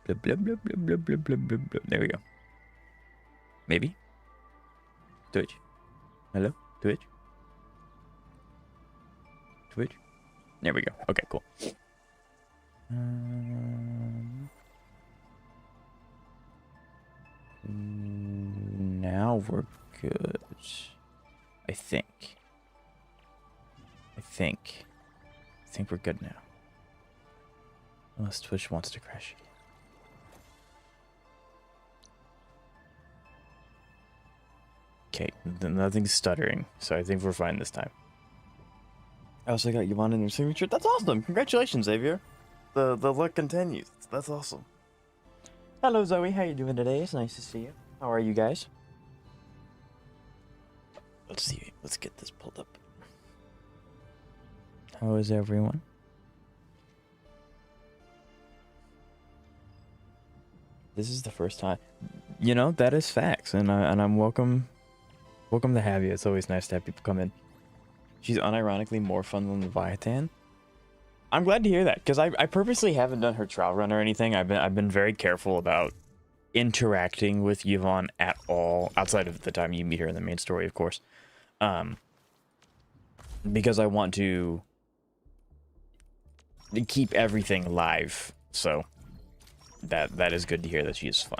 Blah, blah, blah, blah, blah, blah, blah, blah, blah. There we go. Maybe. Twitch. Hello? Twitch? Twitch? There we go. Okay, cool. Now we're good. I think we're good now. Unless Twitch wants to crash again. Okay, nothing's stuttering, so I think we're fine this time. I also got Yvonne in your signature. That's awesome! Congratulations, Xavier. The luck continues. That's awesome. Hello, Zoe. How you doing today? It's nice to see you. How are you guys? Let's see. Let's get this pulled up. How is everyone? This is the first time. You know, that is facts, and I'm welcome to have you. It's always nice to have people come in. She's unironically more fun than Leviathan. I'm glad to hear that, because I purposely haven't done her trial run or anything. I've been very careful about interacting with Yvonne at all, outside of the time you meet her in the main story, of course. Because I want to keep everything live, so that is good to hear that she is fun.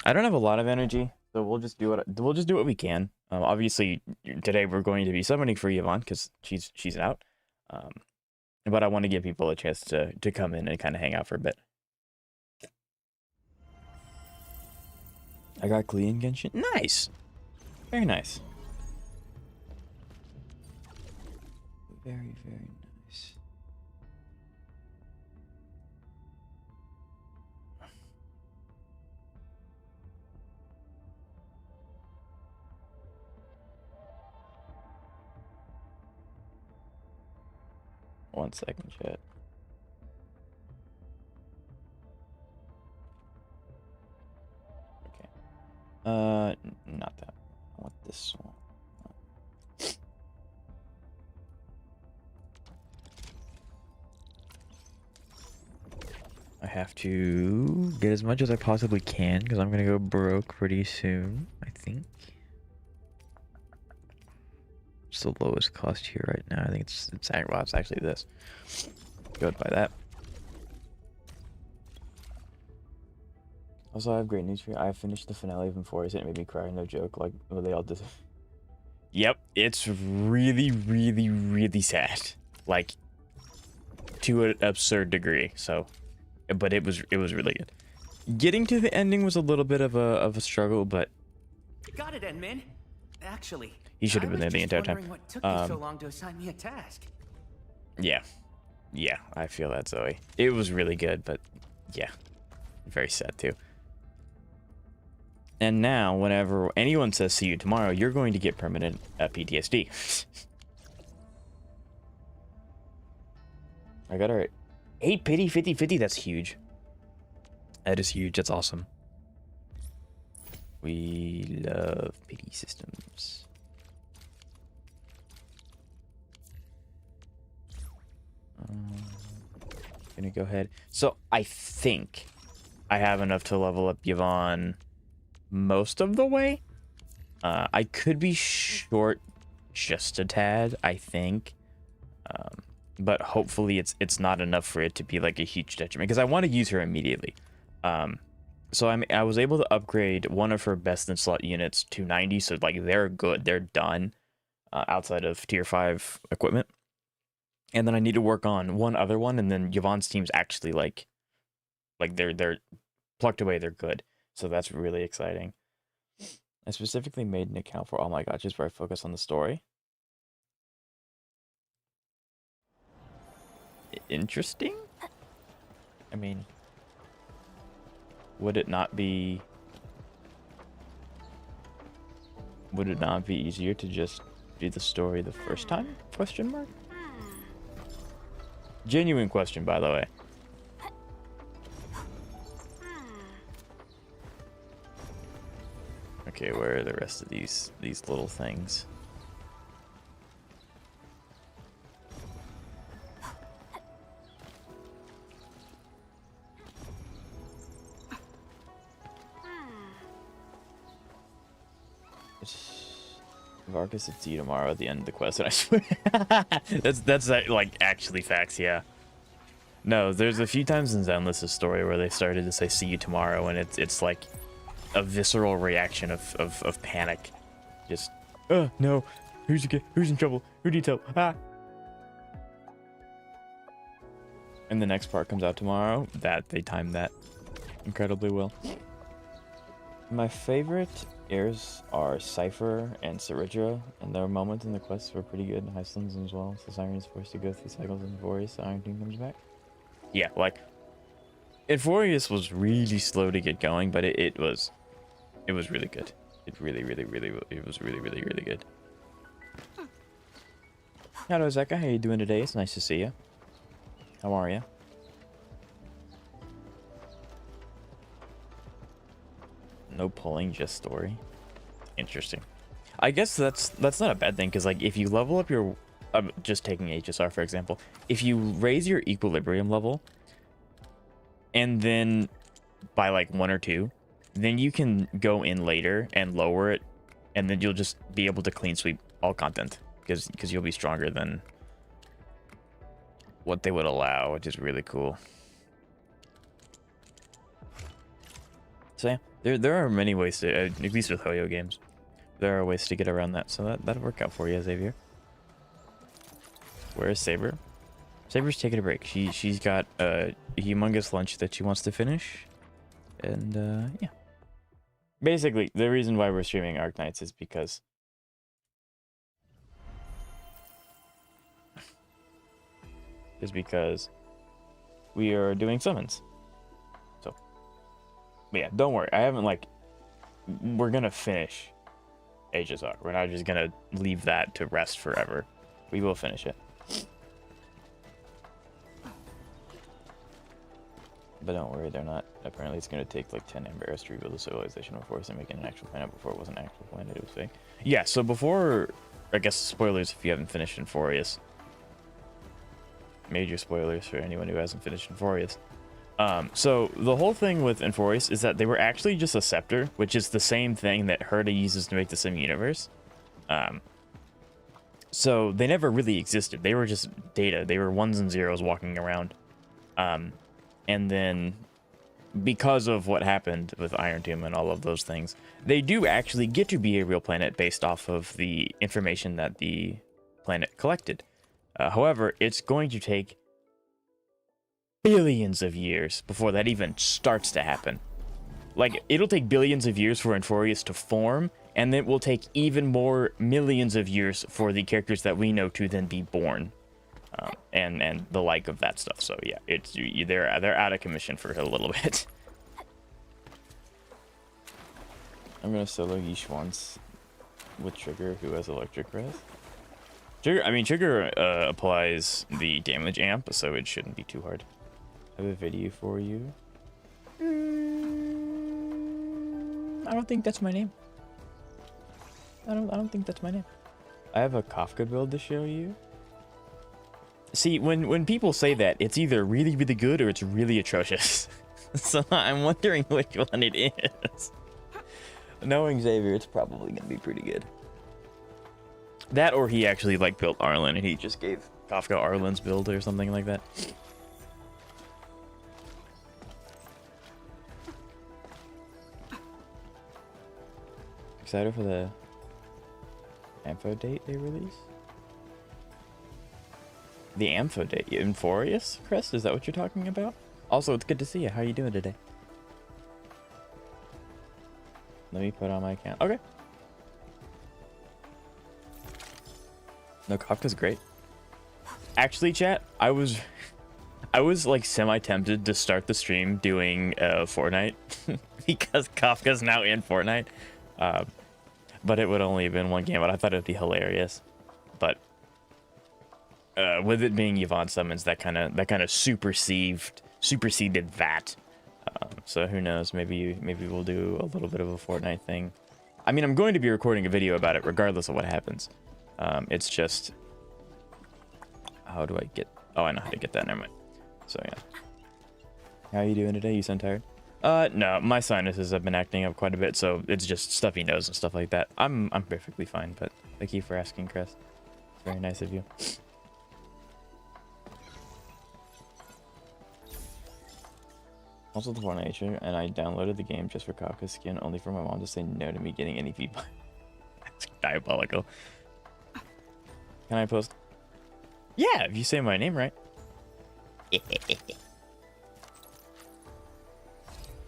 I don't have a lot of energy, so we'll just do what we can. Obviously, today we're going to be summoning for Yvonne because she's out. But I want to give people a chance to come in and kind of hang out for a bit. I got Glee and Genshin. Nice, very nice. Very, very nice. One second, chat. Okay. Not that. I want this one. I have to get as much as I possibly can because I'm gonna go broke pretty soon, I think. It's the lowest cost here right now. I think it's actually this. Go by that. Also, I have great news for you. I finished the finale of Euphoria. It made me cry. No joke. Like, well, they all did. Yep, it's really, really, really sad. Like, to an absurd degree. So, but it was really good. Getting to the ending was a little bit of a struggle, but got it, Edmund. Actually, he should have been there the entire time. What took you so long to assign me a task? Yeah, I feel that, Zoe. It was really good, but yeah, very sad too. And now, whenever anyone says see you tomorrow, you're going to get permanent PTSD. I got her at 8 pity 50-50. That's huge. That is huge. That's awesome. We love pity systems. Gonna go ahead. So I think I have enough to level up Yvonne most of the way. I could be short just a tad, I think. But hopefully it's not enough for it to be like a huge detriment, because I want to use her immediately. So I was able to upgrade one of her best in slot units to 90, so like they're good, they're done outside of tier 5 equipment. And then I need to work on one other one, and then Yvonne's team's actually like they're plucked away, they're good. So that's really exciting. I specifically made an account for all my gotchas where I focus on the story. Interesting? I mean, would it not be easier to just do the story the first time? Question mark? Genuine question, by the way. Okay, where are the rest of these little things? Vargas will see you tomorrow at the end of the quest, and I swear that's like actually facts. Yeah. No, there's a few times in Zenless's story where they started to say "see you tomorrow," and it's like a visceral reaction of panic. Just, no, who's in trouble? Who do you tell? Ah. And the next part comes out tomorrow. That they timed that incredibly well. My favorite heirs are Cypher and Saridra, and their moments in the quests were pretty good. Highlands as well. So Siren is forced to go through cycles in Forius, so Iron Team comes back. Yeah, like Forius was really slow to get going, but it was really good. It was really good. Hello Zeka, how you doing today? It's nice to see you. How are you? No pulling, just story. Interesting. I guess that's not a bad thing, because like if you level up your just taking HSR for example, if you raise your equilibrium level and then by like 1 or 2, then you can go in later and lower it, and then you'll just be able to clean sweep all content because you'll be stronger than what they would allow, which is really cool. So yeah, there are many ways to, at least with Hoyo games, there are ways to get around that. So that'll work out for you, Xavier. Where is Saber? Saber's taking a break. She's got a humongous lunch that she wants to finish, and yeah. Basically, the reason why we're streaming Arknights is because we are doing summons. So, but yeah, don't worry. I haven't like. We're gonna finish HSR. We're not just gonna leave that to rest forever. We will finish it. But don't worry, they're not. Apparently, it's going to take like 10 Amber Airs to rebuild the civilization of Forest and make it an actual planet. Before it wasn't an actual planet, it was fake. Yeah, so before, I guess spoilers if you haven't finished Inforius. Major spoilers for anyone who hasn't finished Inforius. So the whole thing with Inforius is that they were actually just a scepter, which is the same thing that Herta uses to make the sim universe. So they never really existed. They were just data. They were ones and zeros walking around. And then, because of what happened with Iron Tomb and all of those things, they do actually get to be a real planet based off of the information that the planet collected. However, it's going to take billions of years before that even starts to happen. Like, it'll take billions of years for Inforius to form, and it will take even more millions of years for the characters that we know to then be born. And the like of that stuff. So yeah, they're out of commission for a little bit. I'm gonna solo Yeesh once with Trigger, who has electric breath. Trigger applies the damage amp, so it shouldn't be too hard. I have a video for you. I don't think that's my name. I don't think that's my name. I have a Kafka build to show you. See, when people say that, it's either really, really good or it's really atrocious. So I'm wondering which one it is. Knowing Xavier, it's probably going to be pretty good. That or he actually like built Arlen and he just gave Kafka Arlen's build or something like that. Excited for the Ampho date they release? The Ampho date? Inforius, Crest? Is that what you're talking about? Also, it's good to see you. How are you doing today? Let me put on my account. Okay. No, Kafka's great. Actually, chat, I was like semi-tempted to start the stream doing Fortnite because Kafka's now in Fortnite. But it would only have been one game, but I thought it'd be hilarious. But with it being Yvonne summons, that kind of superseded that. So who knows? Maybe we'll do a little bit of a Fortnite thing. I mean, I'm going to be recording a video about it regardless of what happens. It's just, how do I get? Oh, I know how to get that. Never mind. So yeah. How are you doing today? You sound tired. No, my sinuses have been acting up quite a bit, so it's just stuffy nose and stuff like that. I'm perfectly fine, but thank you for asking, Chris. It's very nice of you. Also the Born Nature, and I downloaded the game just for Kafka's skin, only for my mom to say no to me getting any feedback. That's diabolical. Can I post? Yeah, if you say my name right.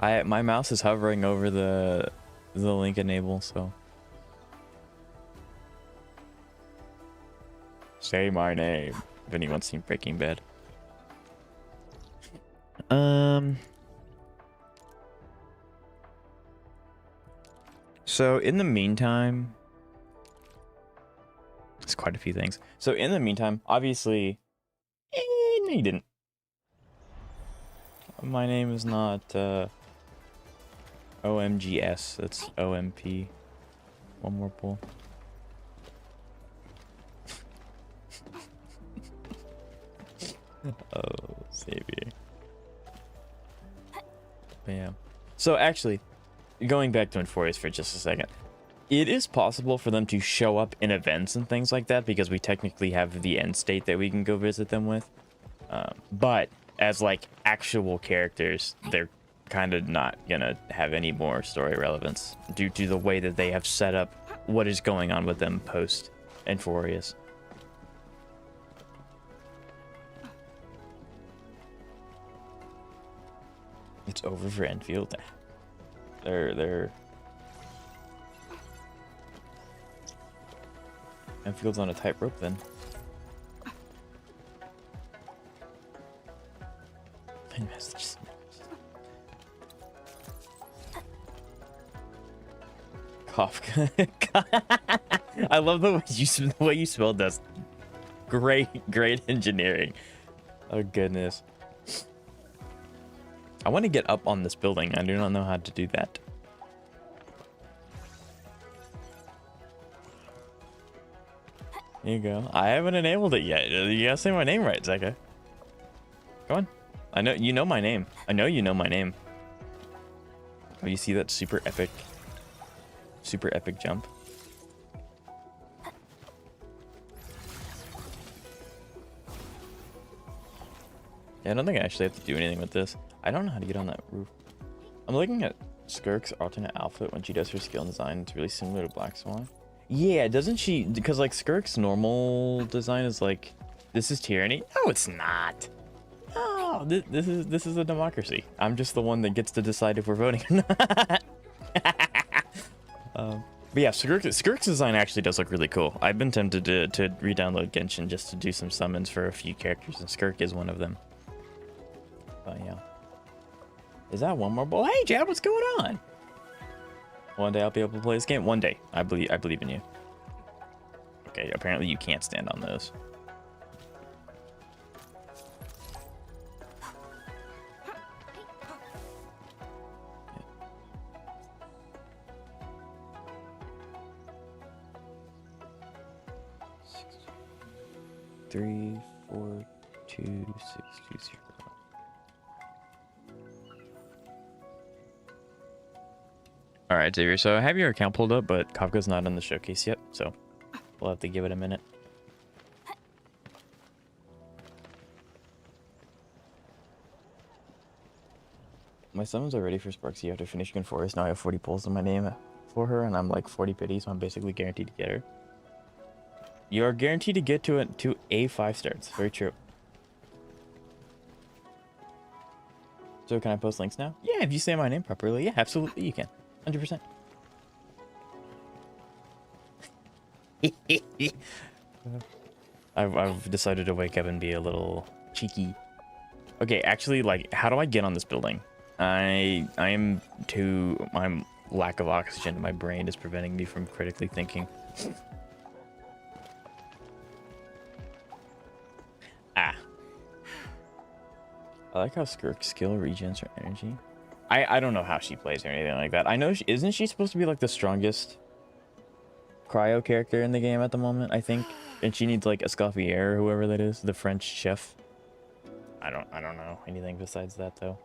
My mouse is hovering over the link enable, so say my name if anyone's seen Breaking Bad. So in the meantime, it's quite a few things. So in the meantime, obviously, no, you didn't. My name is not OMGS. That's OMP. One more pull. Oh, savior. Yeah. So actually, going back to Inforius for just a second, it is possible for them to show up in events and things like that because we technically have the end state that we can go visit them with. But as like actual characters, they're kind of not gonna have any more story relevance due to the way that they have set up what is going on with them post Inforius. It's over for Enfield. They're Enfield's on a tightrope then. Kafka. I love the way you spelled this. Great engineering. Oh goodness. I want to get up on this building. I do not know how to do that. There you go. I haven't enabled it yet. You gotta say my name right, Zeka. Come on. I know you know my name. I know you know my name. Oh, you see that super epic jump? Yeah, I don't think I actually have to do anything with this. I don't know how to get on that roof. I'm looking at Skirk's alternate outfit when she does her skill and design. It's really similar to Black Swan. Yeah, doesn't she? Because like Skirk's normal design is like, this is tyranny. No, it's not. Oh, this is a democracy. I'm just the one that gets to decide if we're voting or not. But yeah, Skirk's design actually does look really cool. I've been tempted to re-download Genshin just to do some summons for a few characters, and Skirk is one of them. But yeah. Is that one more ball? Hey, Jab, what's going on? One day I'll be able to play this game. One day. I believe in you. Okay, apparently you can't stand on those. Three, 4, 2, 6, 2, 0. All right, Xavier. So I have your account pulled up, but Kafka's not in the showcase yet, so we'll have to give it a minute. My summons are ready for Sparksy after finishing in Forest. Now I have 40 pulls in my name for her, and I'm like 40 pity, so I'm basically guaranteed to get her. You are guaranteed to get to a 5-star. It's very true. So can I post links now? Yeah, if you say my name properly. Yeah, absolutely you can. 100%. I've decided to wake up and be a little cheeky. Okay, actually, like, how do I get on this building? My lack of oxygen in my brain is preventing me from critically thinking. Ah. I like how Skirk's skill regens her energy. I don't know how she plays or anything like that. I know isn't she supposed to be like the strongest cryo character in the game at the moment, I think? And she needs like Escoffier or whoever that is, the French chef. I don't know anything besides that though.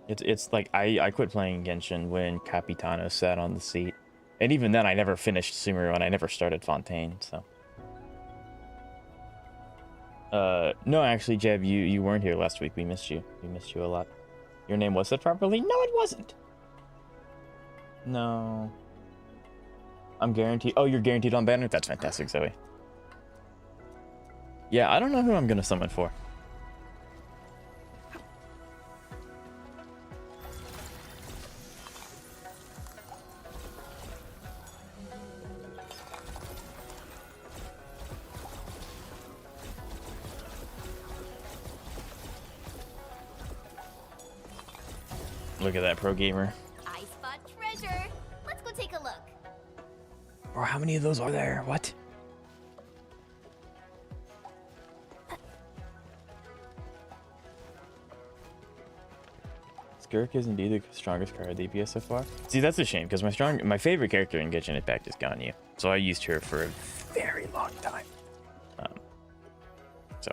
It's like I quit playing Genshin when Capitano sat on the seat. And even then I never finished Sumeru and I never started Fontaine, so. No, actually, Jeb, you weren't here last week. We missed you. We missed you a lot. Your name was said properly? No, it wasn't. No. I'm guaranteed. Oh, you're guaranteed on banner? That's fantastic, Zoe. Yeah, I don't know who I'm gonna summon for. Look at that pro gamer. I spot treasure. Let's go take a look. Bro, how many of those are there? What? Skirk is indeed the strongest card DPS so far. See, that's a shame because my favorite character in Genshin Impact is Ganyu, so I used her for a very long time. So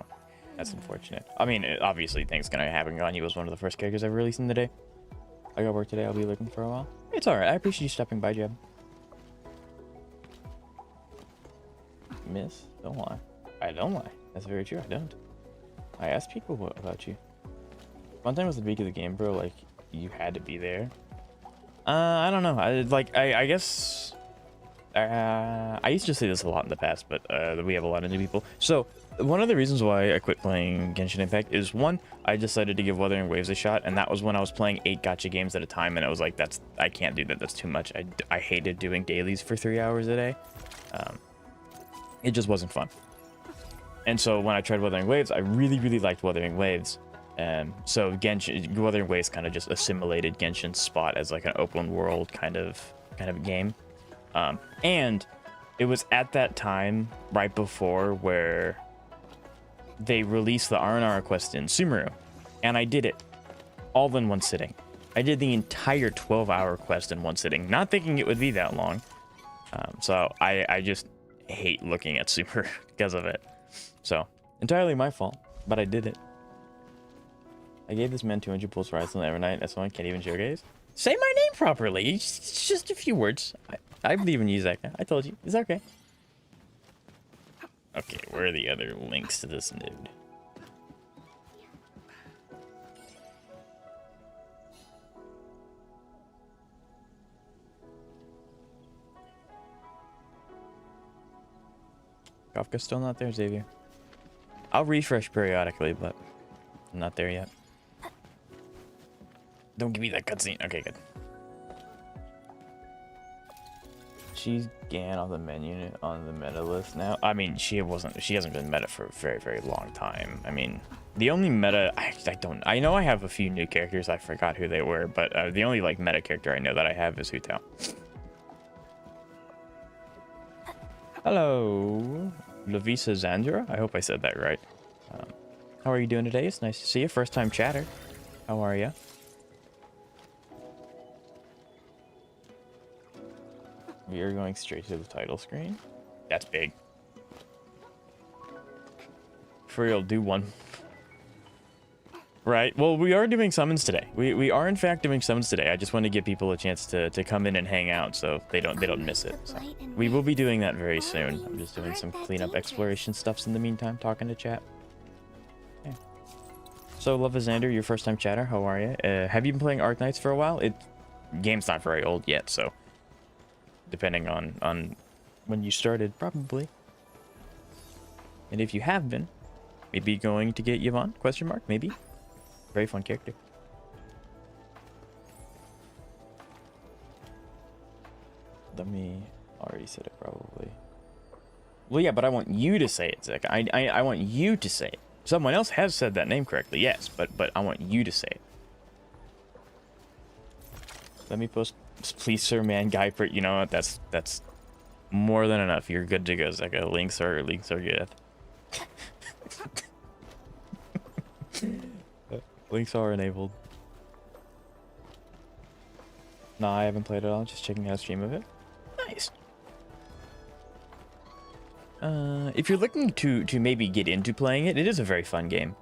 that's unfortunate. I mean, obviously things gonna happen. Ganyu was one of the first characters I've released in the day. I got work today. I'll be looking for a while. It's all right. I appreciate you stopping by, Jeb. Miss, don't lie. I don't lie. That's very true. I don't. I asked people about you. One time was the peak of the game, bro. Like, you had to be there. I don't know. I guess. I used to say this a lot in the past, but we have a lot of new people. So one of the reasons why I quit playing Genshin Impact is one, I decided to give Wuthering Waves a shot, and that was when I was playing 8 gacha games at a time, and I was like, I can't do that. That's too much. I hated doing dailies for 3 hours a day. It just wasn't fun. And so when I tried Wuthering Waves, I really, really liked Wuthering Waves. So Genshin, Wuthering Waves kind of just assimilated Genshin's spot as like an open world kind of game. And it was at that time, right before, where they released the R&R quest in Sumeru, and I did it all in one sitting. I did the entire 12-hour quest in one sitting, not thinking it would be that long. So I just hate looking at Sumeru because of it. So entirely my fault, but I did it. I gave this man 200 pulse for Iceland every night. That's why I can't even showcase. Say my name properly. It's just a few words. I believe in you, Zeka. I told you. It's okay. Okay, where are the other links to this nude? Kafka's still not there, Xavier. I'll refresh periodically, but I'm not there yet. Don't give me that cutscene. Okay, good. She's Gan on the menu on the meta list now. I mean, she hasn't been meta for a very, very long time. I mean, the only meta I know I have a few new characters. I forgot who they were, but the only like meta character I know that I have is Hu Tao. Hello, Lavisa Zandra. I hope I said that right. How are you doing today? It's nice to see you. First time chatter. How are you? We are going straight to the title screen. That's big. For real, do one. Right. Well, we are doing summons today. We are in fact doing summons today. I just want to give people a chance to come in and hang out so they don't miss it. So we will be doing that very soon. I'm just doing some cleanup exploration stuffs in the meantime, talking to chat. Yeah. So, Love Xander, your first time chatter. How are you? Have you been playing Arknights for a while? Game's not very old yet, so depending on when you started, probably. And if you have been, maybe going to get Yvonne? Question mark? Maybe. Very fun character. Let me already said it probably. Well, yeah, but I want you to say it, Zach. I want you to say it. Someone else has said that name correctly, yes, but I want you to say it. Let me post, please, sir, man, guy. You know what? That's more than enough. You're good to go, Zach. Links are good. Links are enabled. Nah, I haven't played it all. Just checking out a stream of it. Nice. If you're looking to maybe get into playing it, it is a very fun game.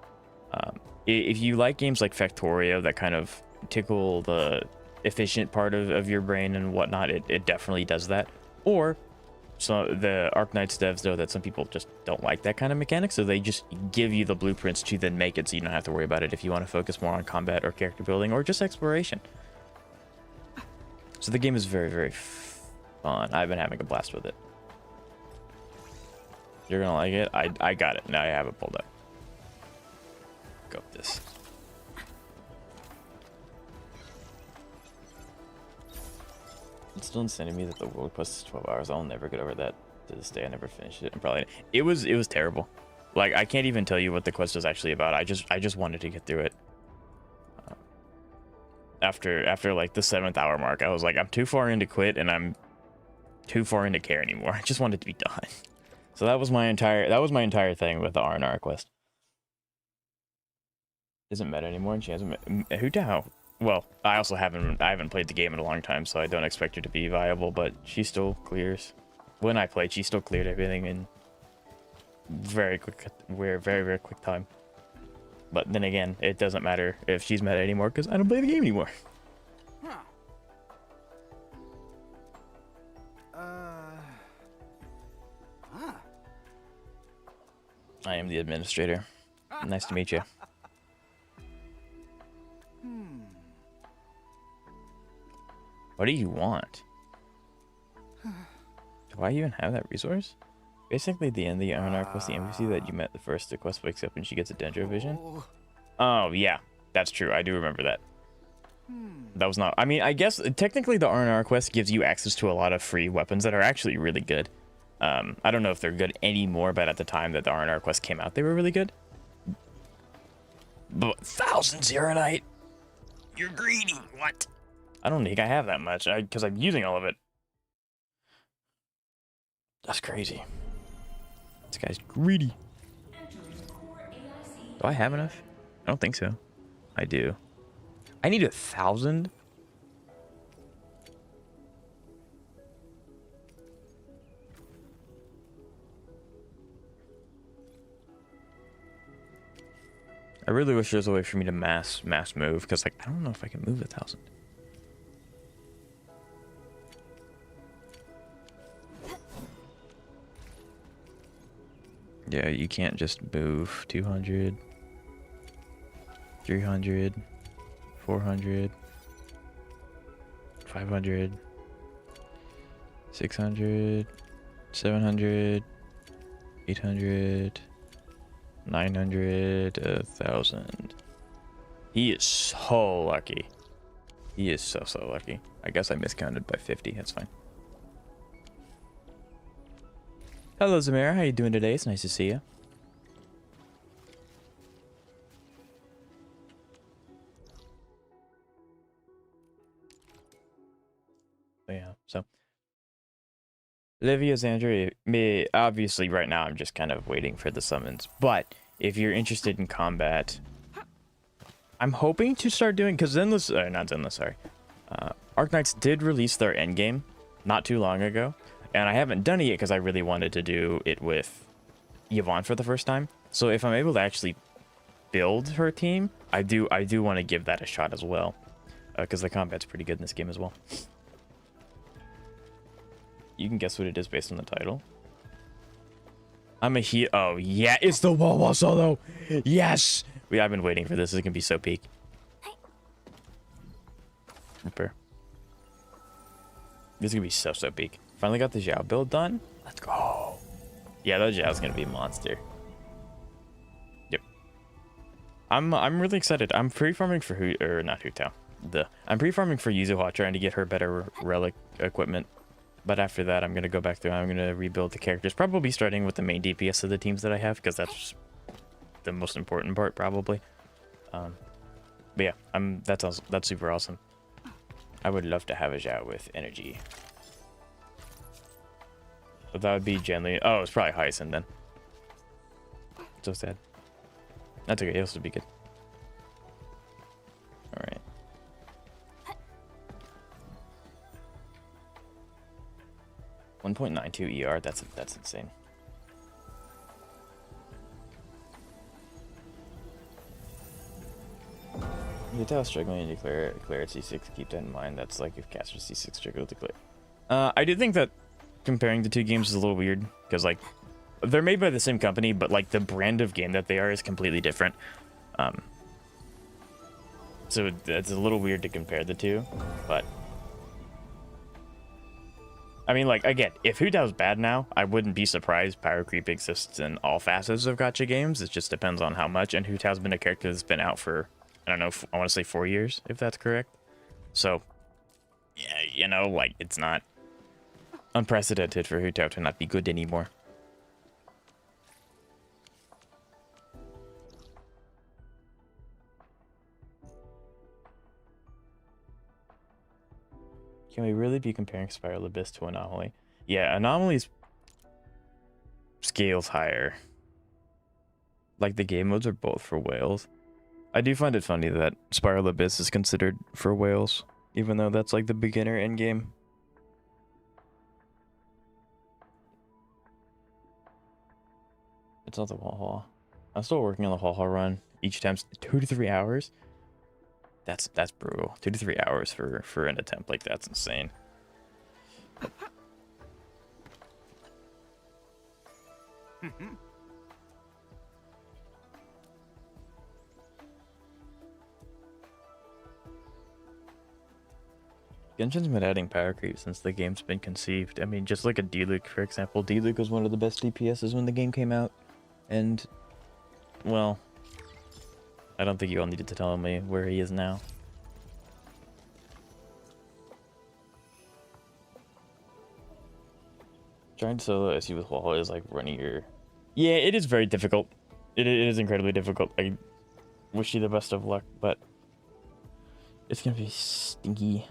If you like games like Factorio that kind of tickle the efficient part of your brain and whatnot, it definitely does that. Or so the Arknights devs know that some people just don't like that kind of mechanic, so they just give you the blueprints to then make it so you don't have to worry about it if you want to focus more on combat or character building or just exploration. So the game is very, very fun. I've been having a blast with it. You're gonna like it. I got it. Now I have it pulled up. Go with this. It's still insane to me that the world quest is 12 hours. I'll never get over that to this day. I never finished it. And probably it was terrible. Like, I can't even tell you what the quest was actually about. I just wanted to get through it. After like the 7th hour mark, I was like, I'm too far in to quit, and I'm too far in to care anymore. I just wanted to be done. So that was my entire thing with the R&R quest. Isn't met anymore, and she hasn't met. Who the Well, I haven't played the game in a long time, so I don't expect her to be viable, but she still clears. When I played, she still cleared everything in very very quick time. But then again, it doesn't matter if she's met anymore because I don't play the game anymore. I am the administrator. Nice to meet you. What do you want? Do I even have that resource? Basically, at the end of the R&R quest, the NPC that you met the first, the quest wakes up and she gets a dendro vision. Oh, yeah. That's true. I do remember that. That was not... I mean, I guess technically the R&R quest gives you access to a lot of free weapons that are actually really good. I don't know if they're good anymore, but at the time that the R&R quest came out, they were really good. But 1,000 Zeronite? You're greedy. What? I don't think I have that much, because I'm using all of it. That's crazy. This guy's greedy. Do I have enough? I don't think so. I do. I need 1,000? I really wish there was a way for me to mass move, because like I don't know if I can move 1,000. Yeah, you can't just move 200, 300, 400, 500, 600, 700, 800, 900, 1,000. He is so lucky. He is so lucky. I guess I miscounted by 50. That's fine. Hello, Zamira. How you doing today? It's nice to see you. But yeah, so Livia, Xandra, me, obviously right now I'm just kind of waiting for the summons, but if you're interested in combat, I'm hoping to start doing, because Arknights did release their endgame not too long ago, and I haven't done it yet because I really wanted to do it with Yvonne for the first time. So if I'm able to actually build her team, I do want to give that a shot as well, because the combat's pretty good in this game as well. You can guess what it is based on the title. I'm a he. Oh yeah, it's the wall solo. Yes, I've been waiting for this. It's gonna be so peak. Ripper. This is gonna be so peak. Finally got the Zhao build done. Let's go. Yeah, that Zhao's gonna be a monster. Yep. I'm really excited. I'm pre-farming for not Hu Tao. I'm pre-farming for Yuzuha, trying to get her better relic equipment. But after that, I'm gonna go back through. I'm gonna rebuild the characters, probably starting with the main DPS of the teams that I have, because that's the most important part, probably. But yeah, that's super awesome. I would love to have a Zhao with energy. But that would be generally... Oh, it's probably Hyacinth then. So sad. That's okay, it'll still be good. Alright. .92 ER, that's insane. Hutao struggling to declare at C6. Keep that in mind. That's like if caster C6 struggle to declare. I do think that comparing the two games is a little weird because like they're made by the same company, but like the brand of game that they are is completely different. So it's a little weird to compare the two, but I mean, like, again, if Hutao's bad now, I wouldn't be surprised. Power creep exists in all facets of gacha games. It just depends on how much, and Hutao's been a character that's been out for, I don't know, I want to say 4 years, if that's correct. So, yeah, you know, like, it's not unprecedented for Hutao to not be good anymore. Can we really be comparing Spiral Abyss to Anomaly? Yeah, Anomaly's scales higher. Like, the game modes are both for whales. I do find it funny that Spiral Abyss is considered for whales, even though that's like the beginner end game. It's not the Walhalla. I'm still working on the Walhalla run. Each time's 2 to 3 hours. That's brutal. 2 to 3 hours for an attempt like that's insane. Genshin's been adding power creep since the game's been conceived. I mean, just look at D-Luke, for example. D-Luke was one of the best DPSs when the game came out. And, well, I don't think you all needed to tell me where he is now. Trying to solo SU with Walhalla is like running your... Yeah, it is very difficult. It is incredibly difficult. I wish you the best of luck, but it's gonna be stinky.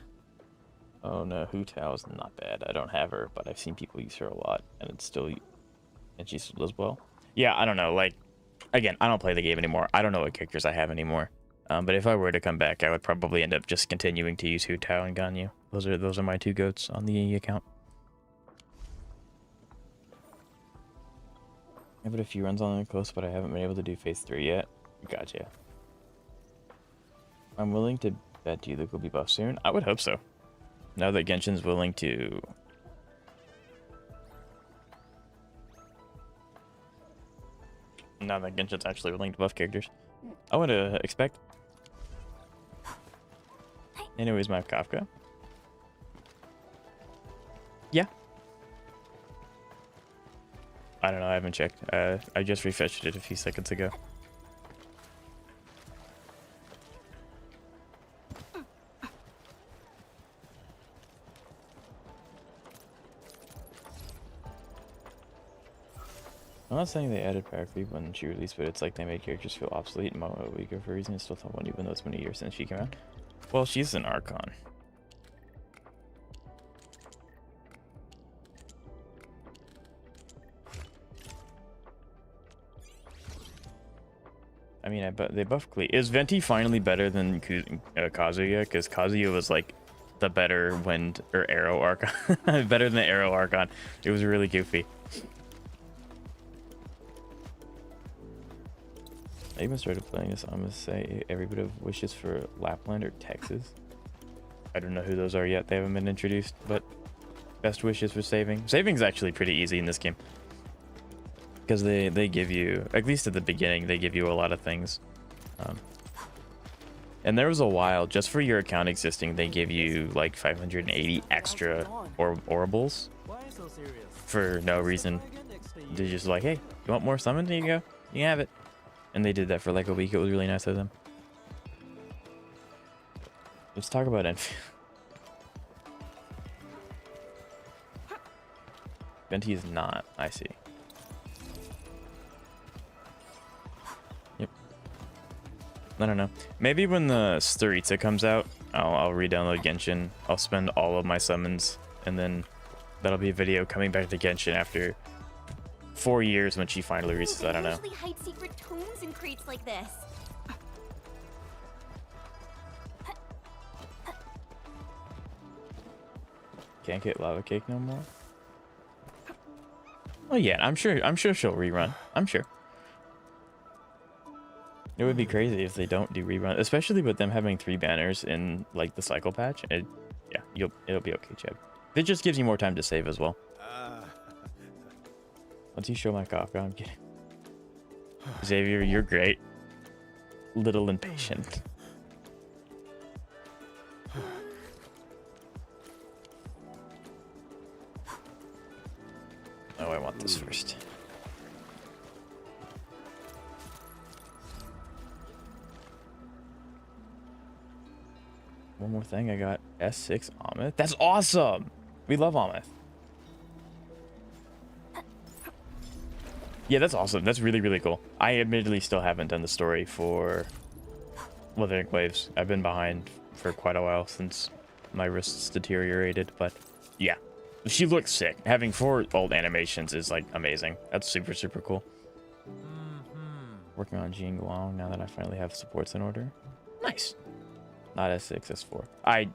Oh no, Hutao is not bad. I don't have her, but I've seen people use her a lot, and it's still... And she still does well. Yeah, I don't know, like... Again, I don't play the game anymore. I don't know what characters I have anymore. But if I were to come back, I would probably end up just continuing to use Hutao and Ganyu. Those are my two goats on the account. I've had a few runs on the coast, but I haven't been able to do phase 3 yet. Gotcha. I'm willing to bet D-Luke will be buffed soon. I would hope so. Now that Genshin's willing to... Now that Genshin's actually willing to buff characters. I would expect. Anyways, my Kafka. Yeah. I don't know, I haven't checked. I just refetched it a few seconds ago. I'm not saying they added power creep when she released, but it's like they made characters feel obsolete and weaker for a reason. It's still top one even though it's been a year since she came out. Well, she's an Archon. I mean, they buffed Klee. Is Venti finally better than Kazuya? Because Kazuya was like the better wind or arrow Archon. Better than the arrow Archon. It was really goofy. I even started playing this. I'm gonna say every bit of wishes for Lapland or Texas. I don't know who those are yet. They haven't been introduced, but best wishes for saving. Saving's actually pretty easy in this game. Because they give you, at least at the beginning, they give you a lot of things. And there was a while, just for your account existing, they give you like 580 extra orables for no reason. They're just like, hey, you want more summon? There you go. You have it. And they did that for like a week. It was really nice of them. Let's talk about Enfield. Venti is not. I see. Yep. I don't know. Maybe when the Staritza comes out, I'll re-download Genshin. I'll spend all of my summons, and then that'll be a video coming back to Genshin after 4 years when she finally releases. I don't know. Usually hide secret tomes in crates like this. Can't get lava cake no more. Well, yeah, I'm sure she'll rerun. I'm sure. It would be crazy if they don't do rerun, especially with them having 3 banners in like the cycle patch. Yeah, it'll be okay, Cheb. It just gives you more time to save as well. Once you show my cough, I'm kidding. Xavier, you're great. Little impatient. Oh, I want this first. One more thing, I got S6 Ameth. That's awesome! We love Ameth. Yeah, that's awesome. That's really, really cool. I admittedly still haven't done the story for Living Waves. I've been behind for quite a while since my wrists deteriorated, but yeah. She looks sick. Having 4 old animations is like amazing. That's super, super cool. Working on Jean Guang now that I finally have supports in order. Nice. Not S6, S4. I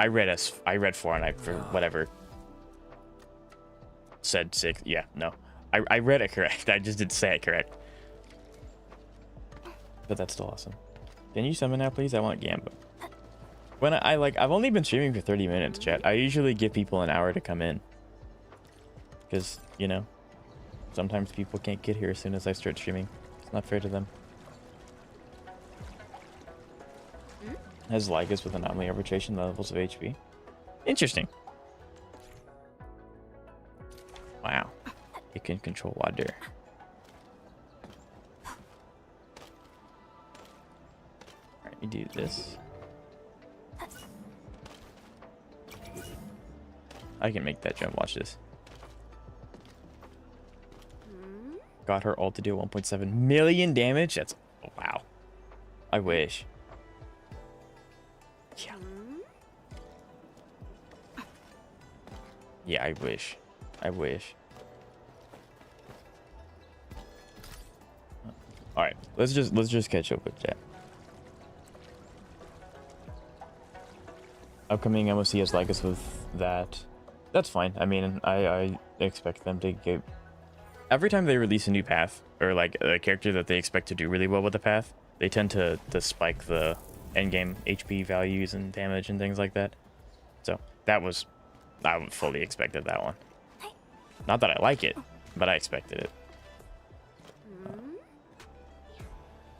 read 4 and I for whatever said 6. Yeah, no. I read it correct. I just didn't say it correct. But that's still awesome. Can you summon now, please? I want Gamba. When I've only been streaming for 30 minutes, chat. I usually give people an hour to come in. Because, you know, sometimes people can't get here as soon as I start streaming. It's not fair to them. Has Lycus with anomaly arbitration levels of HP. Interesting. Wow. It can control water. Alright, we do this. I can make that jump. Watch this. Got her ult to do 1.7 million damage. That's oh, wow. I wish. Yeah. Yeah, I wish. I wish. All right, let's just catch up with chat. Upcoming MOC has Lycus with that. That's fine. I mean, I expect them to get every time they release a new path or like a character that they expect to do really well with the path, they tend to spike the endgame HP values and damage and things like that. So that was I fully expected that one. Not that I like it, but I expected it.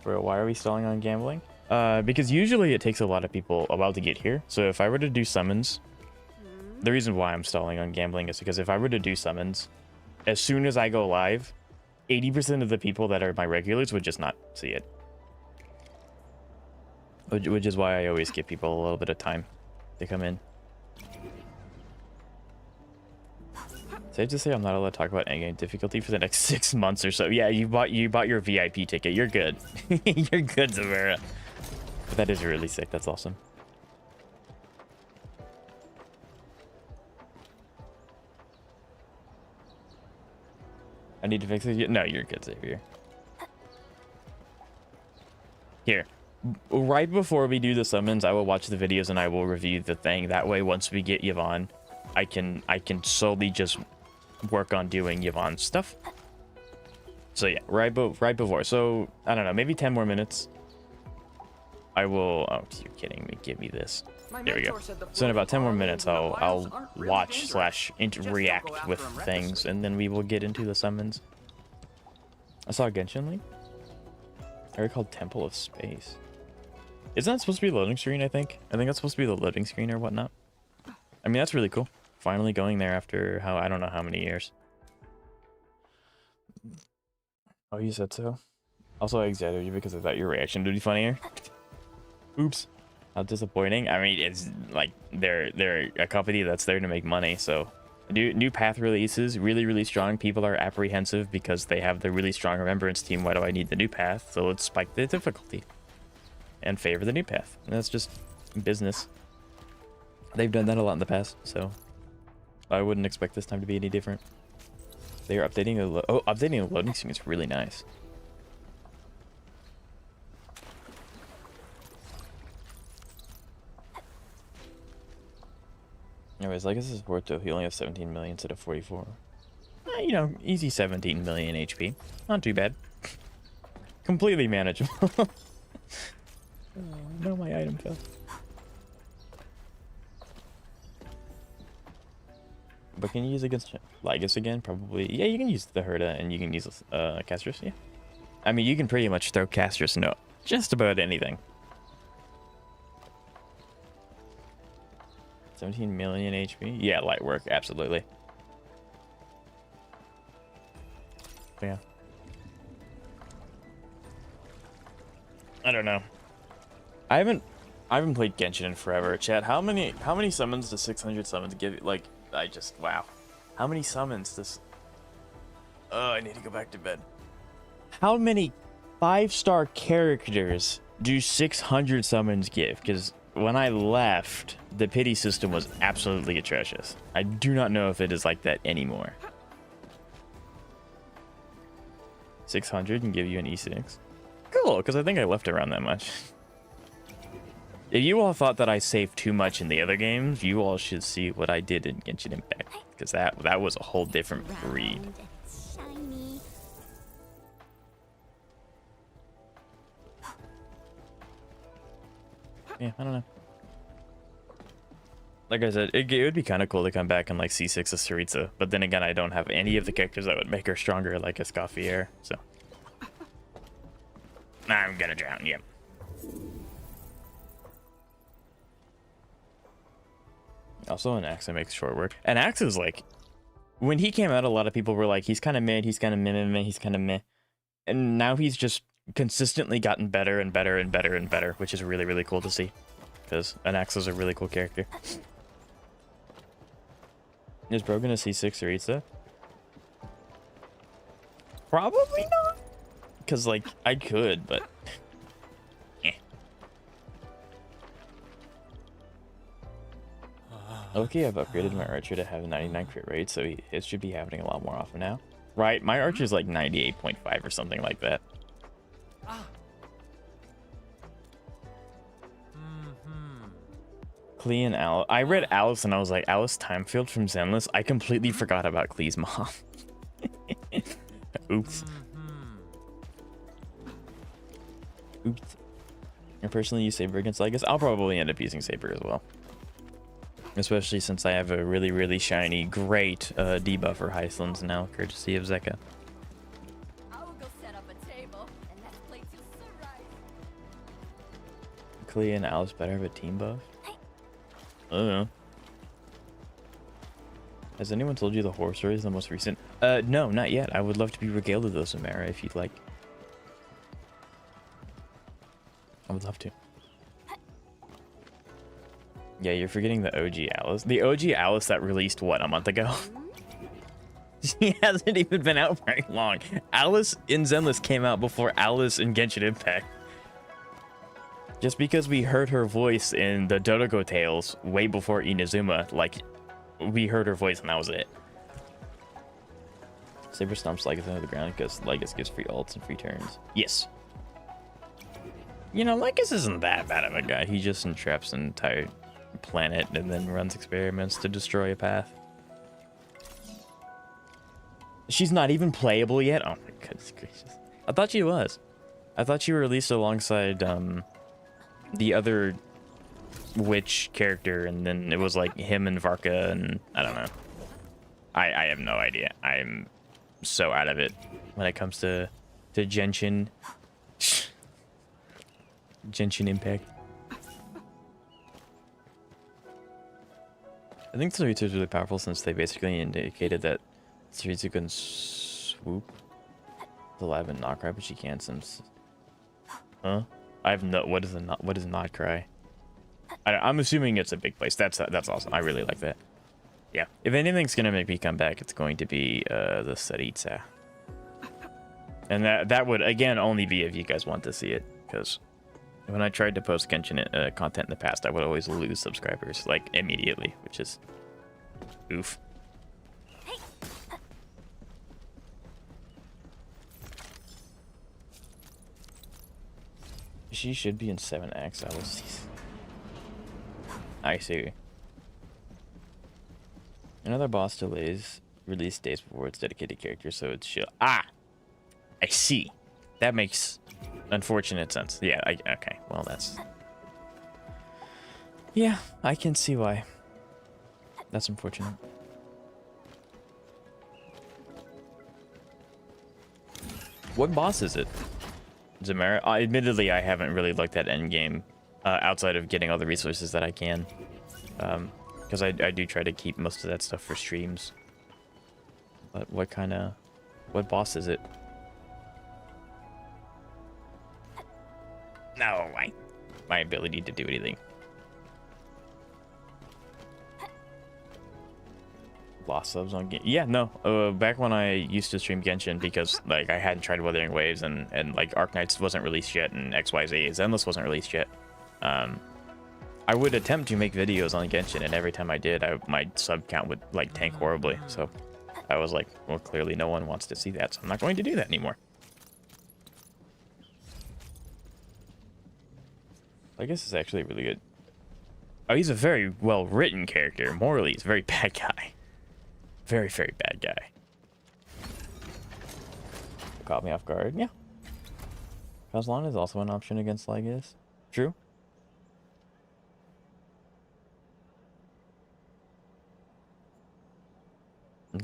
Bro, why are we stalling on gambling? Because usually it takes a lot of people a while to get here. So if I were to do summons, the reason why I'm stalling on gambling is because if I were to do summons, as soon as I go live, 80% of the people that are my regulars would just not see it. Which is why I always give people a little bit of time to come in. Safe to say I'm not allowed to talk about endgame difficulty for the next 6 months or so. Yeah, you bought your VIP ticket. You're good. You're good, Zavera. But that is really sick. That's awesome. I need to fix it. No, you're good, Xavier. Here. Right before we do the summons, I will watch the videos and I will review the thing. That way, once we get Yvonne, I can solely just work on doing Yvonne's stuff. So yeah, right before. So I don't know, maybe 10 more minutes. I will. Oh, you're kidding me. Give me this. There we go. So in about 10 more minutes, I'll watch / react with things, and then we will get into the summons. I saw Genshin Link. Area called Temple of Space. Isn't that supposed to be the loading screen? I think that's supposed to be the loading screen or whatnot. I mean, that's really cool. Finally going there after I don't know how many years. Oh, you said so. Also, I excited you because I thought your reaction would be funnier. Oops. How disappointing. I mean, it's like they're a company that's there to make money, so new path releases really strong. People are apprehensive because they have the really strong remembrance team. Why do I need the new path? So let's spike the difficulty and favor the new path. And that's just business. They've done that a lot in the past, so I wouldn't expect this time to be any different. They are updating updating the loading screen is really nice. Anyways, like this is Porto. He only has 17 million instead of 44. You know, easy 17 million HP. Not too bad. Completely manageable. Oh, no, my item fell. But can you use against Lygus again? Probably. Yeah, you can use the Herda and you can use Castrus, yeah. I mean, you can pretty much throw Castrus into just about anything. 17 million HP? Yeah, light work, absolutely. Yeah. I don't know. I haven't played Genshin in forever. Chat, how many summons does 600 summons give you? Like, wow. How many summons does... Oh, I need to go back to bed. How many 5-star characters do 600 summons give? Because when I left, the pity system was absolutely atrocious. I do not know if it is like that anymore. 600 can give you an E6. Cool, because I think I left around that much. If you all thought that I saved too much in the other games, you all should see what I did in Genshin Impact. Because that was a whole different breed. Round and shiny. Yeah, I don't know. Like I said, it would be kind of cool to come back and like C6 as Saritsa, but then again, I don't have any of the characters that would make her stronger, like Escoffier, so. I'm gonna drown, yep. Also, an Axe makes short work. And Axe is like, when he came out, a lot of people were like, he's kind of mid, he's kind of meh, he's kind of meh. And now he's just consistently gotten better and better and better and better, which is really, really cool to see. Because an Axe is a really cool character. Is Bro gonna C6 Saritsa? Probably not. Because, like, I could, but... eh. Okay, I've upgraded my Archer to have a 99 crit rate, so it should be happening a lot more often now. Right, my Archer's like 98.5 or something like that. Klee and Alice. I read Alice and I was like, Alice Timefield from Zenless? I completely forgot about Klee's mom. Oops. Oops. I personally use Saber against Lygus. I'll probably end up using Saber as well. Especially since I have a really, really shiny, great debuff for Hycelands now, courtesy of Zeka. I will go set up a table and let's play to sunrise. Klee and Alice better have a team buff? I don't know. Has anyone told you the horror story is the most recent? No, not yet. I would love to be regaled with those, Amara, if you'd like. I would love to. Yeah, you're forgetting the OG Alice. The OG Alice that released, what, a month ago? She hasn't even been out very long. Alice in Zenless came out before Alice in Genshin Impact. Just because we heard her voice in the Dodogo Tales way before Inazuma, like, we heard her voice and that was it. Saber stomps Lygus into the ground because Lygus gives free ults and free turns. Yes. You know, Lygus isn't that bad of a guy. He just entraps an entire planet and then runs experiments to destroy a path. She's not even playable yet? Oh my goodness gracious. I thought she was. I thought she released alongside the other witch character, and then it was like him and Varka, and I don't know. I have no idea. I'm so out of it when it comes to Genshin. Genshin Impact. I think Saritsu is really powerful since they basically indicated that Saritsu can swoop the lab and not cry, but she can't since. Huh? I have no. What is not cry? I'm assuming it's a big place. That's awesome. I really like that. Yeah. If anything's gonna make me come back, it's going to be the Saritsa. And that would again only be if you guys want to see it, because when I tried to post Genshin content in the past, I would always lose subscribers like immediately, which is oof. She should be in 7X. I see. Another boss delays release days before its dedicated character, so it's chill. Ah! I see. That makes Unfortunate sense. Yeah, okay. Well, that's... Yeah, I can see why. That's unfortunate. What boss is it? Zamara? Admittedly, I haven't really looked at endgame outside of getting all the resources that I can. Because I do try to keep most of that stuff for streams. But what boss is it? No, my ability to do anything. Lost subs on game. Yeah, no. Back when I used to stream Genshin, because like I hadn't tried Wuthering Waves and like Arknights wasn't released yet and XYZ Endless wasn't released yet. I would attempt to make videos on Genshin, and every time I did, my sub count would like tank horribly. So I was like, well, clearly no one wants to see that, so I'm not going to do that anymore. I guess it's actually really good. Oh, he's a very well-written character. Morally, he's a very bad guy. Very, very bad guy. Caught me off guard. Yeah. Kazlan is also an option against Lygus. True.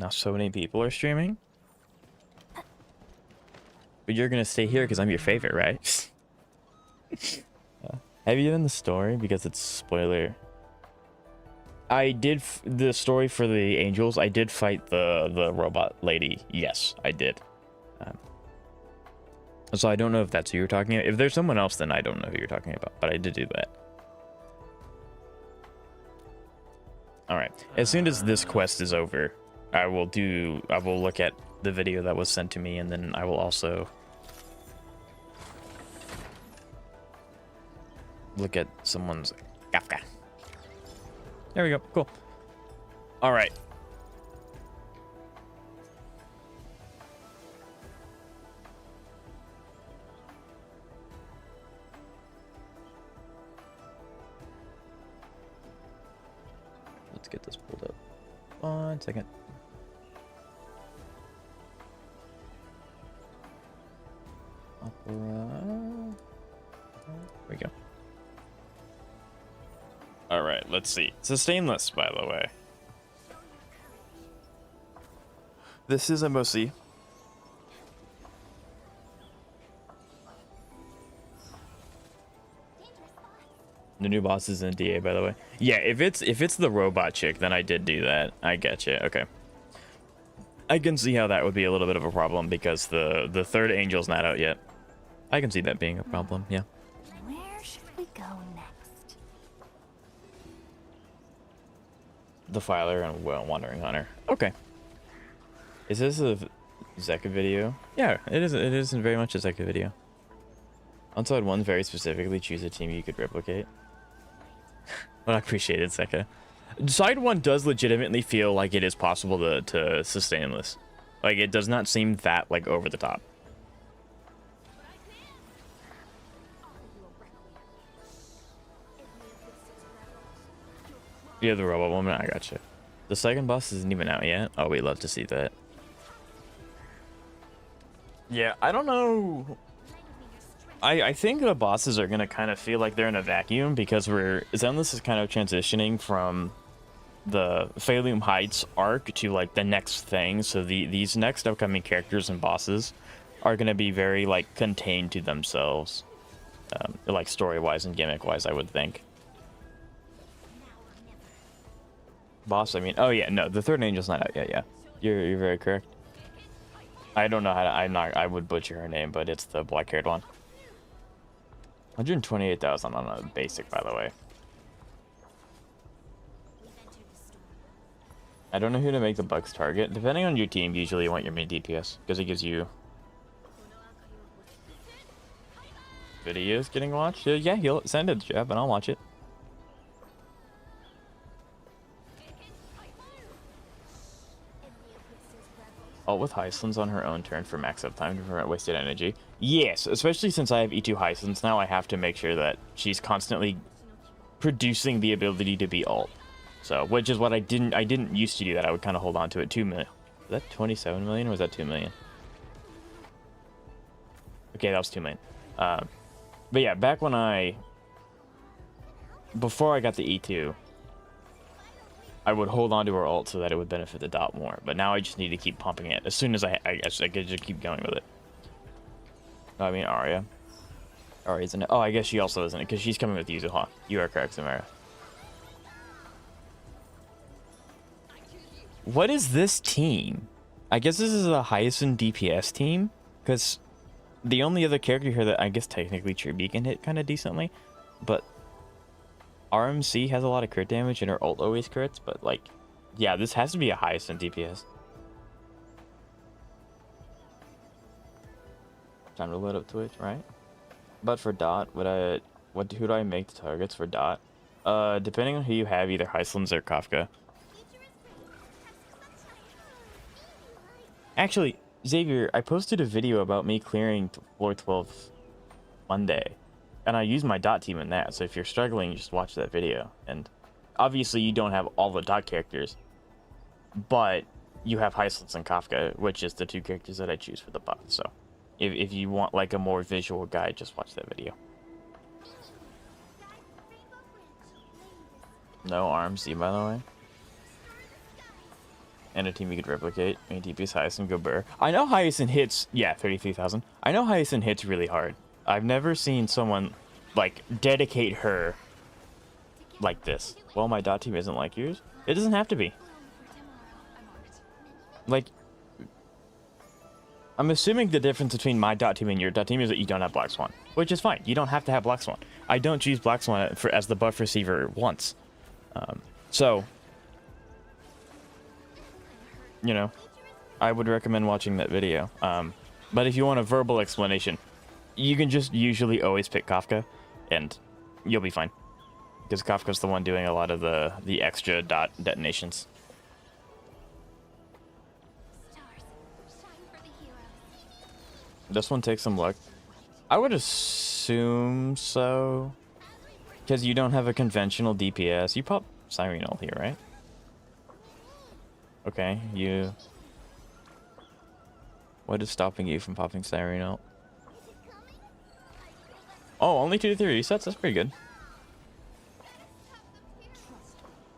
Now so many people are streaming. But you're gonna stay here because I'm your favorite, right? Have you done the story? Because it's spoiler. I did the story for the angels. I did fight the robot lady. Yes, I did. So I don't know if that's who you're talking about. If there's someone else, then I don't know who you're talking about. But I did do that. All right. As soon as this quest is over, I will look at the video that was sent to me, and then I will also look at someone's Kafka. There we go. Cool. All right. Let's get this pulled up. 1 second. Opera. There we go. All right, let's see. It's a stainless, by the way. This is a MOC. The new boss is in DA, by the way. Yeah, if it's the robot chick, then I did do that. I get you. Okay. I can see how that would be a little bit of a problem because the third angel's not out yet. I can see that being a problem. Yeah. Where should we go next? The Filer and Wandering Hunter. Okay. Is this a Zeka video? Yeah, it is. It is very much a Zeka video. On side 1, very specifically, choose a team you could replicate. But I appreciate it, Zeka. Side 1 does legitimately feel like it is possible to sustain this. Like, it does not seem that, like, over the top. Yeah, the robot woman, I gotcha. The second boss isn't even out yet. Oh, we'd love to see that. Yeah, I don't know. I think the bosses are gonna kind of feel like they're in a vacuum because Zenless is kind of transitioning from the Phaleum Heights arc to like the next thing. So these next upcoming characters and bosses are gonna be very like contained to themselves, like story-wise and gimmick-wise, I would think. Boss, I mean, oh yeah, no, the third angel's not out yet. Yeah, you're very correct. I don't know how to. I would butcher her name, but it's the black-haired one. 128,000 on a basic, by the way. I don't know who to make the Bugs target. Depending on your team, usually you want your main DPS because it gives you videos getting watched. Yeah, he'll send it, Jeff, and I'll watch it. Ult with Hyslins on her own turn for max uptime to prevent wasted energy. Yes, especially since I have E2 Hyslins now, I have to make sure that she's constantly producing the ability to be ult. So, which is what I didn't used to do that. I would kind of hold on to it. 2 million. Was that 27 million or was that 2 million? Okay, that was 2 million. But yeah, back when before I got the E2, I would hold on to her ult so that it would benefit the dot more. But now I just need to keep pumping it. As soon as I guess I could just keep going with it. I mean, Arya. Arya isn't it? Oh, I guess she also isn't it, because she's coming with Yuzuha. You are correct, Samara. What is this team? I guess this is a Hyacinth DPS team, because the only other character here that I guess technically Tribee can hit kind of decently, but RMC has a lot of crit damage and her ult always crits, but like, yeah, this has to be a Hyacinth DPS. Time to load up Twitch, right? But for Dot, who do I make the targets for Dot? Depending on who you have, either Hyacinth or Kafka. Actually, Xavier, I posted a video about me clearing floor 12 Monday, and I used my Dot team in that, so if you're struggling, just watch that video. And obviously you don't have all the Dot characters, but you have Hyacinth and Kafka, which is the two characters that I choose for the buff, so if you want like a more visual guide, just watch that video. No RMC, by the way. And a team you could replicate. ATP's Hyacinth, go Burr. I know Hyacinth hits, yeah, 33,000. I know Hyacinth hits really hard. I've never seen someone, like, dedicate her like this. Well, my Dot team isn't like yours. It doesn't have to be. Like, I'm assuming the difference between my Dot team and your Dot team is that you don't have Black Swan, which is fine. You don't have to have Black Swan. I don't choose Black Swan as the buff receiver once. So, you know, I would recommend watching that video. But if you want a verbal explanation, you can just usually always pick Kafka, and you'll be fine. Because Kafka's the one doing a lot of the extra Dot detonations. This one takes some luck. I would assume so. Because you don't have a conventional DPS. You pop Siren ult here, right? Okay, you... What is stopping you from popping Siren ult? Oh, only 2 to 3 resets? That's pretty good.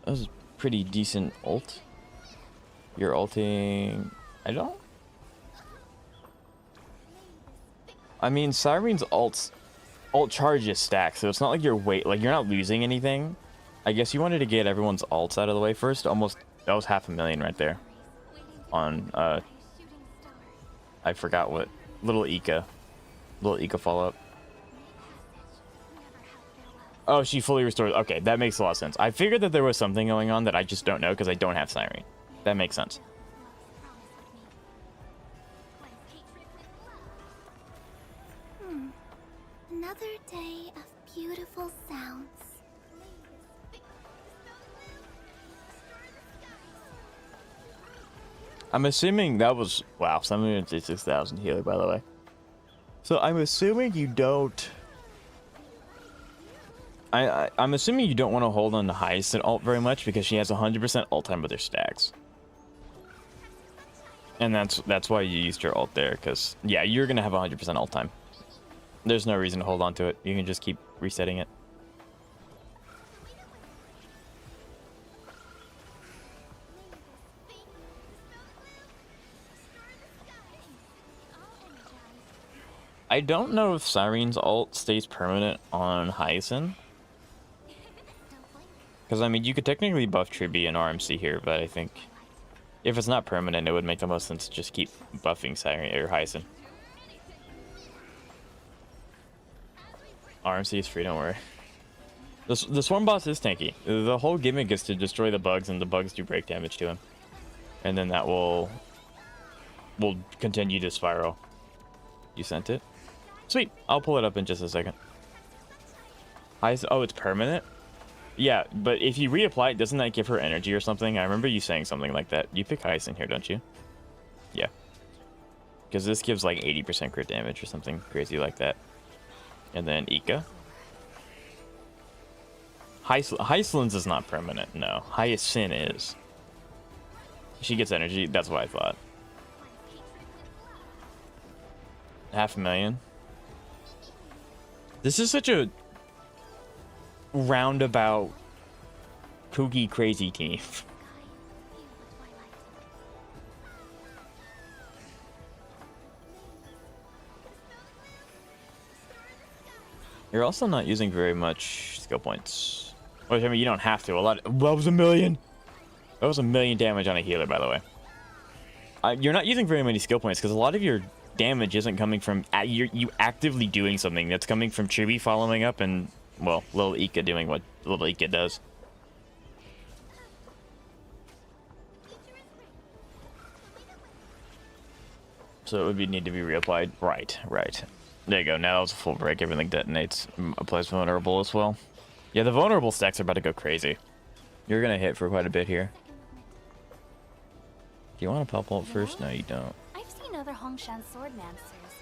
That was a pretty decent ult. You're ulting... I don't... I mean, Siren's ult charges stack, so it's not like you're you're not losing anything. I guess you wanted to get everyone's ults out of the way first. Almost, that was 500,000 right there. On, I forgot what. Little Ika follow-up. Oh, she fully restored. Okay, that makes a lot of sense. I figured that there was something going on that I just don't know because I don't have Siren. That makes sense. Another day of beautiful sounds. I'm assuming that was, wow, 766,000 healer, by the way. So I'm assuming you don't... I'm assuming you don't want to hold on to Hyacinth ult very much because she has 100% ult time with her stacks. And that's why you used your ult there, because, yeah, you're going to have 100% ult time. There's no reason to hold on to it. You can just keep resetting it. I don't know if Siren's ult stays permanent on Hyacinth. Because, I mean, you could technically buff Tribee and RMC here, but I think if it's not permanent, it would make the most sense to just keep buffing Siren or Hyacinth. RMC is free, don't worry. The Swarm boss is tanky. The whole gimmick is to destroy the bugs, and the bugs do break damage to him. And then that will continue to spiral. You sent it? Sweet. I'll pull it up in just a second. Oh, it's permanent? Yeah, but if you reapply it, doesn't that give her energy or something? I remember you saying something like that. You pick Hyacinth here, don't you? Yeah. Because this gives like 80% crit damage or something crazy like that. And then Ika. Hyacinth is not permanent, no. Hyacinth is. She gets energy, that's what I thought. 500,000. This is such a roundabout, kooky, crazy team. You're also not using very much skill points. Which, I mean, you don't have to. That was a million. That was a million damage on a healer, by the way. You're not using very many skill points because a lot of your damage isn't coming from you actively doing something. That's coming from Chibi following up and, well, Lil Ika doing what Lil Ika does. So it would need to be reapplied. Right. There you go. Now it's a full break. Everything detonates. Applies vulnerable as well. Yeah, the vulnerable stacks are about to go crazy. You're going to hit for quite a bit here. Do you want to pop ult first? No, you don't. I've seen other Hongshan swordmancers,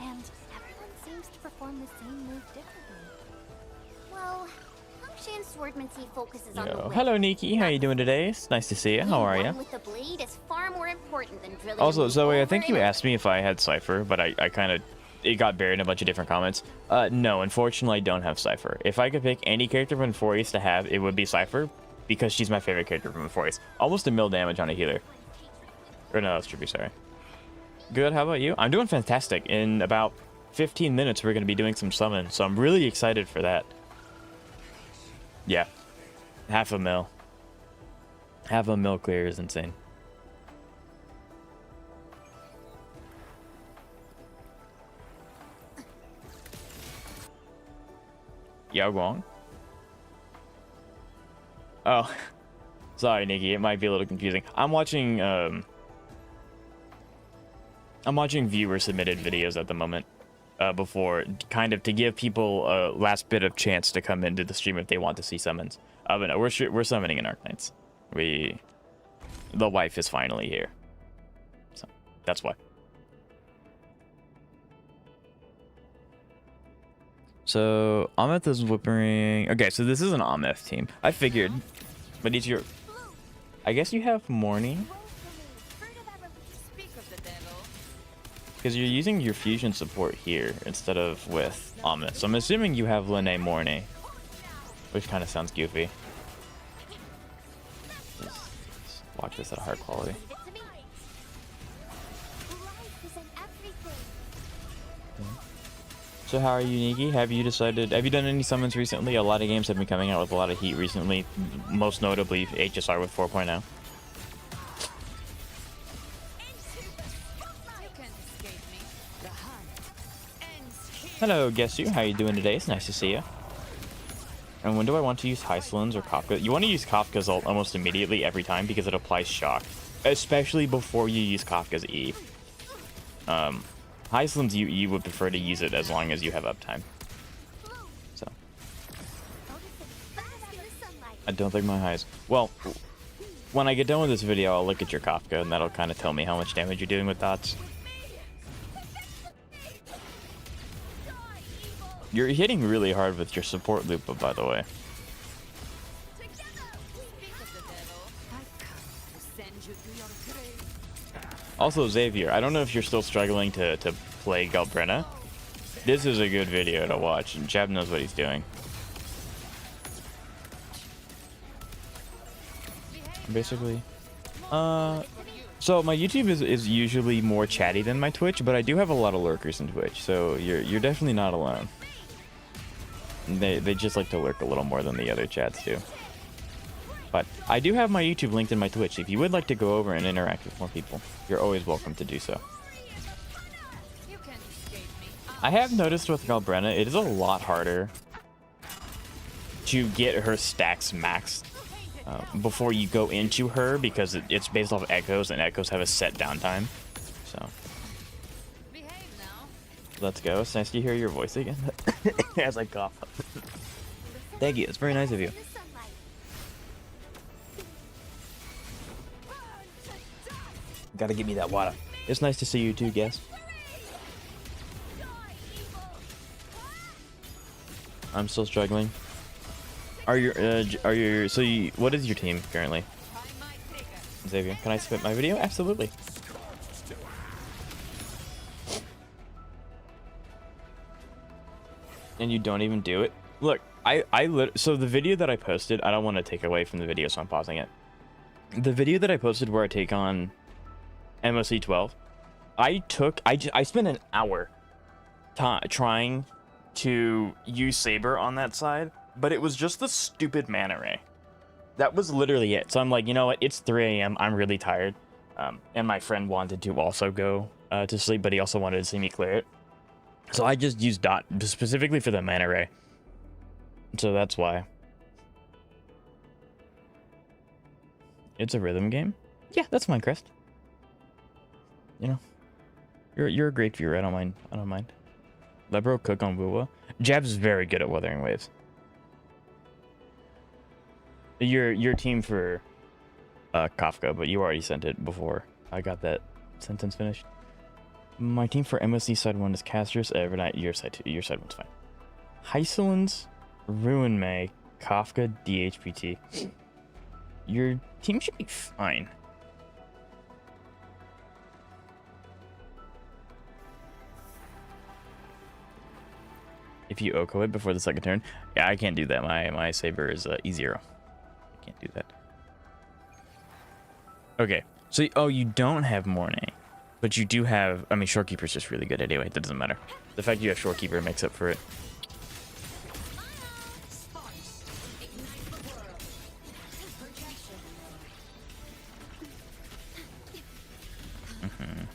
and everyone seems to perform the same move differently. Well, Hongshan swordmancy focuses on the whip. Hello, Nikki. How you doing today? It's nice to see you. How are you? With the blade is far more important than drilling. Also, Zoe, I think you asked me if I had Cypher, but I kind of... It got buried in a bunch of different comments. No, unfortunately, I don't have Cypher. If I could pick any character from Fourice to have, it would be Cypher, because she's my favorite character from Fourice. Almost a mil damage on a healer. Or no, that's Trippy, sorry. Good, how about you? I'm doing fantastic. In about 15 minutes, we're going to be doing some summons, so I'm really excited for that. Yeah. Half a mil. Half a mil clear is insane. Yao Guang? Oh. Sorry, Nikki. It might be a little confusing. I'm watching viewer submitted videos at the moment. Before, kind of to give people a last bit of chance to come into the stream if they want to see summons. But no, we're summoning in Arknights. The wife is finally here. So, that's why. So, Ameth is whipping... Okay, so this is an Ameth team. I figured. But it's your... I guess you have Morning. Because you're using your fusion support here instead of with Ameth. So I'm assuming you have Lene Morning. Which kind of sounds goofy. Just watch this at hard quality. So how are you, Nikki? Have you done any summons recently? A lot of games have been coming out with a lot of heat recently, most notably HSR with 4.0. Hello, guess you. How you doing today? It's nice to see you. And when do I want to use Hyslins or Kafka? You want to use Kafka's ult almost immediately every time because it applies shock, especially before you use Kafka's E. Hyslins, you would prefer to use it as long as you have uptime. So. I don't think my highs. Well, when I get done with this video, I'll look at your Kafka, and that'll kind of tell me how much damage you're doing with dots. You're hitting really hard with your support loop, by the way. Also, Xavier, I don't know if you're still struggling to play Galbrenna. This is a good video to watch, and Chab knows what he's doing. Basically. So my YouTube is usually more chatty than my Twitch, but I do have a lot of lurkers in Twitch, so you're definitely not alone. They just like to lurk a little more than the other chats do. But I do have my YouTube linked in my Twitch. If you would like to go over and interact with more people, you're always welcome to do so. I have noticed with Galbrenna, it is a lot harder to get her stacks maxed before you go into her, because it's based off echoes, and echoes have a set downtime. So let's go. It's nice to hear your voice again as I cough. Thank you. It's very nice of you. Gotta give me that water. It's nice to see you too, guess. I'm still struggling. What is your team currently? Xavier, can I submit my video? Absolutely. and you don't even do it. Look, so the video that I posted, I don't want to take away from the video, so I'm pausing it. The video that I posted where I take on MOC 12, I spent an hour trying to use Saber on that side, but it was just the stupid mana ray. That was literally it. So I'm like, you know what? It's 3 a.m. I'm really tired. And my friend wanted to also go to sleep, but he also wanted to see me clear it. So I just used Dot specifically for the mana ray. So that's why. It's a rhythm game? Yeah, that's Minecraft. You know, you're a great viewer. I don't mind. I don't mind. Lebro cook on Wuwa. Jab's very good at weathering waves. Your team for Kafka, but you already sent it before I got that sentence finished. My team for MSC side 1 is Casters, Evernight, your side 2. Your side 1's fine. Heiselins, Ruin May, Kafka, DHPT. Your team should be fine. If you Oko it before the second turn. Yeah, I can't do that. My Saber is E0. I can't do that. Okay. So, oh, you don't have Morning. But you do have... I mean, Shorekeeper's just really good anyway. That doesn't matter. The fact you have Shorekeeper makes up for it.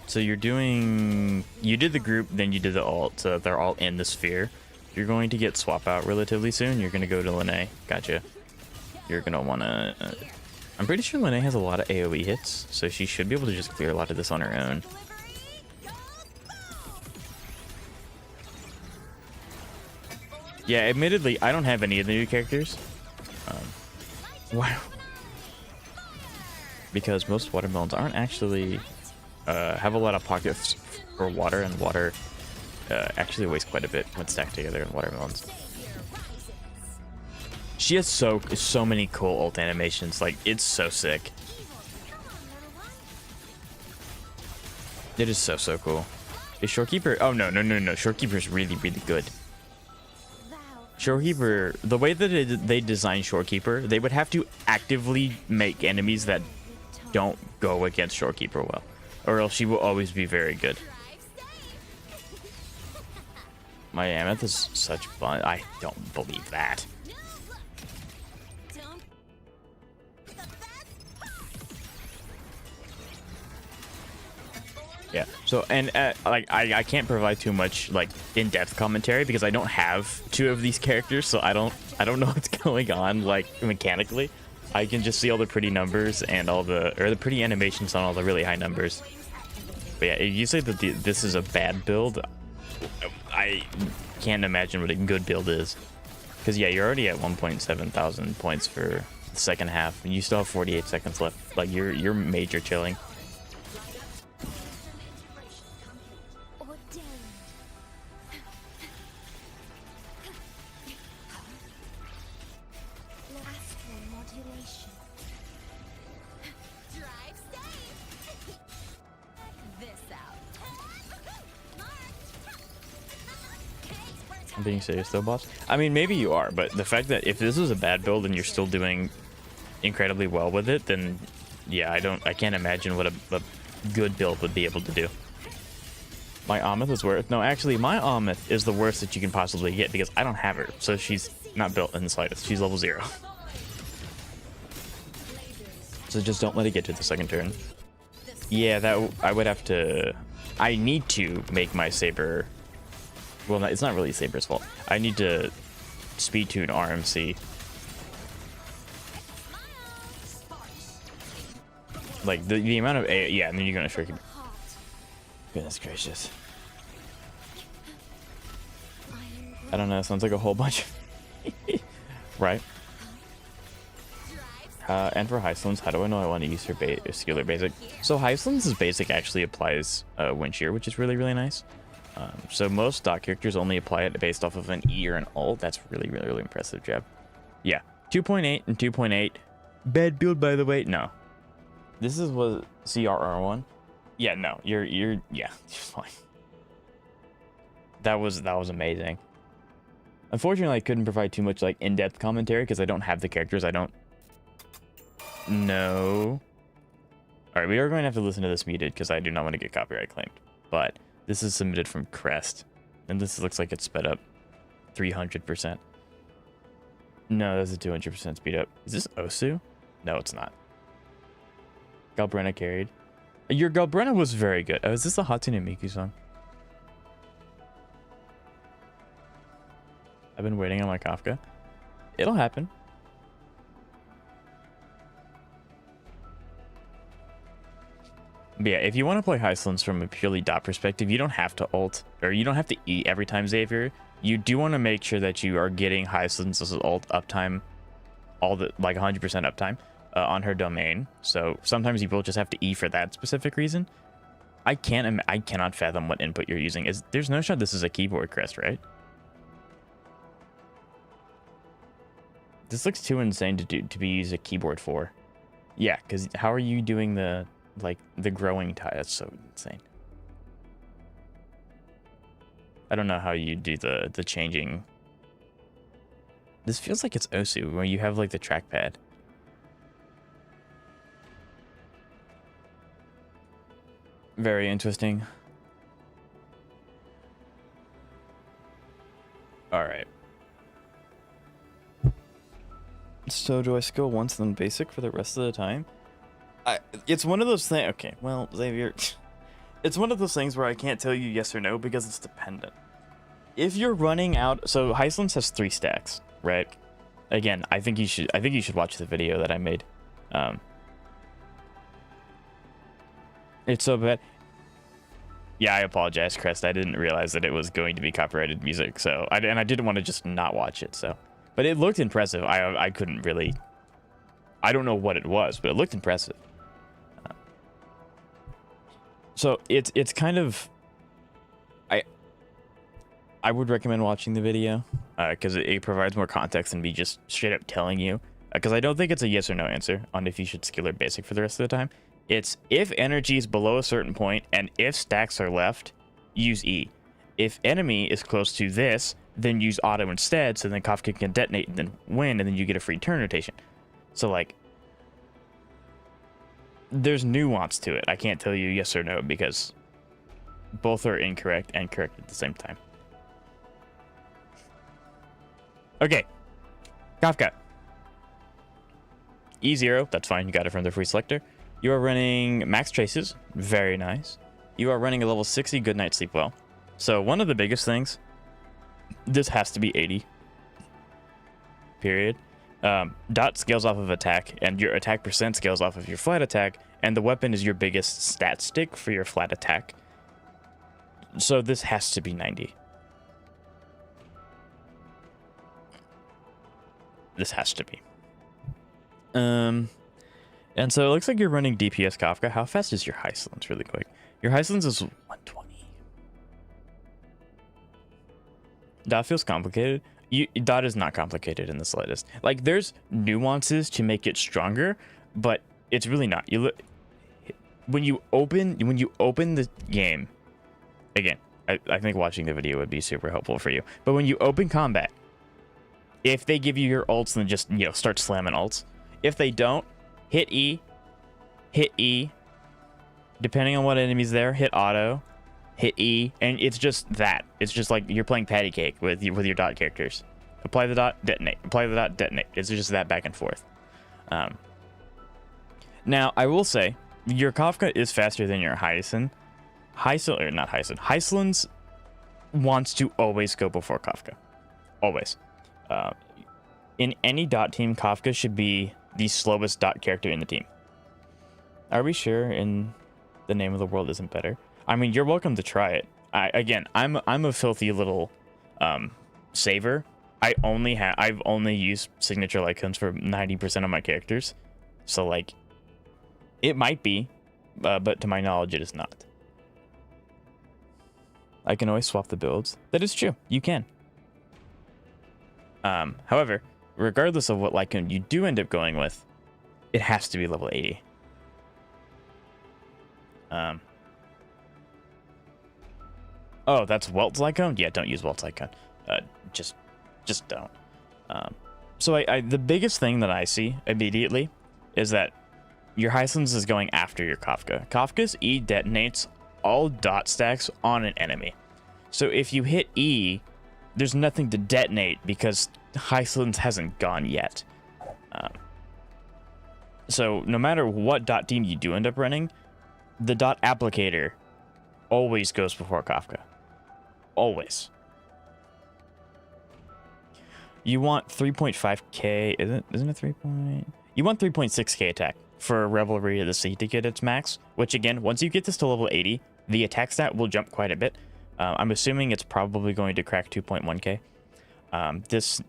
So you're doing... You did the group, then you did the ult. So they're all in the sphere. You're going to get swap out relatively soon. You're going to go to Lene. Gotcha. You're going to want to... I'm pretty sure Lene has a lot of AoE hits, so she should be able to just clear a lot of this on her own. Yeah, admittedly, I don't have any of the new characters. Wow. Because most watermelons aren't actually... have a lot of pockets for water, and water actually weighs quite a bit when stacked together in watermelons. She has so many cool ult animations, like, it's so sick. It is so cool. Is Shorekeeper... Oh, no. Shorekeeper's really, really good. Shorekeeper, the way that they design Shorekeeper, they would have to actively make enemies that don't go against Shorekeeper well, or else she will always be very good. My Amethyst is such fun. I don't believe that. Yeah. So, and like I can't provide too much like in-depth commentary because I don't have 2 of these characters, so I don't know what's going on like mechanically. I can just see all the pretty numbers and all the pretty animations on all the really high numbers. But yeah, if you say that this is a bad build, I can't imagine what a good build is. Because yeah, you're already at 1.7 thousand points for the second half, and you still have 48 seconds left. Like you're major chilling. I'm being serious though, boss. I mean, maybe you are, but the fact that if this is a bad build and you're still doing incredibly well with it, then yeah, I can't imagine what a good build would be able to do. My Ameth is worth... No, actually, my Ameth is the worst that you can possibly get because I don't have her, so she's not built in the slightest. She's level 0. So just don't let it get to the second turn. Yeah, that I would have to... I need to make my Saber... Well, it's not really Saber's fault. I need to speed tune RMC. Like, the amount of... Yeah, and then you're going to Shorekeeper. Goodness gracious. I don't know, sounds like a whole bunch. Right. And for Heiselins, how do I know I want to use her Skiller Basic? So Heiselins' Basic actually applies Wind Shear, which is really, really nice. So most stock characters only apply it based off of an E or an ult. That's really, really, really impressive, Jeb. Yeah, 2.8 and 2.8. Bad build, by the way. No, this is what CRR1. Yeah, no, you're fine. That was amazing. Unfortunately, I couldn't provide too much like in-depth commentary because I don't have the characters. I don't know. All right, we are going to have to listen to this muted because I do not want to get copyright claimed. But this is submitted from Crest, and this looks like it's sped up 300%. No, that's a 200% speed up. Is this Osu? No, it's not. Galbrenna carried. Your Galbrenna was very good. Oh, is this a Hatsune Miku song? I've been waiting on my Kafka. It'll happen. But yeah, if you want to play Heislands from a purely dot perspective, you don't have to ult, or you don't have to E every time Xavier. You do want to make sure that you are getting Heislands' ult uptime, all the like 100% uptime on her domain. So sometimes you will just have to E for that specific reason. I cannot fathom what input you're using. There's no shot this is a keyboard crest, right? This looks too insane to be used a keyboard for. Yeah, because how are you doing the growing tie? That's so insane. I don't know how you do the changing. This feels like it's Osu, where you have like the trackpad. Very interesting. All right. So do I skill once then basic for the rest of the time? It's one of those things. Okay, well, Xavier, it's one of those things where I can't tell you yes or no because it's dependent. If you're running out, so Heislands has 3 stacks, right? Again, I think you should watch the video that I made. It's so bad. Yeah, I apologize, Crest. I didn't realize that it was going to be copyrighted music, so I didn't want to just not watch it. So, but it looked impressive. I couldn't really. I don't know what it was, but it looked impressive. So it's kind of. I would recommend watching the video because it provides more context than me just straight up telling you. Because I don't think it's a yes or no answer on if you should skill or basic for the rest of the time. It's if energy is below a certain point and if stacks are left, use E. If enemy is close to this, then use auto instead, so then Kafka can detonate and then win, and then you get a free turn rotation. So like, there's nuance to it. I can't tell you yes or no because both are incorrect and correct at the same time. Okay, Kafka. E0, that's fine, you got it from the free selector. You are running max traces, very nice. You are running a level 60 good night sleep well. So one of the biggest things, this has to be 80. Period. Dot scales off of attack, and your attack percent scales off of your flat attack, and the weapon is your biggest stat stick for your flat attack. So this has to be 90. This has to be. And so it looks like you're running DPS Kafka. How fast is your Heislands really quick? Your Heislands is 120. Dot feels complicated. Dot is not complicated in the slightest. Like there's nuances to make it stronger, but it's really not. You look when you open the game. Again, I think watching the video would be super helpful for you. But when you open combat, if they give you your ults, then just start slamming ults. If they don't, hit E, depending on what enemy's there, hit auto, hit E, and it's just that. It's just like you're playing patty cake with your dot characters. Apply the dot, detonate. Apply the dot, detonate. It's just that back and forth. Now, I will say, your Kafka is faster than your Heislan. Heislands wants to always go before Kafka. Always. In any dot team, Kafka should be the slowest dot character in the team. Are we sure in the name of the world isn't better? I mean, you're welcome to try it. I'm a filthy little saver. I've only used signature icons for 90% of my characters. So like, it might be, but to my knowledge, it is not. I can always swap the builds. That is true. You can. However, regardless of what Lycon you do end up going with, it has to be level 80. Oh, that's Welt's Lycon? Yeah, don't use Welt's Lycon. Just Just don't. So the biggest thing that I see immediately is that your Hyslins is going after your Kafka. Kafka's E detonates all dot stacks on an enemy. So if you hit E, there's nothing to detonate because Hyslins hasn't gone yet. So no matter what dot team you do end up running, the dot applicator always goes before Kafka. Always. You want 3.5k, isn't it 3 point? You want 3.6k attack for Revelry of the Sea to get its max, which again, once you get this to level 80, the attack stat will jump quite a bit. I'm assuming it's probably going to crack 2.1k.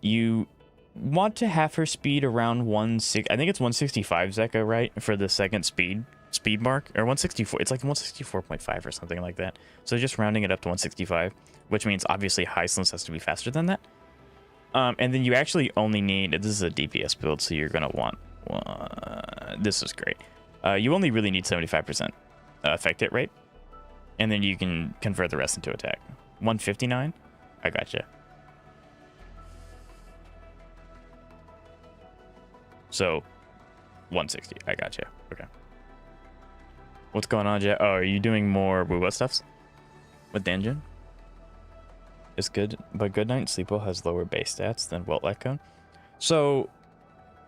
You want to have her speed around I think it's 165 Zeka, right? For the second speed mark, or 164. It's like 164.5 or something like that. So just rounding it up to 165, which means obviously Hyslins has to be faster than that. And then you actually only need, this is a DPS build, so you're going to want, this is great. You only really need 75% effect hit rate, and then you can convert the rest into attack. 159? I gotcha. So, 160. I gotcha. Okay. What's going on, Jet? Oh, are you doing more Wuwa stuffs with the engine? It's good, but Goodnight Sleepo has lower base stats than Welt Lycone. So,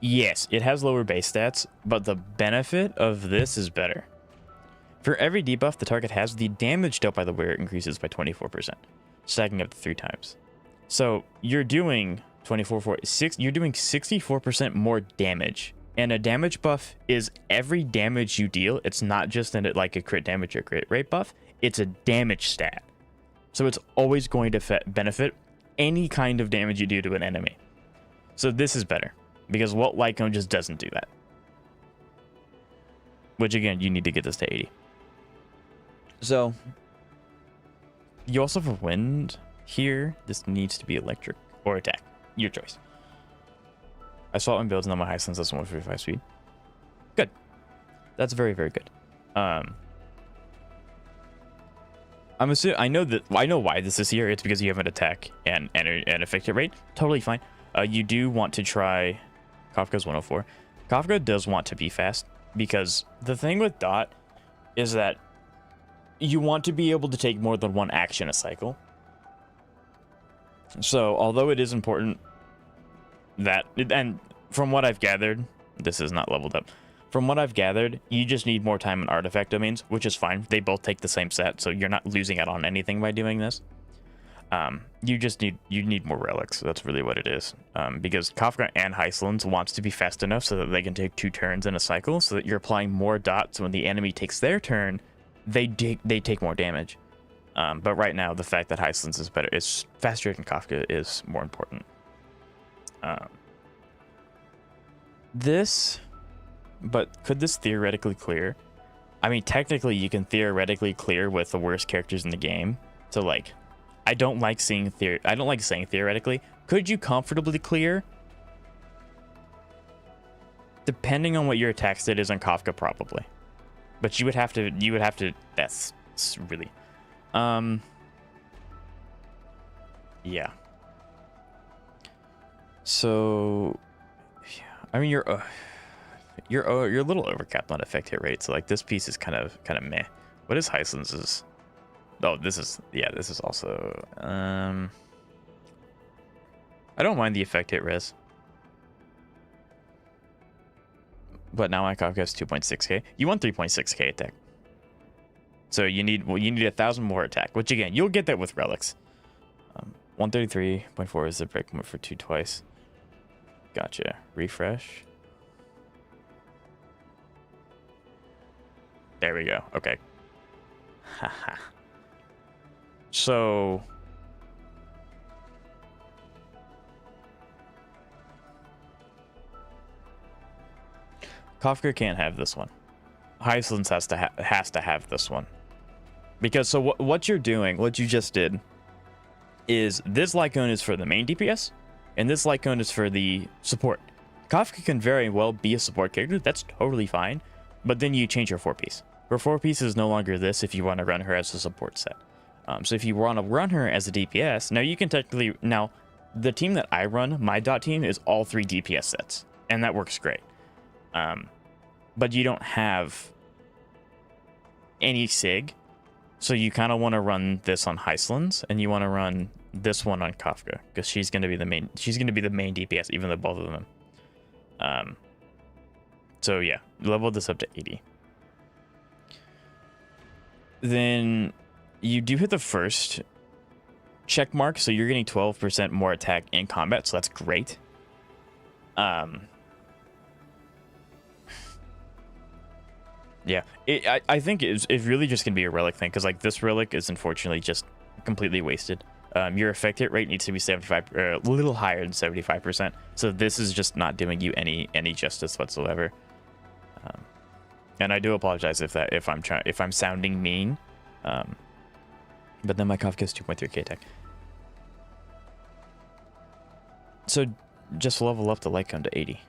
yes, it has lower base stats, but the benefit of this is better. For every debuff the target has, the damage dealt by the wearer increases by 24%, stacking up to 3 times. So, you're doing 64% more damage. And a damage buff is every damage you deal. It's not just like a crit damage or crit rate buff. It's a damage stat. So it's always going to benefit any kind of damage you do to an enemy. So this is better, because Welt Lycone just doesn't do that. Which again, you need to get this to 80. So you also have wind here. This needs to be electric or attack. Your choice. I saw it in builds and on my Hyslins that's 145 speed. Good. That's very, very good. I'm assuming I know why this is here. It's because you have an attack and effective rate. Totally fine. You do want to try Kafka's 104. Kafka does want to be fast, because the thing with dot is that you want to be able to take more than one action a cycle. So although it is important that, and from what I've gathered, this is not leveled up. From what I've gathered, you just need more time in artifact domains, which is fine. They both take the same set, so you're not losing out on anything by doing this. You need more relics. That's really what it is. Because Kafka and Hyslins wants to be fast enough so that they can take 2 turns in a cycle, so that you're applying more dots when the enemy takes their turn. They take more damage. But right now, the fact that Hyslins is faster than Kafka is more important. But could this theoretically clear? I mean, technically, you can theoretically clear with the worst characters in the game. So, like, I don't like saying theoretically. Could you comfortably clear? Depending on what your attack stat is on Kafka, probably. But you would have to. That's really. Yeah. So, I mean, you're a little overcapped on effect hit rate, so like this piece is kind of meh. What is Hyslins'? Oh, this is also I don't mind the effect hit res, but now my Kafka has 2.6k. You want 3.6k attack, so you need 1,000 more attack, which again you'll get that with relics. 133.4 is the break point for 2 twice. Gotcha. Refresh. There we go. Okay. Haha. So Kafka can't have this one. Hyslins has to have this one. Because so what you're doing, what you just did, is this Lycone is for the main DPS, and this Lycone is for the support. Kafka can very well be a support character, that's totally fine, but then you change your 4-piece. Her 4-piece is no longer this if you want to run her as a support set. So if you want to run her as a DPS, now you can technically, now the team that I run, my dot team, is all 3 DPS sets, and that works great. But you don't have any SIG, so you kind of want to run this on Heislands, and you want to run this one on Kafka, because she's going to be the main. She's going to be the main DPS, even though both of them. So yeah, level this up to 80. Then you do hit the first check mark, so you're getting 12% more attack in combat, so that's great. Yeah, I think it's really just gonna be a relic thing, because like this relic is unfortunately just completely wasted. Your effect hit rate needs to be 75, or a little higher than 75%. So this is just not doing you any justice whatsoever. And I do apologize if I'm sounding mean. But then my Kafka is 2.3k attack. So just level up the light cone to 80.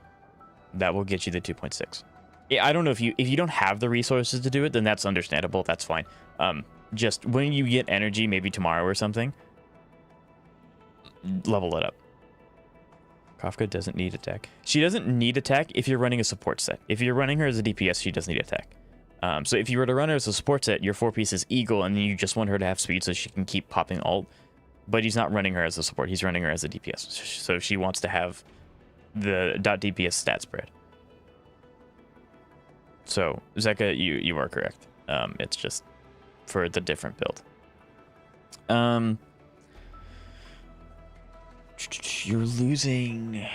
That will get you the 2.6. Yeah, I don't know if you don't have the resources to do it, then that's understandable. That's fine. Just when you get energy, maybe tomorrow or something, level it up. Kafka doesn't need attack. She doesn't need attack if you're running a support set. If you're running her as a DPS, she does need attack. So if you were to run her as a support set, your 4-piece is Eagle, and then you just want her to have speed so she can keep popping ult. But he's not running her as a support. He's running her as a DPS. So she wants to have the .DPS stat spread. So Zeka, you are correct. It's just for the different build. You're losing.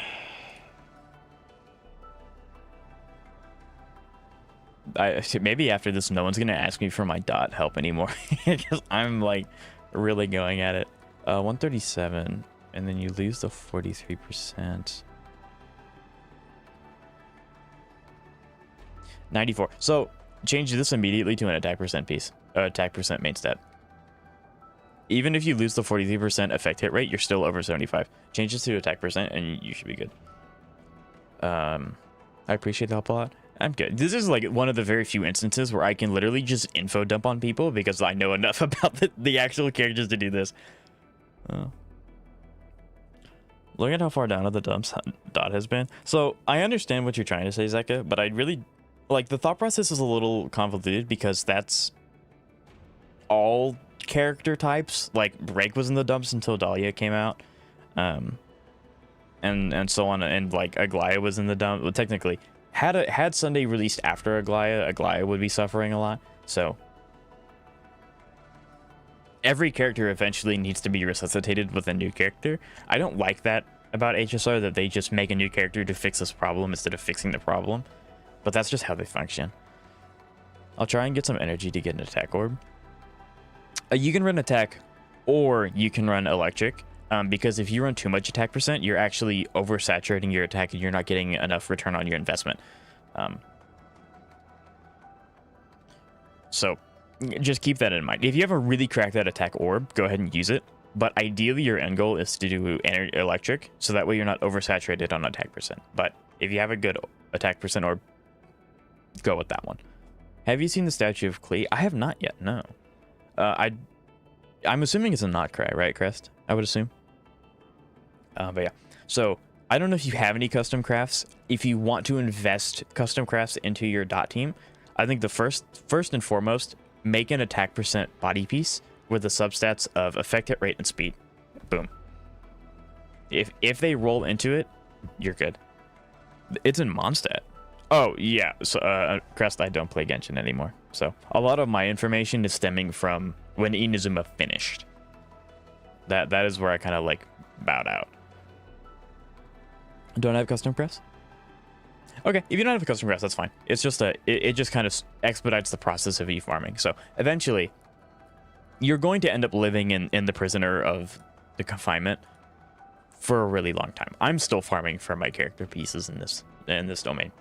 Maybe after this, no one's gonna ask me for my dot help anymore, because I'm like really going at it. 137, and then you lose the 43%. 94. So change this immediately to an attack percent piece. Attack percent main stat. Even if you lose the 43% effect hit rate, you're still over 75. Change this to attack percent, and you should be good. I appreciate the help a lot. I'm good. This is like one of the very few instances where I can literally just info dump on people because I know enough about the actual characters to do this. Look at how far down of the dumps Dot has been. So I understand what you're trying to say, Zeka, but I really like the thought process is a little convoluted because that's all character types. Like Break was in the dumps until Dahlia came out, and so on, and like Aglaya was in the dump. Well, technically, had Sunday released after Aglaya would be suffering a lot. So every character eventually needs to be resuscitated with a new character. I don't like that about HSR, that they just make a new character to fix this problem instead of fixing the problem. But that's just how they function. I'll try and get some energy to get an attack orb. You can run attack, or you can run electric. Because if you run too much attack percent, you're actually oversaturating your attack and you're not getting enough return on your investment. So just keep that in mind. If you ever really crack that attack orb, go ahead and use it. But ideally, your end goal is to do electric, so that way you're not oversaturated on attack percent. But if you have a good attack percent orb, go with that one. Have you seen the statue of Klee? I have not yet, no. I'm assuming it's a not cry, right, Crest? I would assume. But yeah, so I don't know if you have any custom crafts. If you want to invest custom crafts into your dot team, I think the first and foremost, make an attack percent body piece with the substats of effect hit rate and speed. Boom. If they roll into it, you're good. It's in Mondstadt. Oh yeah, so Crest, I don't play Genshin anymore, so a lot of my information is stemming from when Inazuma finished. That is where I kind of like bowed out. Don't have custom crafts? Okay, if you don't have a custom craft, that's fine. It's just it just kind of expedites the process of e-farming. So eventually, you're going to end up living in the prisoner of the confinement for a really long time. I'm still farming for my character pieces in this domain.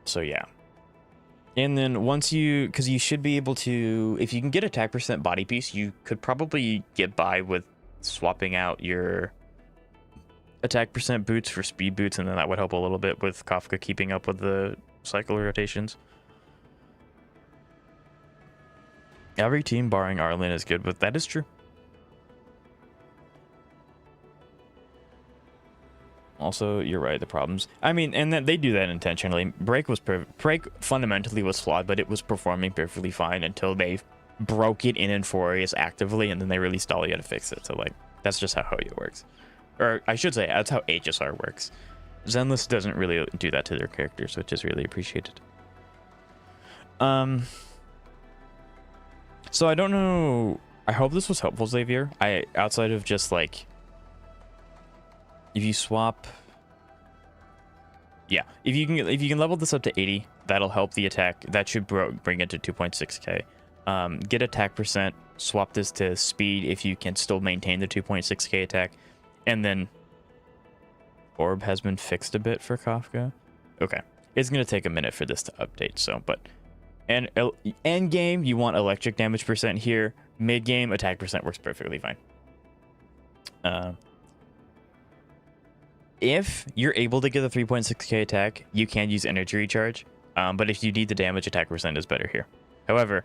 So yeah. And then once because you should be able to, if you can get attack percent body piece, you could probably get by with swapping out your attack percent boots for speed boots, and then that would help a little bit with Kafka keeping up with the cycle rotations. Every team barring Arlen is good, but that is true. Also, you're right, the problems. I mean, and then they do that intentionally. Break fundamentally was flawed, but it was performing perfectly fine until they broke it in Infurious actively, and then they released Dahlia to fix it. So, like, that's just how Hoyo works. Or, I should say, that's how HSR works. Zenless doesn't really do that to their characters, which is really appreciated. So I don't know. I hope this was helpful, Xavier. Outside of just, like, if you swap, yeah, if you can level this up to 80, that'll help the attack. That should bring it to 2.6k. Get attack percent, swap this to speed if you can still maintain the 2.6k attack, and then orb has been fixed a bit for Kafka. Okay, it's gonna take a minute for this to update. So, but and end game, you want electric damage percent here. Mid game, attack percent works perfectly fine. If you're able to get a 3.6k attack, you can use energy recharge. But if you need the damage, attack percent is better here. However,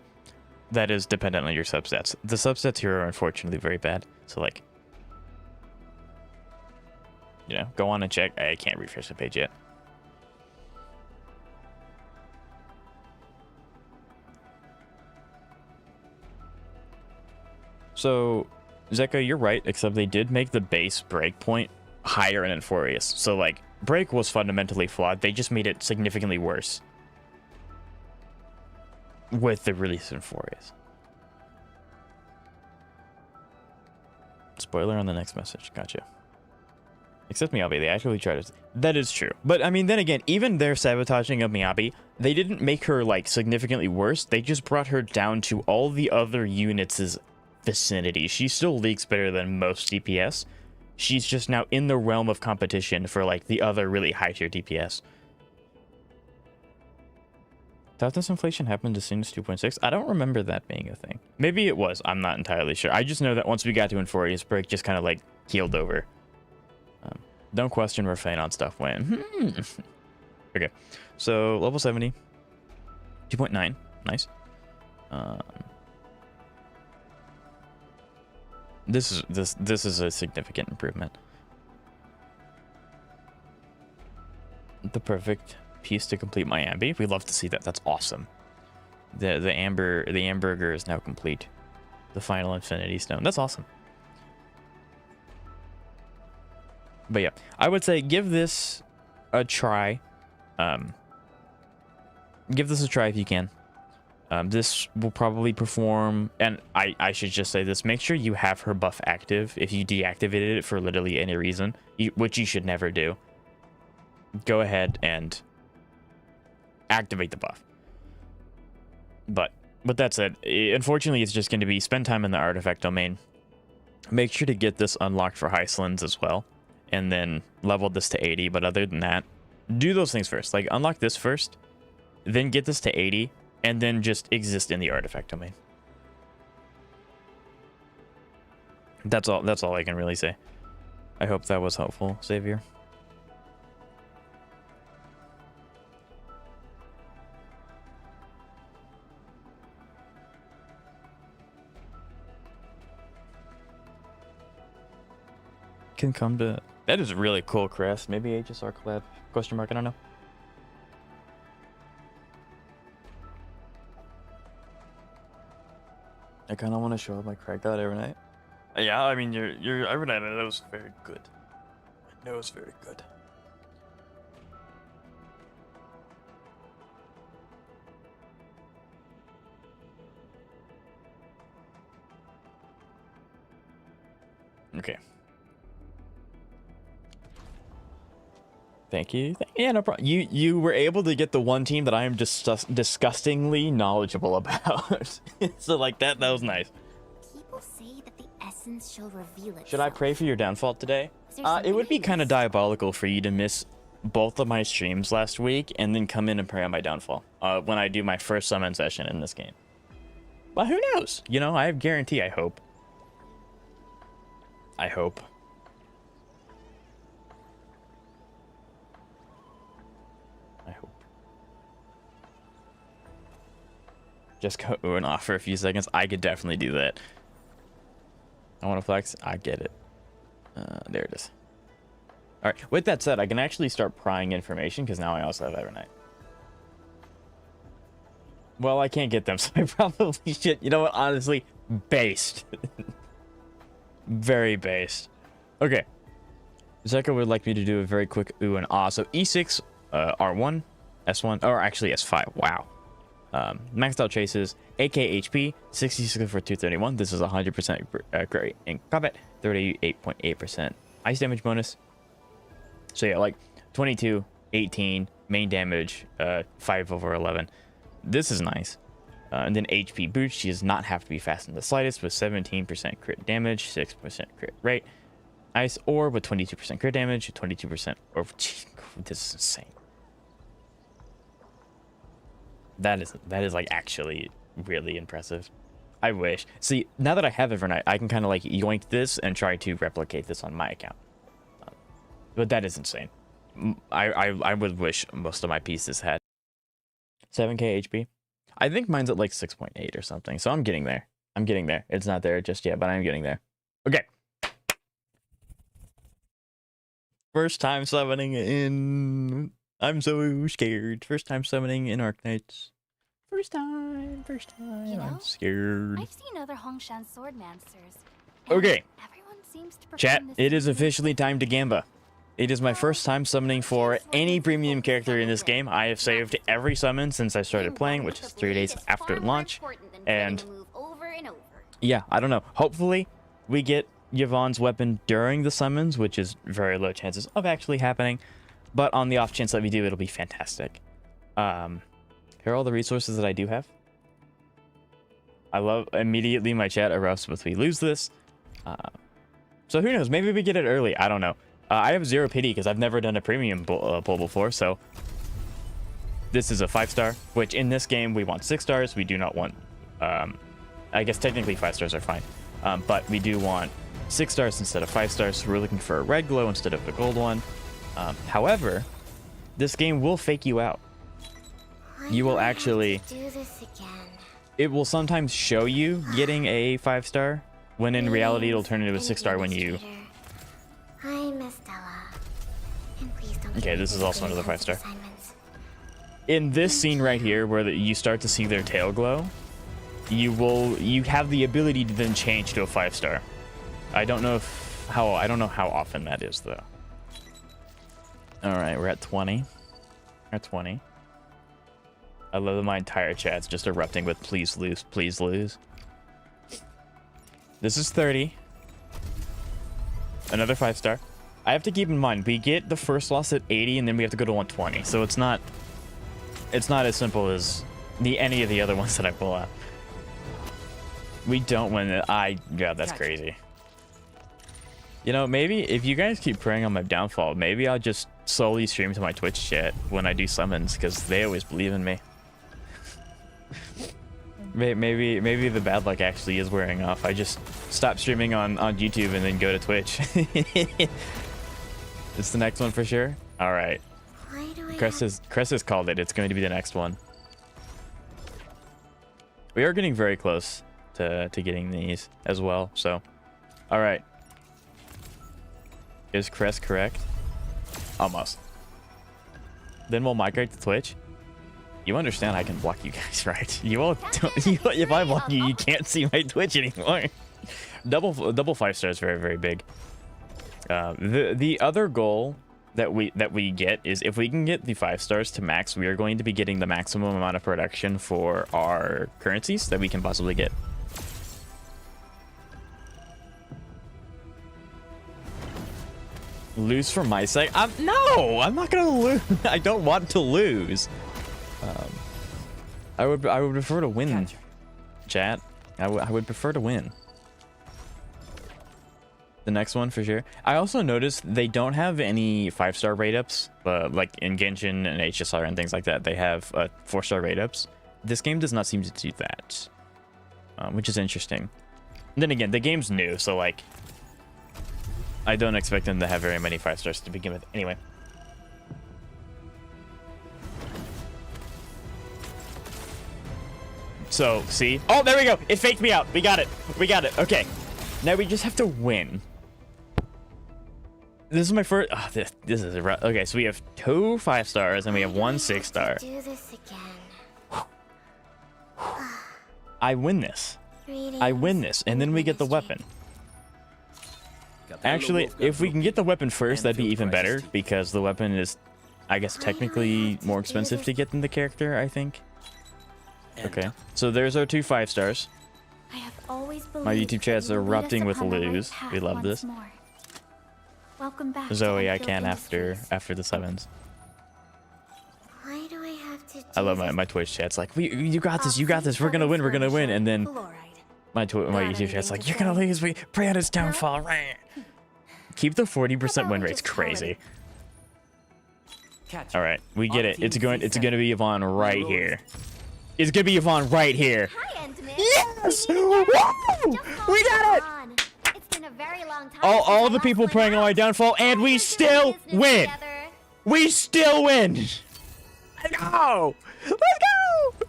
that is dependent on your substats. The substats here are unfortunately very bad. So, like, you know, go on and check. I can't refresh the page yet. So, Zeka, you're right, except they did make the base breakpoint higher in Infurious. So, like, break was fundamentally flawed. They just made it significantly worse with the release in Infurious. Spoiler on the next message. Gotcha. Except Miyabi, they actually tried to... That is true. But, I mean, then again, even their sabotaging of Miyabi, they didn't make her, like, significantly worse. They just brought her down to all the other units' vicinity. She still leaks better than most DPS. She's just now in the realm of competition for, like, the other really high-tier DPS. Thought this inflation happened as soon as 2.6? I don't remember that being a thing. Maybe it was. I'm not entirely sure. I just know that once we got to Infurious, break just kind of, like, healed over. Don't question where Phanon stuff went. Okay, so level 70, 2.9, nice. This is a significant improvement. The perfect piece to complete my ambi. We love to see that. That's awesome. The Amberger is now complete. The final Infinity Stone. That's awesome. But yeah, I would say give this a try. Give this a try if you can. This will probably perform, and I should just say this, make sure you have her buff active. If you deactivated it for literally any reason, which you should never do, go ahead and activate the buff. But that's it. Unfortunately, it's just going to be spend time in the artifact domain. Make sure to get this unlocked for Hyslins as well, and then level this to 80. But other than that, do those things first. Like, unlock this first, then get this to 80, and then just exist in the artifact domain. That's all I can really say. I hope that was helpful, Xavier. Can come to... That is a really cool crest. Maybe HSR collab? Question mark, I don't know. I kind of want to show up my cracked out every night. Yeah, I mean, your every night I know is very good. I know it's very good. Okay. Thank you. Yeah, no problem. You were able to get the one team that I am just disgustingly knowledgeable about. So like that was nice. People say that the essence shall reveal itself. Should I pray for your downfall today? It would be kind of diabolical for you to miss both of my streams last week and then come in and pray on my downfall when I do my first summon session in this game. But who knows? You know, I guarantee. I hope. I hope. Just go and off for a few seconds. I could definitely do that. I want to flex. I get it. There it is. All right. With that said, I can actually start prying information because now I also have Evernight. Well, I can't get them, so I probably should. You know what? Honestly, based. Very based. Okay. Zeka would like me to do a very quick ooh and ah. So E6, R1, S1, or actually S5. Wow. Maxed out chases, AK HP, 66 for 231. This is 100% great in combat, 38.8% ice damage bonus. So yeah, like 22, 18, main damage, 5 over 11. This is nice. And then HP boost, she does not have to be fast in the slightest with 17% crit damage, 6% crit rate. Ice orb with 22% crit damage, 22% orb. This is insane. That is like actually really impressive. I wish. See, now that I have Evernight, I can kind of like yoink this and try to replicate this on my account. But that is insane. I would wish most of my pieces had 7k HP. I think mine's at like 6.8 or something. So I'm getting there. I'm getting there. It's not there just yet, but I'm getting there. Okay. First time summoning in... I'm so scared. First time summoning in Arknights. First time. You know, I'm scared. I've seen other Hongshan Swordmancers. Okay. Everyone seems to Chat, perform the it is same officially time to Gamba. It is my first time summoning for any premium character in this game. I have saved every summon since I started playing, which is 3 days after launch. And yeah, I don't know. Hopefully, we get Yvonne's weapon during the summons, which is very low chances of actually happening. But on the off chance that we do, it'll be fantastic. Here are all the resources that I do have. I love immediately my chat erupts if we lose this. So who knows? Maybe we get it early. I don't know. I have zero pity because I've never done a premium pull before. So this is a 5-star, which in this game we want 6 stars. We do not want. I guess technically 5 stars are fine, but we do want 6 stars instead of 5 stars. So we're looking for a red glow instead of a gold one. However, this game will fake you out. You will actually do this again. It will sometimes show you getting a 5-star when in reality it'll turn into a 6-star when you... Hi, Miss Stella. And please don't okay, this is also another 5-star. In this scene right here where you start to see their tail glow, you have the ability to then change to a 5-star. I don't know how often that is though. All right, we're at 20. We're at 20. I love that my entire chat's just erupting with please lose, please lose. This is 30. Another 5-star. I have to keep in mind, we get the first loss at 80 and then we have to go to 120. So it's not as simple as any of the other ones that I pull out. We don't win it. Yeah, that's crazy. You know, maybe if you guys keep praying on my downfall, maybe I'll just slowly stream to my Twitch chat when I do summons because they always believe in me. Maybe the bad luck actually is wearing off. I just stop streaming on YouTube and then go to Twitch. It's the next one for sure. All right. Crest has called it. It's going to be the next one. We are getting very close to getting these as well. So, all right. Is Crest correct? Almost. Then we'll migrate to Twitch. You understand I can block you guys, right? You all don't, if I block you, you can't see my Twitch anymore. Double 5-star is very, very big. The other goal that we get is if we can get the 5 stars to max, we are going to be getting the maximum amount of production for our currencies that we can possibly get. Lose for my sake? No, I'm not gonna lose. I don't want to lose. I would prefer to win, chat. I would prefer to win. The next one for sure. I also noticed they don't have any 5-star rate ups, like in Genshin and HSR and things like that. They have 4-star rate ups. This game does not seem to do that, which is interesting. And then again, the game's new, so like I don't expect them to have very many 5 stars to begin with. Anyway. So, see? Oh, there we go. It faked me out. We got it. We got it. Okay. Now we just have to win. This is my first. Oh, this is okay. So we have 2 5-stars and we have 1 6-star. Do this again. I win this. I win this, and then we get the weapon. Actually, if we can get the weapon first, that'd be even better because the weapon is, I guess, technically more expensive to get than the character. I think. Okay, so there's our 2 5-stars. I have always My YouTube chat's erupting with lose. We love this. Welcome back. Zoe, I can after the 7s. Why do I have to? I love my Twitch chat's like, you got this, you got this. We're gonna win, we're gonna win, and then my YouTube chat's like, you're gonna lose. We pray on its downfall. Right? Keep the 40% win rates crazy. All right, we get it. It's gonna be Yvonne right here. It's gonna be Yvonne right here. Yes! Woo! We got it! It's been a very long time. All the people praying on my downfall, and we still win. We still win. Let's go! Let's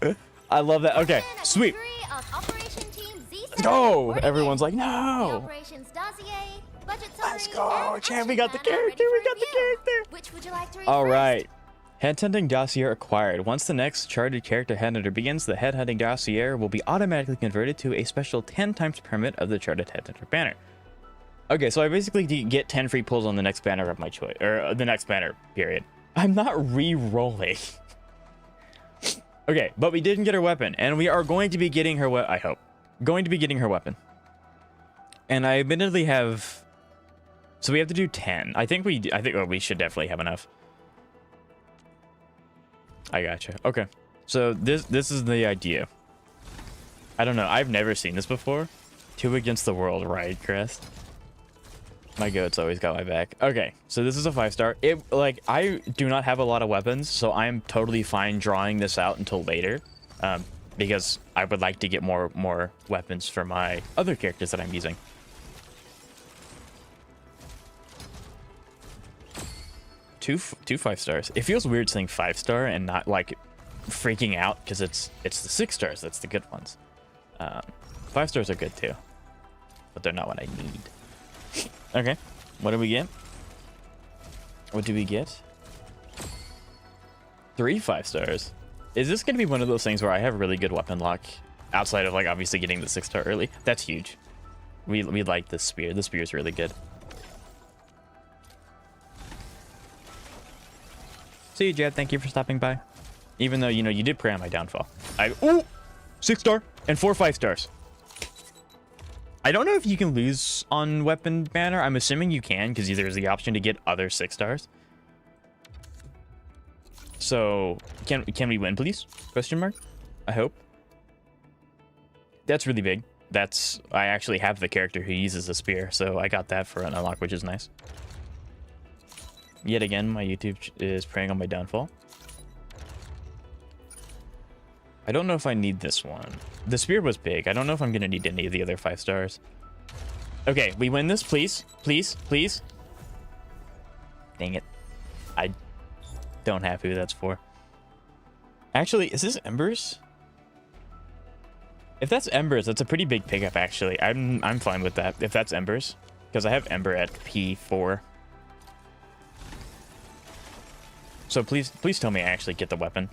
go! I love that. Okay, sweet. Let's go! Everyone's like, no. Let's go, champ. We got the character. We got the character. Which would you like to read All first? right. Headhunting dossier acquired. Once the next charted character headhunter begins, the headhunting dossier will be automatically converted to a special 10 times permit of the charted headhunter banner. Okay, so I basically get 10 free pulls on the next banner of my choice, or the next banner, period. I'm not re-rolling. Okay, but we didn't get her weapon, and we are going to be getting her I hope. Going to be getting her weapon. And I admittedly have... So we have to do 10. I think we should definitely have enough. I gotcha. Okay. So this is the idea. I don't know. I've never seen this before. 2 against the world, right, Chris? My goat's always got my back. Okay, so this is a 5-star. I do not have a lot of weapons, so I'm totally fine drawing this out until later, because I would like to get more weapons for my other characters that I'm using. Two 5-stars. It feels weird saying 5-star and not like freaking out because it's the 6-stars. That's the good ones. 5-stars are good too, but they're not what I need. Okay, what do we get? What do we get? 3 5-stars. Is this gonna be one of those things where I have really good weapon lock outside of like obviously getting the 6-star early? That's huge. We like the spear. The spear is really good. See you, Jeb. Thank you for stopping by. Even though, you know, you did pray on my downfall. Ooh! 6-star and 4 5-stars. I don't know if you can lose on weapon banner. I'm assuming you can because there's the option to get other 6-stars. So, can we win, please? Question mark? I hope. That's really big. I actually have the character who uses a spear, so I got that for an unlock, which is nice. Yet again, my YouTube is preying on my downfall. I don't know if I need this one. The spear was big. I don't know if I'm going to need any of the other 5-stars. Okay, we win this, please. Please, please. Dang it. I don't have who that's for. Actually, is this Embers? If that's Embers, that's a pretty big pickup, actually. I'm fine with that, if that's Embers. Because I have Ember at P4. So please tell me I actually get the weapon.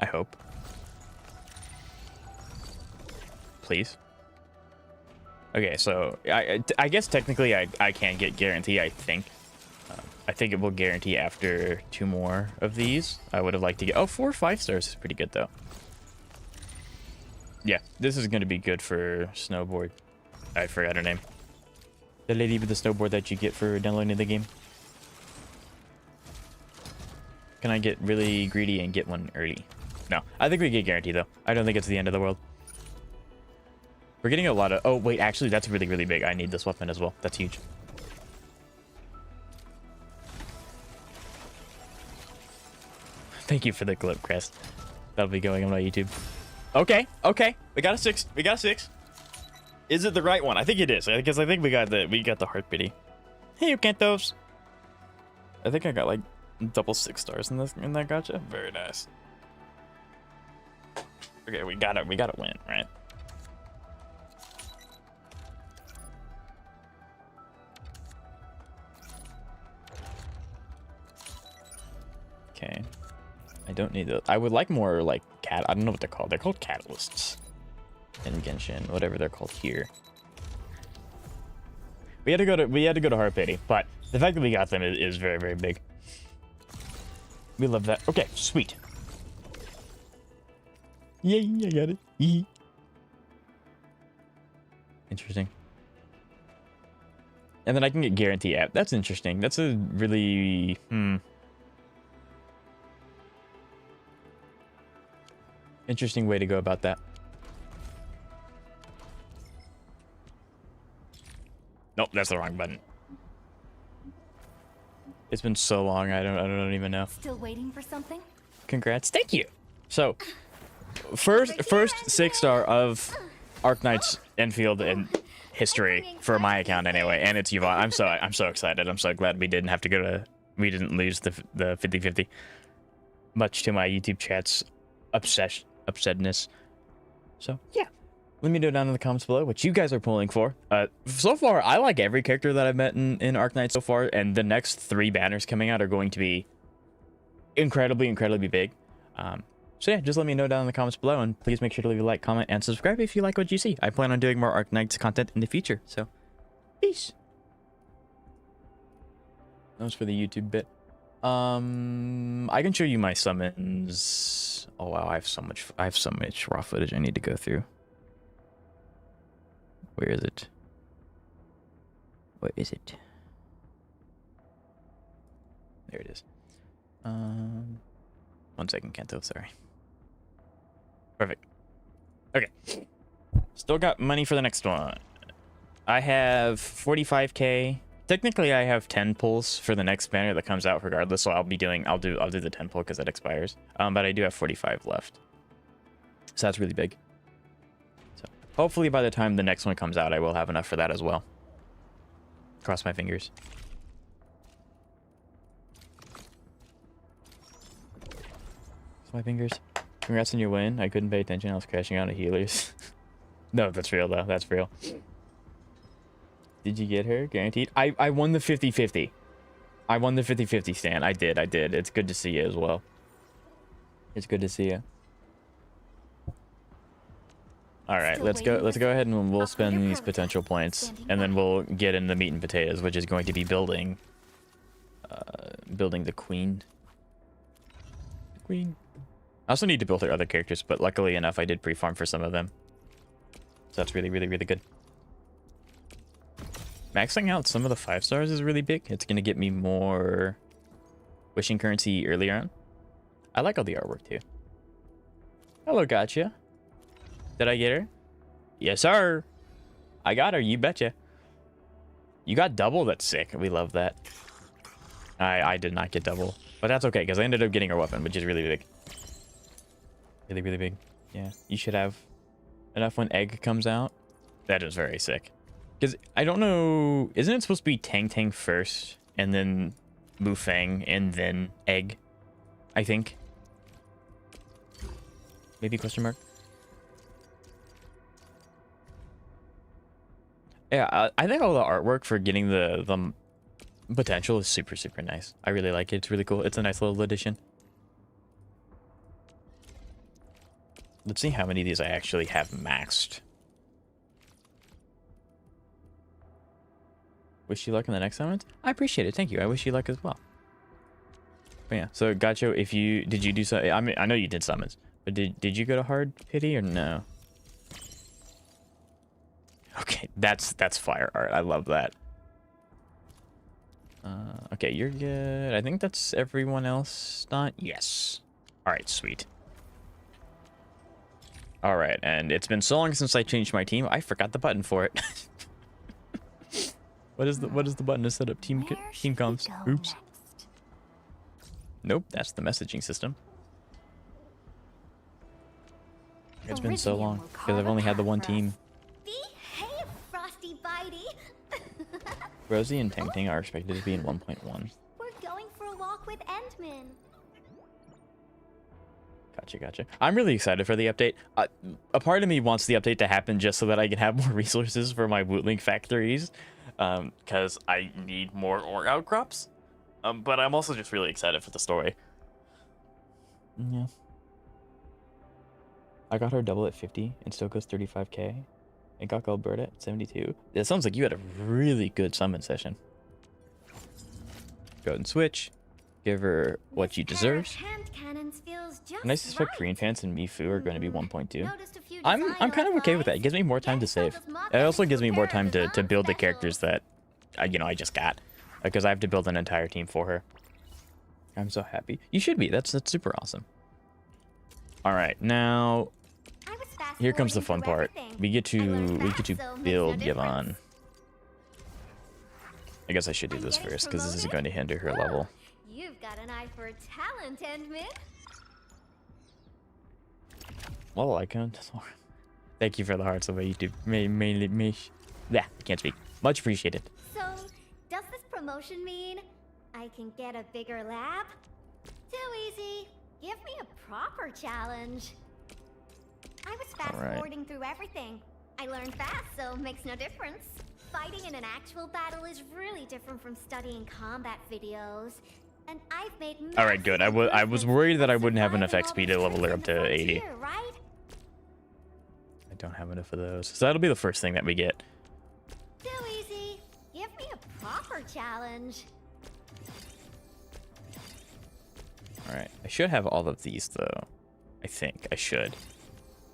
I hope. Please. Okay, so I guess technically I can get guarantee, I think. I think it will guarantee after 2 more of these. I would have liked to get... Oh, 4 5-stars is pretty good, though. Yeah, this is going to be good for snowboard. I forgot her name. The lady with the snowboard that you get for downloading the game. Can I get really greedy and get one early? No, I think we get guaranteed though. I don't think it's the end of the world. We're getting a lot of... Oh, wait, actually, that's really, really big. I need this weapon as well. That's huge. Thank you for the clip, Crest. That'll be going on my YouTube. Okay, okay. We got a 6. We got a 6. Is it the right one? I think it is, because I think we got the heart pity. Hey, you Kentos. I think I got like double 6-stars in that gacha. Very nice. Okay, we gotta win, right? Okay. I don't need those. I would like more like I don't know what they're called. They're called catalysts in Genshin, whatever they're called here. We had to go to Hard Pity, but the fact that we got them is very, very big. We love that. Okay, sweet. Yay, I got it. Yee. Interesting. And then I can get guarantee app. That's interesting. That's a really interesting way to go about that. Nope, that's the wrong button. It's been so long, I don't even know. Still waiting for something? Congrats. Thank you. So, first 6-star of Arknights Endfield in history for my account anyway, and it's Yvonne. I'm so excited. I'm so glad we didn't lose the 50-50. Much to my YouTube chat's upsetness. So, yeah. Let me know down in the comments below what you guys are pulling for. So far, I like every character that I've met in Arknights so far, and the next 3 banners coming out are going to be incredibly big. So yeah, just let me know down in the comments below, and please make sure to leave a like, comment, and subscribe if you like what you see. I plan on doing more Arknights content in the future, so peace. That was for the YouTube bit. I can show you my summons. Oh wow, I have so much raw footage I need to go through. Where is it? Where is it? There it is. 1 second, Kanto, sorry. Perfect. Okay. Still got money for the next one. I have 45k. Technically, I have 10 pulls for the next banner that comes out regardless, so I'll do the 10 pull because that expires. But I do have 45 left. So that's really big. So hopefully by the time the next one comes out, I will have enough for that as well. Cross my fingers. Cross my fingers. Congrats on your win. I couldn't pay attention. I was crashing out of healers. No, that's real though. That's real. Did you get her? Guaranteed. I won the 50-50. I won the 50-50 stand. I did. It's good to see you as well. It's good to see you. All right, let's go ahead and we'll spend these potential points, and then we'll get in the meat and potatoes, which is going to be building the queen. I also need to build her other characters, but luckily enough, I did pre-farm for some of them. So that's really good. Maxing out some of the 5 stars is really big. It's going to get me more wishing currency earlier on. I like all the artwork too. Hello, gotcha. Did I get her? Yes, sir. I got her, you betcha. You got double? That's sick. We love that. I did not get double, but that's okay because I ended up getting her weapon, which is really big. Really big. Yeah, you should have enough when egg comes out. That is very sick. Because I don't know, isn't it supposed to be Tang first, and then Mufang, and then egg? I think. Maybe question mark. Yeah, I think all the artwork for getting the potential is super nice. I really like it. It's really cool. It's a nice little addition. Let's see how many of these I actually have maxed. Wish you luck in the next summons. I appreciate it. Thank you. I wish you luck as well. But yeah, so Gacho, did you do so? I mean, I know you did summons, but did you go to hard pity or no? Okay, that's fire art. I love that. Okay, you're good. I think that's everyone else done. Yes. All right, sweet. All right, and it's been so long since I changed my team. I forgot the button for it. What is the button to set up team comms? Oops. Next? Nope, that's the messaging system. It's been so long because I've only had the one team. Behave, Frosty Bitey. Rosie and Tang are expected to be in 1.1. We're going for a walk with Endman. Gotcha. I'm really excited for the update. A part of me wants the update to happen just so that I can have more resources for my Wootlink factories, because I need more ore outcrops. But I'm also just really excited for the story. Yeah. I got her double at 50 and still goes 35k. I got Alberta at 72. It sounds like you had a really good summon session. Go ahead and switch. Give her what you deserve. And I suspect Korean fans and Mifu are going to be 1.2. I'm kind of okay with that. It gives me more time to save. It also gives me more time to build the characters that I just got, because I have to build an entire team for her. I'm so happy. You should be. That's super awesome. All right, now here comes the fun part. We get to build Yvonne. I guess I should do this first because this is going to hinder her level. You've got an eye for talent, Endman. Well, I can't. Thank you for the hearts over YouTube. Yeah, I can't speak. Much appreciated. So, does this promotion mean I can get a bigger lab? Too easy. Give me a proper challenge. I was fast forwarding through everything. I learned fast, so makes no difference. Fighting in an actual battle is really different from studying combat videos. And I've made all right, good. I was worried that I wouldn't have enough XP to level her up to 80. Right? I don't have enough of those. So that'll be the first thing that we get. Too easy. Give me a proper challenge. All right. I should have all of these, though. I think I should.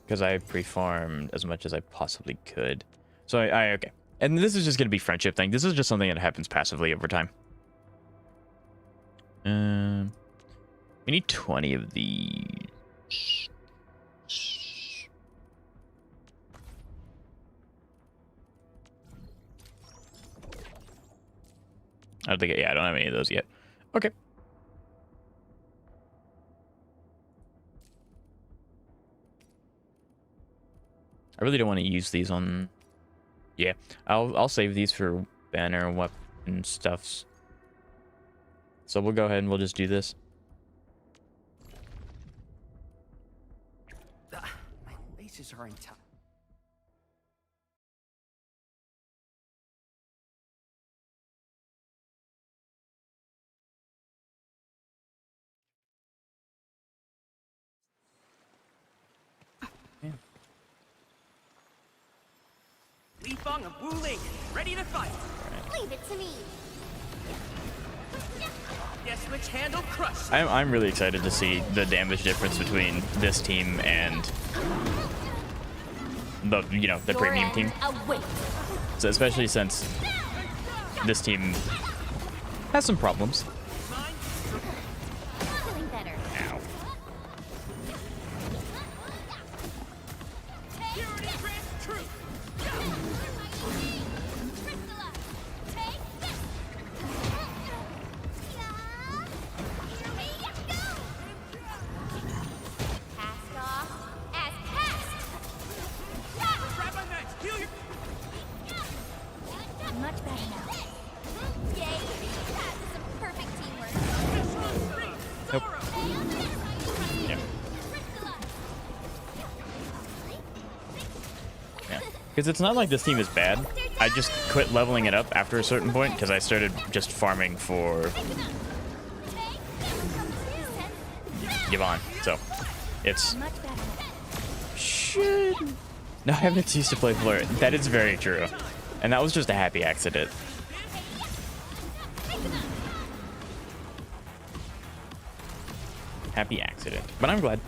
Because I pre-farmed as much as I possibly could. So okay. And this is just going to be friendship thing. This is just something that happens passively over time. We need 20 of these. I don't think, I don't have any of those yet. Okay. I really don't want to use these on. Yeah, I'll save these for banner weapon stuffs. So we'll go ahead and we'll just do this. My laces are untied. Yeah. Yvonne of Wuling, ready to fight. Leave it to me. Yes, switch handle crush. I'm really excited to see the damage difference between this team and the the premium team. So especially since this team has some problems. Feeling better. Ow. Much better now. Yay! That was some perfect teamwork. Nope. Yeah. Yeah. Because it's not like this team is bad. I just quit leveling it up after a certain point because I started just farming for Yvonne. So it's shit. No, I haven't used to play Fleur. That is very true. And that was just a happy accident. Happy accident. But I'm glad.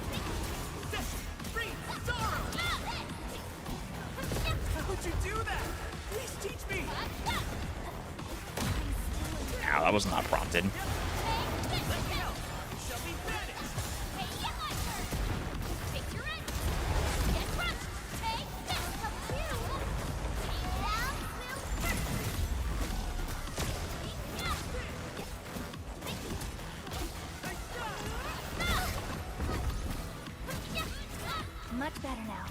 How would you do that? Please teach me. Ow, that was not prompted. Much better now.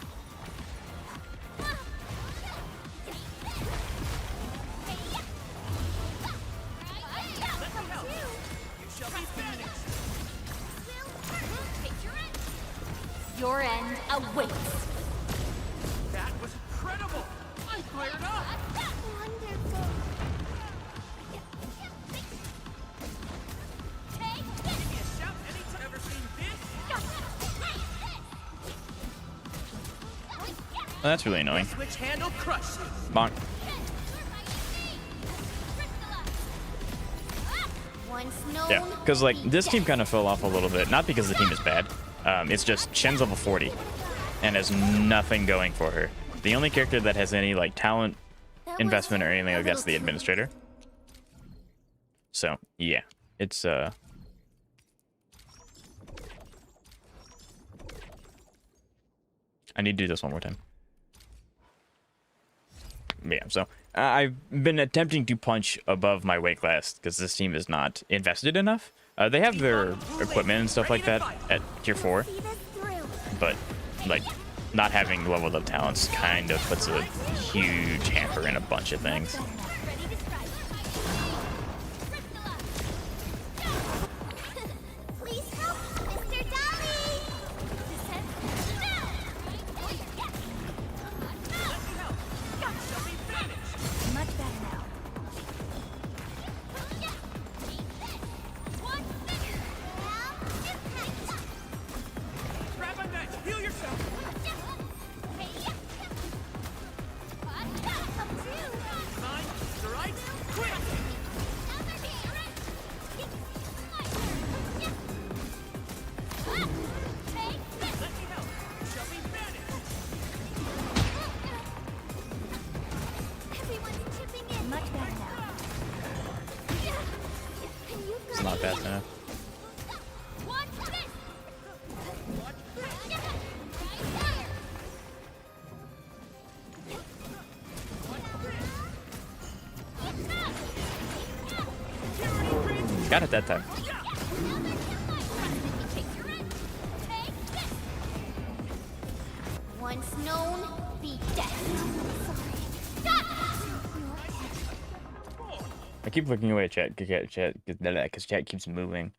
Your end awaits. That was incredible. I fired up. Wonderful. Give me a shout anytime. Ever seen this? Oh, that's really annoying. Switch handle crush. Bonk. Once known, Yeah, because like this team kind of fell off a little bit. Not because the team is bad. It's just Shen's level 40 and has nothing going for her. The only character that has any like talent investment or anything like that's the administrator. So yeah, it's I need to do this one more time. Yeah, so I've been attempting to punch above my weight class because this team is not invested enough. They have their equipment and stuff like that at tier 4, see this through. but like not having leveled up talents kind of puts a huge hamper in a bunch of things. Ready to strike. Please help, Mr. Dolly. Much better now. Grab a net. Heal yourself. Mine. Strike. Quick. Let me help. Shall we manage? Everyone's chipping in. Much better now. It's not fast enough. Got it that time. Once known, be dead. I keep looking away at chat because chat keeps moving.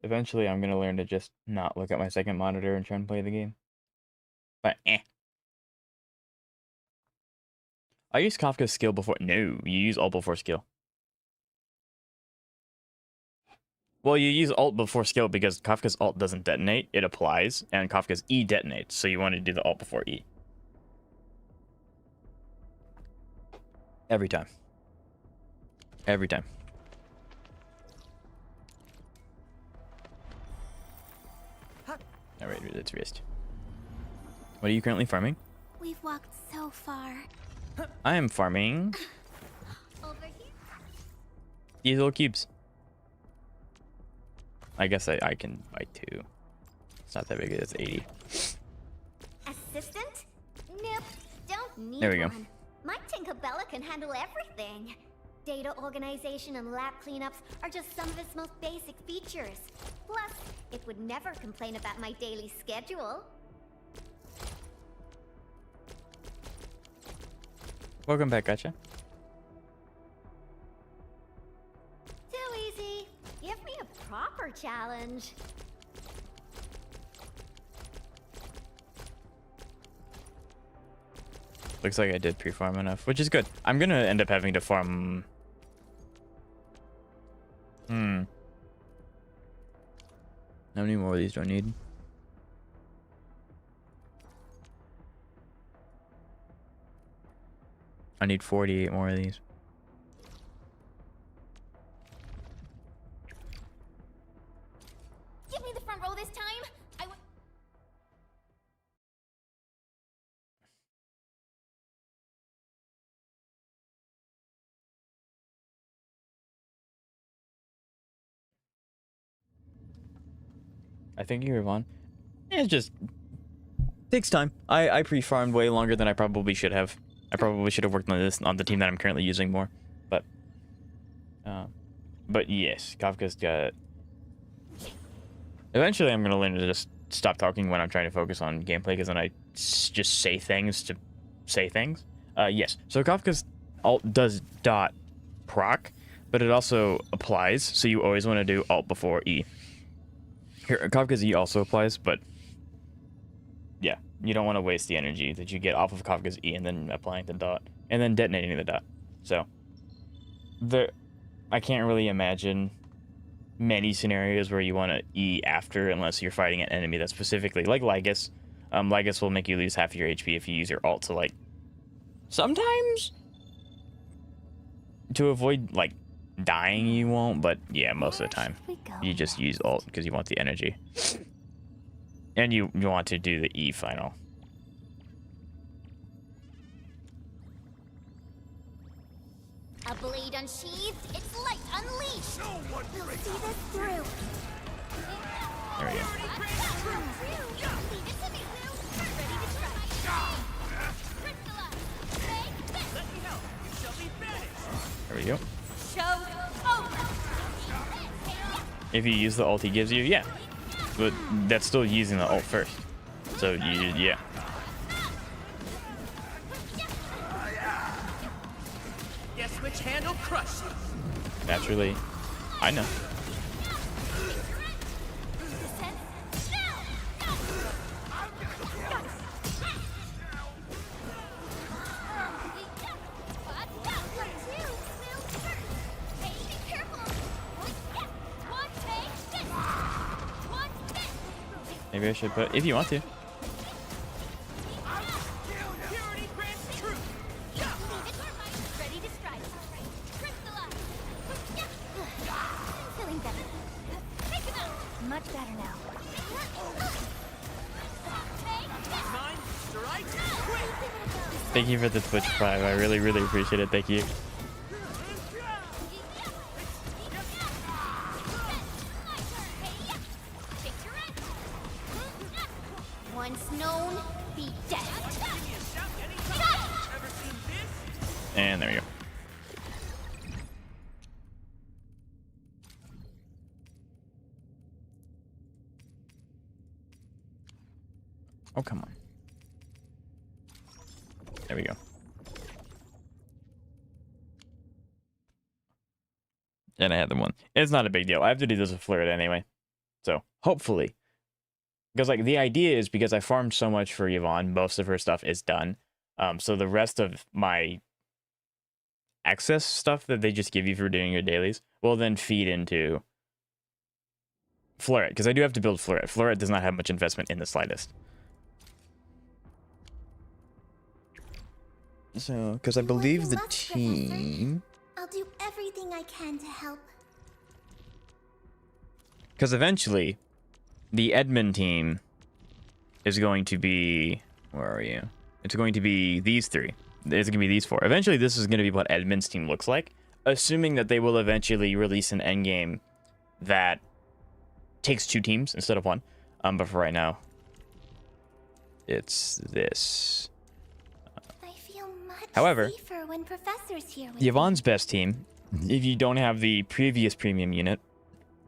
Eventually, I'm gonna learn to just not look at my second monitor and try and play the game. But I use Kafka's skill before. No, you use ult before skill. Well, you use ult before skill because Kafka's ult doesn't detonate; it applies, and Kafka's E detonates. So you want to do the ult before E. Every time. Every time. Alright, let's rest. What are you currently farming? We've walked so far. I am farming Over here. these little cubes. I guess I can buy 2. It's not that big, it's 80. Assistant? Nope, don't need There we go. one. My Tinkerbella can handle everything. Data organization and lab cleanups are just some of its most basic features. Plus, it would never complain about my daily schedule. Welcome back, gotcha. Too easy. Give me a proper challenge. Looks like I did pre-farm enough, which is good. I'm gonna end up having to farm... How many more of these do I need? I need 48 more of these. Give me the front row this time. I think you're Yvonne. It just takes time. I pre-farmed way longer than I probably should have. I probably should have worked on this on the team that I'm currently using more. But yes, Kafka's got... Eventually I'm gonna learn to just stop talking when I'm trying to focus on gameplay, because then I just say things to say things. Yes, so Kafka's alt does dot proc, but it also applies, so you always want to do alt before E. Here, Kafka's E also applies, but yeah, you don't want to waste the energy that you get off of Kafka's E and then applying the dot, and then detonating the dot. So, I can't really imagine many scenarios where you want to E after, unless you're fighting an enemy that's specifically, like Lygus, Lygus will make you lose half your HP if you use your ult to, like, sometimes to avoid, like, dying you won't, but yeah, most of the time you just use ult because you want the energy. And you want to do the E final. A blade unsheathed, its light unleashed. We'll see this through. There we go. Leave it to me, Lou. Ready to strike. Crystallize. Let me help. You shall be banished. There we go. Show's over. If you use the ult he gives you, yeah. But that's still using the ult first. So, yeah. Guess which hand will crush you? Naturally. I know. Maybe I should put, if you want to. Purity grants truth. Ready to strike. Crystallize. Feeling better. Much better now. Mine strikes. Thank you for the Twitch Prime. I really, really appreciate it. Thank you. Once known, be dead. Ever seen this? And there we go. Oh, come on. There we go. And I had the one. It's not a big deal. I have to do this with Flirt anyway. So, hopefully. Because, like, the idea is because I farmed so much for Yvonne, most of her stuff is done. So the rest of my excess stuff that they just give you for doing your dailies will then feed into Flirt. Because I do have to build Flirt. Flirt does not have much investment in the slightest. So, because I believe the team... I'll do everything I can to help. Because eventually, the Edmund team is going to be... Where are you? It's going to be these three. It's going to be these four. Eventually, this is going to be what Edmund's team looks like. Assuming that they will eventually release an endgame that takes 2 teams instead of 1. But for right now, it's this. I feel much However, safer when Professor's here with Yvonne's best team, if you don't have the previous premium unit,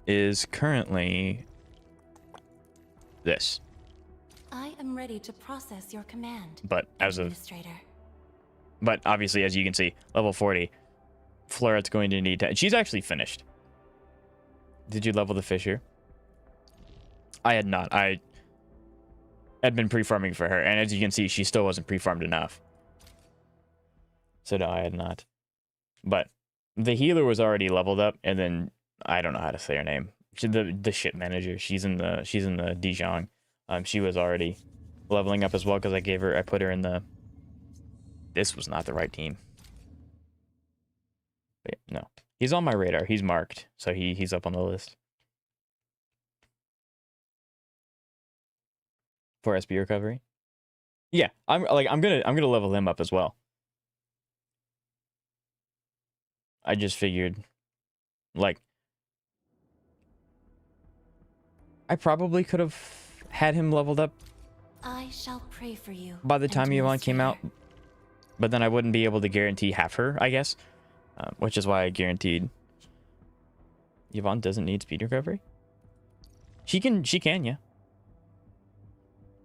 is currently this. I am ready to process your command, But as of, Administrator. but obviously, as you can see, level 40, Fleuret's going to need to. She's actually finished. Did you level the Fisher? I had not. I had been pre-farming for her, and as you can see, she still wasn't pre-farmed enough. So no, I had not. But the healer was already leveled up, and then I don't know how to say her name. The ship manager. She's in the Dijon. She was already leveling up as well because I put her in the. This was not the right team. But yeah, no, he's on my radar. He's marked, so he's up on the list for SP recovery. Yeah, I'm gonna level him up as well. I just figured, like, I probably could have had him leveled up I shall pray for you. by the time Yvonne came out, but then I wouldn't be able to guarantee half her, I guess, which is why I guaranteed. Yvonne doesn't need speed recovery. She can, yeah.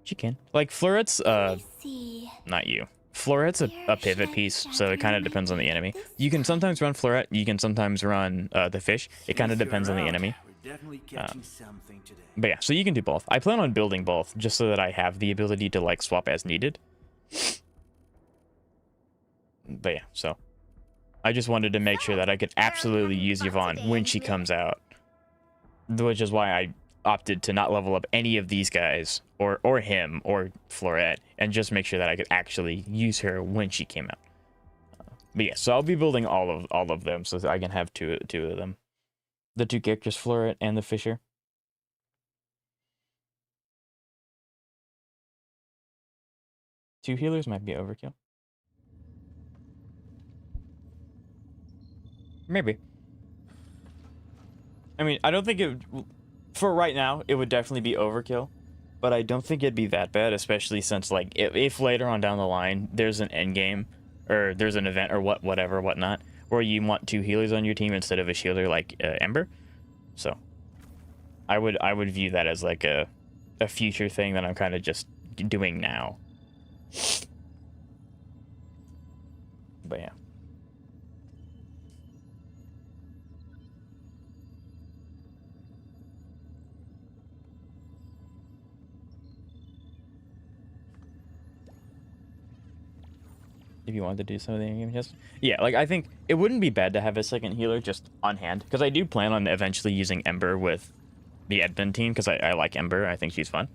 She can. Like Fleuret's, I see. not you. Fleuret's a pivot piece, so it kind of depends on the enemy. You can sometimes run Fleuret, you can sometimes run the fish. It kind of depends on the enemy. We're definitely catching something today. But yeah, so you can do both. I plan on building both, just so that I have the ability to, like, swap as needed. But yeah, so I just wanted to make sure that I could absolutely use Yvonne when she comes out. Which is why I opted to not level up any of these guys or him or Florette and just make sure that I could actually use her when she came out. But yeah, so I'll be building all of them so that I can have two of them. The two characters, Florette and the Fisher. Two healers might be overkill. Maybe. I mean, I don't think it... For right now, it would definitely be overkill. But I don't think it'd be that bad, especially since, like, if later on down the line, there's an end game, or there's an event, or whatnot, where you want two healers on your team instead of a shielder like Ember. So, I would view that as, like, a future thing that I'm kind of just doing now. But yeah. If you wanted to do some of the in-game tests. Yeah, like, I think it wouldn't be bad to have a second healer just on hand. Because I do plan on eventually using Ember with the Edmund team. Because I like Ember. I think she's fun.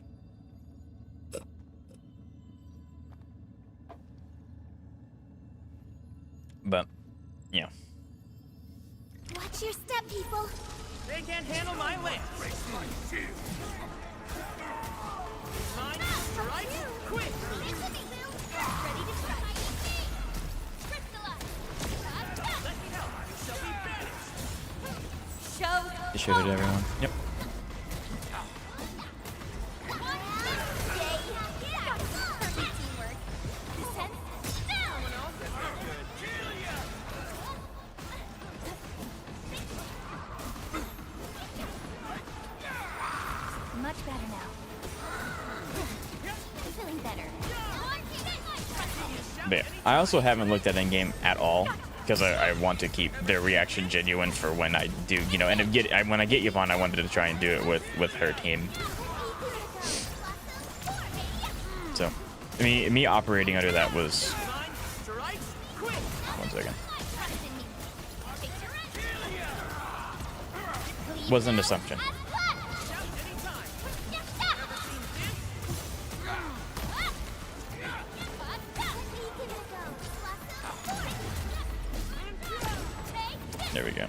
But, yeah. Watch your step, people. They can't handle my lance. Mine strikes quick. Listen to me, Will. Ready to strike. Let me help. You shall be banished. Show. They showed it to everyone. Yep. Perfect teamwork. Descent. Someone else is not good. Much better now. I'm feeling better. But yeah, I also haven't looked at in-game at all. Because I want to keep their reaction genuine for when I do, you know, and when I get Yvonne, I wanted to try and do it with her team. So, I mean, me operating under that was... One second. Was an assumption. There we go.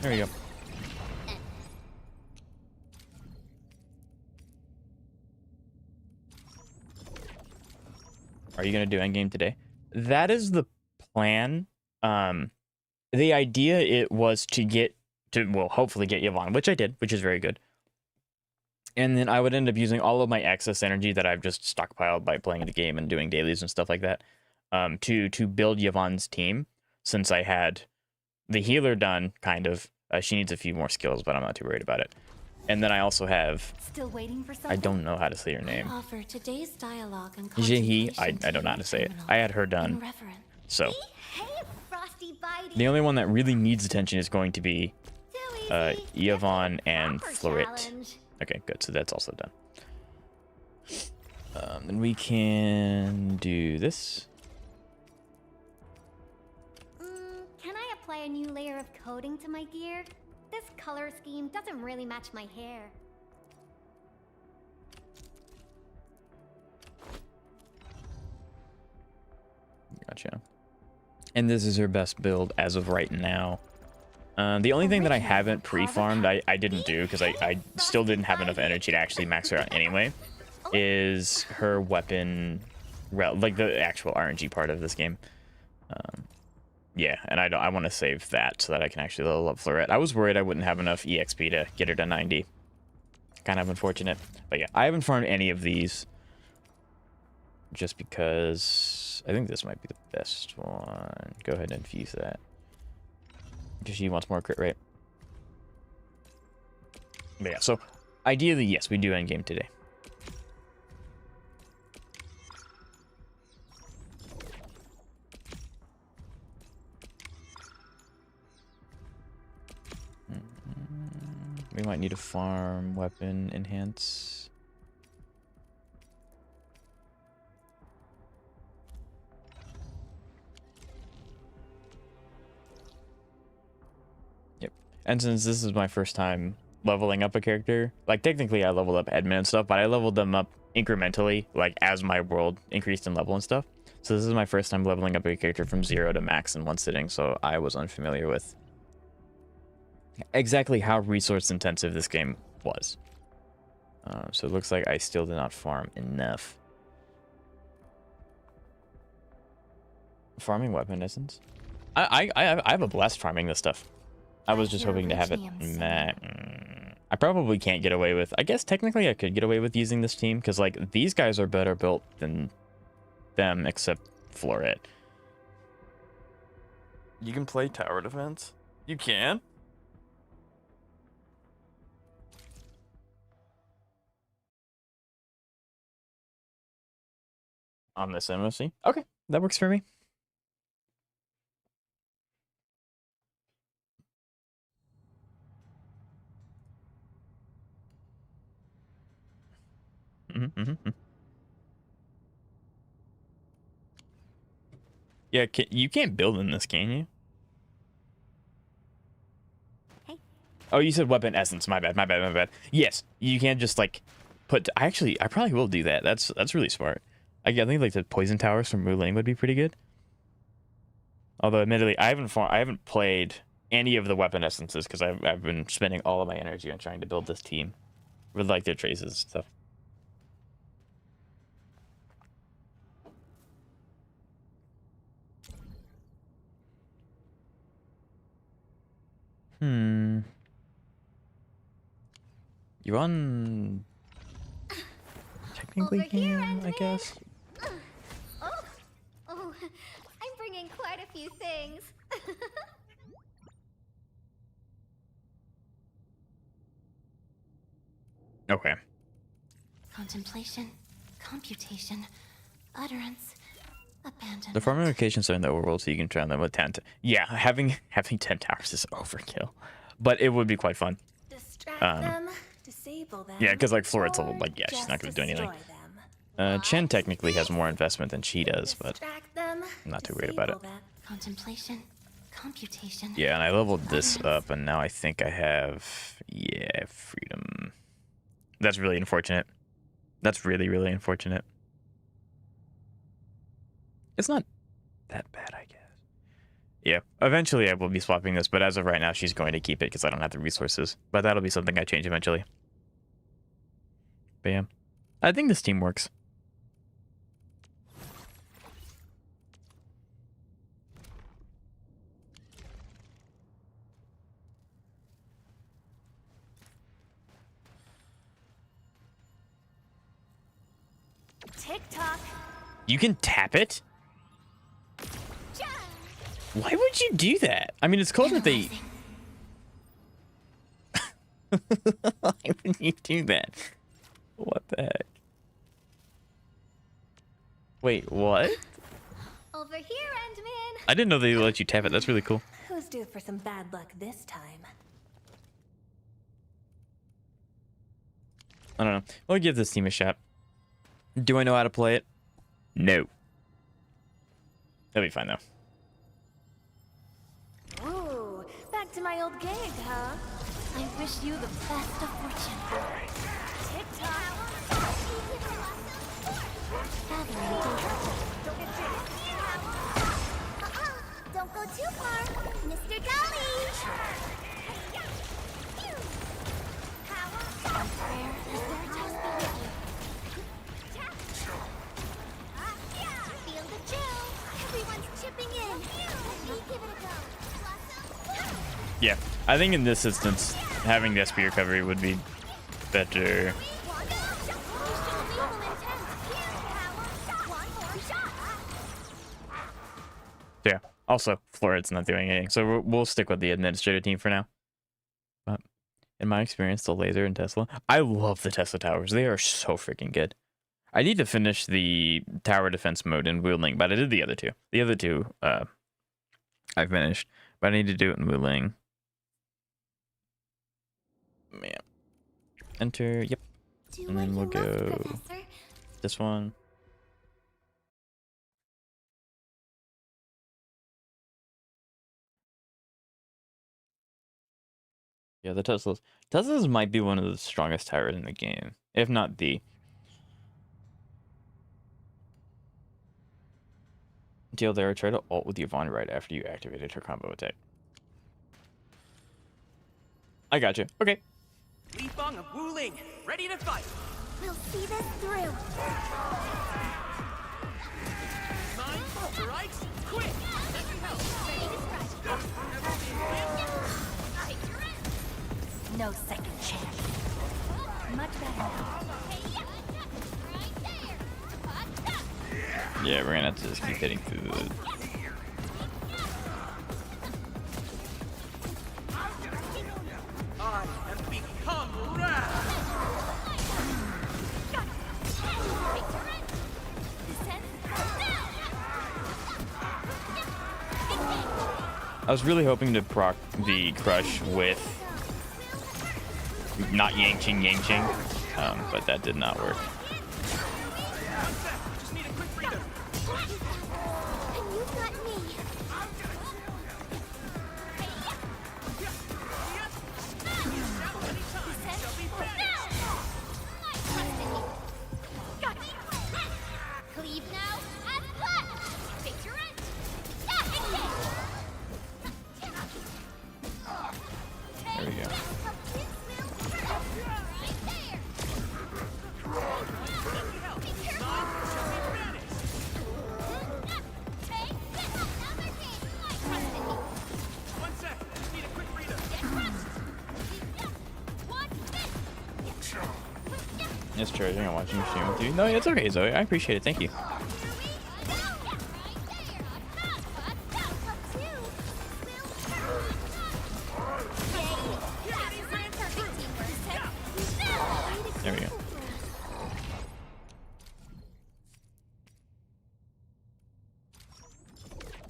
There we go. Are you going to do endgame today? That is the plan. The idea it was to well, hopefully get Yvonne, which I did, which is very good. And then I would end up using all of my excess energy that I've just stockpiled by playing the game and doing dailies and stuff like that, to build Yvonne's team. Since I had the healer done, kind of. She needs a few more skills, but I'm not too worried about it. And then I also have... Still waiting for something? I don't know how to say her name. Offer today's dialogue and Jehi, I don't know how to say it. I had her done. So, the only one that really needs attention is going to be Yvonne and Florette. Okay, good. So that's also done. Then we can do this. Can I apply a new layer of coating to my gear? This color scheme doesn't really match my hair. Gotcha. And this is her best build as of right now. The only thing that I haven't pre-farmed, I didn't do because I still didn't have enough energy to actually max her out anyway, is her weapon, like the actual RNG part of this game. Yeah, and I want to save that so that I can actually level up Florette. I was worried I wouldn't have enough EXP to get her to 90. Kind of unfortunate. But yeah, I haven't farmed any of these just because I think this might be the best one. Go ahead and infuse that. Because she wants more crit rate. But yeah, so ideally, yes, we do endgame today. We might need a farm weapon enhance. And since this is my first time leveling up a character, like technically I leveled up Edmund and stuff, but I leveled them up incrementally, like as my world increased in level and stuff. So this is my first time leveling up a character from 0 to max in one sitting, so I was unfamiliar with exactly how resource intensive this game was. So it looks like I still did not farm enough. Farming weapon essence? I have a blast farming this stuff. I was just hoping to have it. I probably can't get away with. I guess technically I could get away with using this team because like these guys are better built than them, except Floret. You can play tower defense. You can. On this MOC. Okay, that works for me. Yeah, you can't build in this, can you? Hey. Oh, you said weapon essence. My bad. Yes, you can't just like put. I probably will do that. That's really smart. I think like the poison towers from Muling would be pretty good. Although admittedly, I haven't played any of the weapon essences because I've been spending all of my energy on trying to build this team with like their traces and stuff. Yvonne technically Over here, can, I Endman. guess. Oh, I'm bringing quite a few things. Okay. Contemplation, computation, utterance, abandonment. The farming locations are in the overworld, so you can try them with 10. Yeah, having 10 towers is overkill, but it would be quite fun. Distract them, disable them. Yeah, because like Floret's or level, like yeah, she's not going to do anything. destroy them. Chen technically has more investment than she does, but Distract them, I'm not too worried about it. disable them. Contemplation, computation. Yeah, and I leveled this up, and now I think I have freedom. That's really unfortunate. That's really, really unfortunate. It's not that bad, I guess. Yeah, eventually I will be swapping this, but as of right now, she's going to keep it because I don't have the resources. But that'll be something I change eventually. But yeah, I think this team works. TikTok. You can tap it? Why would you do that? I mean, it's cool that they... Why would you do that? What the heck? Wait, what? Over here, Endman. I didn't know they let you tap it. That's really cool. Who's due for some bad luck this time? I don't know. I'll give this team a shot. Do I know how to play it? No. That'll be fine, though. Ooh, back to my old gig, huh? I wish you the best of fortune. Don't go too far, Mr. Dolly. Prayer is their just be with you. Feel the chill. Everyone's chipping in. Let me give it a go. Yeah, I think in this instance, having the SP recovery would be better. Yeah, also, Floret's not doing anything, so we'll stick with the administrative team for now. But in my experience, the laser and Tesla, I love the Tesla towers. They are so freaking good. I need to finish the tower defense mode in Wuling, but I did the other two. The other two, I finished, but I need to do it in Wuling. Man. Enter, yep. And then we'll go this one. Yeah, the Teslas. Teslas might be one of the strongest towers in the game, if not the. Deal there. Try to ult with Yvonne right after you activated her combo attack. I got you. Okay. Yvonne of Wuling, ready to fight. We'll see this through. Mine strikes quick. No second chance. Much better now. Yeah, we're gonna have to just keep hitting through the. I have become wrath. I was really hoping to proc the crush with not Yang Ching, but that did not work. Just need a quick breather. And you've got me. Cleave now, as planned. Picture it. There we go. One sec. Just need a quick breather. It's charging. I'm watching you stream with you. No, it's okay, Zoe. I appreciate it. Thank you. There we go.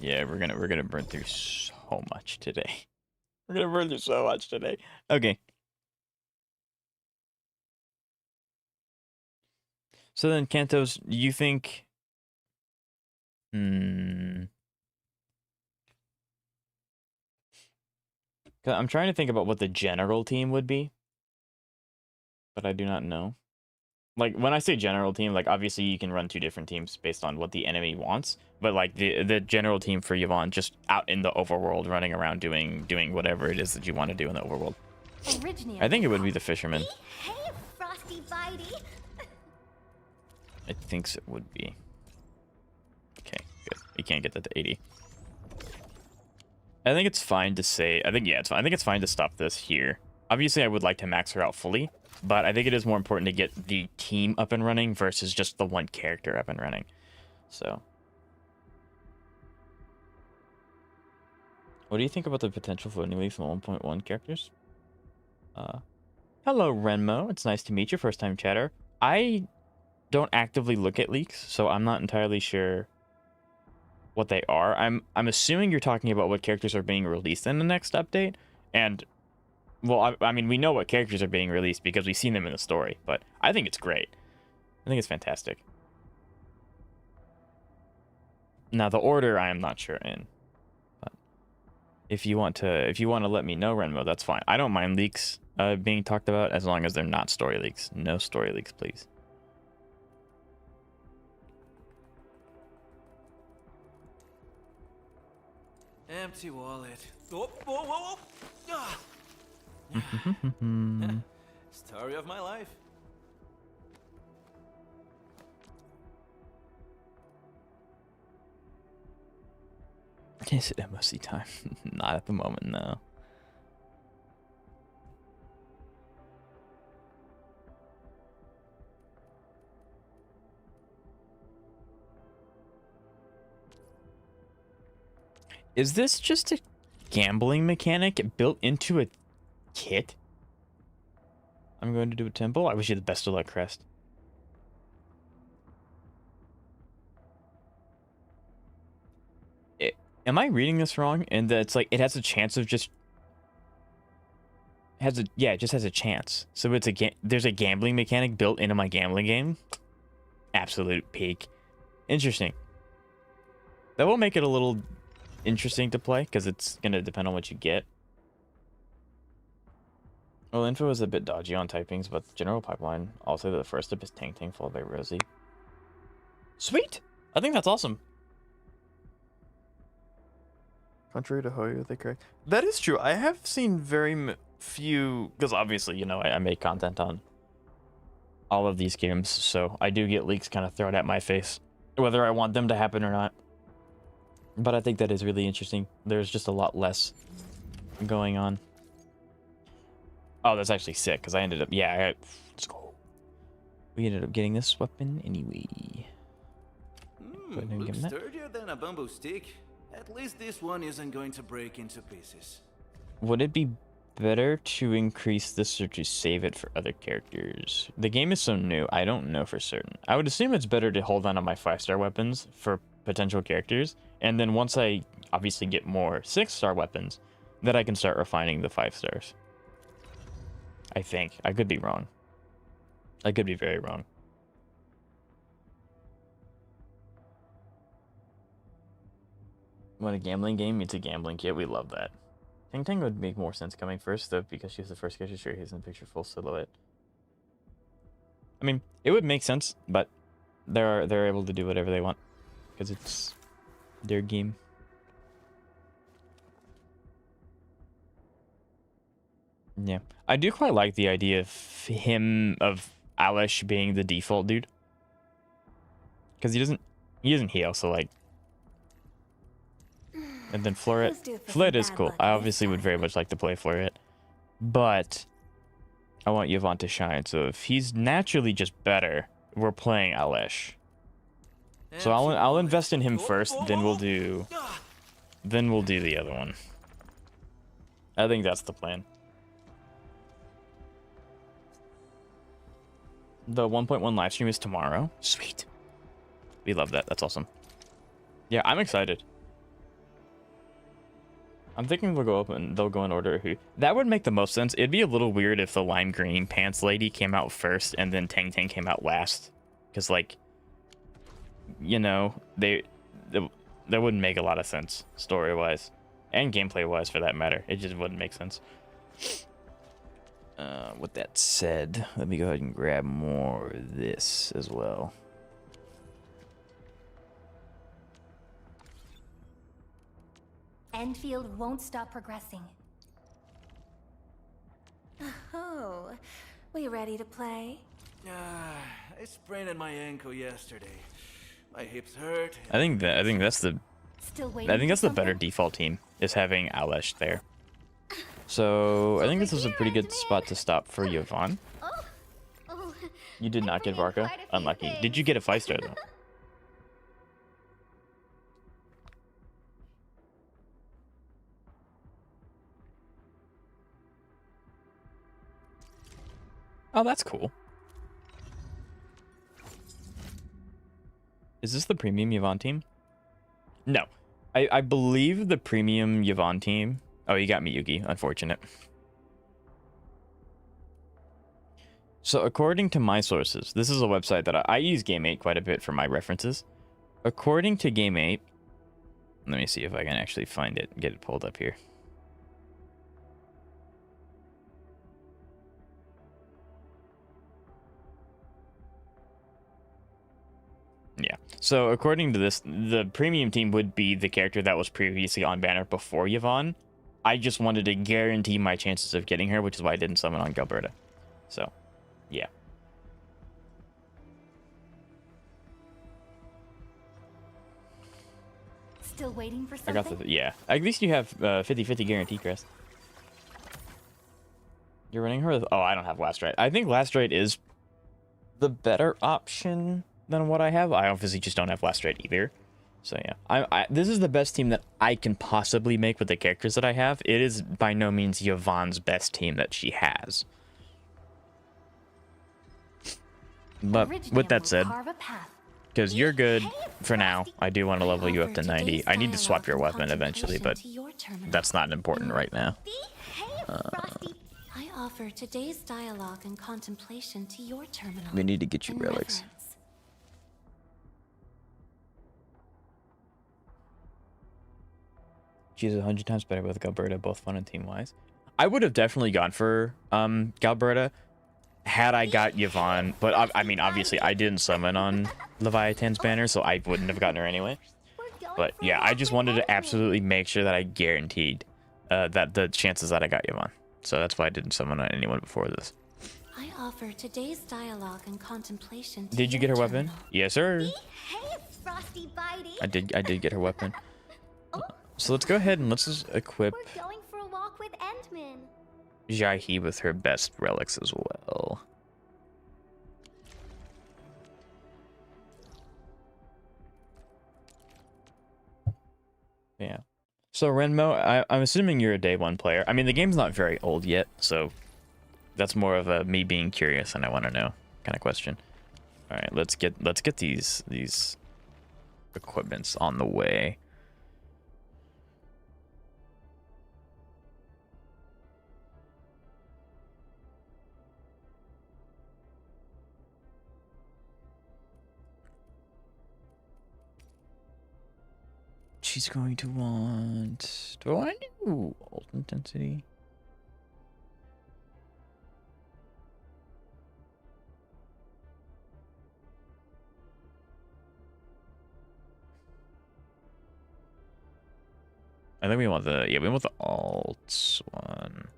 Yeah, we're gonna burn through so much today. We're gonna burn through so much today. Okay. So then, Kantos, you think? I'm trying to think about what the general team would be, but I do not know. Like, when I say general team, like, obviously you can run two different teams based on what the enemy wants, but like the general team for Yvonne, just out in the overworld, running around doing whatever it is that you want to do in the overworld. I think it would be the fisherman. Hey, Frosty Bitey. I think it would be. Okay, good. You can't get that to 80. I think it's fine to say. Yeah, it's fine. I think it's fine to stop this here. Obviously, I would like to max her out fully, but I think it is more important to get the team up and running versus just the one character up and running. So, what do you think about the potential for new leaks from 1.1 characters? Hello, Renmo. It's nice to meet you, first time chatter. I don't actively look at leaks, so I'm not entirely sure what they are. I'm assuming you're talking about what characters are being released in the next update, and well, I mean, we know what characters are being released because we've seen them in the story, but I think it's great. I think it's fantastic. Now, the order I am not sure in, but if you want to let me know, Renmo, that's fine. I don't mind leaks being talked about as long as they're not story leaks. No story leaks, please. Empty wallet. Oh, whoa, whoa, whoa. Ah. Story of my life. Is it MOC time? Not at the moment, no. Is this just a gambling mechanic built into a kit? I'm going to do a temple. I wish you the best of luck, Crest. Am I reading this wrong? And that it's like it has a chance of just it just has a chance. So it's there's a gambling mechanic built into my gambling game. Absolute peak. Interesting. That will make it a little interesting to play because it's gonna depend on what you get. Well, info is a bit dodgy on typings, but the general pipeline, I'll say that the first step is Tang Tang followed by Rosie. Sweet! I think that's awesome. Contrary to Hoyo, they correct. That is true. I have seen very few, because obviously, you know, I make content on all of these games, so I do get leaks kind of thrown at my face, whether I want them to happen or not. But I think that is really interesting. There's just a lot less going on. Oh, that's actually sick, because I ended up, yeah, let's go. We ended up getting this weapon anyway. Go ahead and give Looks him that. sturdier than a bamboo stick. At least this one isn't going to break into pieces. Would it be better to increase this or to save it for other characters? The game is so new, I don't know for certain. I would assume it's better to hold on to my 5-star weapons for potential characters, and then once I obviously get more 6-star weapons, that I can start refining the 5 stars. I think. I could be wrong. I could be very wrong. When a gambling game meets a gambling kit, we love that. Tang Tang would make more sense coming first, though, because she's the first character. Sure, he's in the picture full silhouette. I mean, it would make sense, but they're able to do whatever they want because it's their game. Yeah, I do quite like the idea of Alish being the default dude, because he doesn't heal, so like. And then Floret is cool. I obviously would very much like to play Floret, but I want Yvonne to shine. So if he's naturally just better, we're playing Alish. So I'll invest in him first, then we'll do the other one. I think that's the plan. The 1.1 live stream is tomorrow. Sweet. We love that. That's awesome. Yeah, I'm excited. I'm thinking they'll go up and they'll go in order who. That would make the most sense. It'd be a little weird if the lime green pants lady came out first and then Tang Tang came out last. Because, like, you know, that wouldn't make a lot of sense story-wise. And gameplay-wise, for that matter. It just wouldn't make sense. With that said, let me go ahead and grab more of this as well. Endfield won't stop progressing. Oh, we ready to play? I sprained my ankle yesterday. My hips hurt. I think that's the Still waiting. I think that's the for better something? default team, is having Alish there. So I think this is a pretty good spot to stop for Yvonne. Oh, You did I not get forget Varka. quite a few Unlucky. things. Did you get a 5-star though? Oh, that's cool. Is this the premium Yvonne team? No. I believe the premium Yvonne team... Oh, you got me, Yugi. Unfortunate. So according to my sources, this is a website that I use Game8 quite a bit for my references. According to Game8... Let me see if I can actually find it and get it pulled up here. Yeah. So according to this, the premium team would be the character that was previously on banner before Yvonne. I just wanted to guarantee my chances of getting her, which is why I didn't summon on Gilberta. So, yeah. Still waiting for I something? got the... Yeah. At least you have 50-50 guarantee, Crest. You're running her with... Oh, I don't have Last Rite. I think Last Rite is the better option than what I have. I obviously just don't have Last Rite either. So yeah, this is the best team that I can possibly make with the characters that I have. It is by no means Yvonne's best team that she has. But with that said, because you're good for now, I do want to level you up to 90. I need to swap your weapon eventually, but that's not important right now. Frosty. I offer today's dialogue and contemplation to your terminal. We need to get you in relics. reverence. She's 100 times better with Gilberta, both fun and team-wise. I would have definitely gone for Galberta had I got Yvonne, but I mean, obviously, I didn't summon on Leviathan's banner, so I wouldn't have gotten her anyway. But yeah, I just wanted to absolutely make sure that I guaranteed that the chances that I got Yvonne. So that's why I didn't summon on anyone before this. I offer today's dialogue and contemplation. Did you get her weapon? Yes, sir. Hey, Frosty Bitey. I did get her weapon. So let's go ahead and let's just equip We're going for a walk with Endman. Jaihi with her best relics as well. Yeah. So Renmo, I'm assuming you're a day one player. I mean, the game's not very old yet, so that's more of a me being curious and I want to know kind of question. All right, let's get these equipments on the way. She's going to want... Do I want to do ult intensity? I think we want the... Yeah, we want the alt one.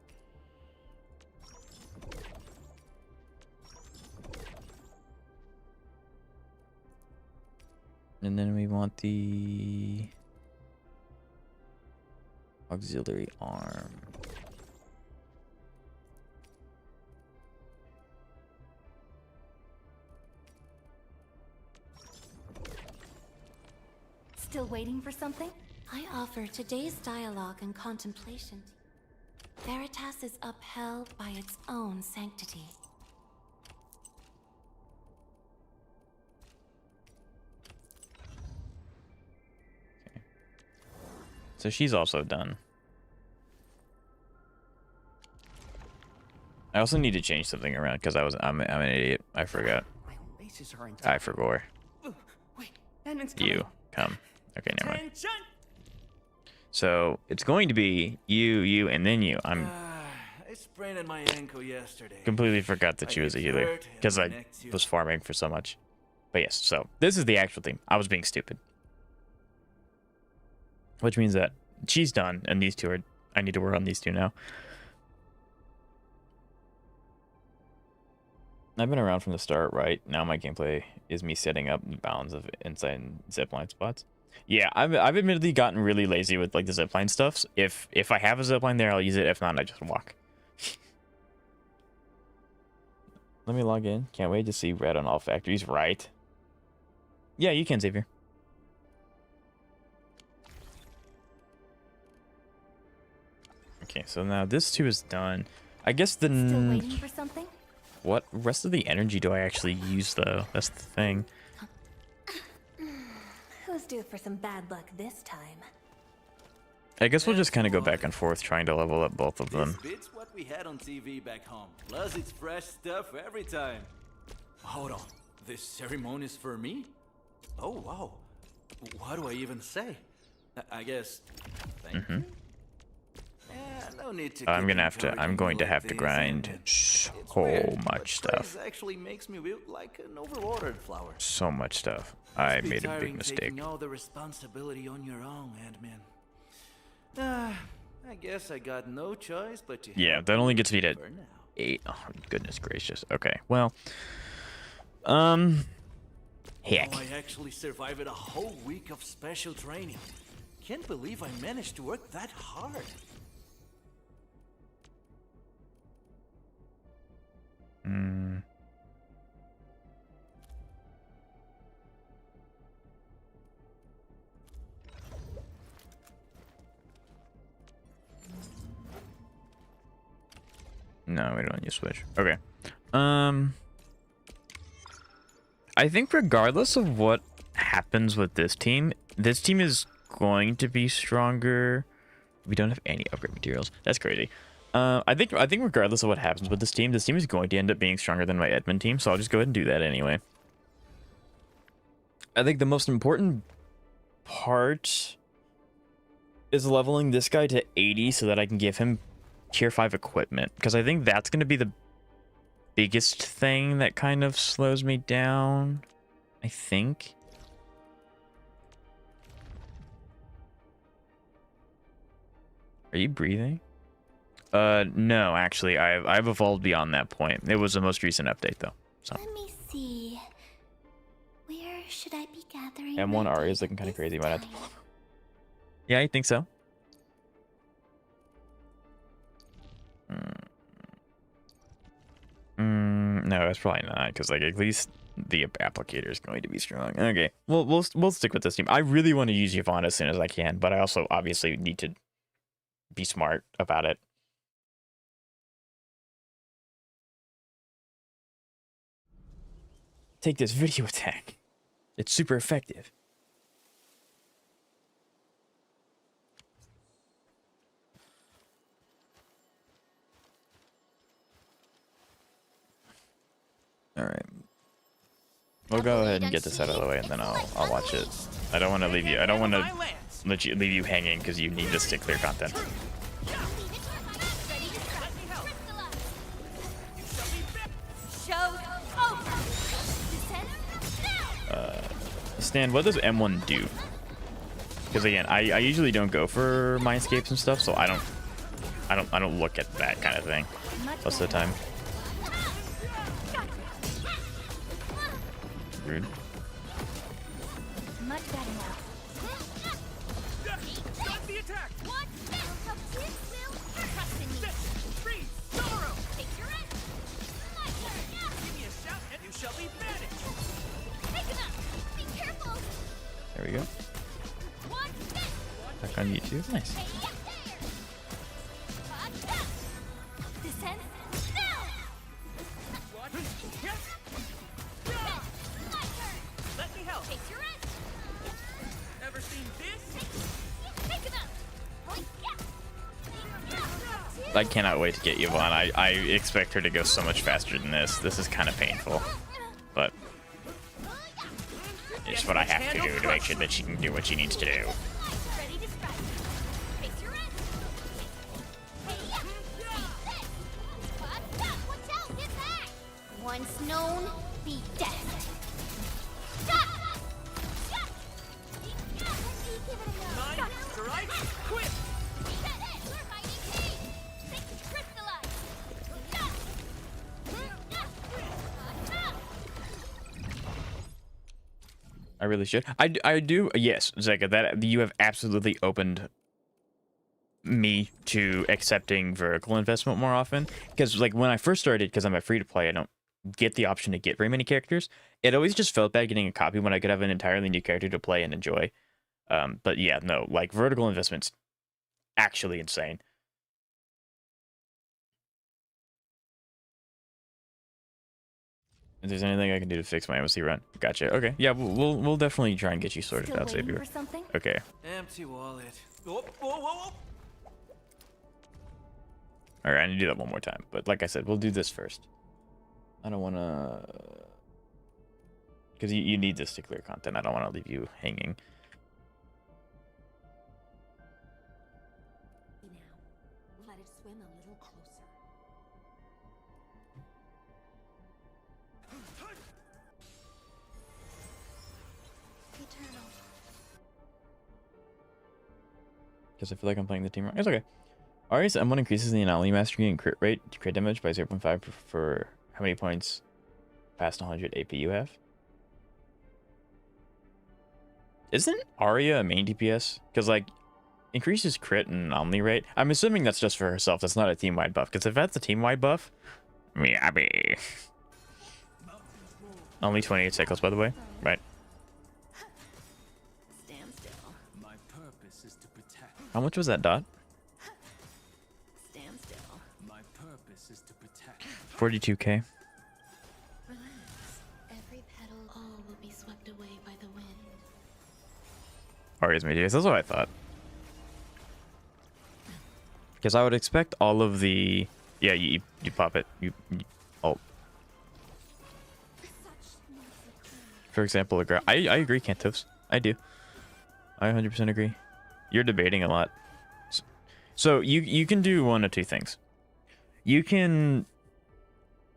And then we want the... auxiliary arm. Still waiting for something? I offer today's dialogue and contemplation. Veritas is upheld by its own sanctity. So she's also done. I also need to change something around because I'm an idiot. I forgot. My laces are I forgot. Wait, Endman's coming. You come. Okay, never mind. Attention! So it's going to be you, and then you. I'm I sprained my ankle yesterday. completely forgot that she was a healer because I was farming for so much. But yes, so this is the actual team. I was being stupid. Which means that she's done, and these two are... I need to work on these two now. I've been around from the start, right? Now my gameplay is me setting up bounds of inside zipline spots. Yeah, I've admittedly gotten really lazy with like the zipline stuff. If I have a zipline there, I'll use it. If not, I just walk. Let me log in. Can't wait to see red on all factories, right? Yeah, you can, Xavier. Okay, so now this too is done. I guess the... Still waiting for something? What rest of the energy do I actually use, though? That's the thing. Who's due for some bad luck this time? I guess we'll just kind of go back and forth trying to level up both of them. This beats what we had on TV back home. Plus, it's fresh stuff every time. Hold on. This ceremony is for me? Oh, wow. What do I even say? I guess... Thank you. Yeah, no need to I'm going to have to grind so much stuff. Actually makes me feel like an overwatered flower. So much stuff. I made a big mistake. Taking all the responsibility on your own, Ant-Man. I guess I got no choice but to... Yeah, that only gets me to 8. Oh, goodness gracious. Okay, well... Heck. Oh, I actually survived a whole week of special training. Can't believe I managed to work that hard. No, we don't need to switch. Okay. I think regardless of what happens with this team is going to be stronger. We don't have any upgrade materials. That's crazy. I think regardless of what happens with this team is going to end up being stronger than my Edmund team, so I'll just go ahead and do that anyway. I think the most important part is leveling this guy to 80 so that I can give him tier 5 equipment, because I think that's going to be the biggest thing that kind of slows me down, I think. Are you breathing? No, actually, I've evolved beyond that point. It was the most recent update, though. So. Let me see. Where should I be gathering? M1 my Ari is data looking kind of this crazy. Might have to... time? Yeah, I think so. No, it's probably not, because like at least the applicator is going to be strong. Okay, we'll stick with this team. I really want to use Yvonne as soon as I can, but I also obviously need to be smart about it. Take this video attack. It's super effective. All right. We'll go ahead and get this out of the way, and then I'll watch it. I don't want to leave you. I don't want to leave you hanging because you need to stick clear content. Stan, what does M1 do? Because again, I usually don't go for mindscapes and stuff, so I don't look at that kind of thing most of the time. Rude. Much better now. Stop the attack! What? Trust in me. Freeze! Sorrow! Take your rest. Give me a shout and you shall be banished! Take him out. Be careful. There we go. One step. Back on YouTube. Nice. Hey, yeah, there. Descend. Now. What? Yes! My turn. Let me help! Take your rest. Ever seen this? Take him out. Oh, yeah. I cannot wait to get Yvonne. I expect her to go so much faster than this. This is kind of painful, but it's what I have to do to make sure that she can do what she needs to do. Ready to strike. Take your rest. Hey, yeah. Watch out. Get back. Once known, be dead. Mine, strike, quit! I really should. I do. Yes, Zeka, that you have absolutely opened me to accepting vertical investment more often. Because like when I first started, because I'm a free to play, I don't get the option to get very many characters. It always just felt bad getting a copy when I could have an entirely new character to play and enjoy. But yeah, no, like vertical investment's actually insane. If there's anything I can do to fix my MC run, gotcha. Okay, yeah, we'll definitely try and get you sorted Still out, waiting Xavier. for something? Okay. Empty wallet. Oh, whoa, whoa, whoa. All right, I need to do that one more time. But like I said, we'll do this first. I don't want to, because you need this to clear content. I don't want to leave you hanging. Now, let it swim a little closer. Eternal. Because I feel like I'm playing the team wrong. It's okay. Ari's M1 increases the anomaly mastery and crit rate to crit damage by 0.5 for how many points past 100 AP you have. Isn't Arya a main DPS? Because like increases crit and anomaly rate. I'm assuming that's just for herself. That's not a team-wide buff. Because if that's a team-wide buff, maybe. Only 28 cycles, by the way. Right. Stand still. My purpose is to protect. How much was that dot? Stand still. My purpose is to protect. 42k. Relax. Every petal, all will be swept away by the wind. Aria's main DPS. That's what I thought. Because I would expect all of the... Yeah, you pop it. You ult. For example, I agree, Kantos. I do. I 100% agree. You're debating a lot. So you can do one of two things. You can.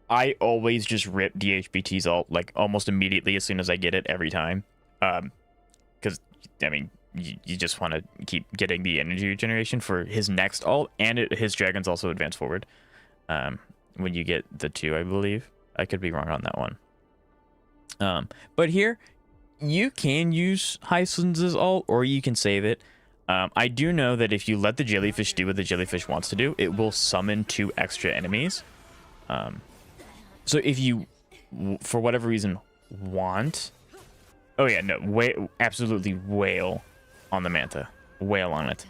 I always just rip DHBT's ult like almost immediately as soon as I get it every time. Because I mean, you just want to keep getting the energy regeneration for his next ult, and his dragons also advance forward. When you get the 2, I believe. I could be wrong on that one. But here, you can use Hycen's ult, or you can save it. I do know that if you let the jellyfish do what the jellyfish wants to do, it will summon 2 extra enemies. So if you, for whatever reason, want... Oh yeah, no, absolutely wail on the Manta. Wail on it.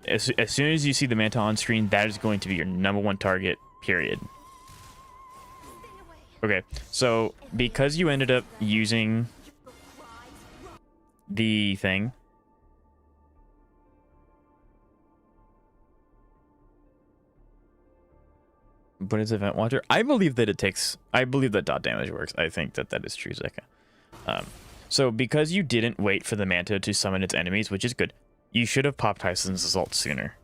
As soon as you see the Manta on screen, that is going to be your #1 target, period. Okay, so because you ended up using the thing... But it's Event Watcher. I believe that it takes... I believe that dot damage works. I think that that is true, Zeka. So because you didn't wait for the Manta to summon its enemies, which is good, you should have popped Hycen's assault sooner.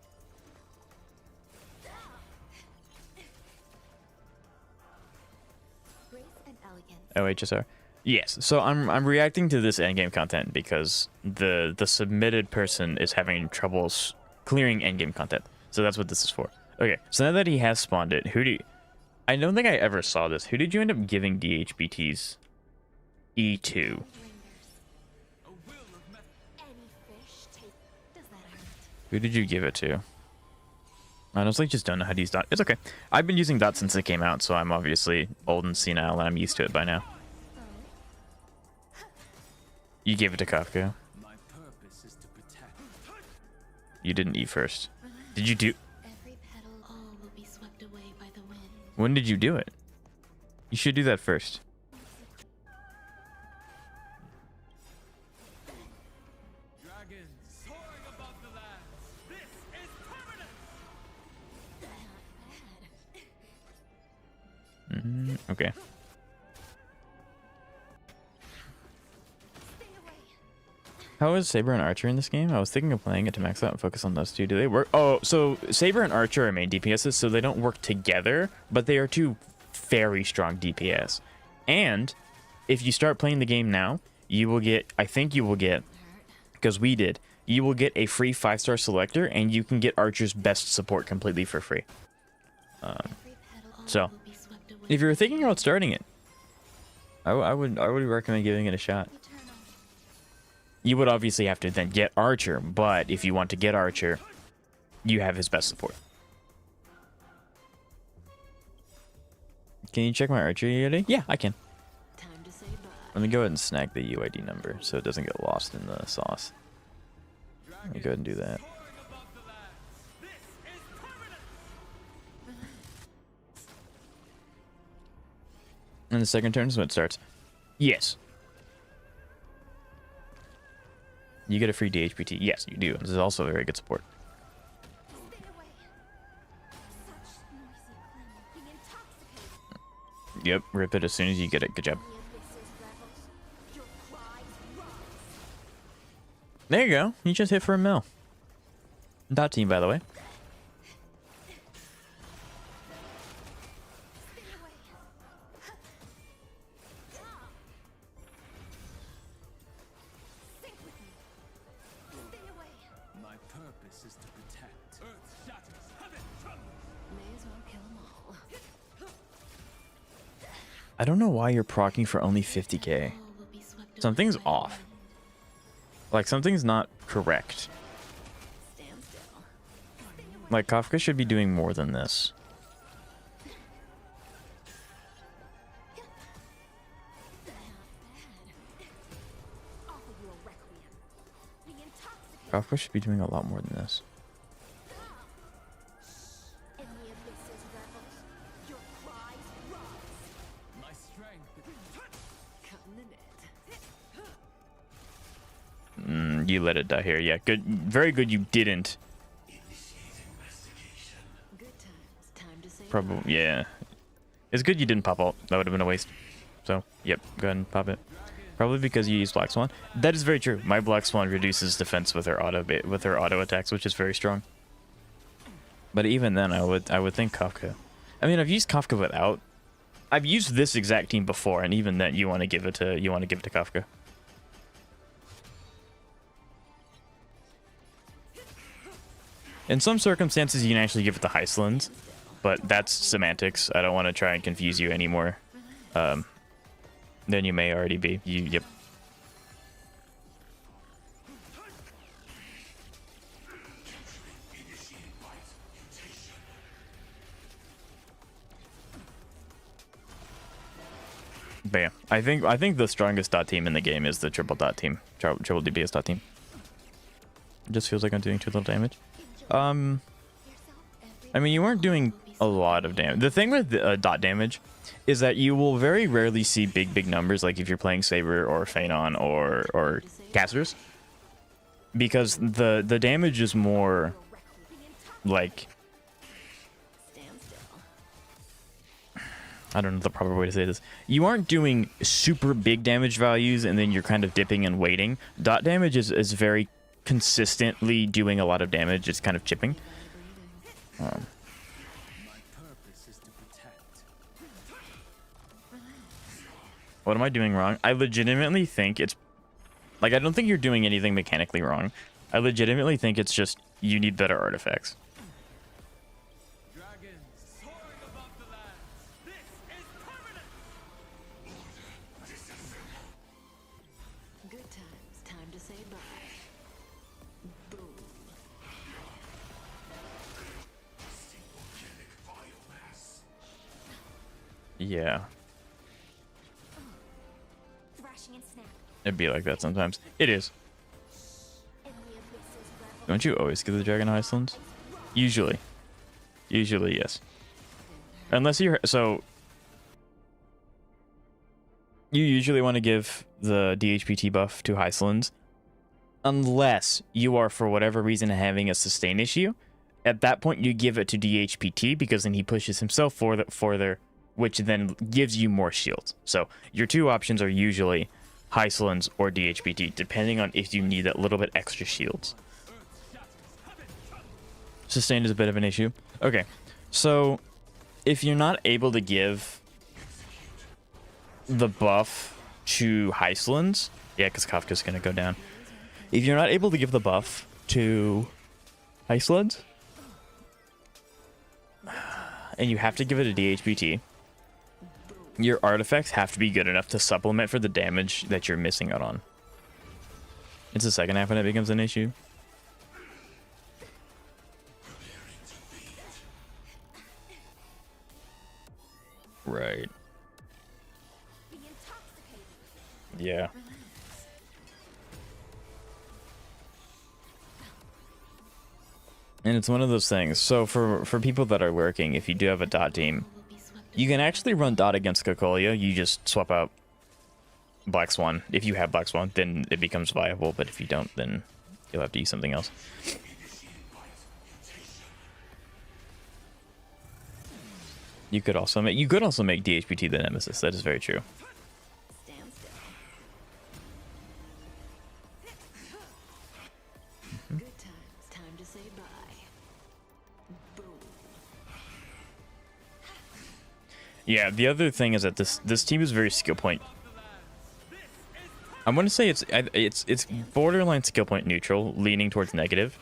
OHSR. Yes. So I'm reacting to this endgame content because the submitted person is having troubles clearing endgame content. So that's what this is for. Okay, so now that he has spawned it, I don't think I ever saw this. Who did you end up giving DHBT's E2? Who did you give it to? I honestly just don't know how to use dot. It's okay. I've been using dot since it came out, so I'm obviously old and senile, and I'm used to it by now. You gave it to Kafka. You didn't eat first. Did you do... When did you do it? You should do that first. Okay. How is Saber and Archer in this game? I was thinking of playing it to max out and focus on those two. Do they work? Oh, so Saber and Archer are main DPSs, so they don't work together, but they are 2 very strong DPS. And if you start playing the game now, you will get, I think you will get, because we did, you will get a free 5-star selector, and you can get Archer's best support completely for free. So, if you're thinking about starting it, I would recommend giving it a shot. You would obviously have to then get Archer, but if you want to get Archer, you have his best support. Can you check my Archer UID? Yeah, I can. Let me go ahead and snag the UID number so it doesn't get lost in the sauce. Let me go ahead and do that. And the second turn is when it starts. Yes. You get a free DHBT. Yes, you do. This is also very good support. Yep, rip it as soon as you get it. Good job. There you go. You just hit for a mill. Dot team, by the way. I don't know why you're proccing for only 50k. Something's off. Like, something's not correct. Like, Kafka should be doing more than this. Kafka should be doing a lot more than this. You let it die here. Yeah, good. Very good you didn't. Probably, yeah. It's good you didn't pop ult. That would have been a waste. So, yep, go ahead and pop it. Probably because you use Black Swan. That is very true. My Black Swan reduces defense with her auto attacks, which is very strong. But even then, I would think Kafka. I mean, I've used Kafka without. I've used this exact team before, and even then, you want to give it to Kafka. In some circumstances, you can actually give it to Heisland, but that's semantics. I don't want to try and confuse you anymore than you may already be. Yep. But yeah, I think the strongest dot team in the game is the triple dot team, triple DPS dot team. It just feels like I'm doing too little damage. I mean, you weren't doing a lot of damage. The thing with dot damage is that you will very rarely see big numbers, like if you're playing Saber or Phanon or Casters, because the damage is more like, I don't know the proper way to say this. You aren't doing super big damage values and then you're kind of dipping and waiting. Dot damage is very consistently doing a lot of damage. It's kind of chipping. What am I doing wrong? I legitimately think it's like, I don't think you're doing anything mechanically wrong. I legitimately think it's just you need better artifacts. Yeah. It'd be like that sometimes. It is. Don't you always give the Dragon Icelands? Usually. Usually, yes. Unless you're... So... You usually want to give the DHPT buff to Icelands. Unless you are, for whatever reason, having a sustain issue. At that point, you give it to DHPT because then he pushes himself further, which then gives you more shields. So your two options are usually Heislands or DHPT, depending on if you need that little bit extra shields. Sustain is a bit of an issue. Okay, so if you're not able to give the buff to Heislands, yeah, because Kafka's going to go down. If you're not able to give the buff to Heislands, and you have to give it a DHPT, your artifacts have to be good enough to supplement for the damage that you're missing out on. It's the second half when it becomes an issue. Right. Yeah. And it's one of those things. So for people that are lurking, if you do have a dot team, you can actually run dot against Kokolia. You just swap out Black Swan. If you have Black Swan, then it becomes viable. But if you don't, then you'll have to use something else. You could also make DHPT the nemesis. That is very true. Yeah, the other thing is that this team is very skill point. I'm gonna say it's borderline skill point neutral, leaning towards negative.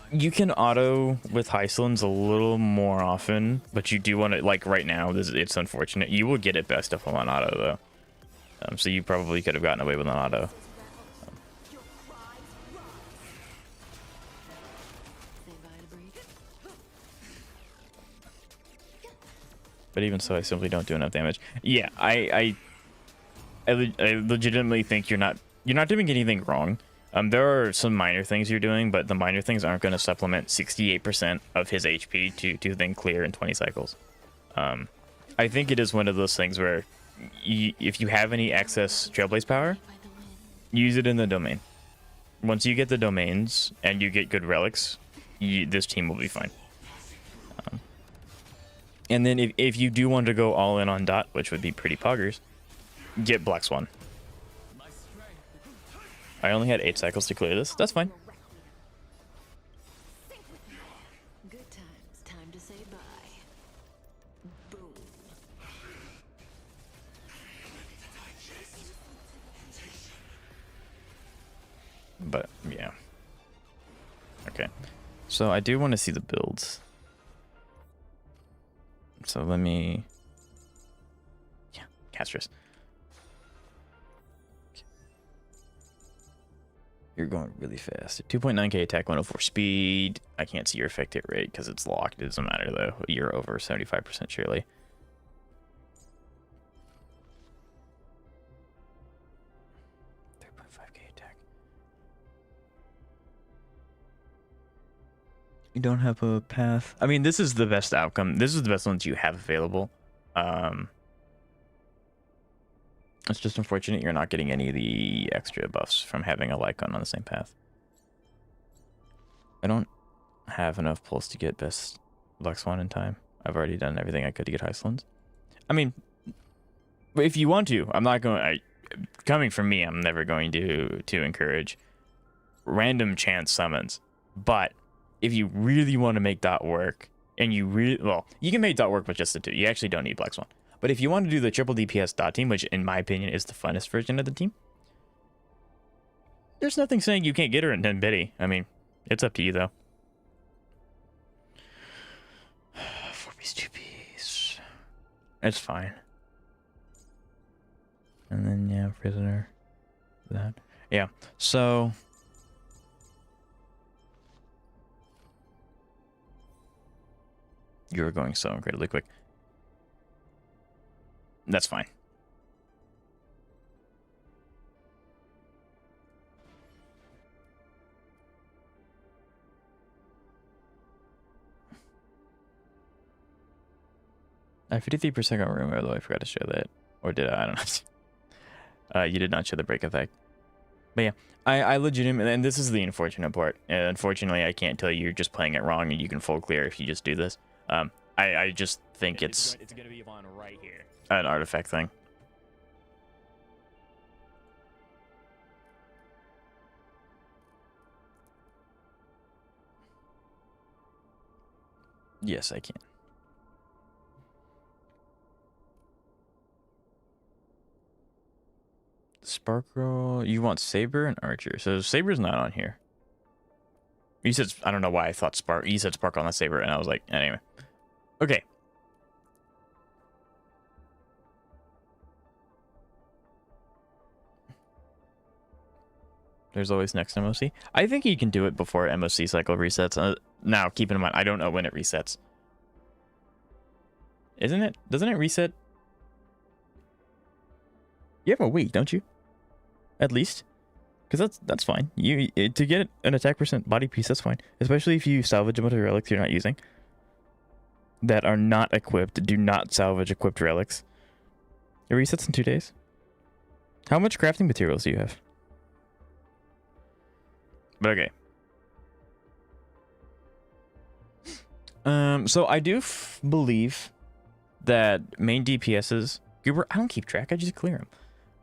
You can auto with Heislands a little more often, but you do want to, like right now, it's unfortunate. You will get it best if I'm on auto though. So you probably could have gotten away with an auto. But even so, I simply don't do enough damage. Yeah, I legitimately think you're not doing anything wrong. There are some minor things you're doing, but the minor things aren't going to supplement 68% of his HP to then clear in 20 cycles. I think it is one of those things where if you have any excess Trailblaze power, use it in the domain. Once you get the domains and you get good relics, this team will be fine. And then if you do want to go all in on Dot, which would be pretty poggers, get Black Swan. I only had 8 cycles to clear this. That's fine. Good times. Time to say bye. Boom. But yeah. Okay. So I do want to see the builds. So let me... Yeah, Castress. You're going really fast. 2.9k attack, 104 speed. I can't see your effect hit rate because it's locked. It doesn't matter though. You're over 75% surely. You don't have a path. I mean, this is the best outcome. This is the best ones you have available. It's just unfortunate you're not getting any of the extra buffs from having a Lycon on the same path. I don't have enough pulls to get best Black Swan in time. I've already done everything I could to get Highlands. I mean, if you want to, I'm not going... coming from me, I'm never going to encourage random chance summons. But if you really want to make Dot work, and you really... Well, you can make Dot work with just the 2. You actually don't need Black Swan. But if you want to do the triple DPS Dot team, which in my opinion is the funnest version of the team, there's nothing saying you can't get her in 10 biddy. I mean, it's up to you though. 4-piece, 2-piece. It's fine. And then, yeah, prisoner. That. Yeah, so... You were going so incredibly quick. That's fine. I have 53% on room, although I forgot to show that. Or did I? I don't know. You did not show the break effect. But yeah, I legitimately, and this is the unfortunate part. Unfortunately, I can't tell you you're just playing it wrong and you can full clear if you just do this. I just think it's gonna be Yvonne right here. An artifact thing. Yes, I can. Sparkle. You want Saber and Archer. So Saber's not on here. You said, I don't know why I thought Spark. You said Sparkle on the Saber, and I was like, anyway. Okay. There's always next MOC. I think you can do it before MOC cycle resets. Now, keep in mind, I don't know when it resets. Isn't it? Doesn't it reset? You have a week, don't you? At least. Because that's fine. To get an attack percent body piece, that's fine. Especially if you salvage a bunch of relics you're not using. That are not equipped. Do not salvage equipped relics. It resets in 2 days. How much crafting materials do you have? But okay. So I do believe that main DPSs... I don't keep track, I just clear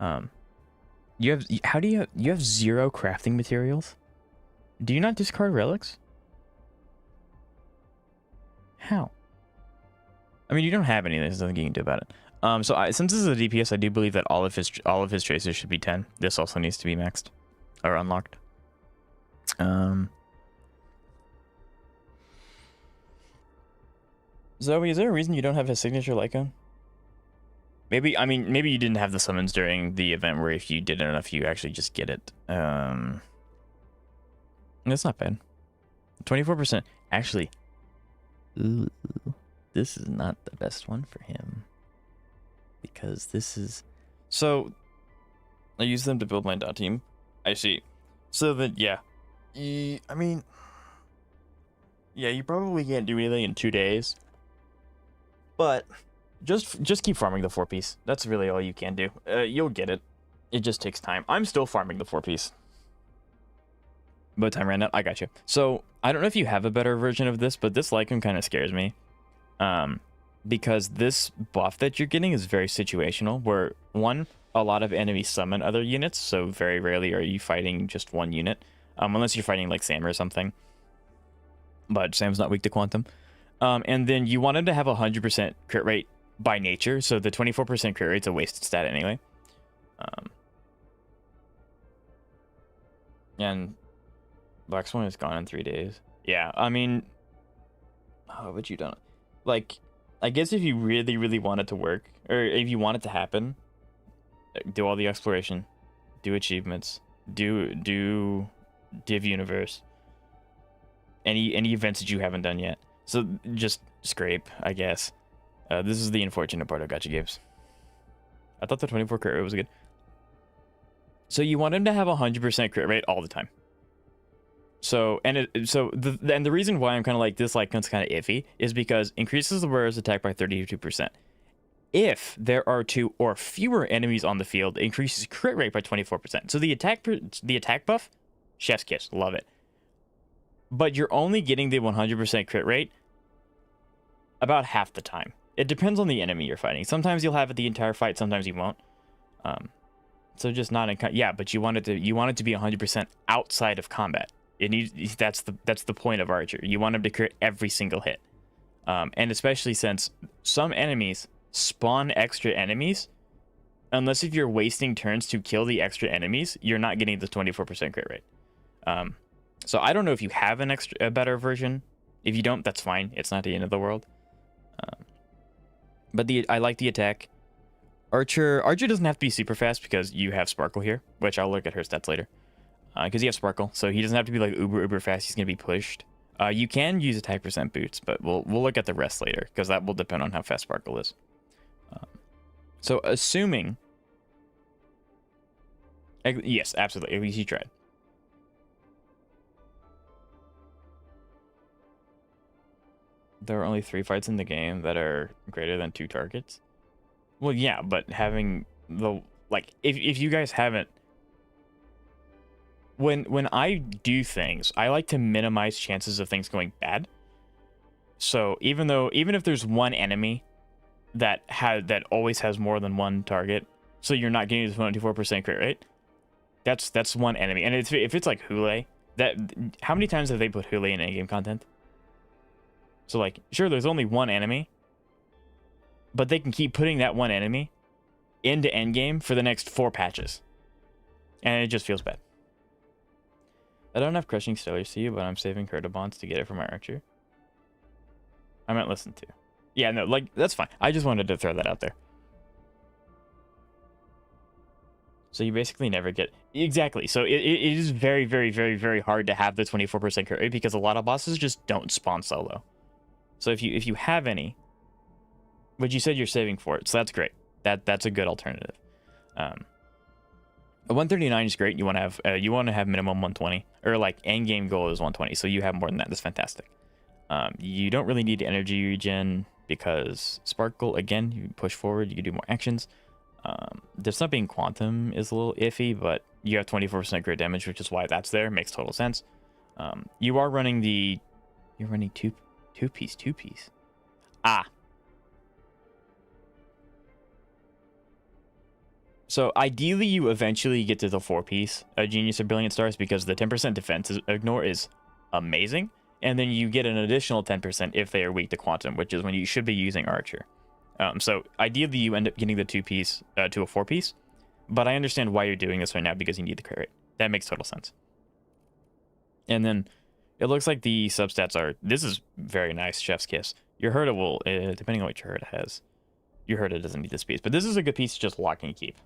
them. You have 0 crafting materials? Do you not discard relics? How? I mean, you don't have any. There's nothing you can do about it. So since this is a DPS, I do believe that all of his traces should be 10. This also needs to be maxed or unlocked. Zoe, is there a reason you don't have his signature Lycon? Maybe you didn't have the summons during the event where if you did it enough, you actually just get it. That's not bad. 24%. Actually, ooh, this is not the best one for him. Because this is... So, I use them to build my dot team. I see. So then, yeah. I mean... Yeah, you probably can't do anything in 2 days. But... Just keep farming the 4-piece. That's really all you can do. You'll get it. It just takes time. I'm still farming the 4-piece. But time ran out. I got you. So, I don't know if you have a better version of this, but this Lycon kind of scares me. because this buff that you're getting is very situational, where one, a lot of enemies summon other units, so very rarely are you fighting just one unit, unless you're fighting like Sam or something. But Sam's not weak to quantum. And then you want him to have 100% crit rate by nature, so the 24% crit rate's a wasted stat anyway. And Black Swan is gone in 3 days. Yeah, I mean, but you don't. Like, I guess if you really, really want it to work, or if you want it to happen, do all the exploration, do achievements, do Div Universe, any events that you haven't done yet. So just scrape, I guess. This is the unfortunate part of gacha games. I thought the 24 crit rate was good. So you want him to have 100% crit rate all the time. So the reason why I'm kind of like this, like it's kind of iffy, is because increases the wearer's attack by 32%. If there are 2 or fewer enemies on the field, it increases crit rate by 24%. So the attack buff, chef's kiss, love it. But you're only getting the 100% crit rate about half the time. It depends on the enemy you're fighting. Sometimes you'll have it the entire fight, sometimes you won't. So just not in yeah, but you want it to be 100% outside of combat. It needs, that's the point of Archer. You want him to crit every single hit. And especially since some enemies spawn extra enemies, unless if you're wasting turns to kill the extra enemies, you're not getting the 24% crit rate. So I don't know if you have a better version. If you don't, that's fine. It's not the end of the world. But I like the attack. Archer doesn't have to be super fast because you have Sparkle here, which I'll look at her stats later. Because you have Sparkle, so he doesn't have to be like uber fast. He's gonna be pushed. You can use attack percent boots, but we'll look at the rest later because that will depend on how fast Sparkle is. So assuming, yes, absolutely. At least you tried. There are only 3 fights in the game that are greater than 2 targets. Well, yeah, but having the if you guys haven't. When I do things, I like to minimize chances of things going bad. So even if there's one enemy that always has more than 1 target, so you're not getting the 24% crit rate, that's one enemy. And if it's like Hule, how many times have they put Hule in in-game content? So like, sure, there's only 1 enemy, but they can keep putting that 1 enemy into endgame for the next 4 patches, and it just feels bad. I don't have Crushing Stellar Sea, but I'm saving Herda to get it for my Archer. I meant listen to. Yeah, no, like, that's fine. I just wanted to throw that out there. So you basically never get... Exactly. So it is very, very, very, very hard to have the 24% crit rate because a lot of bosses just don't spawn solo. So if you have any, but you said you're saving for it, so that's great. That's a good alternative. 139 is great. You want to have minimum 120, or like end game goal is 120. So you have more than that. That's fantastic. You don't really need energy regen because Sparkle, again, you push forward, you can do more actions. This not being quantum is a little iffy, but you have 24% crit damage, which is why that's there. Makes total sense. You are running you're running two piece. Ah. So ideally, you eventually get to the 4-piece Genius or Brilliant Stars because the 10% defense ignore is amazing. And then you get an additional 10% if they are weak to Quantum, which is when you should be using Archer. So ideally, you end up getting the 2-piece to a 4-piece. But I understand why you're doing this right now because you need the crit rate. That makes total sense. And then it looks like the substats are... This is very nice, Chef's Kiss. Your Herda will, depending on what your Herda has, your Herda doesn't need this piece. But this is a good piece to just lock and keep.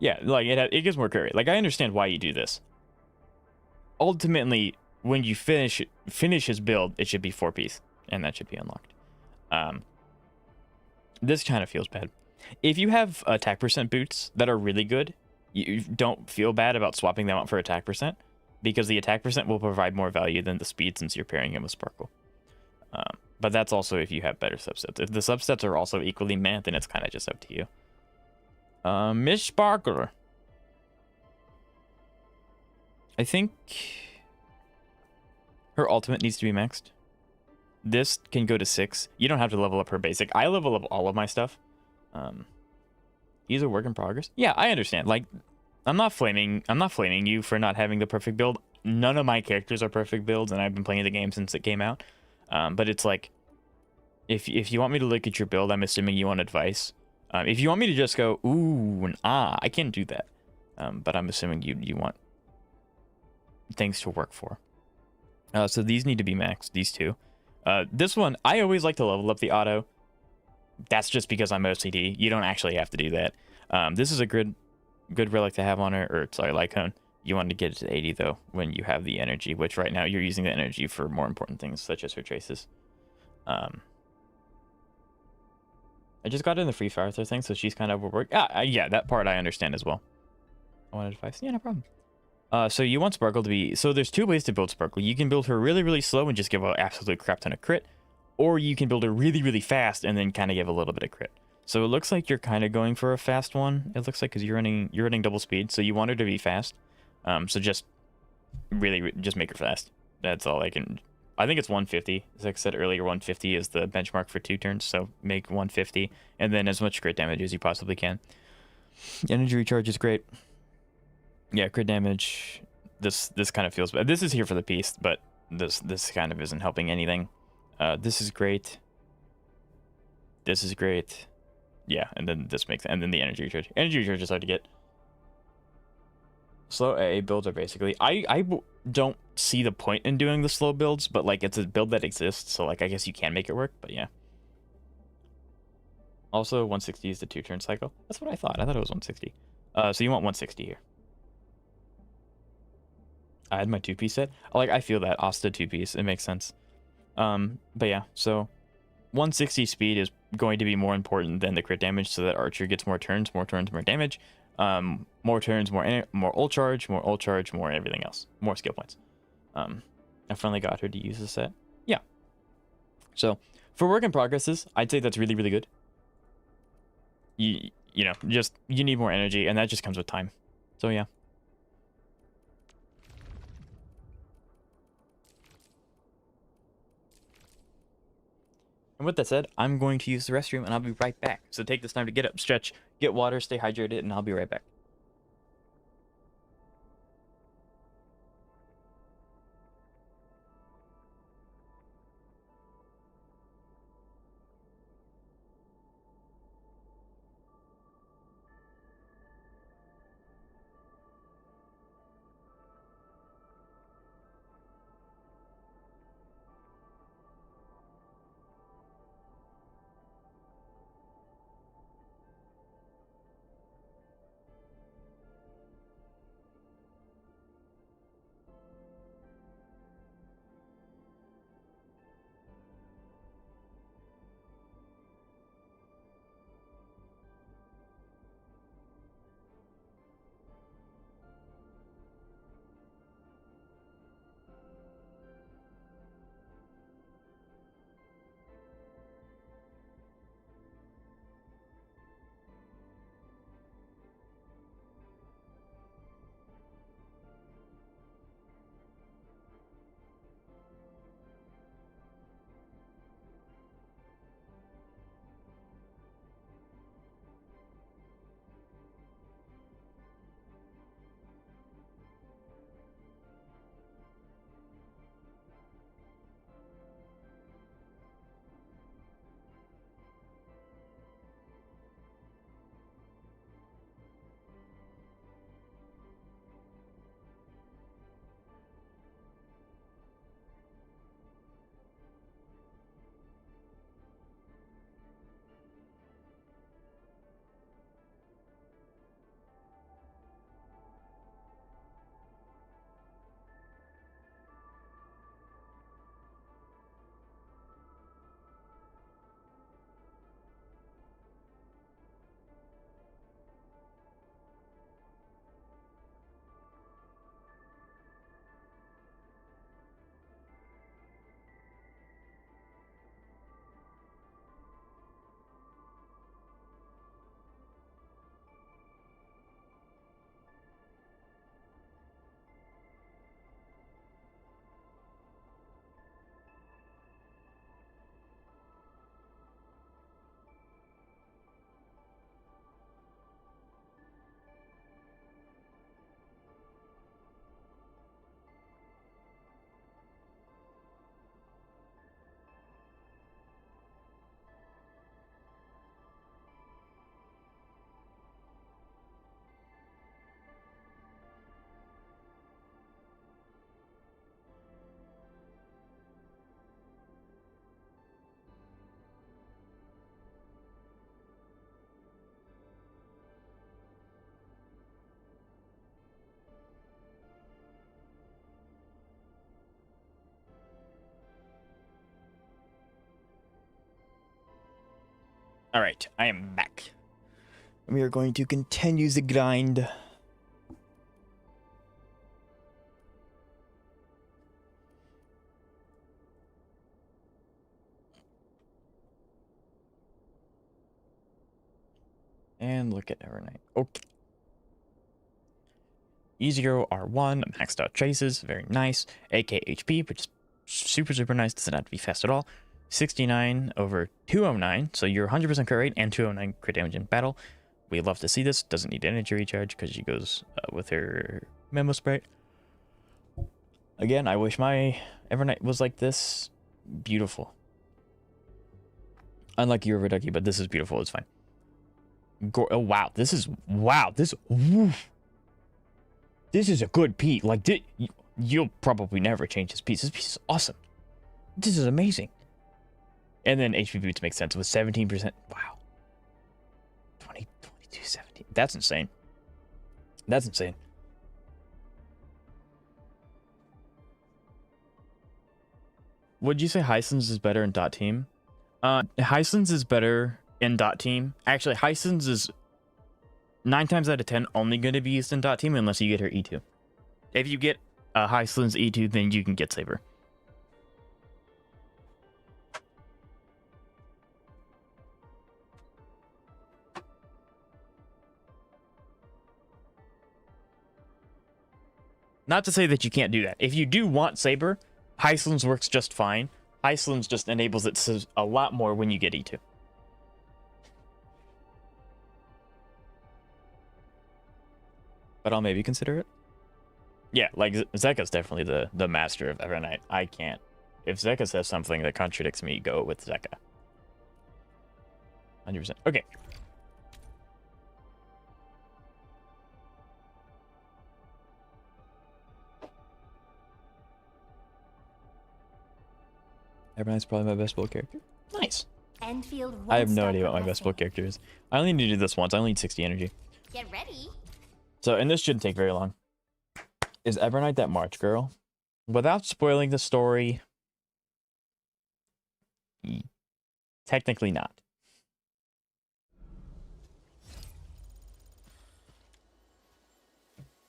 Yeah, like it gives more crit rate. Like I understand why you do this. Ultimately, when you finish his build, it should be 4-piece, and that should be unlocked. This kind of feels bad. If you have attack percent boots that are really good, you don't feel bad about swapping them out for attack percent, because the attack percent will provide more value than the speed since you're pairing him with Sparkle. But that's also if you have better subsets. If the subsets are also equally meh, then it's kind of just up to you. Miss Sparkler. I think her ultimate needs to be maxed. This can go to 6. You don't have to level up her basic. I level up all of my stuff. He's a work in progress. Yeah, I understand. Like, I'm not flaming you for not having the perfect build. None of my characters are perfect builds, and I've been playing the game since it came out. But it's like, if you want me to look at your build, I'm assuming you want advice. If you want me to just go ooh and ah, I can do that. But I'm assuming you want things to work for. So these need to be maxed. These two. This one, I always like to level up the auto. That's just because I'm OCD. You don't actually have to do that. This is a good relic to have on her, or sorry, Lycone. You want to get it to 80 though when you have the energy, which right now you're using the energy for more important things such as her traces. I just got in the free fire thing, so she's kind of overworked. Yeah, that part I understand as well. I wanted advice. Yeah, no problem. So you want Sparkle to be... So there's two ways to build Sparkle. You can build her really, really slow and just give an absolute crap ton of crit. Or you can build her really, really fast and then kind of give a little bit of crit. So it looks like you're kind of going for a fast one. It looks like because you're running double speed. So you want her to be fast. So just really just make her fast. That's all I can... I think it's 150. As I said earlier, 150 is the benchmark for 2 turns. So make 150 and then as much crit damage as you possibly can. Energy recharge is great. Yeah, crit damage. This kind of feels bad. This is here for the piece, but this kind of isn't helping anything. This is great. This is great. Yeah, and then this makes, and then the energy recharge. Energy recharge is hard to get. Slow A builds are basically. I don't see the point in doing the slow builds, but like it's a build that exists, so like I guess you can make it work. But yeah. Also, 160 is the 2-turn cycle. That's what I thought. I thought it was 160. So you want 160 here. I had my 2-piece set. Like, I feel that. Asta 2-piece. It makes sense. But yeah, so 160 speed is going to be more important than the crit damage so that Archer gets more turns, more damage. More turns, more ult charge, more everything else. More skill points. I finally got her to use the set. Yeah. So, for work in progresses, I'd say that's really, really good. You know, just, you need more energy, and that just comes with time. So yeah. And with that said, I'm going to use the restroom and I'll be right back. So take this time to get up, stretch, get water, stay hydrated, and I'll be right back. All right, I am back. We are going to continue the grind. And look at Evernight. Okay. E0 R1, maxed out traces, very nice. AK HP, which is super, super nice. Doesn't have to be fast at all. 69 over 209, so you're 100% crit rate and 209 crit damage in battle. We love to see this. Doesn't need energy recharge because she goes with her memo sprite. Again, I wish my Evernight was like this. Beautiful. Unlike your Ducky, but this is beautiful. It's fine. Oh wow, this is woof. This is a good piece. Like you'll probably never change this piece. This piece is awesome. This is amazing. And then HP boots make sense with 17%. Wow. 20, 22, 17. That's insane. That's insane. Would you say Hysens is better in dot team? Hysens is better in dot team. Actually, Hysens is 9 times out of 10 only going to be used in dot team unless you get her E2. If you get Hysens E2, then you can get Saber. Not to say that you can't do that. If you do want Saber, Hysens works just fine. Hysens just enables it a lot more when you get E2. But I'll maybe consider it. Yeah, like Zeka's definitely the master of Evernight. I can't. If Zeka says something that contradicts me, go with Zeka. 100%. Okay. Evernight's probably my best build character. Nice. Enfield I have no idea what my best build character is. I only need to do this once. I only need 60 energy. Get ready. So, and this shouldn't take very long. Is Evernight that March girl? Without spoiling the story, technically not.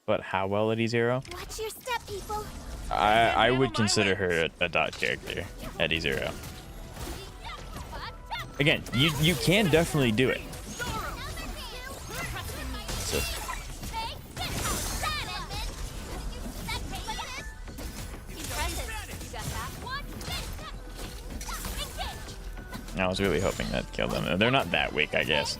But how well at E0? Watch your step, people. I would consider her a dot character at E0. Again, you can definitely do it. So, I was really hoping that killed them. They're not that weak, I guess.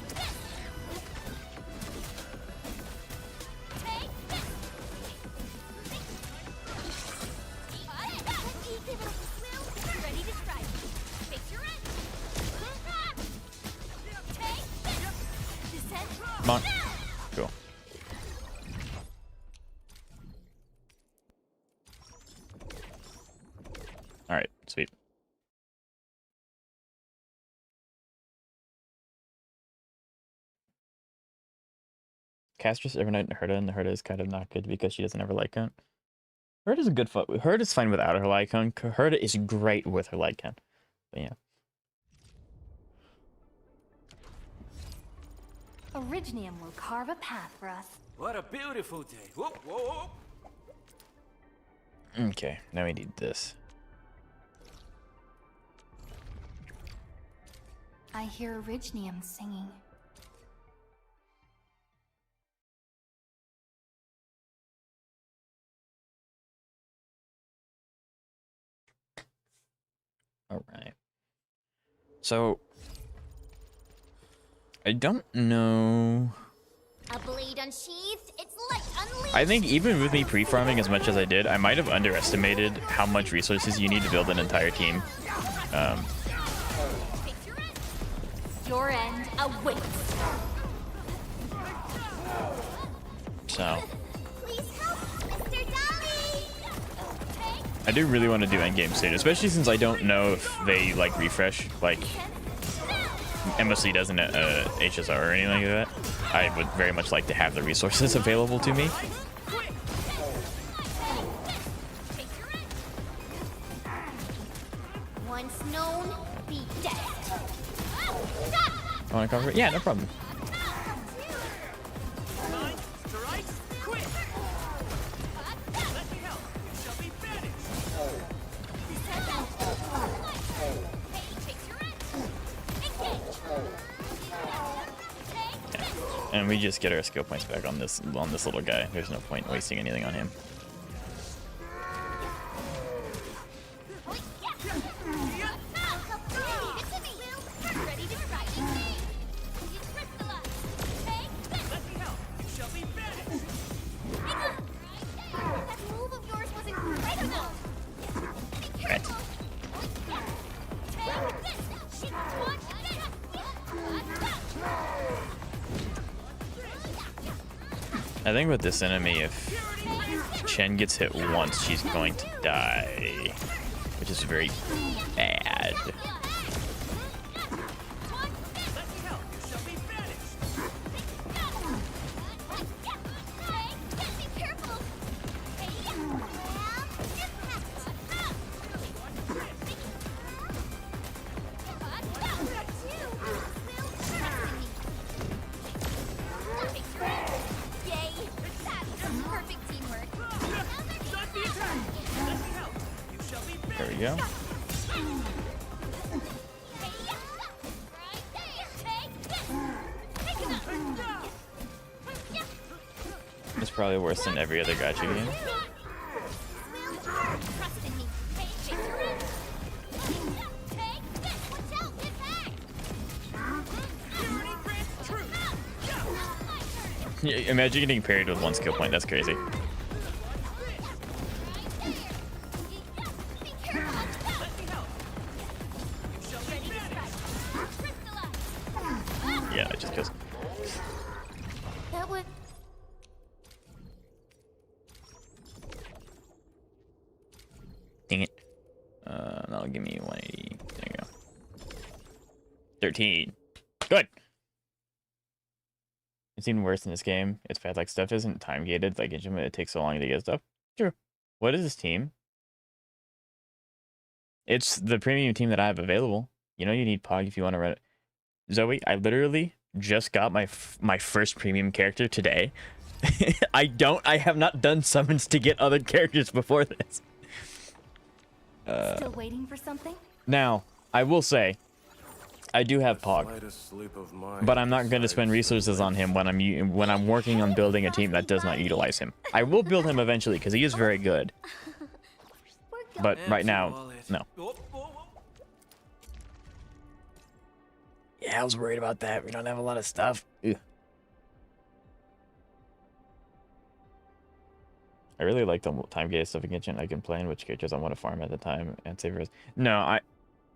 Come on. Cool. Alright, sweet. Castress, Evernight, and Herda, and the Herda is kind of not good because she doesn't have her light count. Herda's a good foot. Herda's fine without her light count. Herda is great with her light count. But yeah. Originium will carve a path for us. What a beautiful day. Whoa, whoa, whoa. Okay, now we need this. I hear Originium singing. All right. So, I don't know. A blade unsheathed, it's light unleashed. I think even with me pre-farming as much as I did, I might have underestimated how much resources you need to build an entire team. Your end awaits. So, Please help, Mr. Dolly. I do really want to do endgame soon, especially since I don't know if they like refresh like MOC doesn't HSR or anything like that. I would very much like to have the resources available to me. Once known, be dead. Want to cover it? Yeah, no problem. Mind strikes quick. Let me help. You shall be banished. And we just get our skill points back on this little guy. There's no point in wasting anything on him. Let me help. You shall be banished. That move of yours was incredible! Be careful! Take this! Watch I think with this enemy, if Chen gets hit once, she's going to die, which is very bad. Let me help. You shall be banished. Be careful! Yay! That's perfect teamwork. Start the attack. Let me help. You shall be There banished. we go. It's probably worse than every other gacha game. Trust in me. Take this. Watch out. Get back. Tyranny grants truth. Yeah, imagine getting parried with one skill point. That's crazy. Let me help. You shall be banished. Yeah, that just kills. That would. Dang it. That'll give me 180. There you go. 13. Good. It's even worse in this game. It's bad. Like, stuff isn't time gated. Like, it takes so long to get stuff. True. What is this team? It's the premium team that I have available. You know you need Pog if you want to run it. Zoe, I literally just got my first premium character today. I have not done summons to get other characters before this. Still waiting for something? Now, I will say, I do have Pog, but I'm not going to spend resources on him when I'm working on building a team that does not utilize him. I will build him eventually because he is very good, but right now, no. Yeah, I was worried about that. We don't have a lot of stuff. Ew. I really like the time gated stuff in Genshin. I can plan which characters I want to farm at the time and Savior. No,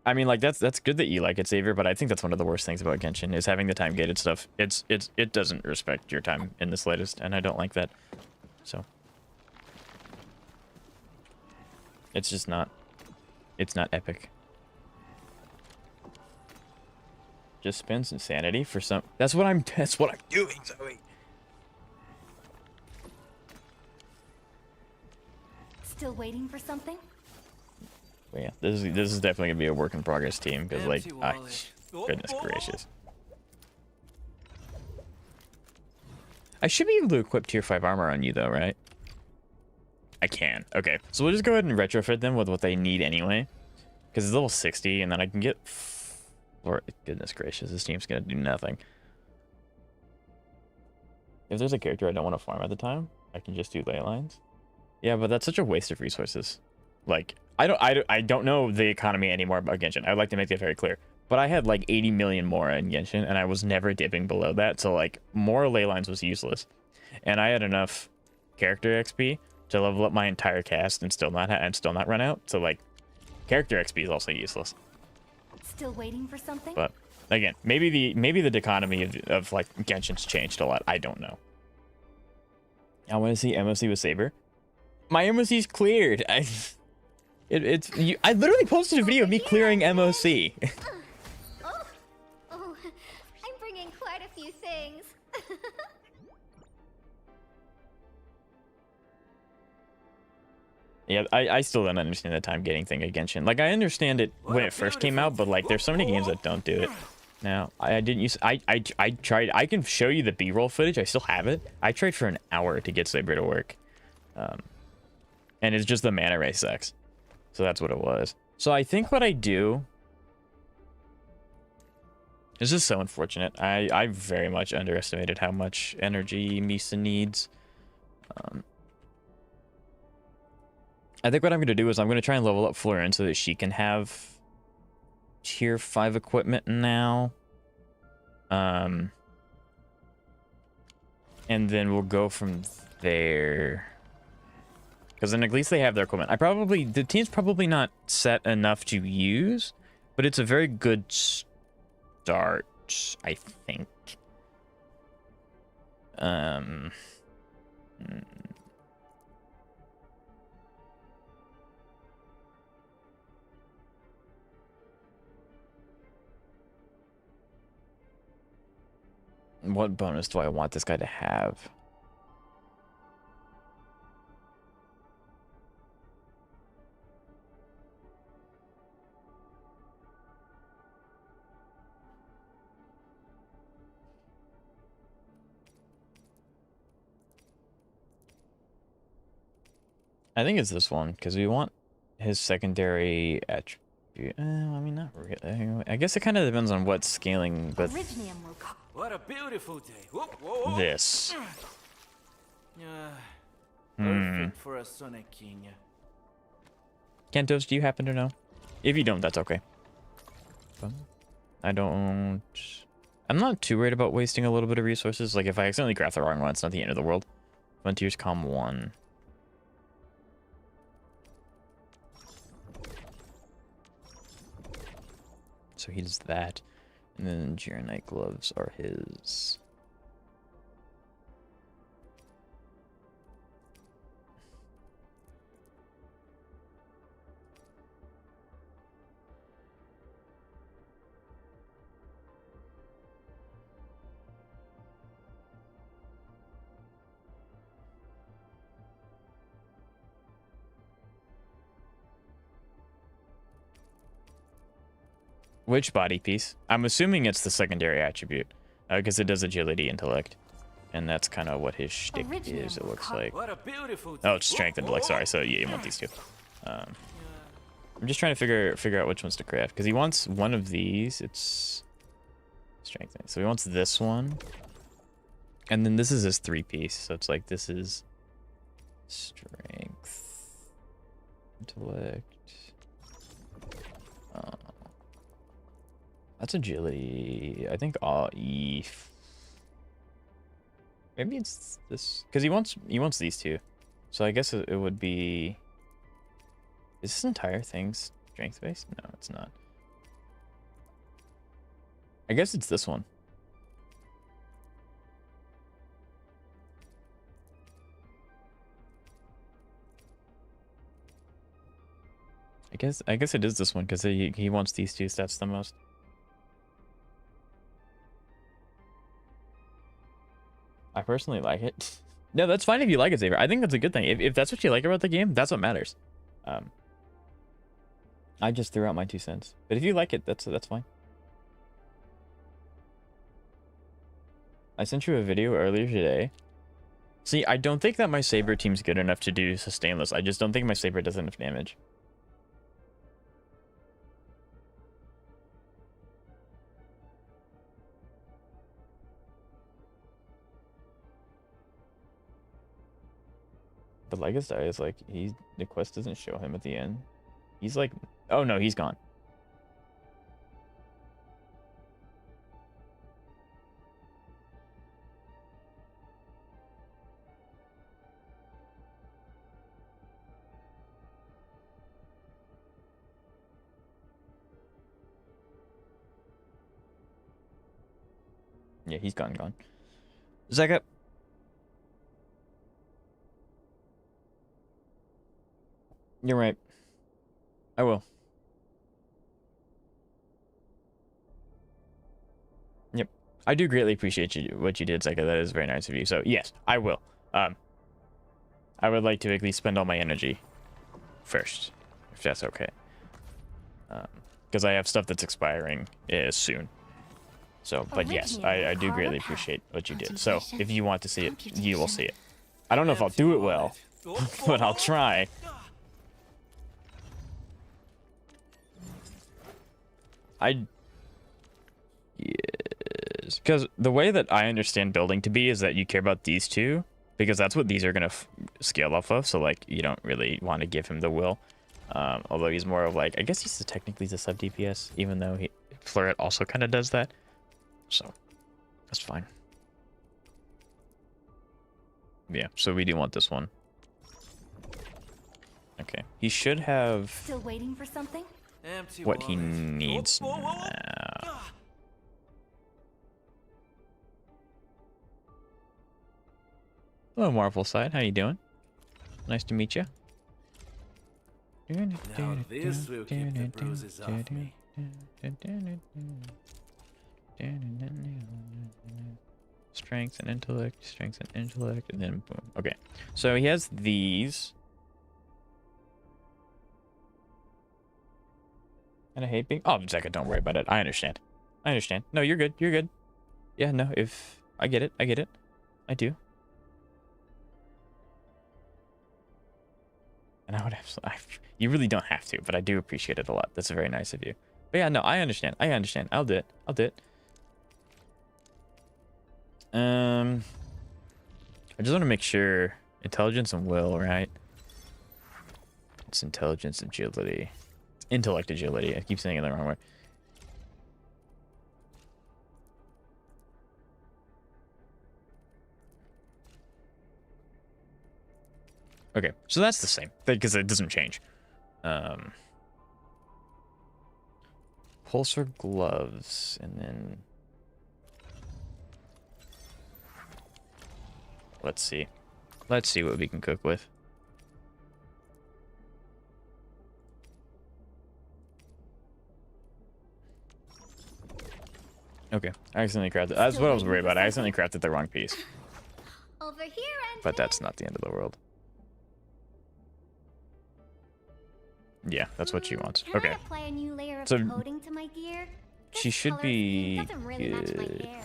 I mean, like, that's good that you like it, Savior, but I think that's one of the worst things about Genshin is having the time gated stuff. It doesn't respect your time in the slightest, and I don't like that. So it's just not. It's not epic. Just spends insanity for some. That's what I'm doing, Zoe. Still waiting for something? But yeah, this is definitely gonna be a work in progress team because, like, Empty wallet. goodness gracious. I should be able to equip tier 5 armor on you though, right? I can. Okay, so we'll just go ahead and retrofit them with what they need anyway, because it's level 60, and then I can get. Or goodness gracious, this team's gonna do nothing. If there's a character I don't want to farm at the time, I can just do ley lines. Yeah, but that's such a waste of resources. Like, I don't know the economy anymore about Genshin. I'd like to make that very clear. But I had like 80 million more in Genshin, and I was never dipping below that. So like, more ley lines was useless, and I had enough character XP to level up my entire cast and still not run out. So like, character XP is also useless. Still waiting for something? But again, maybe the economy of like Genshin's changed a lot. I don't know. I want to see MOC with Saber. My MOC's cleared. I literally posted a video of me clearing MOC. Oh, I'm bringing quite a few things. Yeah, I still don't understand the time gating thing at Genshin. Like, I understand it when it first came out, but like, there's so many games that don't do it. Now, I didn't use... I tried... I can show you the B-roll footage. I still have it. I tried for an hour to get Saber to work. And it's just the mana ray sucks. So that's what it was. So I think what I do... This is so unfortunate. I very much underestimated how much energy Misa needs. I think what I'm going to do is I'm going to try and level up Florin so that she can have tier 5 equipment now. And then we'll go from there. Because then at least they have their equipment. The team's probably not set enough to use, but it's a very good start, I think. What bonus do I want this guy to have? I think it's this one, because we want his secondary attribute. I mean, not really. I guess it kind of depends on what scaling, but What a beautiful day. Whoa, whoa, whoa. this. Perfect for a Sonic King. Kentos, do you happen to know? If you don't, that's okay. I don't... I'm not too worried about wasting a little bit of resources. Like, if I accidentally grab the wrong one, it's not the end of the world. Frontiers Com 1. So he does that. And then Gironite gloves are his. Which body piece? I'm assuming it's the secondary attribute, because it does agility, intellect, and that's kind of what his shtick is. It looks like. What a beautiful day. Oh, it's strength and intellect. Sorry, so yeah, you want these two. I'm just trying to figure out which ones to craft, because he wants one of these. It's strength, so he wants this one, and then this is his 3-piece. So it's like this is strength, intellect. That's agility. I think maybe it's this, because he wants these two. So I guess it would be. Is this entire thing strength based? No, it's not. I guess it's this one. I guess it is this one, because he wants these two stats the most. I personally like it. No, that's fine if you like it, Xavier. I think that's a good thing. If that's what you like about the game, that's what matters. I just threw out my 2 cents. But if you like it, that's fine. I sent you a video earlier today. See, I don't think that my Saber team's good enough to do sustainless. I just don't think my Saber does enough damage. But Legacy is like, the quest doesn't show him at the end. He's like, oh no, he's gone. Yeah, he's gone. Zeka. You're right. I will. Yep. I do greatly appreciate what you did, Zeka. That is very nice of you. So, yes, I will. I would like to at least spend all my energy first, if that's okay. Because I have stuff that's expiring soon. So, but yes, I do greatly appreciate what you did. So, if you want to see it, you will see it. Computation. I don't know if I'll do it well, but I'll try. Yes, because the way that I understand building to be is that you care about these two, because that's what these are gonna scale off of. So like, you don't really want to give him the will. Although he's more of like, I guess he's technically a sub DPS, even though Fleuret also kind of does that. So that's fine. Yeah, so we do want this one. Okay, he should have Still waiting for something? Empty what he wallet. needs Whoa, whoa, whoa, whoa. now. Hello, Marvel Side. How you doing? Nice to meet you. Now this will keep the bruises off me. Strength and intellect, and then boom. Okay, so he has these. And I hate being. Oh, Zeka, don't worry about it. I understand. No, you're good. Yeah, no, if I get it. I do. And I would absolutely. You really don't have to, but I do appreciate it a lot. That's very nice of you. But yeah, no, I understand. I'll do it. I just want to make sure intelligence and will, right? It's intelligence, agility, intellect, agility. I keep saying it the wrong way. Okay, so that's the same because it doesn't change. Pulsar gloves, and then let's see what we can cook with. Okay, I accidentally crafted. That's what I was worried about. I accidentally crafted the wrong piece, Over here, and but that's not the end of the world. Yeah, that's what she wants. Can Okay. I apply a new layer of So, coating to my gear? she This should color be scheme doesn't really match my good. hair.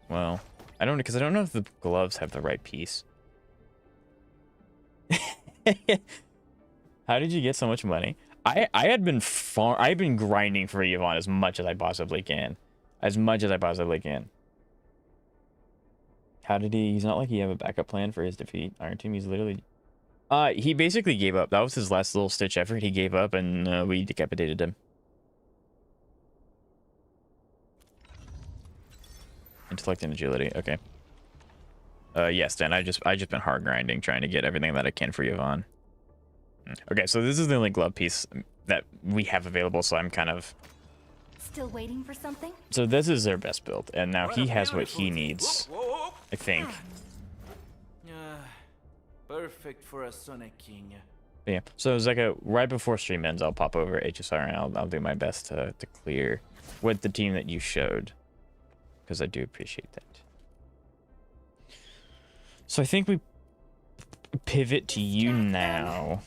Well, I don't know if the gloves have the right piece. How did you get so much money? I've been grinding for Yvonne as much as I possibly can. How did he? He's not like he have a backup plan for his defeat. Iron Team. He's literally. He basically gave up. That was his last little stitch effort. He gave up, and we decapitated him. Intellect and agility. Okay. Yes, Dan. I just been hard grinding, trying to get everything that I can for Yvonne. Okay, so this is the only glove piece that we have available. So I'm kind of. Still waiting for something? So this is their best build, and now he has what he needs. Whoa, whoa, whoa. I think. Perfect for a Sonic King. Yeah. So Zeka, right before stream ends, I'll pop over HSR and I'll do my best to clear with the team that you showed, because I do appreciate that. So I think we pivot to you now.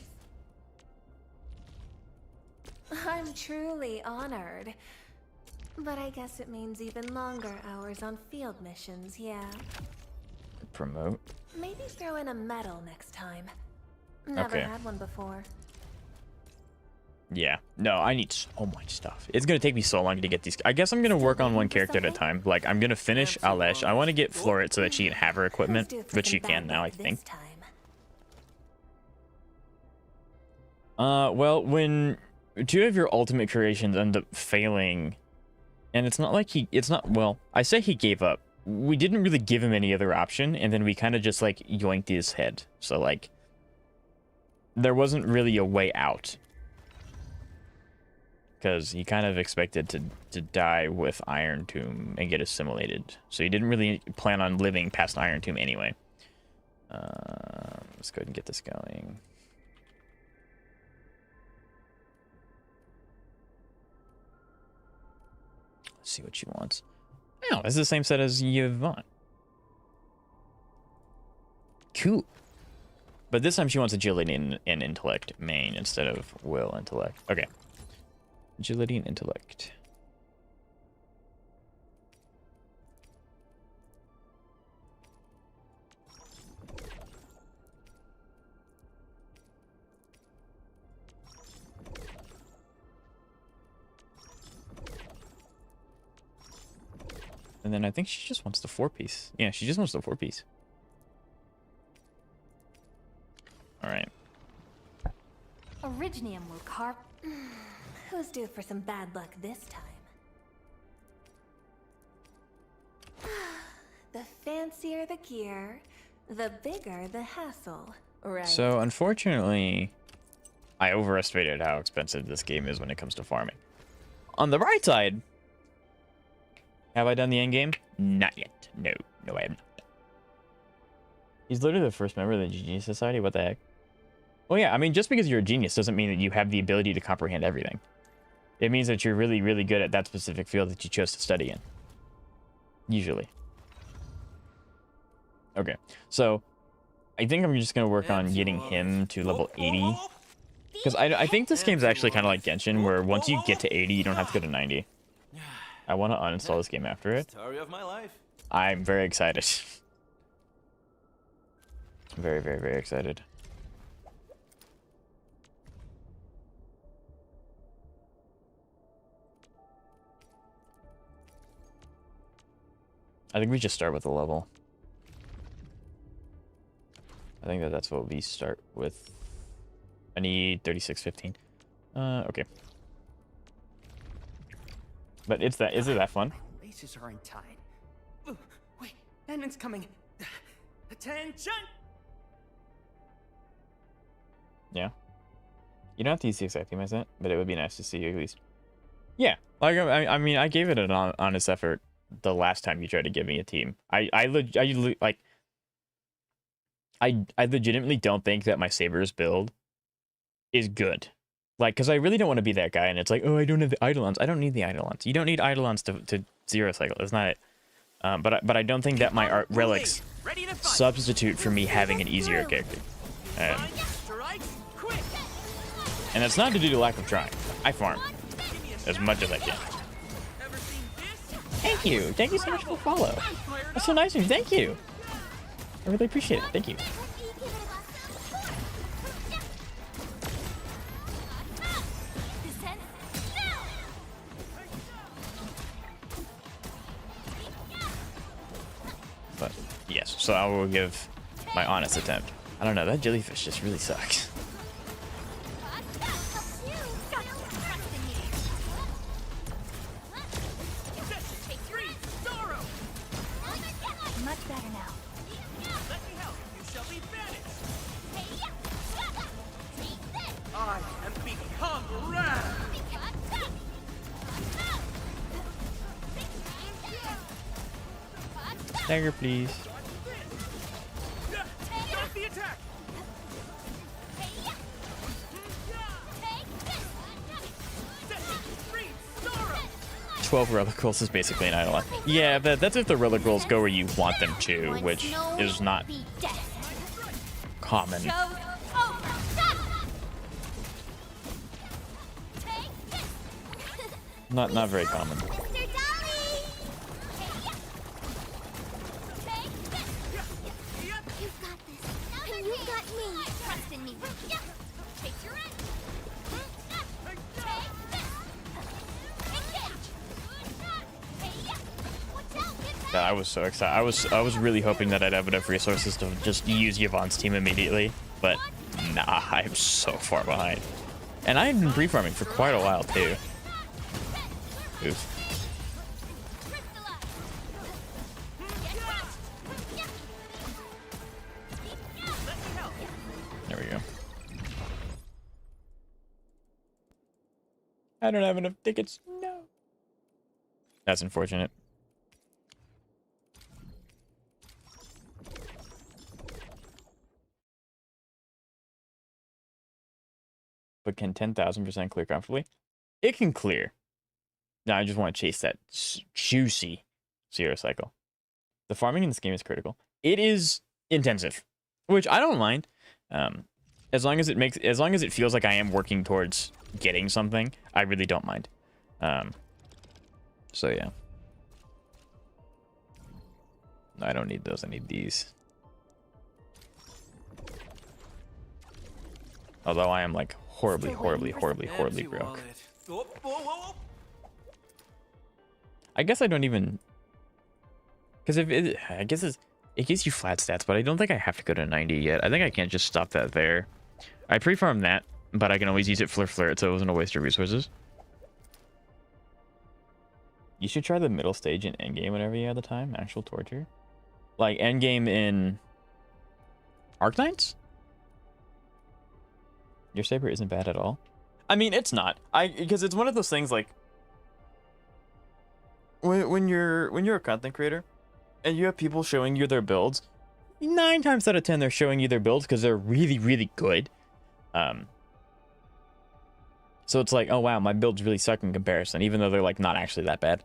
I'm truly honored. But I guess it means even longer hours on field missions, yeah. Promote. Maybe throw in a medal next time. Never Okay. had one before. Yeah. No, I need so much stuff. It's gonna take me so long to get these. I guess I'm gonna work on one character at a time. Like I'm gonna finish Alesh. I want to get Fleuret so that she can have her equipment, Who's due for which some she can bad now, I luck this think. time? Well, when two of your ultimate creations end up failing, and it's not like well, I say he gave up. We didn't really give him any other option, and then we kind of just like yoinked his head. So like, there wasn't really a way out, because he kind of expected to die with Iron Tomb and get assimilated. So he didn't really plan on living past Iron Tomb anyway. Let's go ahead and get this going. Let's see what she wants. Oh, it's the same set as Yvonne. Cool. But this time she wants agility and intellect main instead of will intellect. Okay. Agility and intellect. And then I think she just wants the 4-piece. Yeah, she just wants the 4-piece. All right. Originium will carp. Who's due for some bad luck this time? The fancier the gear, the bigger the hassle, right? So unfortunately, I overestimated how expensive this game is when it comes to farming. On the bright side, have I done the end game? Not yet. No, I have not. He's literally the first member of the Genius Society. What the heck? Well, yeah, I mean, just because you're a genius doesn't mean that you have the ability to comprehend everything. It means that you're really, really good at that specific field that you chose to study in. Usually. Okay, so I think I'm just going to work on getting him to level 80. Because I think this game's actually kind of like Genshin, where once you get to 80, you don't have to go to 90. I want to uninstall this game after it. Story of my life. I'm very excited. Very, very, very excited. I think we just start with the level. I think that's what we start with. I need 3615. Okay. But is it that fun? Laces are untied. Ooh, wait, Endman's coming. Attention! Yeah. You don't have to use the exact team I sent, but it would be nice to see you at least. Yeah. Like I mean, I gave it an honest effort the last time you tried to give me a team. I legitimately don't think that my Sabers build is good. Like, because I really don't want to be that guy, and it's like, oh, I don't have the Eidolons. I don't need the Eidolons. You don't need Eidolons to zero cycle. That's not it. But I don't think that my art relics substitute for me having an easier character. And that's not to do the lack of trying. I farm as much as I can. Thank you. Thank you so much for the follow. That's so nice of you. Thank you. I really appreciate it. Thank you. But yes, so I will give my honest attempt. I don't know, that jellyfish just really sucks. Much better now. Let me help. You shall be banished. I am become wrath. Dagger, please. Stop the attack. 12 relic rolls is basically an Eidolon. Yeah, that's if the relic rolls go where you want them to, which is not common. Not very common. God, I was so excited. I was really hoping that I'd have enough resources to just use Yvonne's team immediately, but nah, I'm so far behind. And I had been pre-farming for quite a while too. Oof. There we go. I don't have enough tickets. No. That's unfortunate. But can 10,000% clear comfortably? It can clear. Now I just want to chase that juicy zero cycle. The farming in this game is critical. It is intensive, which I don't mind. As long as it feels like I am working towards getting something, I really don't mind. So yeah. I don't need those. I need these. Although I am like horribly broke. I guess I don't even Because if it, I guess it gives you flat stats, but I don't think I have to go to 90 yet. I think I can't just stop that there. I pre-farmed that, but I can always use it for flirt, so it wasn't a waste of resources. You should try the middle stage in endgame whenever you have the time. Actual torture. Like endgame in Arknights? Your saber isn't bad at all. I mean, it's not. Because it's one of those things like when you're a content creator and you have people showing you their builds, 9 times out of 10 they're showing you their builds because they're really, really good. So it's like, oh wow, my builds really suck in comparison, even though they're like not actually that bad.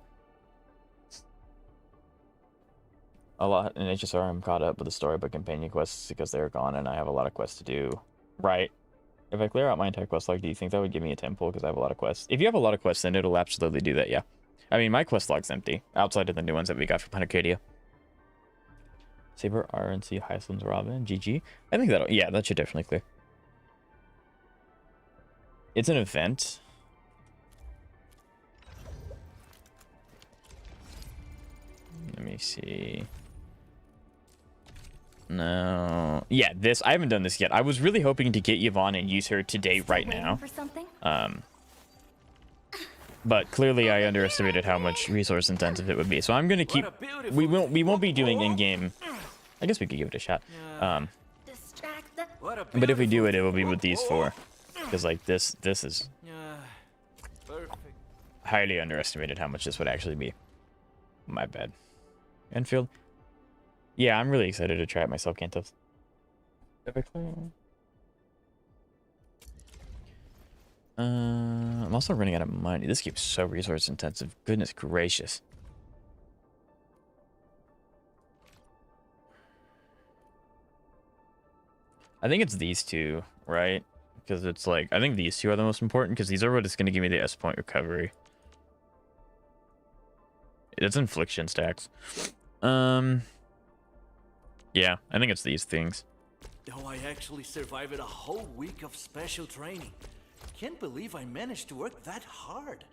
A lot in HSR, I'm caught up with the story but companion quests because they're gone and I have a lot of quests to do. Right. If I clear out my entire quest log, do you think that would give me a 10 pull because I have a lot of quests? If you have a lot of quests, then it'll absolutely do that, yeah. I mean, my quest log's empty, outside of the new ones that we got from 100Kdia. Saber, RNC, Heisland's Robin, GG. I think that'll, yeah, that should definitely clear. It's an event. Let me see. No. Yeah, this, I haven't done this yet. I was really hoping to get Yvonne and use her today right now. For something? But clearly I underestimated how much resource intensive it would be. So I'm going to keep, we won't be doing in-game. I guess we could give it a shot. But if we do it, it will be with these 4. Because like this is highly underestimated how much this would actually be. My bad. Enfield. Yeah, I'm really excited to try it myself, Cantos. I'm also running out of money. This game's so resource intensive. Goodness gracious. I think it's these 2, right? Because it's like, I think these 2 are the most important because these are what is going to give me the S point recovery. It's infliction stacks. Yeah, I think it's these things. Oh, I actually survived a whole week of special training. Can't believe I managed to work that hard.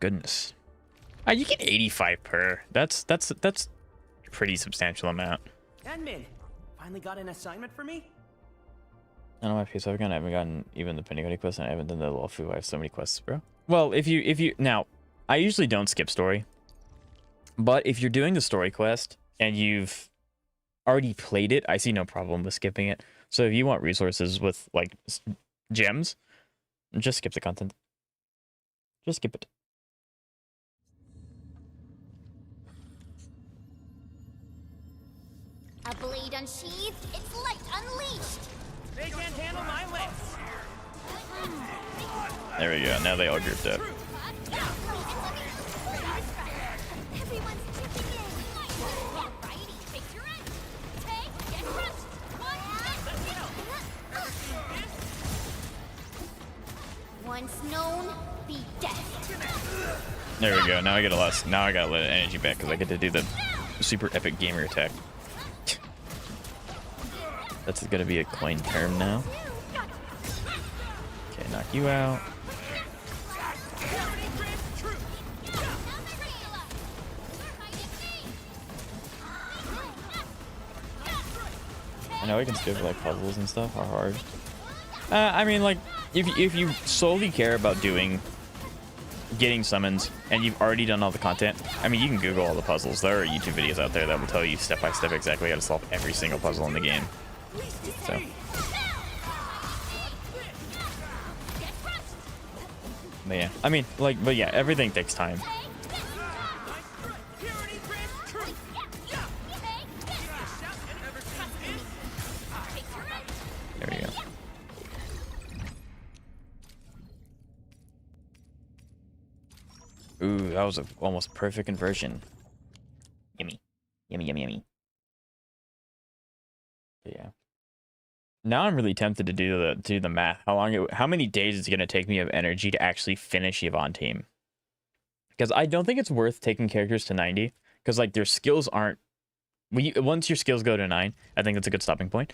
Goodness. You get 85 per. That's a pretty substantial amount. Admin, finally got an assignment for me? I don't know my face I've gotten. I haven't gotten even the Penigoni quest, and I haven't done the Lawfu. I have so many quests, bro. Well, if you now, I usually don't skip story, but if you're doing the story quest and you've already played it, I see no problem with skipping it. So if you want resources with like gems, just skip the content. Just skip it. A blade unsheathed, its light unleashed. They can't handle my lips. There we go. Now they all grouped up. Everyone's chipping in. Alrighty, picture it. Take, get crushed. Once known, be dead. There we go. Now I get a lot. Now I got a lot of energy back because I get to do the super epic gamer attack. That's gonna be a coin term now. Okay, knock you out. I know I can skip like puzzles and stuff are hard. I mean, like if you solely care about getting summons and you've already done all the content, I mean, you can Google all the puzzles. There are YouTube videos out there that will tell you step by step exactly how to solve every single puzzle in the game. So. But yeah, I mean, like, but yeah, everything takes time. There we go. Ooh, that was a almost perfect conversion. Yummy. Yummy, yummy, yummy. But yeah. Now I'm really tempted to do the math. How many days it's gonna take me of energy to actually finish Yvonne team? Because I don't think it's worth taking characters to 90, because like their skills aren't once your skills go to 9, I think that's a good stopping point.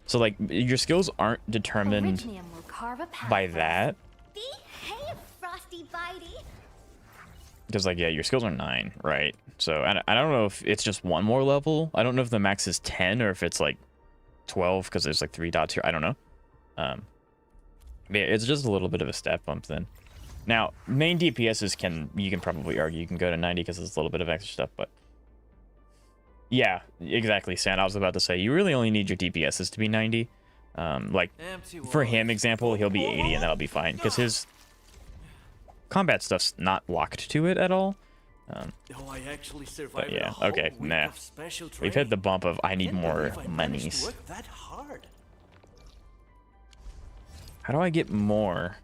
So like your skills aren't determined Originium will carve a path by for us. that, Behave, Frosty Bitey. because like yeah, your skills are 9, right? So I don't know if it's just one more level. I don't know if the max is 10 or if it's like 12 because there's like 3 dots here. I don't know. But yeah, it's just a little bit of a step bump then. Now main DPSs you can probably argue you can go to 90 because there's a little bit of extra stuff, but yeah, exactly, Sam. I was about to say you really only need your DPSs to be 90. Like for him example, he'll be 80 and that'll be fine because his combat stuff's not locked to it at all. I actually survived yeah, a whole okay, week nah. of special We've hit training. the bump of I need Can't more believe I managed to monies. work that hard. How do I get more?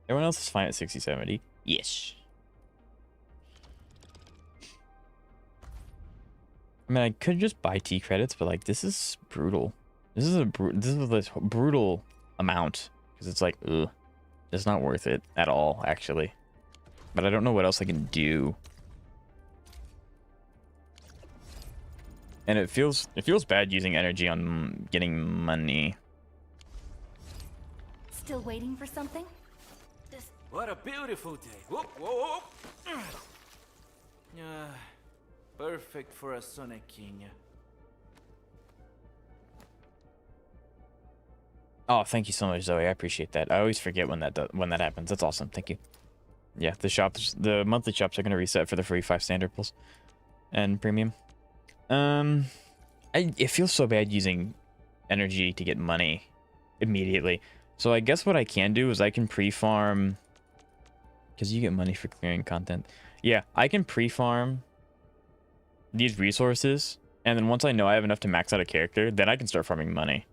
Everyone else is fine at 60, 70. Yes. I mean, I could just buy T credits, but like this is brutal. This is a brutal amount because it's like, ugh, it's not worth it at all, actually. But I don't know what else I can do. And it feels bad using energy on getting money. Still waiting for something? What a beautiful day. Whoop, whoop, whoop. Perfect for a sonequinha. Oh, thank you so much, Zoe. I appreciate that. I always forget when that happens. That's awesome. Thank you. Yeah, the monthly shops are gonna reset for the free 5 standard pulls and premium. It feels so bad using energy to get money immediately. So I guess what I can do is I can pre-farm, because you get money for clearing content. Yeah, I can pre-farm these resources, and then once I know I have enough to max out a character, then I can start farming money.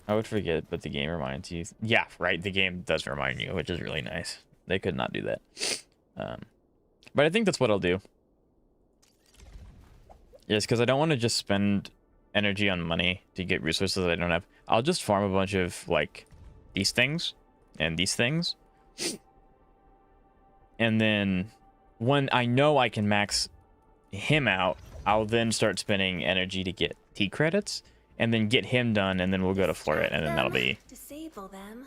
I would forget, but the game reminds you. Yeah, right, the game does remind you, which is really nice. They could not do that. But I think that's what I'll do. Yes, because I don't want to just spend energy on money to get resources that I don't have. I'll just farm a bunch of, like, these things and these things. And then when I know I can max him out, I'll then start spending energy to get T credits and then get him done, and then we'll go to Floret, and then that'll be... Disable them.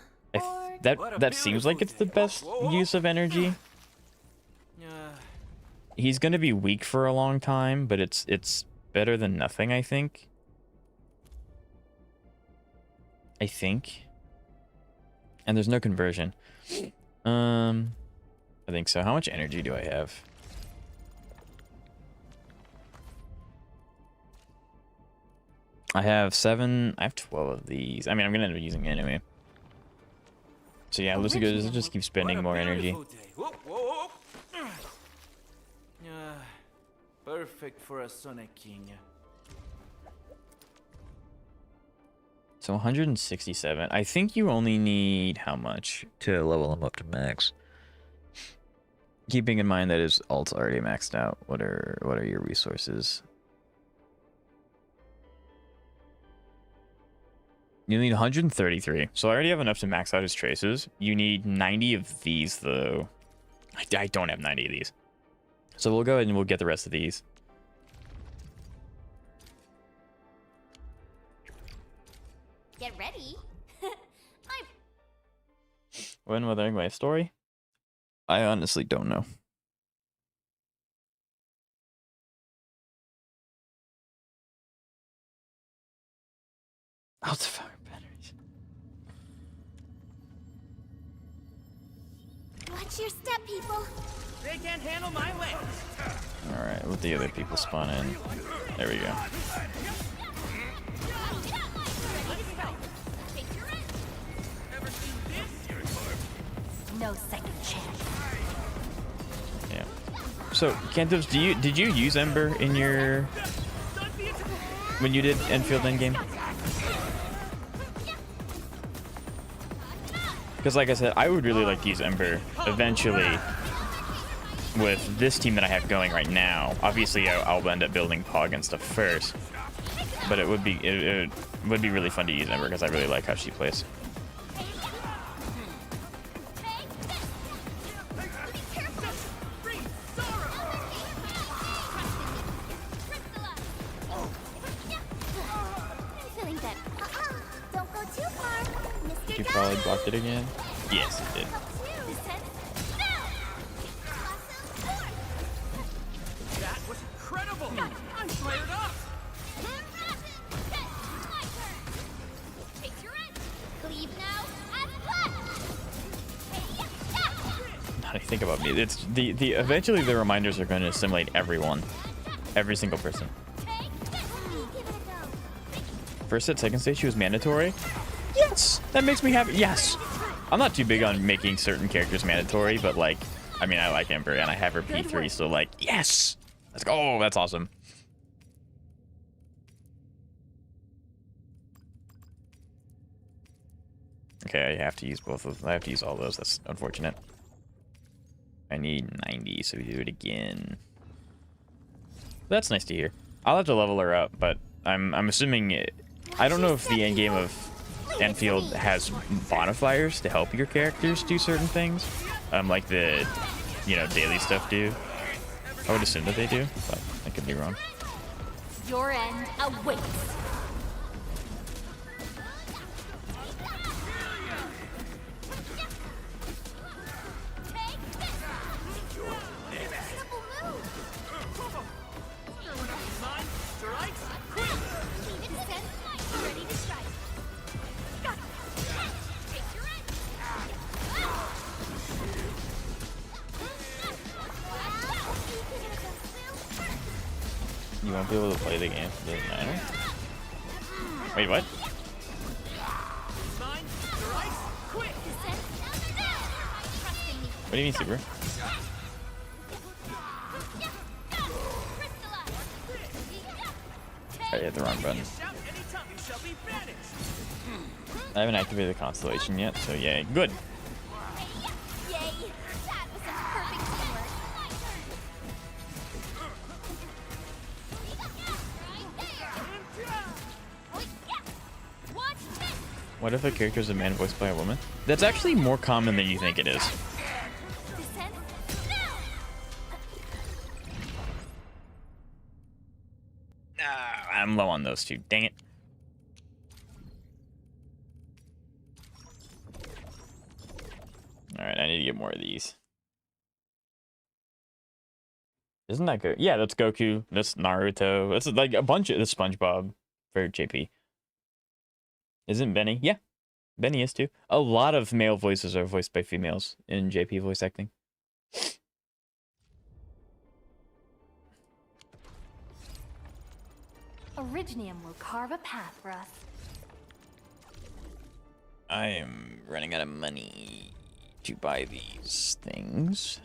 That seems like it's the best use of energy. He's gonna be weak for a long time, but it's better than nothing, I think. And there's no conversion. I think so. How much energy do I have? I have 7. I have 12 of these. I mean, I'm gonna end up using it anyway. So yeah, let's just keep spending more energy. Whoop, whoop. Perfect for a sonequinha. So 167. I think you only need how much to level him up to max? Keeping in mind that his ult's already maxed out. What are your resources? You need 133. So I already have enough to max out his traces. You need 90 of these though. I don't have 90 of these. So we'll go ahead and we'll get the rest of these. Get ready. When will there be a story? I honestly don't know. I'll devour batteries. Watch your step, people. They can't handle my way. Alright, let the other people spawn in. There we go. No second chance. Yeah. So, Cantos, did you use Ember in your when you did Enfield endgame? Because like I said, I would really like to use Ember eventually with this team that I have going right now. Obviously, I'll end up building Pog and stuff first, but it would be really fun to use Ember because I really like how she plays. She probably blocked it again. Yes, it did. That was incredible! I'm fired up! How do you think about me? It's the eventually the reminders are going to assimilate everyone, every single person. First set, second stage, she was mandatory. Yes, that makes me happy. Yes, I'm not too big on making certain characters mandatory, but like, I mean, I like Ember and I have her P3, so like, yes, let's go. Oh, that's awesome. Okay, I have to use both of them. I have to use all those. That's unfortunate. I need 90, so we do it again. That's nice to hear. I'll have to level her up, but I'm assuming I don't know if the end game of Enfield has bonifiers to help your characters do certain things, like the daily stuff do. I would assume that they do, but I could be wrong. Your end awaits. You won't be able to play the game. It doesn't matter. Wait, what? What do you mean, super? I hit the wrong button. I haven't activated the constellation yet, so yay. Good. What if a character is a man voiced by a woman? That's actually more common than you think it is. I'm low on those two. Dang it. Alright, I need to get more of these. Isn't that good? Yeah, that's Goku. That's Naruto. That's like a bunch of the SpongeBob for JP. Isn't Benny? Yeah, Benny is too. A lot of male voices are voiced by females in JP voice acting. Originium will carve a path for us. I am running out of money to buy these things.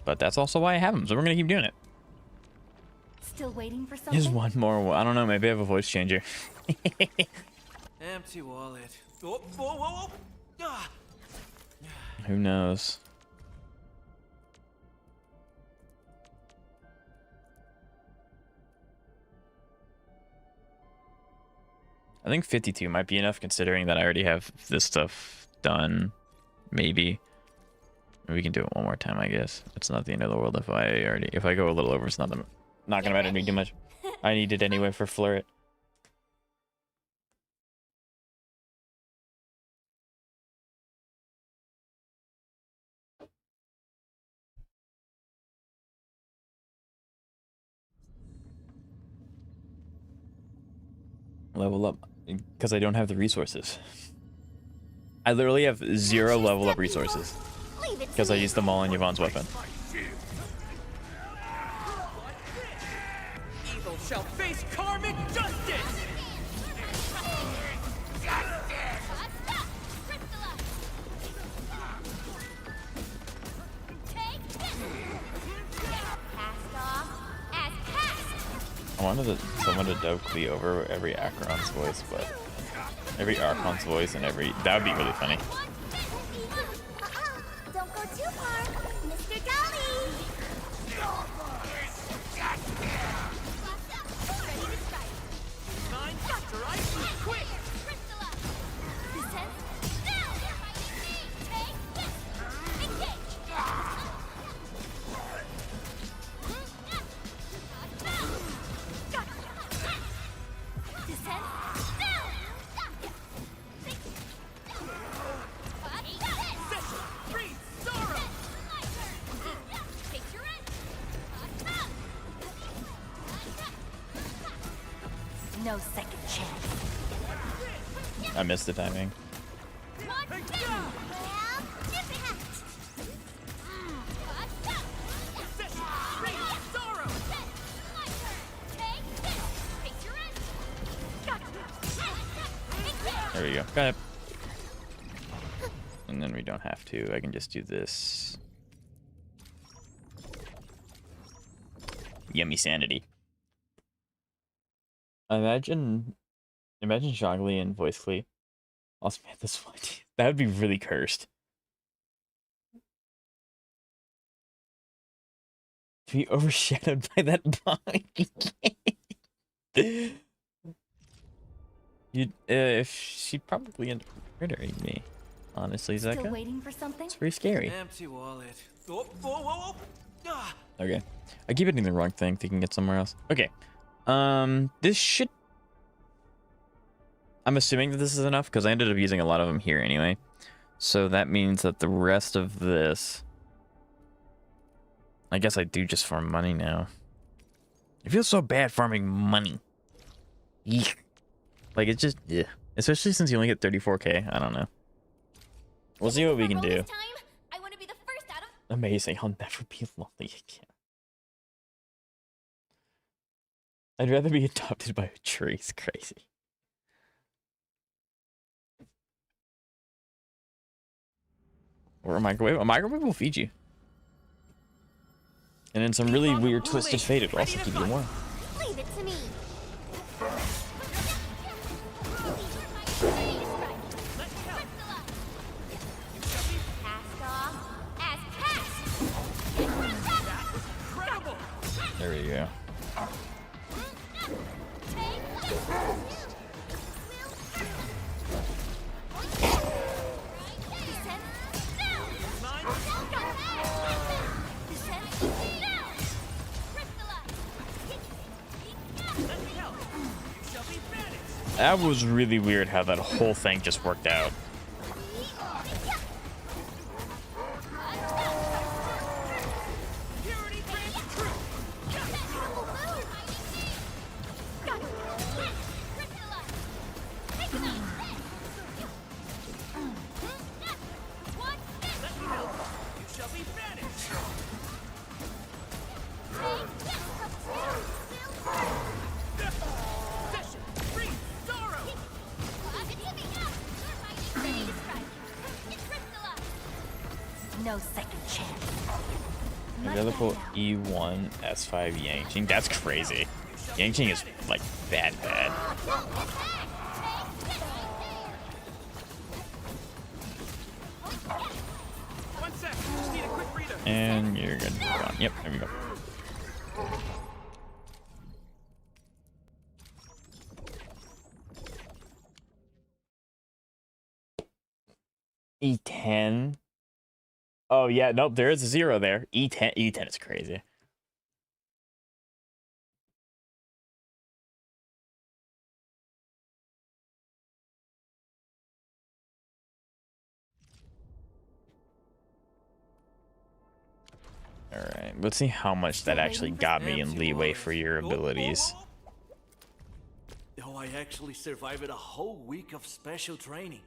But that's also why I have them, so we're gonna keep doing it. Still waiting for something? There's one more. I don't know. Maybe I have a voice changer. Empty wallet. Oh, whoa, whoa, whoa. Ah. Who knows? I think 52 might be enough, considering that I already have this stuff done. Maybe. We can do it one more time, I guess. It's not the end of the world if I go a little over. It's not gonna matter to me too much. I need it anyway for Flirt. Level up because I don't have the resources. I literally have 0 level up resources because I used them all on Yvonne's weapon. Evil shall face karmic justice! I wanted someone to dub Klee over every Archon's voice, but every Archon's voice and that would be really funny. Don't go too far, Mr. Dolly. Mine, Dr. Ice, quick! No second chance. I missed the timing. There we go. Got it. And then we don't have to. I can just do this. Yummy sanity. Imagine Zhongli and Voice Clee. Also, man, this one, that would be really cursed. To be overshadowed by that bomb. If she'd probably end up murdering me. Honestly, Still Zeka. waiting for something? It's pretty scary. Empty wallet. Oh, whoa, whoa, whoa. Ah. Okay. I keep hitting the wrong thing, thinking it's somewhere else. Okay. This should... I'm assuming that this is enough, because I ended up using a lot of them here anyway. So that means that the rest of this... I guess I do just farm money now. It feels so bad farming money. Eek. Like, it's just... Yeah. Especially since you only get 34k. I don't know. We'll see what we can do. I want to be the first out of Amazing. I'll never be lonely again. I'd rather be adopted by a tree. It's crazy. Or a microwave. A microwave will feed you. And in some really weird twisted fate, it will also keep you warm. Leave it to me. Cast off as cast. There we go. That was really weird how that whole thing just worked out. No second chance. I'd rather pull E1, S5, Yangqing. That's crazy. Yangqing is like bad. One sec. Just need a quick breather. And you're good. Gone. Yep, there we go. E10. Oh yeah, nope, there is a 0 there. E10 is crazy. All right, let's see how much that actually got me in leeway for your abilities. Oh, I actually survived a whole week of special training.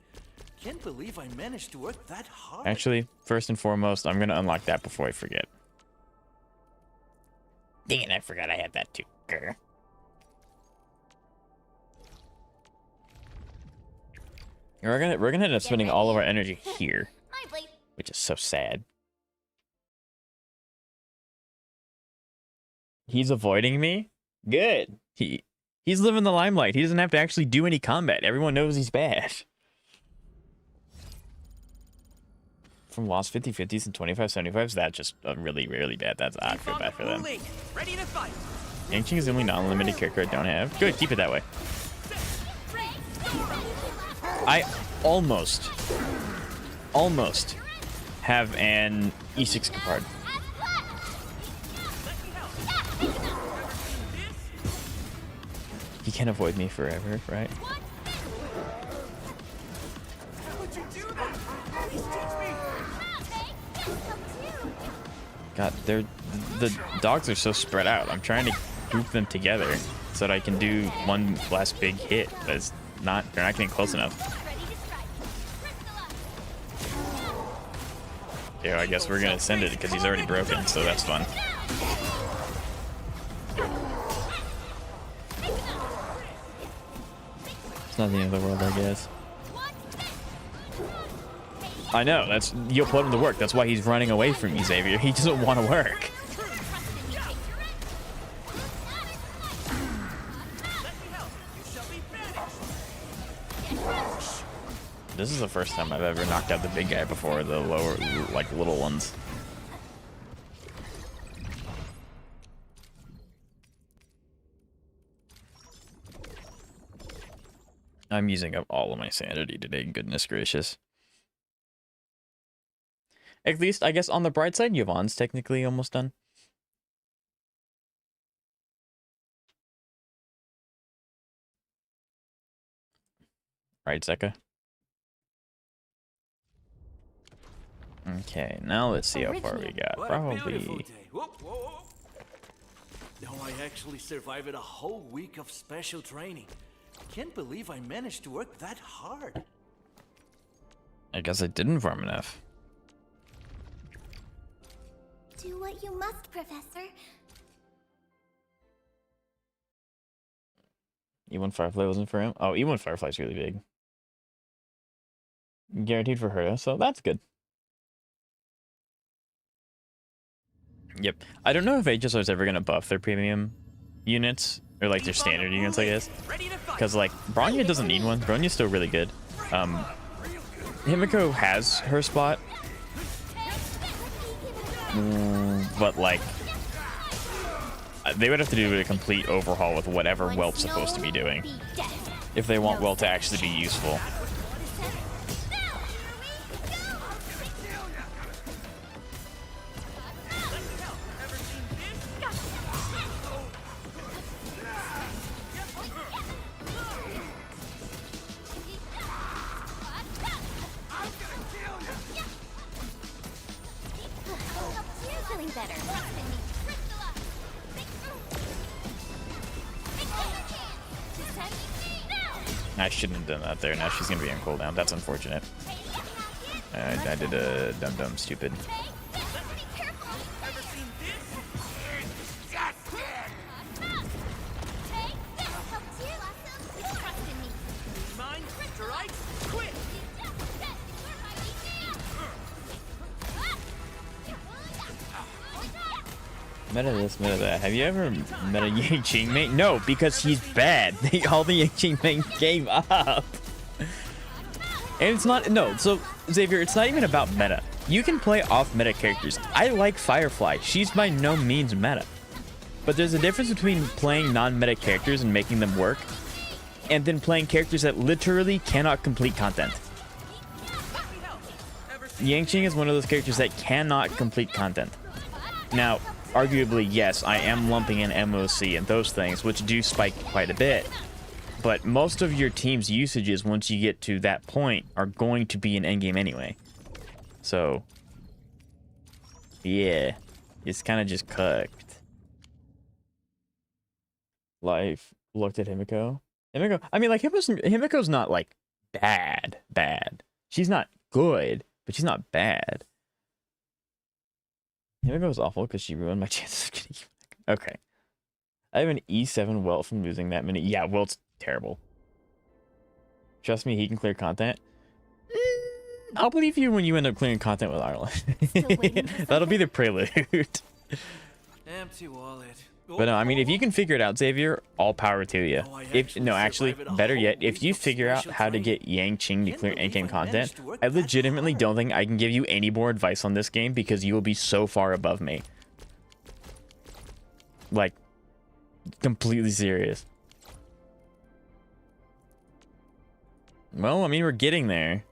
Can't believe I managed to work that hard. Actually, first and foremost, I'm gonna unlock that before I forget. Dang it, I forgot I had that too. Grr. We're gonna end up spending all of our energy here, My blade. which is so sad. He's avoiding me? Good. He's living the limelight. He doesn't have to actually do any combat. Everyone knows he's bad. From lost 50-50s and 25-75s, that's just really, really bad. That's I feel bad for them. Ready to fight. Yangqing is the only non-limited character I don't have. Good, keep it that way. I almost have an E6 card. He can't avoid me forever, right? God, the dogs are so spread out. I'm trying to group them together. so that I can do one last big hit, but it's not, they're not getting close enough. Yeah, I guess we're gonna send it because he's already broken, so that's fun. It's not the end of the world, I guess. I know, that's, you'll put him to work. That's why he's running away from you, Xavier. He doesn't want to work. This is the first time I've ever knocked out the big guy before the lower, like, little ones. I'm using up all of my sanity today, goodness gracious. At least, I guess, on the bright side, Yvonne's technically almost done. Right, Zeka? Okay, now let's see how far we got. What a beautiful Probably... day. Whoa, whoa, whoa. No, I actually survived a whole week of special training. Can't believe I managed to work that hard. I guess I didn't farm enough. Do what you must, Professor. E1 Firefly wasn't for him? Oh, E1 Firefly's really big. Guaranteed for her, so that's good. Yep. I don't know if HSR is ever going to buff their premium units, or like their standard units, I guess. Because like, Bronya doesn't need one. Bronya's still really good. Himiko has her spot. But like, they would have to do a complete overhaul with whatever Whelp's supposed to be doing if they want Whelp to actually be useful. I shouldn't have done that there. Now she's gonna be on cooldown. That's unfortunate. I did a dumb stupid. Meta this, meta that. Have you ever met a Yang Qing mate? No, because he's bad. All the Yang Qing main gave up. And it's not, no, so Xavier, it's not even about meta. You can play off meta characters. I like Firefly. She's by no means meta. But there's a difference between playing non-meta characters and making them work, and then playing characters that literally cannot complete content. Yang Qing is one of those characters that cannot complete content. Now, arguably, yes, I am lumping in MOC and those things, which do spike quite a bit. But most of your team's usages, once you get to that point, are going to be in endgame anyway. So, yeah, it's kind of just cooked. Life looked at Himiko. I mean, like, Himiko's not, like, bad. She's not good, but she's not bad. Himiko was awful because she ruined my chances of getting you back. Okay. I have an E7 Welt from losing that many. Yeah, Welt's terrible. Trust me, he can clear content. I'll believe you when you end up clearing content with Ireland. That'll be the prelude. Empty wallet. But no, I mean, if you can figure it out, Xavier, all power to you. Actually, better yet, if you figure out how to get Yang Qing to clear endgame content, I legitimately don't think I can give you any more advice on this game because you will be so far above me. Like, completely serious. Well, I mean, we're getting there.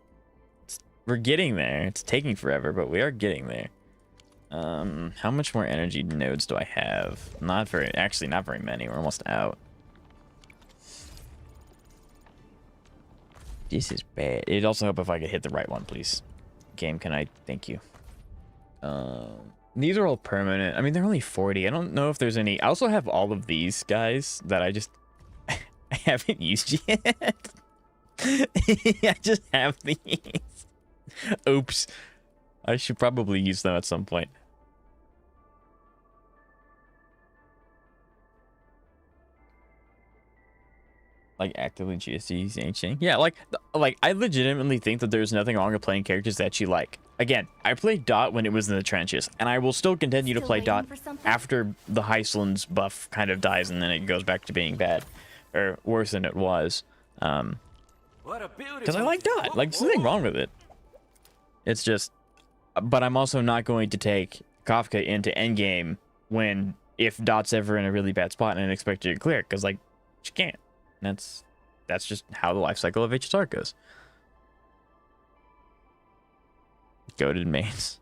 We're getting there. It's taking forever, but we are getting there. How much more energy nodes do I have? Actually not very many. We're almost out. This is bad. It'd also help if I could hit the right one, please. Game, can I? Thank you. These are all permanent. I mean, they're only 40. I don't know if there's any. I also have all of these guys that I just I haven't used yet. I just have these. Oops. I should probably use them at some point. Like actively GSTs anything. Yeah, like I legitimately think that there's nothing wrong with playing characters that you like. Again, I played Dot when it was in the trenches, and I will still continue to play Dot after the Heistland's buff kind of dies and then it goes back to being bad. Or worse than it was. Because I like Dot. Like, there's nothing wrong with it. It's just... But I'm also not going to take Kafka into endgame when... If Dot's ever in a really bad spot and expect you to clear, because, like, she can't. That's just how the life cycle of HSR goes. Goated mains.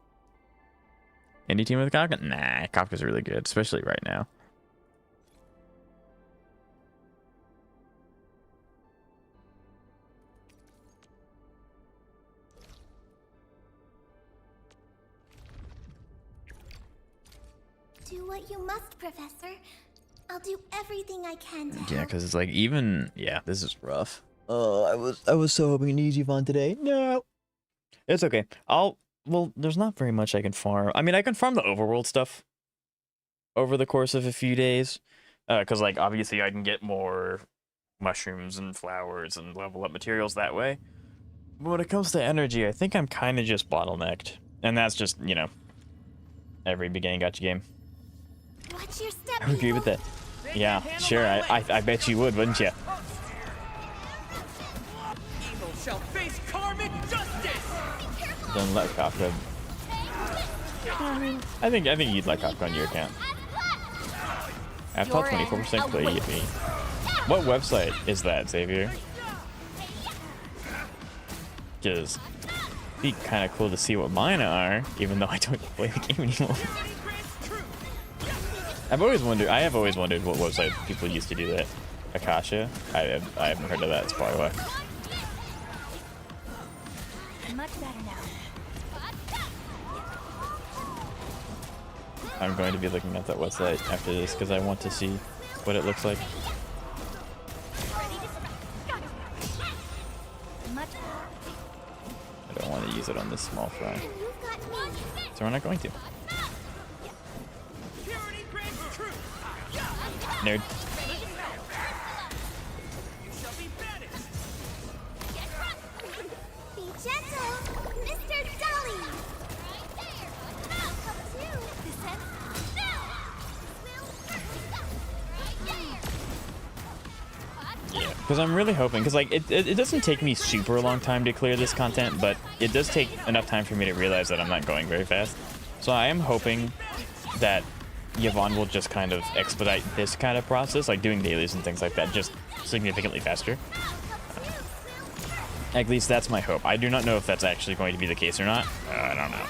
Any team with Kafka? Nah, Kafka's really good, especially right now. Do what you must, Professor. I'll do everything I can to help. Yeah, because it's like even this is rough. Oh, I was so hoping to use Yvonne today. No, it's okay. Well, there's not very much I can farm. I mean, I can farm the overworld stuff over the course of a few days, because like obviously I can get more mushrooms and flowers and level up materials that way. But when it comes to energy, I think I'm kind of just bottlenecked, and that's just every beginning gacha game. Watch your step. I would agree with that. Yeah, sure. I bet you would, wouldn't you? Evil shall face karmic justice. Don't let Kafka. I think you'd let Kafka on your account. I've taught 24% play me. What website is that, Xavier? Because it'd be kind of cool to see what mine are, even though I don't play the game anymore. I have always wondered what website people used to do that. Akasha? I haven't heard of that. It's probably why. Much better now. I'm going to be looking at that website after this because I want to see what it looks like. I don't want to use it on this small fry. So we're not going to. Nerd. Be gentle, Mr. Dolly. Yeah, because I'm really hoping, because like it doesn't take me super long time to clear this content, but it does take enough time for me to realize that I'm not going very fast. So I am hoping that Yvonne will just kind of expedite this kind of process, like doing dailies and things like that, just significantly faster. At least that's my hope. I do not know if that's actually going to be the case or not. I don't know.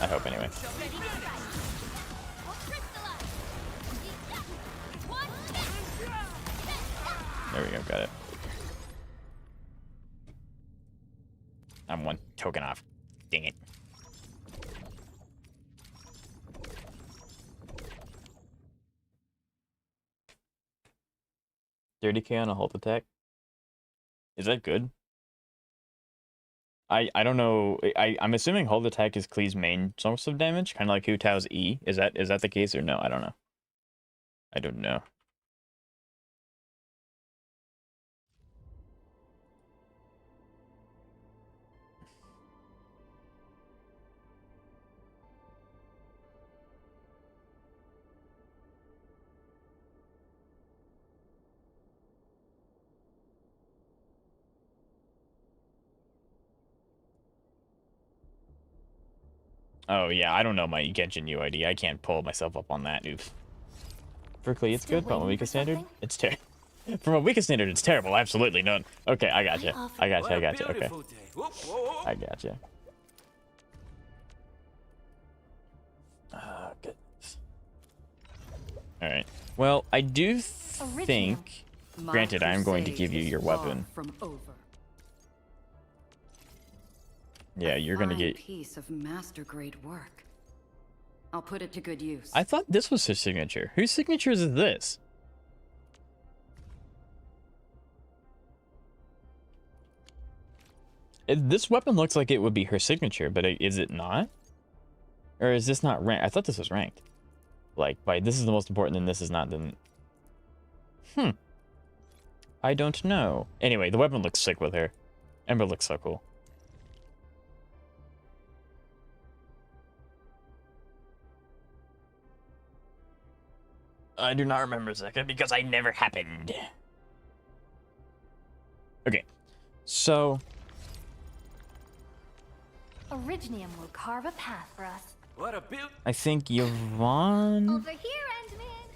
I hope anyway. There we go, got it. I'm one token off. Dang it. $30k on a hold attack? Is that good? I don't know. I'm assuming hold attack is Klee's main source of damage, kind of like Hu Tao's E. Is that the case or no? I don't know. I don't know. Oh yeah, I don't know my Genshin UID. I can't pull myself up on that. Oops. For Klee, it's good, but on a weaker standard, it's terrible. From a weaker standard, it's terrible. Absolutely none. Okay, I gotcha. I gotcha. Okay. I gotcha. Goodness. All right. Well, I do think. Granted, I am going to give you your weapon. Yeah, you're gonna get... piece of master grade work. I'll put it to good use. I thought this was her signature. Whose signature is this? This weapon looks like it would be her signature, but is it not? Or is this not ranked? I thought this was ranked. Like, by this is the most important, then this is not, then... I don't know. Anyway, the weapon looks sick with her. Ember looks so cool. I do not remember Zeka because I never happened. Okay, so... Originium will carve a path for us. What a build! I think Yvonne... Over here, Endman.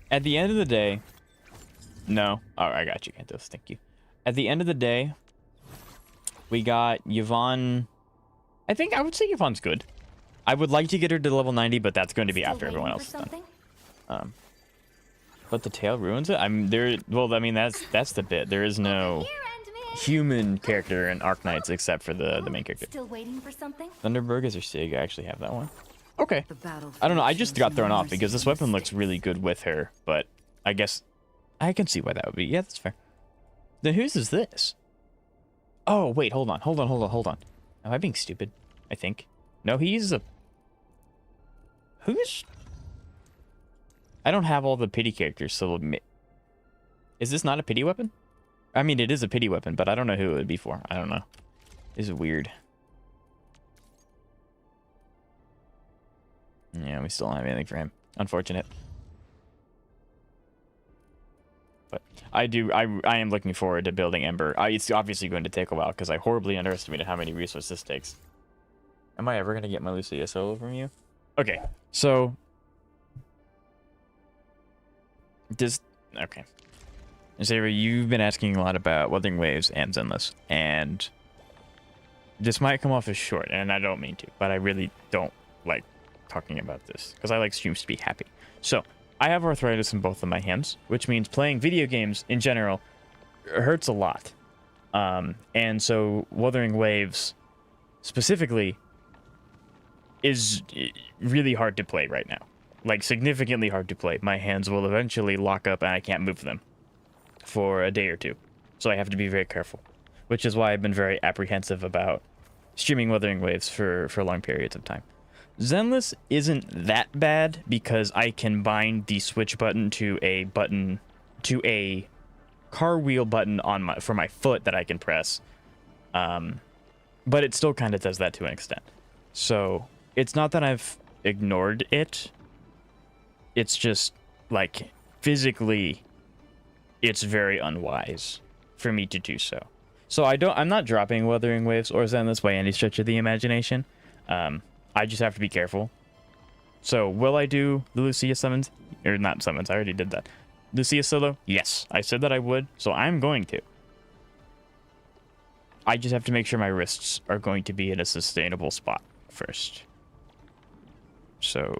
At the end of the day... No. Oh, I got you, Kantos. Thank you. At the end of the day, we got Yvonne... I think I would say Yvonne's good. I would like to get her to level 90, but that's going to be Still after everyone waiting else for is done. something? But the tail ruins it? I'm there... Well, I mean, that's the bit. There is no Here, Endman. human character in Arknights except for the main character. Still waiting for something? Thunderberg is her sig. I actually have that one. Okay. The battlefield I don't know. I just shows got no thrown off mercy because this for weapon looks mistakes. really good with her, but I guess I can see why that would be. Yeah, that's fair. Then whose is this? Oh, wait, hold on. Am I being stupid? I think. No, he's a... Who's... I don't have all the pity characters, so... Is this not a pity weapon? I mean, it is a pity weapon, but I don't know who it would be for. I don't know. This is weird. Yeah, we still don't have anything for him. Unfortunate. But I am looking forward to building Ember. It's obviously going to take a while because I horribly underestimated how many resources this takes. Am I ever going to get my Lucia solo from you? Okay, so... Okay. Xavier, you've been asking a lot about Wuthering Waves and Zenless, and this might come off as short, and I don't mean to, but I really don't like talking about this, because I like streams to be happy. So, I have arthritis in both of my hands, which means playing video games in general hurts a lot. And so Wuthering Waves specifically is really hard to play right now. Like, significantly hard to play. My hands will eventually lock up and I can't move them for a day or two. So I have to be very careful, which is why I've been very apprehensive about streaming Wuthering Waves for long periods of time. Zenless isn't that bad because I can bind the switch button to a car wheel button on for my foot that I can press. But it still kind of does that to an extent. So it's not that I've ignored it. It's just like physically it's very unwise for me to do so. So I'm not dropping Wuthering Waves or Zenless by any stretch of the imagination. I just have to be careful. So, will I do the Lucia summons? Or not summons, I already did that. Lucia solo? Yes, I said that I would, so I'm going to. I just have to make sure my wrists are going to be in a sustainable spot first. So,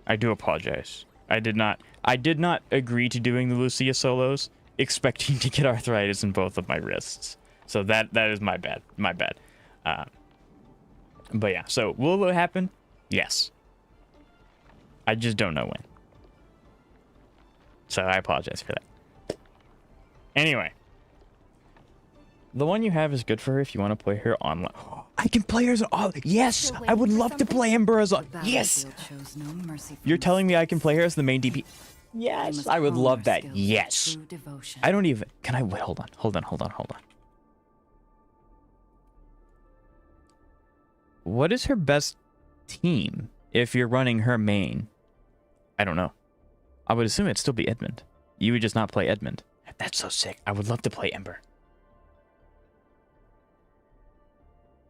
I do apologize. I did not agree to doing the Lucia solos, expecting to get arthritis in both of my wrists. So that is my bad. But yeah, so will it happen? Yes. I just don't know when. So I apologize for that. Anyway. The one you have is good for her if you want to play her online. I can play her as an yes! I would love to play Ember as a... Yes! Shows no mercy for You're telling me I can mistakes. play her as the main DP? We Yes! must I would hone love our that. skills with Yes! true devotion. I don't even... Can I... Wait, hold on. What is her best team if you're running her main? I don't know. I would assume it'd still be Edmund. You would just not play Edmund. That's so sick. I would love to play Ember.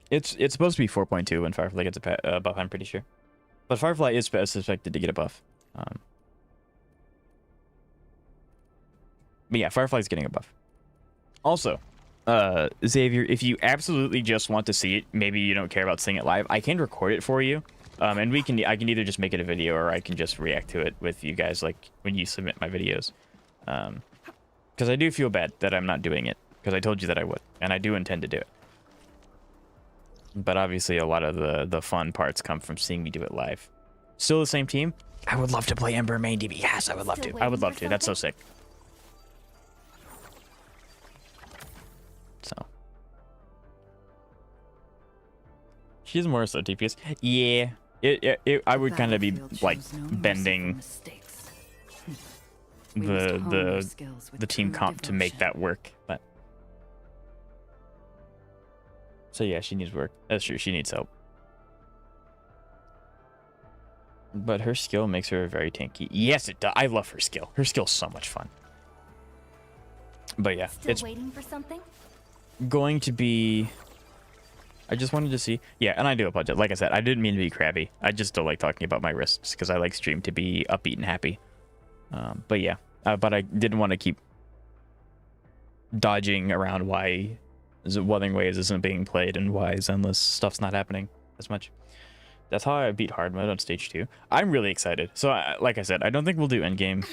It's supposed to be 4.2 when Firefly gets a buff, I'm pretty sure. But Firefly is suspected to get a buff. But yeah, Firefly's getting a buff. Also, Xavier, if you absolutely just want to see it, maybe you don't care about seeing it live, I can record it for you. And I can either just make it a video or I can just react to it with you guys, like when you submit my videos. Because I do feel bad that I'm not doing it, because I told you that I would, and I do intend to do it. But obviously a lot of the fun parts come from seeing me do it live. Still the same team? I would love to play Ember main DB. Yes, I would love to. I would love to. That's so sick. So. She's more so DPS. Yeah. I would kind of be like bending the team comp to make that work, but so yeah, she needs work. That's true. She needs help, but her skill makes her very tanky. Yes, it does. I love her skill. Her skill's so much fun. But yeah, it's waiting for something. going to be. I just wanted to see. Yeah, and I do apologize. Like I said, I didn't mean to be crabby. I just don't like talking about my wrists because I like stream to be upbeat and happy. But yeah, but I didn't want to keep dodging around why Wuthering Waves isn't being played and why Zenless stuff's not happening as much. That's how I beat hard mode on stage 2. I'm really excited. So, like I said, I don't think we'll do endgame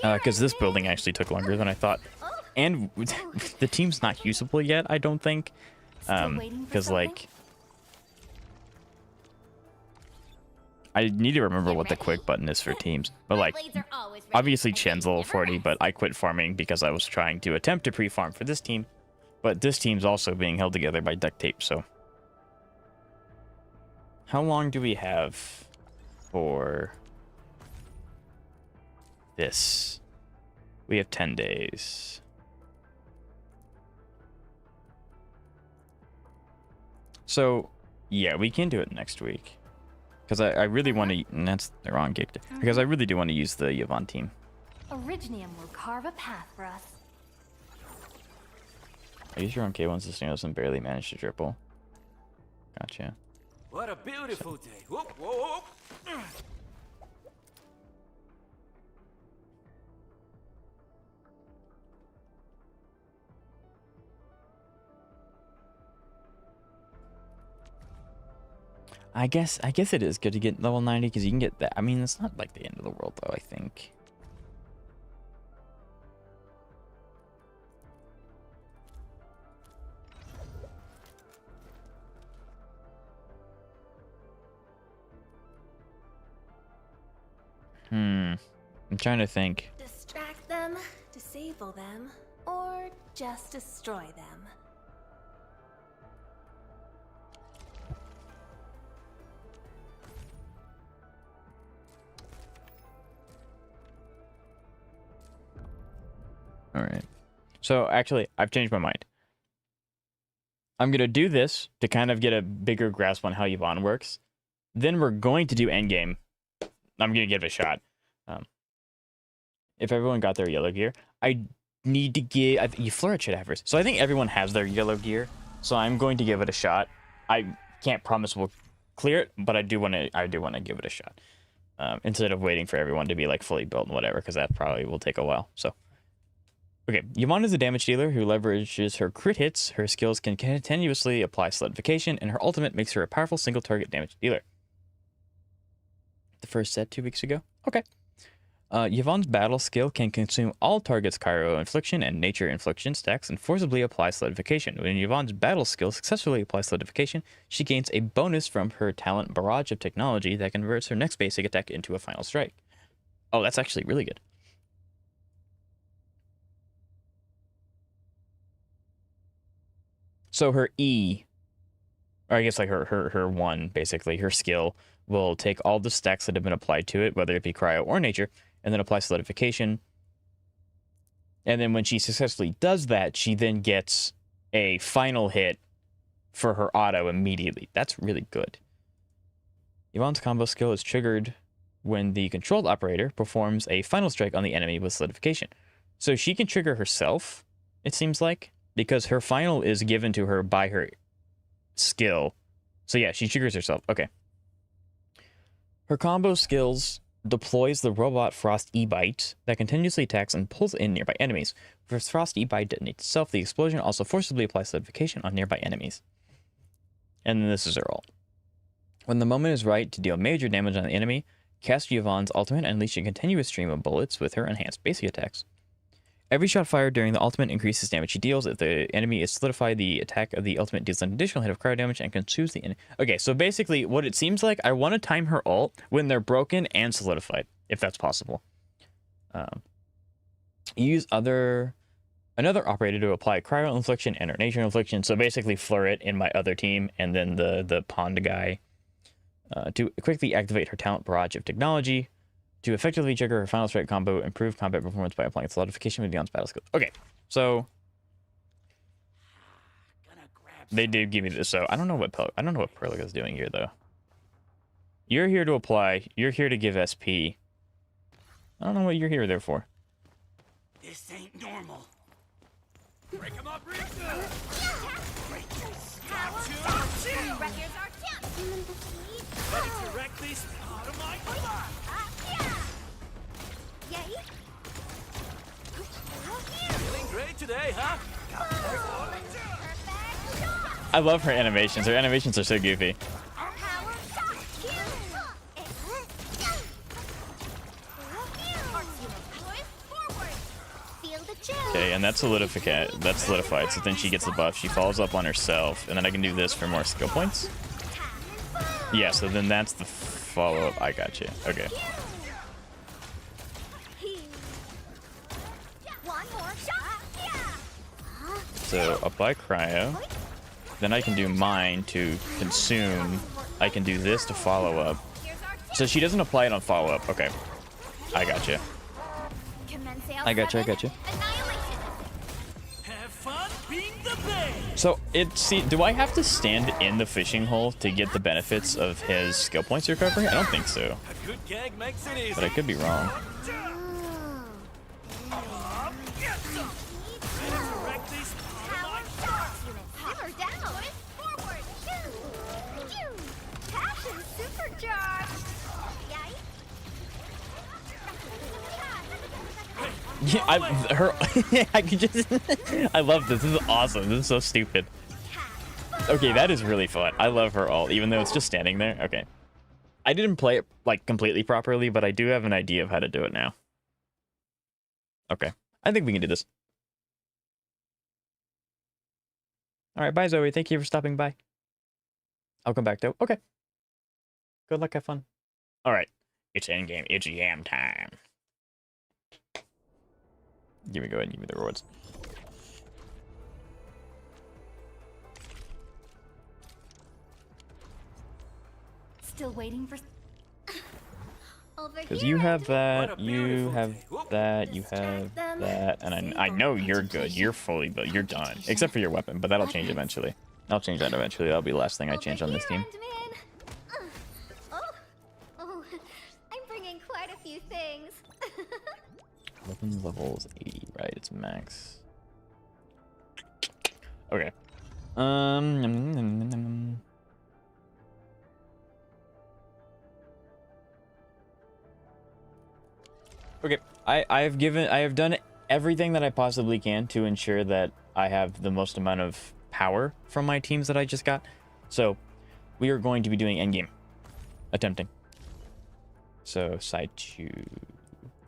because this building actually took longer than I thought. And the team's not usable yet, I don't think. Because like I need to remember what the quick button is for teams, but like obviously Chen's level 40, but I quit farming because I was trying to attempt to pre-farm for this team, but this team's also being held together by duct tape. So how long do we have for this? We have 10 days. So, yeah, we can do it next week. Because I really want to... That's the wrong gig. Because I really do want to use the Yvonne team. Originium will carve a path for us. I used your own K1 Cisneros and barely managed to triple. Gotcha. What a beautiful day. Whoop, whoop, whoop. I guess it is good to get level 90 because you can get that. I mean, it's not like the end of the world though, I think. I'm trying to think. Distract them, disable them, or just destroy them. All right. So actually, I've changed my mind. I'm going to do this to kind of get a bigger grasp on how Yvonne works. Then we're going to do endgame. I'm going to give it a shot. If everyone got their yellow gear, I need to give... Florid should have hers. So I think everyone has their yellow gear. So I'm going to give it a shot. I can't promise we'll clear it, but I do want to give it a shot. Instead of waiting for everyone to be like fully built and whatever, because that probably will take a while. So... Okay, Yvonne is a damage dealer who leverages her crit hits. Her skills can continuously apply solidification, and her ultimate makes her a powerful single-target damage dealer. The first set 2 weeks ago? Okay. Yvonne's battle skill can consume all targets' Cairo Infliction and Nature Infliction stacks and forcibly apply solidification. When Yvonne's battle skill successfully applies solidification, she gains a bonus from her talent Barrage of Technology that converts her next basic attack into a final strike. Oh, that's actually really good. So her E, or I guess like her one, basically, her skill will take all the stacks that have been applied to it, whether it be cryo or nature, and then apply solidification. And then when she successfully does that, she then gets a final hit for her auto immediately. That's really good. Yvonne's combo skill is triggered when the controlled operator performs a final strike on the enemy with solidification. So she can trigger herself, it seems like, because her final is given to her by her skill. So yeah, she triggers herself. Okay. Her combo skills deploys the robot Frost E-Bite that continuously attacks and pulls in nearby enemies. If Frost E-Bite detonates itself, the explosion also forcibly applies solidification on nearby enemies. And then this is her ult. When the moment is right to deal major damage on the enemy, cast Yvonne's ultimate and unleash a continuous stream of bullets with her enhanced basic attacks. Every shot fired during the ultimate increases damage he deals. If the enemy is solidified, the attack of the ultimate deals an additional hit of cryo damage and consumes the enemy. Okay, so basically what it seems like, I want to time her ult when they're broken and solidified, if that's possible. Use another operator to apply cryo infliction and nation infliction. So basically Fleurit in my other team, and then the pond guy to quickly activate her talent barrage of technology. To effectively trigger her final strike combo, improve combat performance by applying solidification with Beyond's battle skills. Okay, so they did give me this. So I don't know what Perlica's doing here though. You're here to apply. You're here to give SP. I don't know what you're here there for. This ain't normal. Break him up real good. Records are can't. Ready to wreck this part of my life. Feeling great today, huh? I love her animations. Her animations are so goofy. Okay, and that's solidified. So then she gets the buff. She follows up on herself, and then I can do this for more skill points. Yeah, so then that's the follow-up. I got you. Okay. So apply cryo. Then I can do mine to consume. I can do this to follow up. So she doesn't apply it on follow up. Okay. I got you. I got you. Have fun being the best. So do I have to stand in the fishing hole to get the benefits of his skill points recovery? I don't think so. A good gag makes it easy. But I could be wrong. Yeah, I could just, I love this. This is awesome. This is so stupid. Okay, that is really fun. I love her ult, even though it's just standing there. Okay. I didn't play it, like, completely properly, but I do have an idea of how to do it now. Okay. I think we can do this. Alright, bye, Zoe. Thank you for stopping by. I'll come back, though. Okay. Good luck, have fun. Alright. It's endgame. It's yam time. Go ahead and give me the rewards. Still waiting for... Because you have that, you have that, you have that, and I know you're good. You're fully built. You're done. Except for your weapon, but that'll change eventually. I'll change that eventually. That'll be the last thing I change on this team. Oh, I'm bringing quite a few things. Weapon level's 80, right? It's max. Okay. Okay, I have done everything that I possibly can to ensure that I have the most amount of power from my teams that I just got. So we are going to be doing endgame. Attempting. So side 2.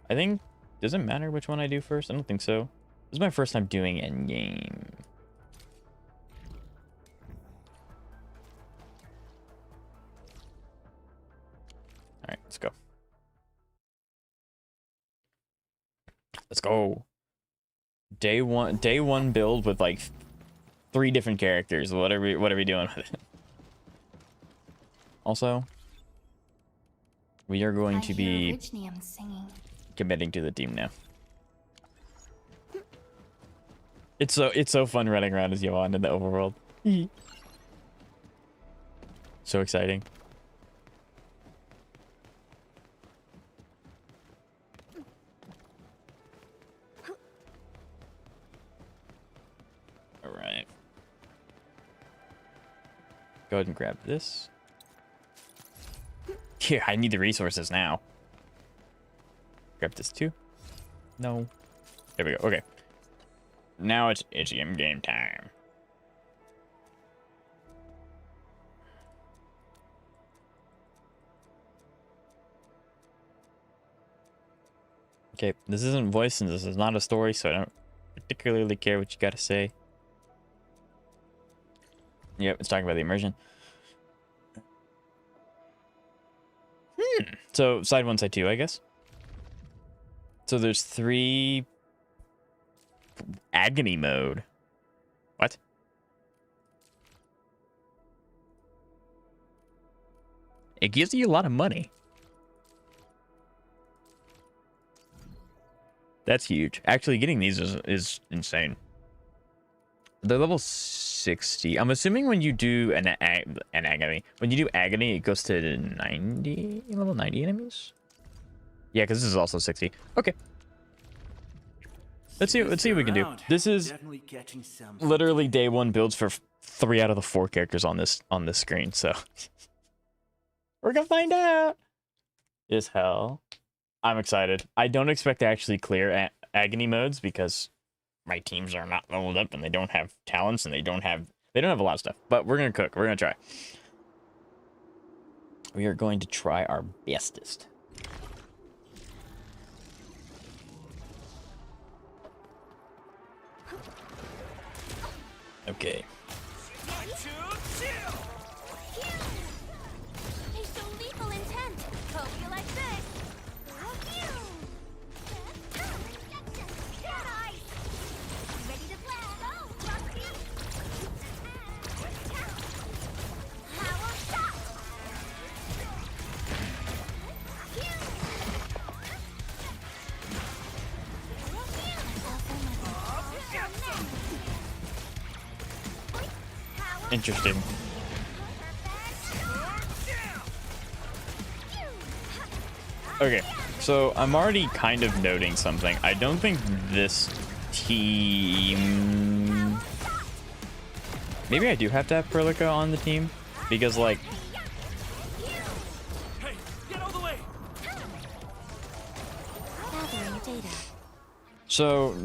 I think, does it matter which one I do first? I don't think so. This is my first time doing endgame. Alright, let's go. Let's go. Day one build with like 3 different characters. Whatever you're doing with it. Also, we are going to be committing to the team now. It's so fun running around as Yvonne in the overworld. So exciting. All right. Go ahead and grab this. Here, I need the resources now. Grab this too. No. There we go. Okay. Now it's game time. Okay, this isn't voice and this is not a story, so I don't particularly care what you gotta say. Yep, it's talking about the immersion. So, side 1, side 2, I guess. So there's 3... Agony mode. What? It gives you a lot of money. That's huge. Actually, getting these is insane. They're level 60. I'm assuming when you do an agony, when you do agony, it goes to 90, level 90 enemies. Yeah, because this is also 60. Okay. Let's see what we can do. This is literally day 1 builds for 3 out of the 4 characters on this screen. So we're gonna find out. Is hell. I'm excited. I don't expect to actually clear agony modes because my teams are not leveled up and they don't have talents and they don't have a lot of stuff. But we're gonna cook. We're gonna try. We are going to try our bestest. Okay. They show lethal intent. Hope you like this. Ready to blast. Go, Rusty. Power shot. Interesting. Okay, so I'm already kind of noting something. I don't think this team... Maybe I do have to have Perlica on the team. Because, like... Hey, get out of the way! Gathering data. So,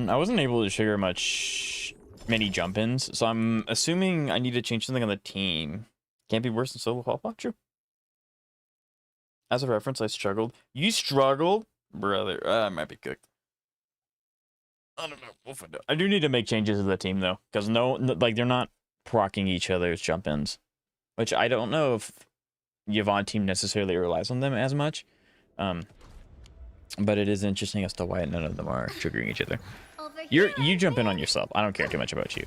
I wasn't able to trigger many jump-ins. So I'm assuming I need to change something on the team. Can't be worse than solo hop. True. As a reference, I struggled. You struggled? Brother, I might be cooked. I don't know. We'll find out. I do need to make changes to the team, though. Because like, they're not proccing each other's jump-ins. Which I don't know if Yvonne team necessarily relies on them as much. But it is interesting as to why none of them are triggering each other. You jump in on yourself. I don't care too much about you.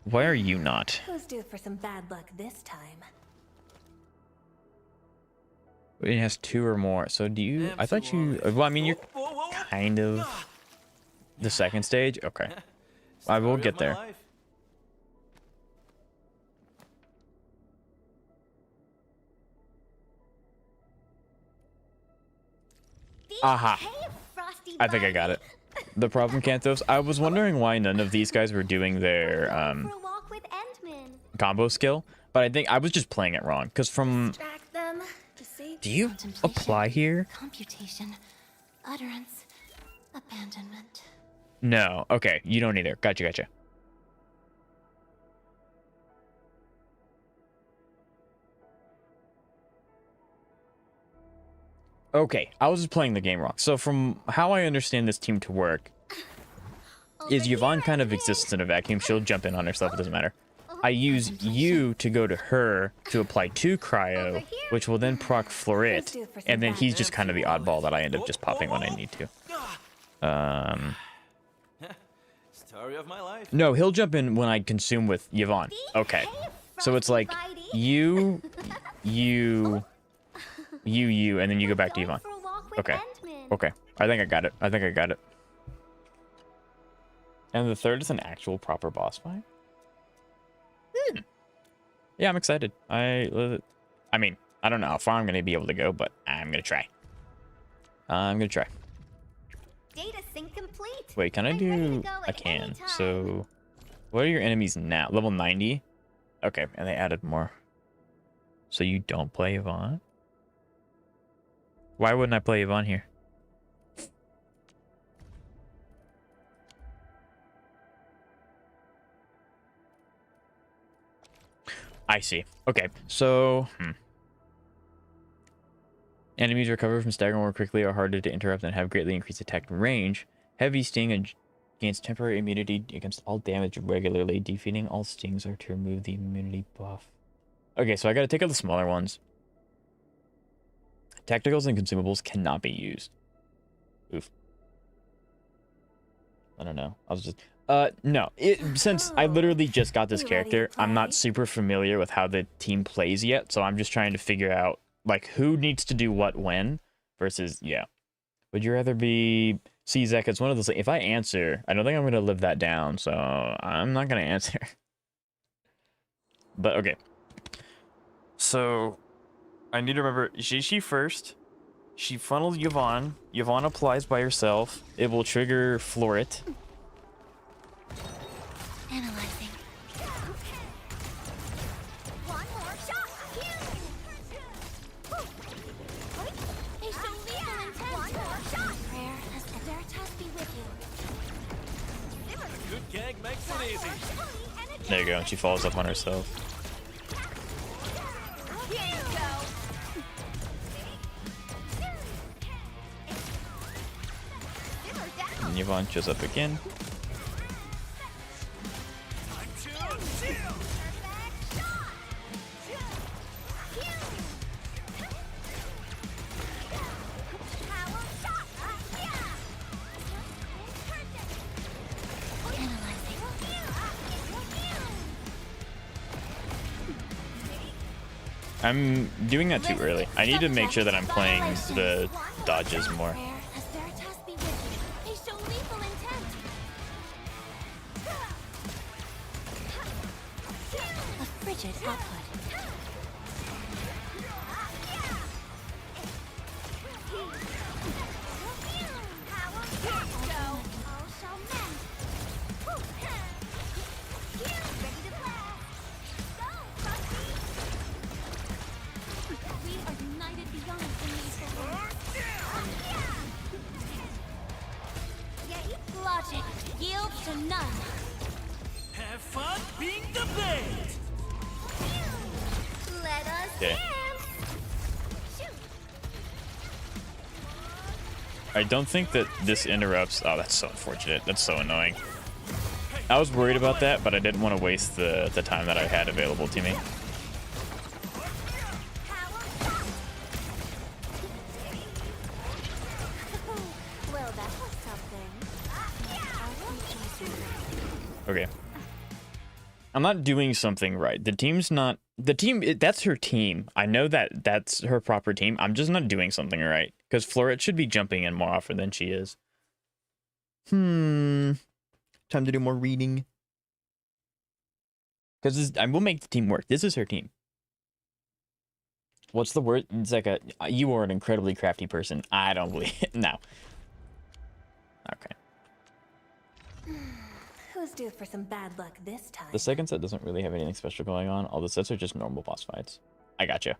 Why are you not? Who's due for some bad luck this time? It has 2 or more. So do you... I thought you... Well, I mean, you're kind of the second stage. Okay. I will get there. Aha. I think I got it. The problem, Canthos, I was wondering why none of these guys were doing their combo skill, but I think I was just playing it wrong. Because from... Do you apply here? Computation, utterance, abandonment. No. Okay, you don't either. Gotcha. Okay, I was just playing the game wrong. So from how I understand this team to work, is Yvonne kind of exists in a vacuum. She'll jump in on herself, it doesn't matter. I use you to go to her to apply 2 cryo, which will then proc Floret, and then he's just kind of the oddball that I end up just popping when I need to. Story of my life. No, he'll jump in when I consume with Yvonne. Okay. So it's like you, and then you go back to Yvonne. Okay. Okay. I think I got it. And the third is an actual proper boss fight? Yeah, I'm excited. I mean, I don't know how far I'm going to be able to go, but I'm going to try. Data sync complete. Wait, can I do... I can. So, what are your enemies now? Level 90? Okay, and they added more. So you don't play Yvonne? Why wouldn't I play Yvonne here? I see. Okay, so... Enemies recover from stagger more quickly, are harder to interrupt, and have greatly increased attack range. Heavy Sting gains temporary immunity against all damage regularly. Defeating all stings are to remove the immunity buff. Okay, so I gotta take out the smaller ones. Tacticals and consumables cannot be used. Oof. I don't know. I was just... no. Since I literally just got this character, I'm not super familiar with how the team plays yet, so I'm just trying to figure out, like, who needs to do what when versus, yeah. Would you rather be... See, Zach, it's one of those... If I answer, I don't think I'm going to live that down, so I'm not going to answer. But, okay. So, I need to remember... She first. She funnels Yvonne. Yvonne applies by herself. It will trigger Floret. Analyzing. One more shot. They show lethal intent. One more shot. Prayer has Veritas be with you. A good gag makes it easy. There you go. And she follows up on herself. Here you go. And Yvonne shows up again. I'm doing that too early. I need to make sure that I'm playing the dodges more. Prayer has Veritas be with you. They show lethal intent. A frigid output. We are united beyond the need for words. Logic yields to none. Have fun being the blade! Let us Okay. dance. Shoot. I don't think that this interrupts... Oh, that's so unfortunate. That's so annoying. I was worried about that, but I didn't want to waste the time that I had available to me. Well, that was something. Okay. I'm not doing something right. The team's not... The team... That's her team. I know that that's her proper team. I'm just not doing something right. Because Floret should be jumping in more often than she is. Time to do more reading. Because I will make the team work. This is her team. What's the word? It's like a... You are an incredibly crafty person. I don't believe it. No. Okay. Who's due for some bad luck this time? The second set doesn't really have anything special going on. All the sets are just normal boss fights. I gotcha.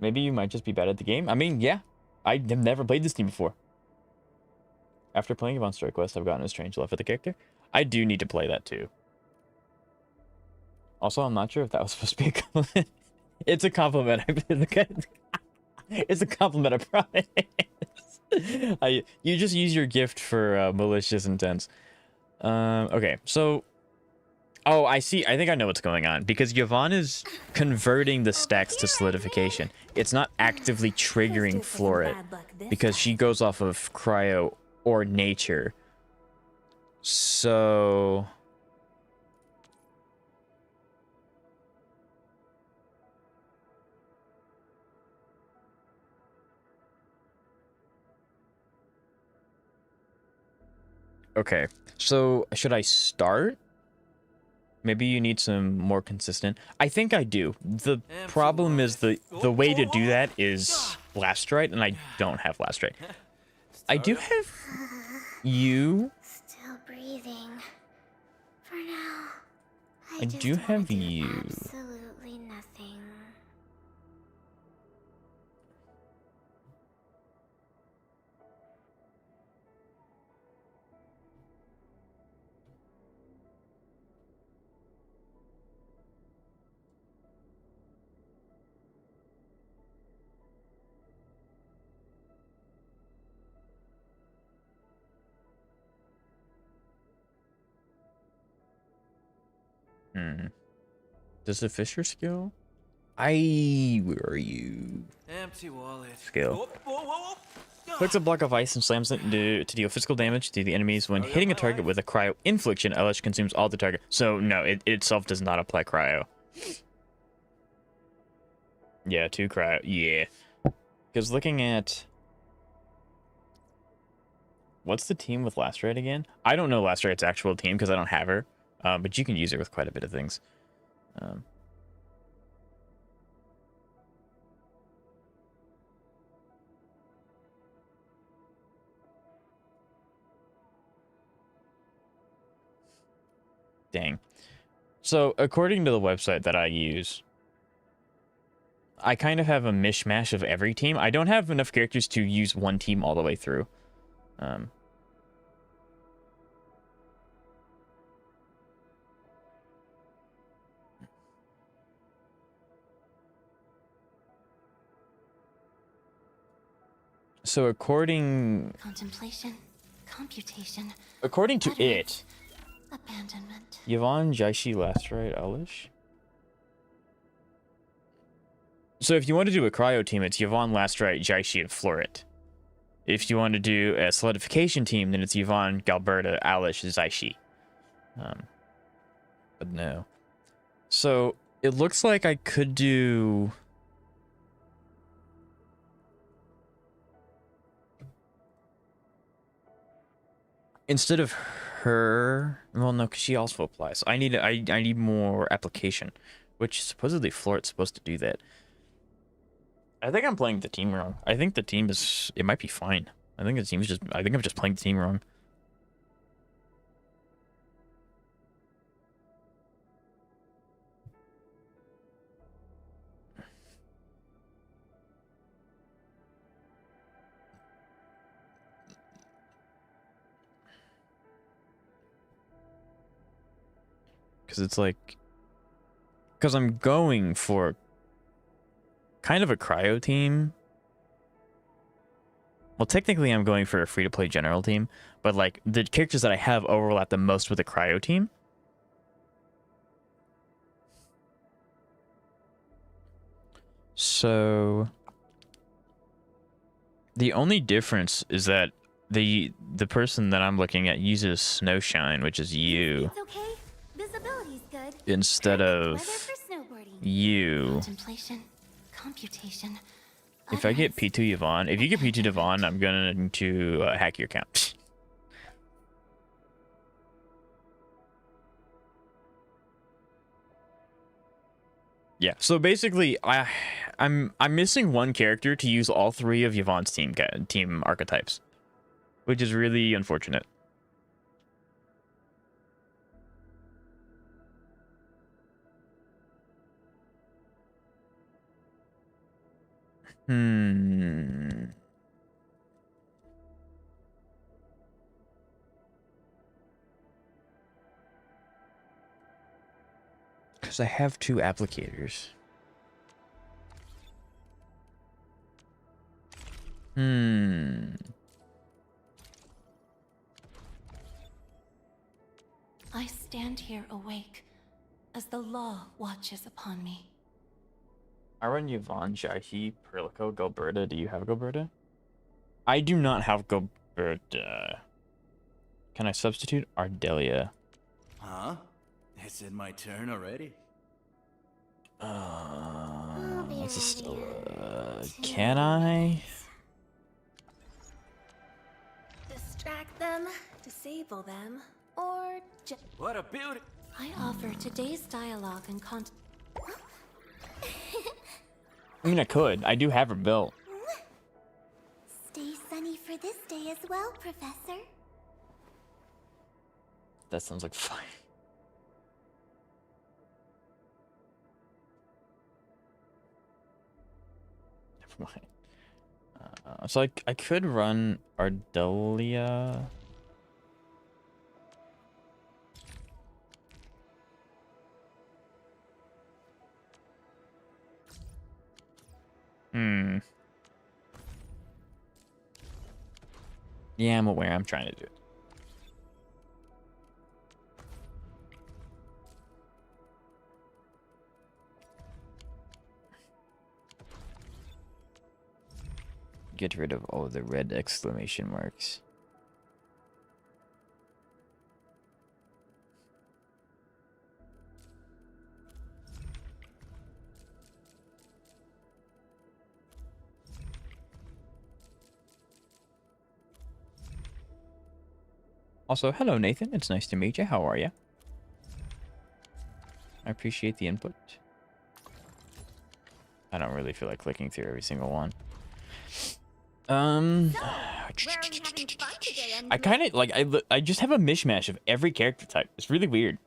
Maybe you might just be bad at the game. I mean, yeah. I have never played this team before. After playing Yvonne Strike Quest, I've gotten a strange love for the character. I do need to play that too. Also, I'm not sure if that was supposed to be a compliment. It's a compliment. It's a compliment, I promise. You just use your gift for malicious intents. Okay, so... Oh, I see. I think I know what's going on. Because Yvonne is converting the stacks to solidification. It's not actively triggering Floret. Because she goes off of cryo or nature. So... Okay, so should I start? Maybe you need some more consistent. I think I do. The problem is the way to do that is Last Right, and I don't have Last Right. I do have you. Still breathing. For now. I do have you. Absolutely nothing. Hmm. Does the Fisher skill? Where are you? Empty wallet. Skill. Whoa, whoa, whoa, whoa. Clicks a block of ice and slams it to deal physical damage to the enemies. When hitting a target with a cryo infliction, Elish consumes all the target. So no, it itself does not apply cryo. Yeah, 2 cryo. Yeah. Because looking at... What's the team with Lacerate again? I don't know Lacerate's actual team because I don't have her. But you can use her with quite a bit of things. Dang. So, according to the website that I use, I kind of have a mishmash of every team. I don't have enough characters to use one team all the way through. So Contemplation, computation, according to utterance, it, abandonment. Yvonne, Jaishi, Lacerate, Elish. So if you want to do a cryo team, it's Yvonne, Lacerate, Jaishi, and Floret. If you want to do a solidification team, then it's Yvonne, Galberta, Alish, Zaishi. But no. So it looks like I could do... Instead of her... Well, no, because she also applies. I need more application, which supposedly Floret's supposed to do that. I think I'm playing the team wrong. I think the team is... It might be fine. I think the team's just... I think I'm just playing the team wrong. Because it's like... Because I'm going for... kind of a cryo team. Well, technically I'm going for a free-to-play general team, but like the characters that I have overlap the most with the cryo team. So the only difference is that the person that I'm looking at uses Snowshine, which is you, It's okay. Visibility's good. instead Perfect of weather for snowboarding. you. Contemplation, computation. If I get utterance, P2 Yvonne, if you get P2 Yvonne, I'm going to hack your account. Yeah, so basically, I'm missing one character to use all 3 of Yvonne's team archetypes, which is really unfortunate. Because I have 2 applicators. I stand here awake as the law watches upon me. I run Yvonne, Jaihi, Perlico, Gilberta. Do you have Gilberta? I do not have Gilberta. Can I substitute Ardelia? Huh? Is it my turn already? Let's just, can I? Distract them, disable them, or just... What a beauty! I offer today's dialogue and content. I mean, I could. I do have her built. Stay sunny for this day as well, Professor. That sounds like fine. Never mind. So I could run Ardelia. Yeah, I'm aware. I'm trying to do it. Get rid of all the red exclamation marks. Also, hello Nathan, it's nice to meet you. How are you? I appreciate the input. I don't really feel like clicking through every single one. Where are we having fun today, I kind of like I just have a mishmash of every character type. It's really weird.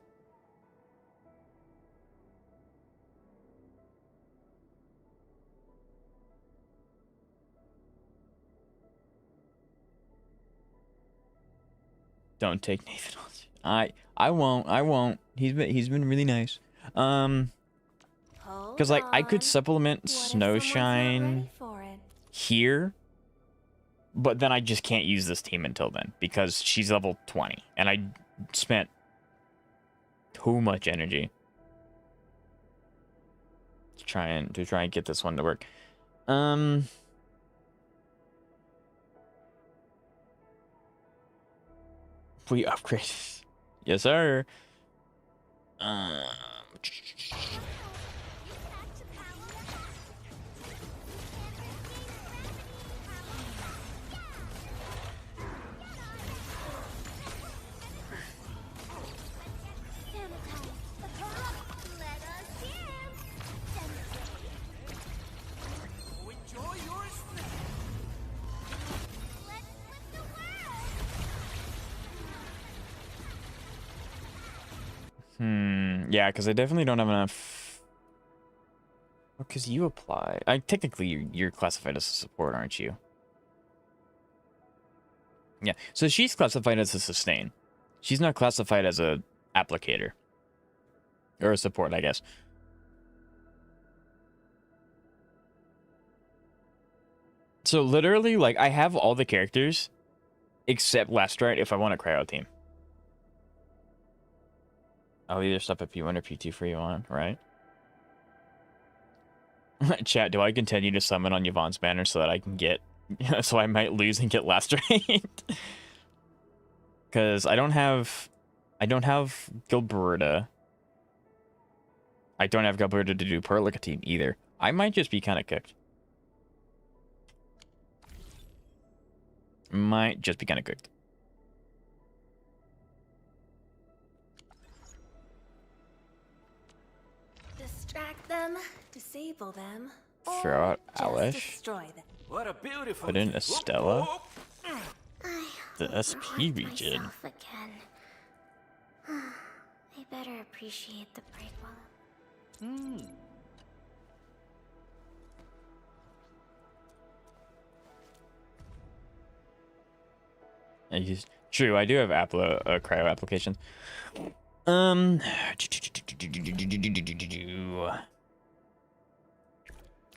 Don't take Nathan on. I won't. He's been really nice. Because like I could supplement Snowshine here, but then I just can't use this team until then because she's level 20 and I spent too much energy to try and get this one to work. We upgrade. Yes, sir. Enjoy your snack. Yeah, because I definitely don't have enough. Because you apply. Technically, you're classified as a support, aren't you? Yeah, so she's classified as a sustain. She's not classified as a applicator. Or a support, I guess. So literally, like, I have all the characters except Lestrade if I want a cryo team. I'll either stop at P1 or P2 for Yvonne, right? Chat, do I continue to summon on Yvonne's banner so that I can get... so I might lose and get Lestrade? Because I don't have Gilberta. I don't have Gilberta to do Perlica team either. I might just be kind of cooked. Might just be kind of cooked. Distract them, disable them, Throw out just Alish. destroy them. What a beautiful. Put in thing. Estella. Whoop, whoop. The SP region. Myself again. I better appreciate the break while True, I do have cryo applications.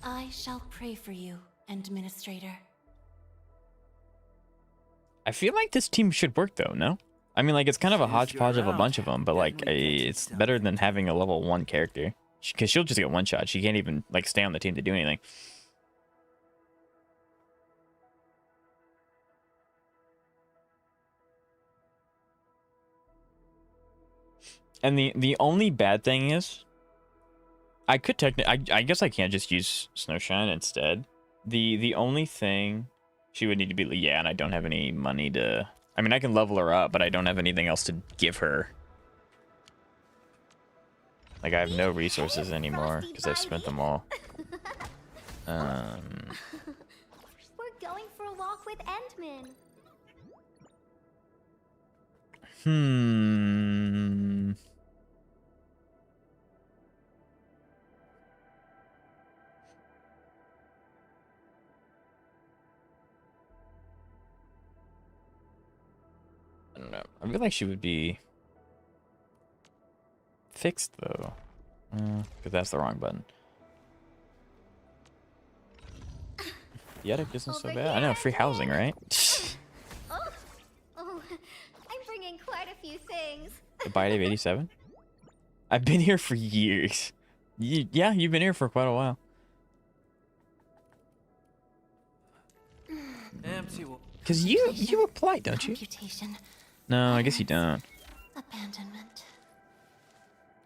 I shall pray for you, Administrator. I feel like this team should work though, no? I mean, like, it's kind of a hodgepodge of a bunch of them, but like, it's better than having a level 1 character. Because she'll just get one shot. She can't even, like, stay on the team to do anything. And the only bad thing is, I could technically, I guess I can't just use Snowshine instead. The only thing she would need to be, yeah, and I don't have any money to, I mean, I can level her up, but I don't have anything else to give her. Like, I have no resources anymore because I've spent them all. We're going for a walk with Endman. I don't know. I feel like she would be fixed though, because that's the wrong button. The attic isn't so bad. I know, free housing, right? Oh, I'm bringing quite a few things. The bite of 87. I've been here for years. Yeah, you've been here for quite a while. Because you apply, don't you? Computation. No, I guess you don't. Abandonment.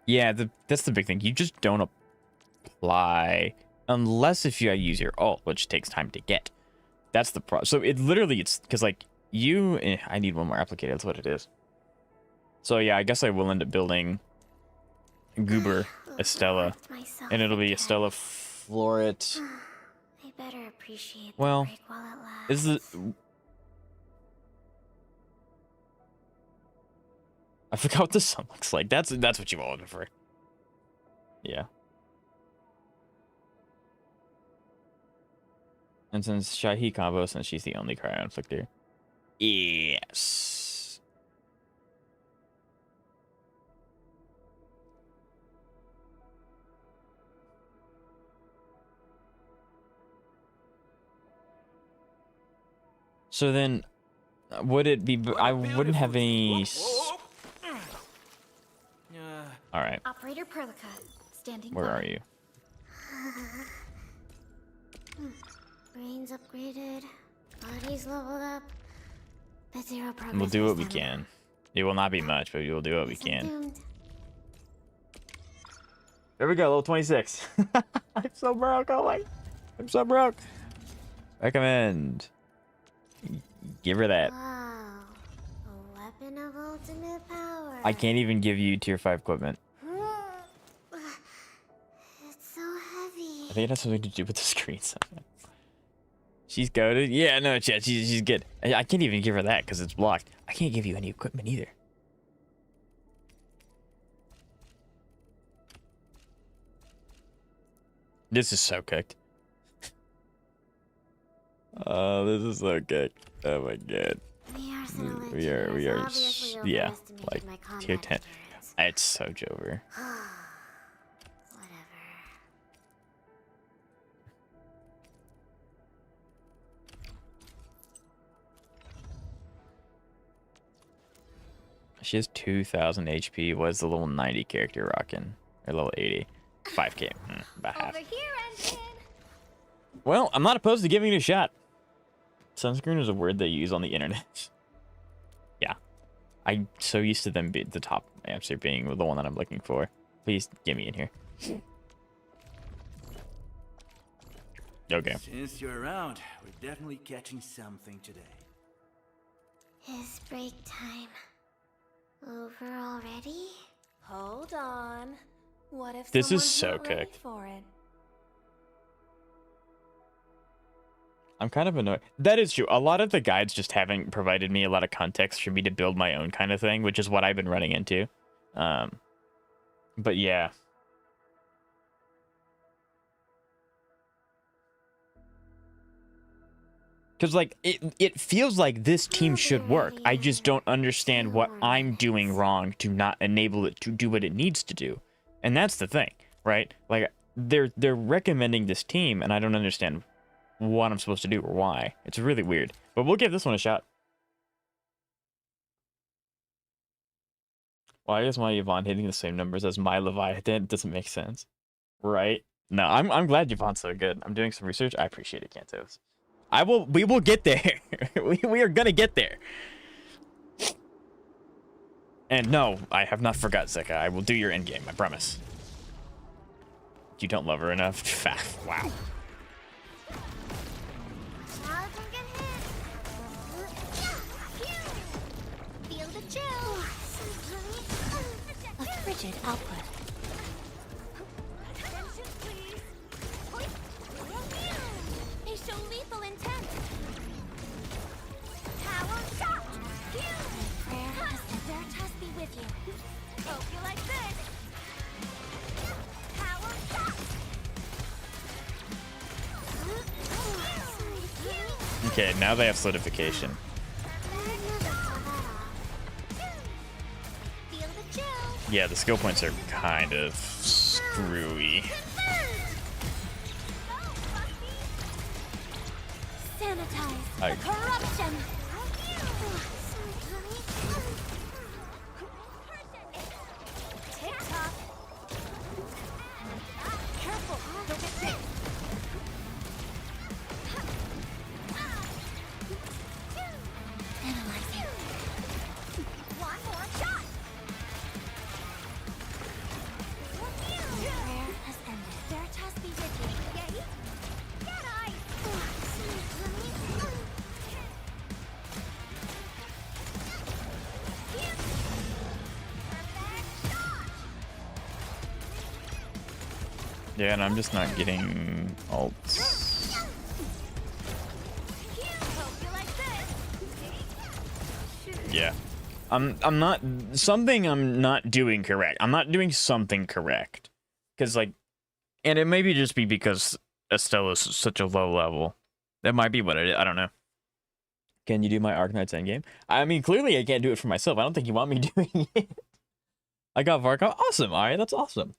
Yeah, that's the big thing. You just don't apply unless if you use your ult, which takes time to get. That's the problem. So it's because like I need one more applicator. That's what it is. So yeah, I guess I will end up building Goober Estella, and it'll be Estella Floret. I better appreciate Well, the break while it lasts. is it? I forgot what the sun looks like. That's what you all looking for. Yeah. And since Shahi combo, since she's the only cryo inflictor. Yes. So then, would it be? I wouldn't have any. All right. Operator Perlica, standing Where by. are you? Brains upgraded, bodies leveled up, but zero progress. We'll do what we this time can. around. It will not be much, but we will do what we Guess I'm can. doomed. There we go, level 26. I'm so broke. Oh my. I'm so broke. Recommend. Give her that. Wow, a weapon of ultimate power. I can't even give you tier 5 equipment. It's so heavy. I think it has something to do with the screen. She's goated. Yeah, no, chat. She's good. I can't even give her that because it's blocked. I can't give you any equipment either. This is so cooked. Oh, this is so cooked. Oh my god. We are, yeah, like tier 10. It's so Jover. Whatever. She has 2,000 HP. What is the level 90 character rocking? Or level 80? 5k. About half. Over here, Engine. Well, I'm not opposed to giving it a shot. Sunscreen is a word they use on the internet. Yeah. I'm so used to them being the top answer being the one that I'm looking for. Please get me in here. Okay. Since you're around, we're definitely catching something today. Is break time over already? Hold on. What if This is someone's so not ready cooked. for it? I'm kind of annoyed. That is true. A lot of the guides just haven't provided me a lot of context for me to build my own kind of thing, which is what I've been running into. But yeah. Because, like, it feels like this team should work. I just don't understand what I'm doing wrong to not enable it to do what it needs to do. And that's the thing, right? Like, they're recommending this team, and I don't understand what I'm supposed to do or why. It's really weird. But we'll give this one a shot. Why is my Yvonne hitting the same numbers as my Leviathan? It doesn't make sense. Right? No, I'm glad Yvonne's so good. I'm doing some research. I appreciate it, Cantos. We will get there. we are gonna get there. And no, I have not forgot, Zeka. I will do your endgame, I promise. You don't love her enough? Wow. Feel the chill. A frigid output. Attention, please. They show lethal intent. Tower shot. Prayer has Veritas be with you. Hope you like this. Tower shot. Okay, now they have solidification. Feel the chill. Yeah, the skill points are kind of screwy. Sanitize I- the corruption. TikTok. Careful, don't get hit. Yeah, and I'm just not getting ults. Hope you like this. Yeah. I'm not something I'm not doing correct. I'm not doing something correct. Cause like, and it may be just be because Estelle is such a low level. That might be what it is. I don't know. Can you do my Arknights Endgame? I mean, clearly I can't do it for myself. I don't think you want me doing it. I got Varka. Awesome. All right, that's awesome.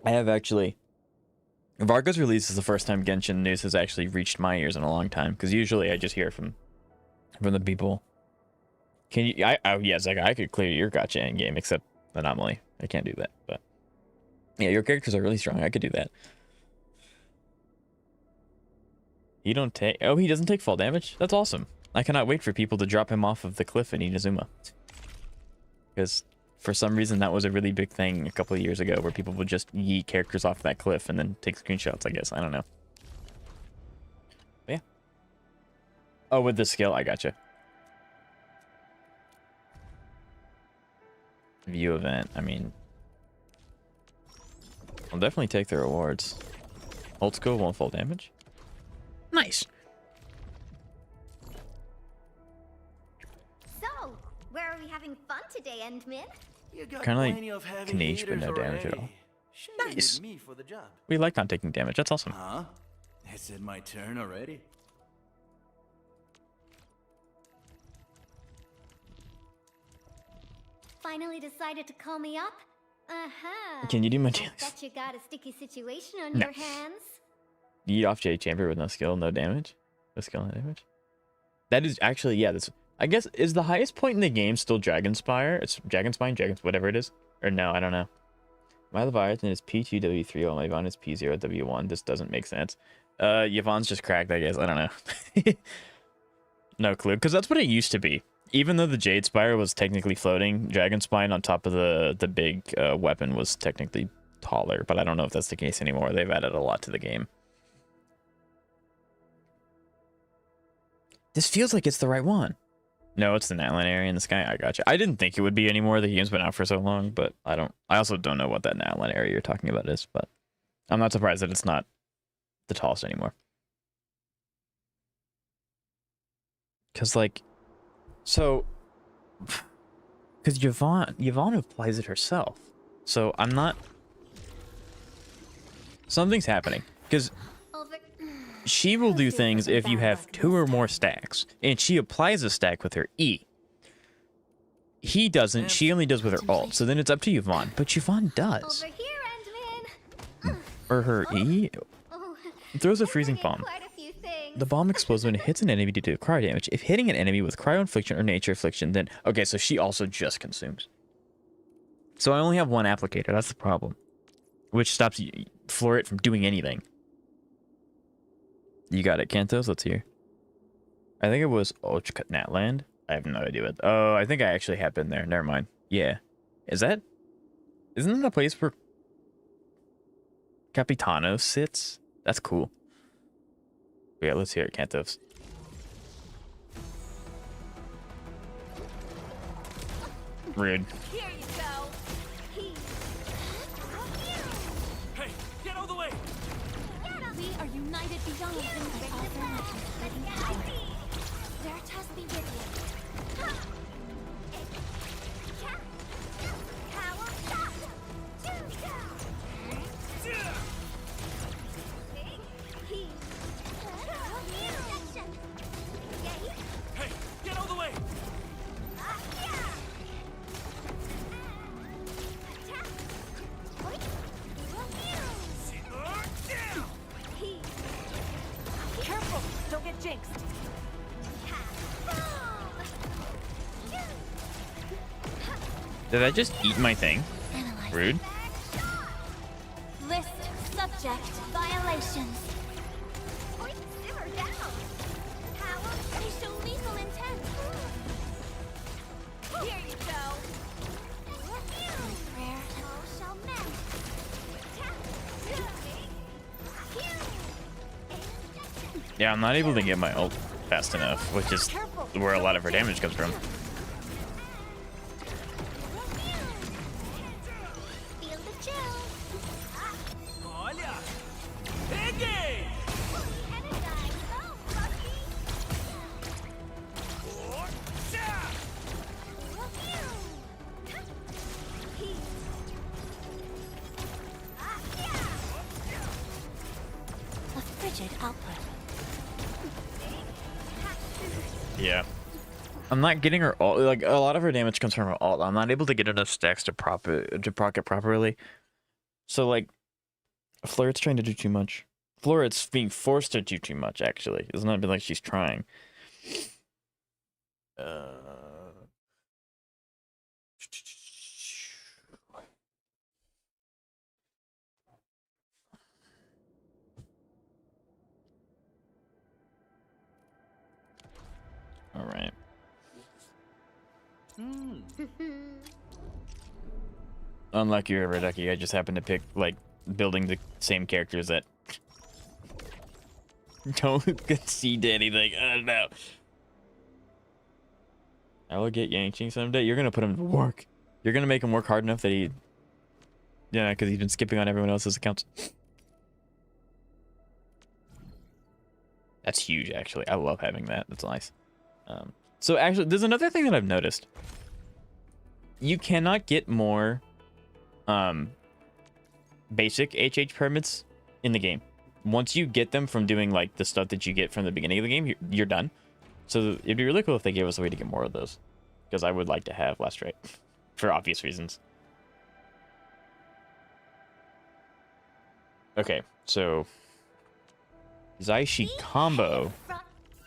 I have actually. Varka's release is the first time Genshin news has actually reached my ears in a long time. Because usually I just hear it from the people. Can you? Yes, I could clear your gotcha endgame, except Anomaly. I can't do that. But yeah, your characters are really strong. I could do that. You don't take. Oh, he doesn't take fall damage. That's awesome. I cannot wait for people to drop him off of the cliff in Inazuma. Because for some reason that was a really big thing a couple of years ago, where people would just yeet characters off that cliff and then take screenshots. I guess I don't know. But yeah. Oh, with the skill, I gotcha. View event. I mean, I'll definitely take the rewards. Old school won't fall damage. Nice. So, where are we having fun today, Endmin? You got Kinda like plenty of heavy Kanish, but no hitters damage at already. all. Should've Nice. needed me for the job. We like not taking damage. That's awesome. Huh? Is it my turn already? Finally decided to call me up? Uh-huh. Can you do my I dailies? bet you got a sticky situation on No. your hands. Yeet off J Chamber with no skill, no damage. No skill, no damage. That is actually, yeah, that's, I guess, is the highest point in the game still Dragonspire? It's Dragonspine, whatever it is. Or no, I don't know. My Leviathan is P2W3, while my Yvonne is P0W1. This doesn't make sense. Yvonne's just cracked, I guess. I don't know. No clue. Because that's what it used to be. Even though the Jade Spire was technically floating, Dragonspine on top of the big weapon was technically taller. But I don't know if that's the case anymore. They've added a lot to the game. This feels like it's the right one. No, it's the Natlan area in the sky. I gotcha. I didn't think it would be anymore. The game's been out for so long, but I also don't know what that Natlan area you're talking about is, but I'm not surprised that it's not the tallest anymore. Cause like, so, cause Yvonne applies it herself. So I'm not, something's happening. Cause Over. she will do things if you have 2 or more stacks, and she applies a stack with her E. He doesn't, she only does with her ult, so then it's up to Yvonne, but Yvonne does. Over here, Endmin. Or her E? Oh, It throws a I'm freezing forgetting bomb. quite a few things. The bomb explodes when it hits an enemy to do cryo damage. If hitting an enemy with cryo infliction or nature affliction, then... Okay, so she also just consumes. So I only have one applicator, that's the problem. Which stops Floret from doing anything. You got it, Kantos? Let's hear. I think it was Natland. I have no idea what... Oh, I think I actually have been there. Never mind. Yeah. Isn't that a place where Capitano sits? That's cool. Yeah, let's hear it, Kantos. Rude. Here you go. Hey, get out of the way! We are united beyond Veritas be with you. Hey, get out of the way! Careful! Don't get jinxed. Did I just eat my thing? Analyze. Rude. List subject violations. Simmer down. They show lethal intent. Here you go. Prayer. All shall mend. Yeah, I'm not able to get my ult fast enough, which is where a lot of her damage comes from. frigid output. Yeah. I'm not getting her ult. Like, a lot of her damage comes from her ult. I'm not able to get enough stacks to proc it properly. So, like, Floret's trying to do too much. Floret's being forced to do too much, actually. It's not been like she's trying. All right. Unlucky or Reducky, I just happened to pick, like, building the same characters that don't concede to anything. I don't know. I will get Yang someday. You're gonna put him to work. You're gonna make him work hard enough that he... Yeah, because he's been skipping on everyone else's accounts. That's huge, actually. I love having that. That's nice. So, actually, there's another thing that I've noticed. You cannot get more basic HH permits in the game. Once you get them from doing, like, the stuff that you get from the beginning of the game, you're done. So it'd be really cool if they gave us a way to get more of those. Because I would like to have last rate. For obvious reasons. Okay, so... Zaishi combo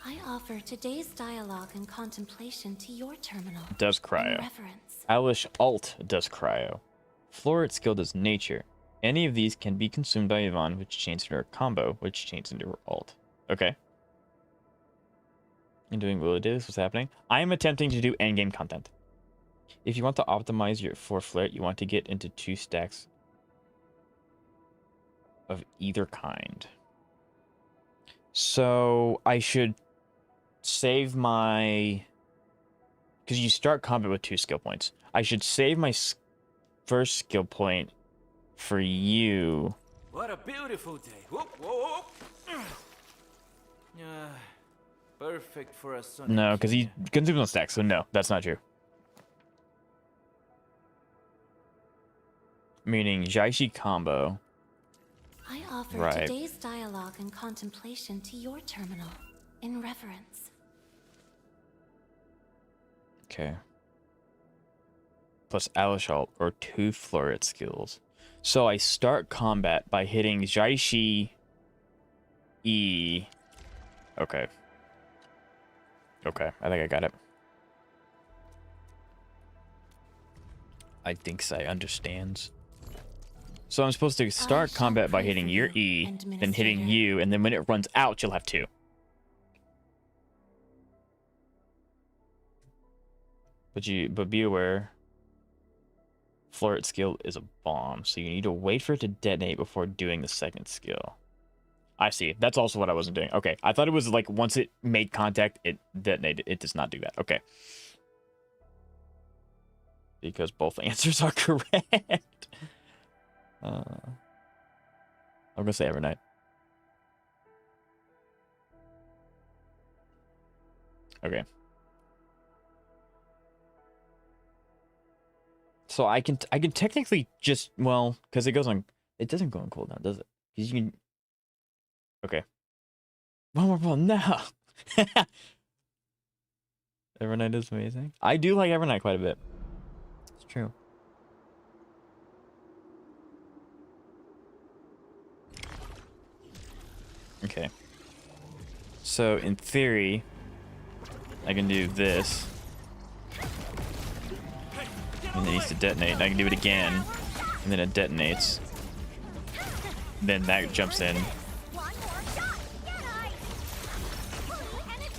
I offer today's dialogue and contemplation to your terminal. does In cryo. reverence. Alish alt does cryo. Floret skill does nature. Any of these can be consumed by Yvonne, which changes into her combo, which changes into her alt. Okay. I'm doing Willow Days. What's happening? I am attempting to do endgame content. If you want to optimize your for Floret, you want to get into 2 stacks of either kind. So I should save my... Because you start combat with 2 skill points. I should save my first skill point for you. What a beautiful day. Whoop, whoa, whoa. Perfect for a Sonic. No, because he consumes on stacks, so no, that's not true. Meaning Jaishi combo. I offer Right. today's dialogue and contemplation to your terminal. In reverence. Okay. Plus Alish alt or 2 Floret skills. So I start combat by hitting Jaishi E. Okay. Okay, I think I got it. I think I understands. So I'm supposed to start shall combat by pray hitting for your you, E, and then hitting minister. you, and then when it runs out, you'll have 2. But be aware, Floret skill is a bomb, so you need to wait for it to detonate before doing the second skill. I see. That's also what I wasn't doing. Okay, I thought it was like once it made contact, it detonated. It does not do that. Okay. Because both answers are correct. I'm gonna say every night. Okay. So I can technically just, well, because it goes on, it doesn't go on cooldown, does it? Because you can. Okay. One more ball, no. Evernight is amazing. I do like Evernight quite a bit. It's true. Okay. So in theory, I can do this. And it needs to detonate. And I can do it again. And then it detonates. Then that jumps in.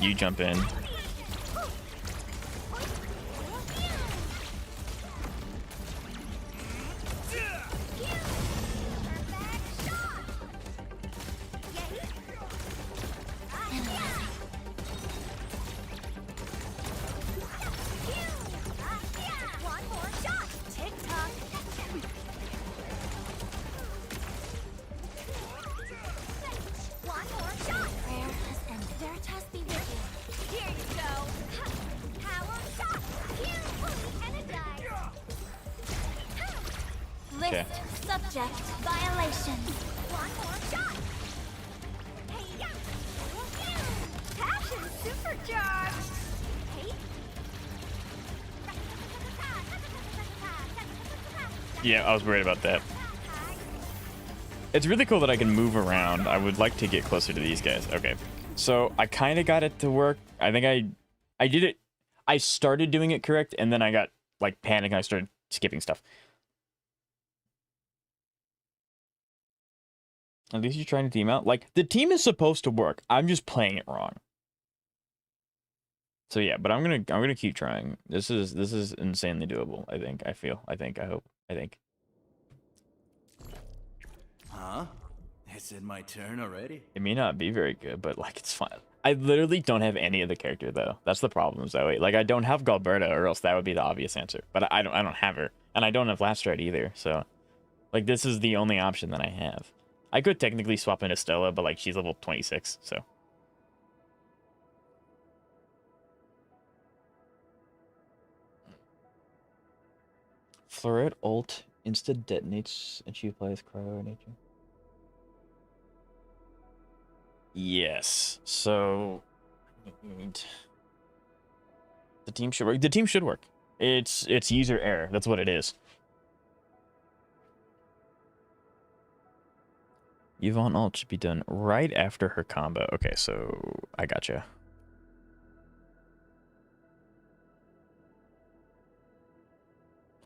You jump in. Prayer has ended. Veritas be with you. Here you go. Power shot. List Okay. subject violation. One more shot. Hey, charge! Hey. Yeah, I was worried about that. It's really cool that I can move around. I would like to get closer to these guys. Okay, so I kind of got it to work. I think I did it. I started doing it correct, and then I got like panic and I started skipping stuff. At least you're trying to team out. Like, the team is supposed to work. I'm just playing it wrong. So yeah, but I'm gonna keep trying. This is insanely doable. I think. I feel. I think. I hope. I think. Huh? Is it my turn already? It may not be very good, but like it's fine. I literally don't have any of the character though. That's the problem, Zoe. Like I don't have Galberta, or else that would be the obvious answer. But I don't have her, and I don't have Laststride either. So, like this is the only option that I have. I could technically swap into Stella, but like she's level 26, so. Flurret ult insta detonates and she applies cryo nature. Yes. So the team should work. The team should work. It's user error. That's what it is. Yvonne ult should be done right after her combo. Okay, so I gotcha.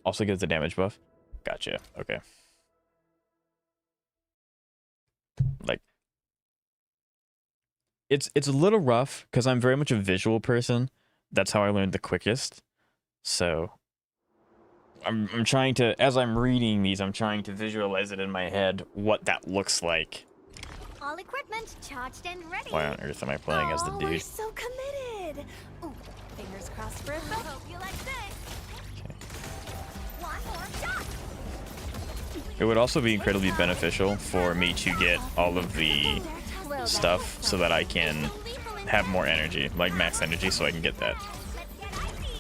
Also gives the damage buff. Gotcha. Okay. Like, it's a little rough because I'm very much a visual person. That's how I learned the quickest. So I'm trying to, as I'm reading these, I'm trying to visualize it in my head what that looks like. All equipment charged and ready. Why on earth am I playing as the We're dude? so committed. Ooh, fingers crossed for a I hope you like this. Okay. One more shot. It would also be incredibly beneficial for me to get all of the stuff so that I can have more energy, like max energy, so I can get that. Let's get icy.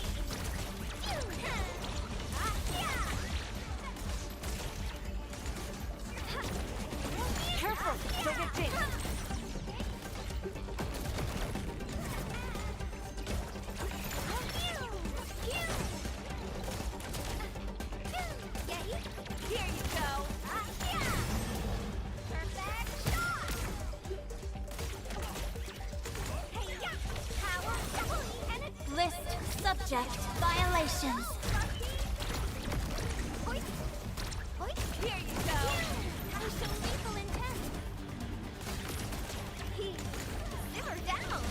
Careful, don't get dinged. Here you go. Perfect shot. Hey, yeah. Power doubly penetrate. List subject violations. Hoist. Hoist. Here you go. I show lethal intent. He simmer down.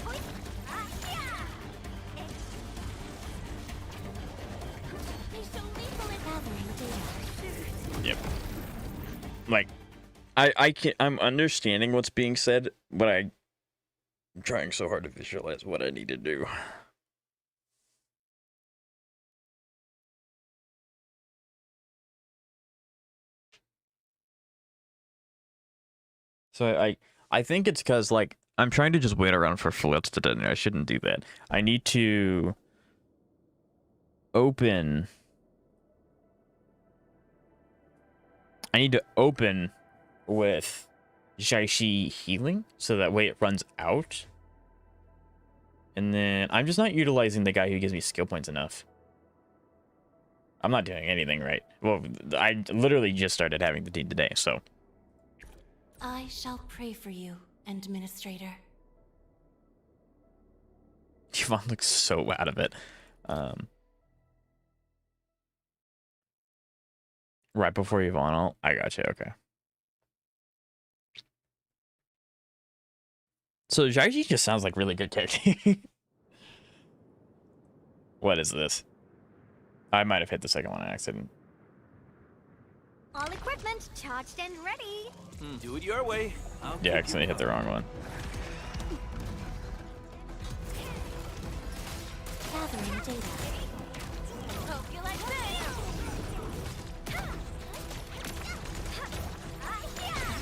Hoist. Yeah. They show lethal intent. Gathering data. Yep. Like, I'm understanding what's being said, but I'm trying so hard to visualize what I need to do. So I think it's because, like, I'm trying to just wait around for flits to detonate. I shouldn't do that. I need to open... I need to open with Jaishi healing, so that way it runs out. And then I'm just not utilizing the guy who gives me skill points enough. I'm not doing anything right. Well, I literally just started having the team today, so... I shall pray for you, Administrator. Yvonne looks so out of it. Right before Yvonne, I gotcha, okay. So Jaishi just sounds like really good character. What is this? I might have hit the second one on accident. All equipment charged and ready. Do it your way. Yeah, I accidentally hit the wrong one. Gathering data. Hope you like this.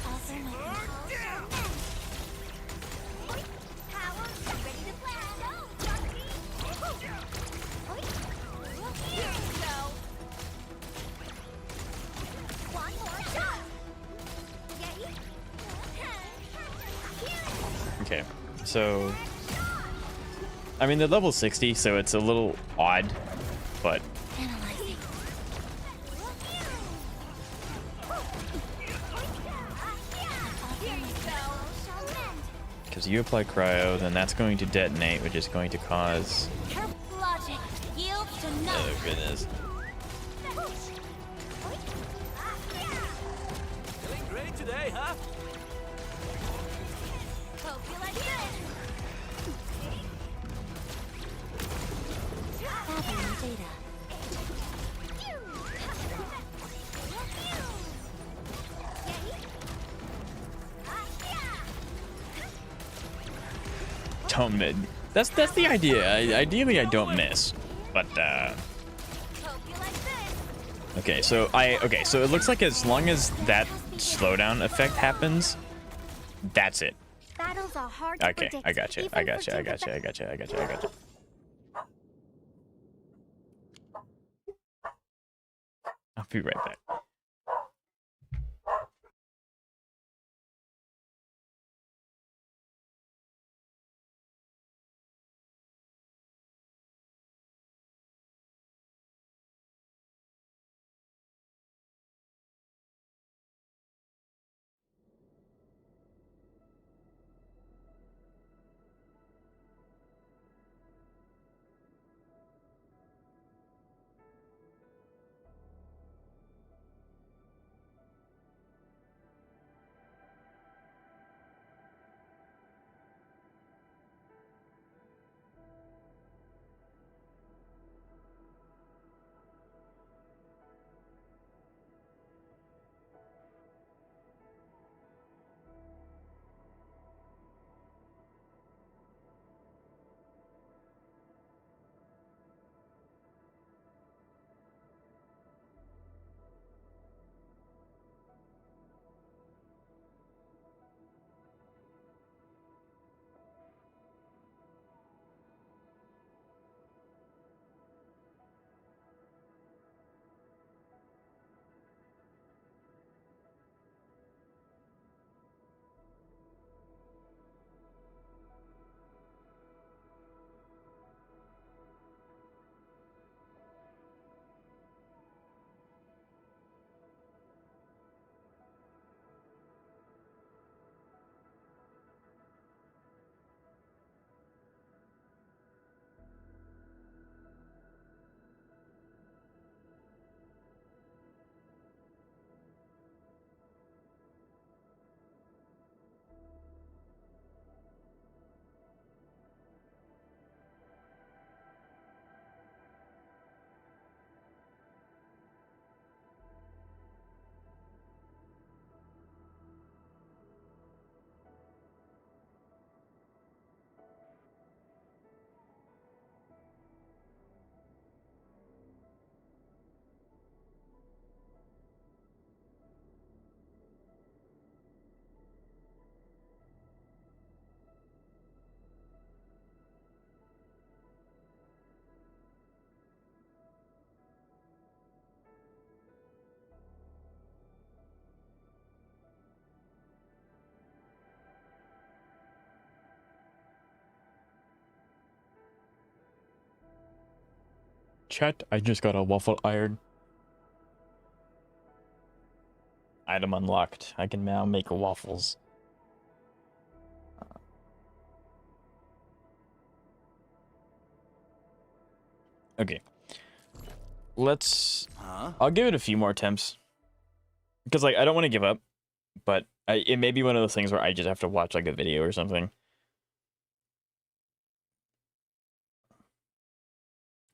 Also my Power ready to blast. Go, Jockey. Here you go. One more shot. Yay. Okay, so I mean they're level 60, so it's a little odd, but Analyzing. because you apply cryo, then that's going to detonate, which is going to cause. Her logic yields to Oh nothing. goodness. Feeling great today, huh? Hope you like this. Gathering data. Don't miss. That's the idea. Ideally, I don't miss, but Hope you like this. okay. So so it looks like as long as that slowdown effect happens, that's it. Battles are hard to Okay, predict. I got you. even I for got you. I team got you. I got you. I got you. I got you. I'll be right back. Chat, I just got a waffle iron. Item unlocked. I can now make waffles. Okay. Let's... Huh? I'll give it a few more attempts. Because, like, I don't want to give up. But it may be one of those things where I just have to watch, like, a video or something.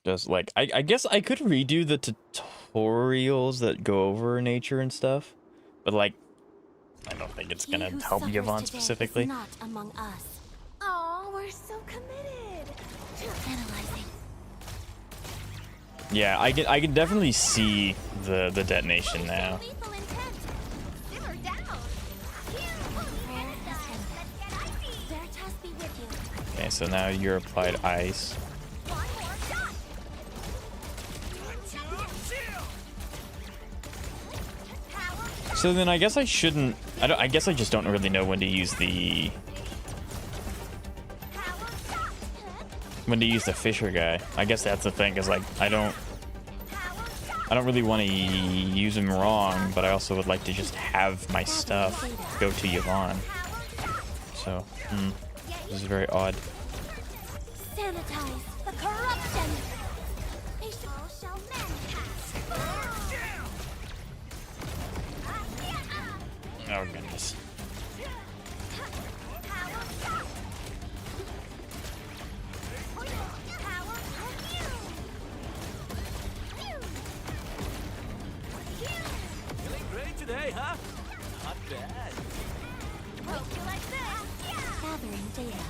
Just, like, I guess I could redo the tutorials that go over nature and stuff. But, like, I don't think it's He gonna who help suffers Yvonne today is specifically. not among us. Oh, we're so committed. Analyzing. Yeah, I can definitely see the detonation now. Lethal intent. Simmer down. Prayer has ended. Veritas be with you. Okay, so now you're applied ice. One more shot. Power. So then I guess I shouldn't. I guess I just don't really know when to use the when to use the Fisher guy. I guess that's the thing, is like I don't really want to use him wrong, but I also would like to just have my stuff go to Yvonne. So, this is very odd. Sanitize the corruption. Oh goodness. Feeling great today, huh? Not bad. Gathering data.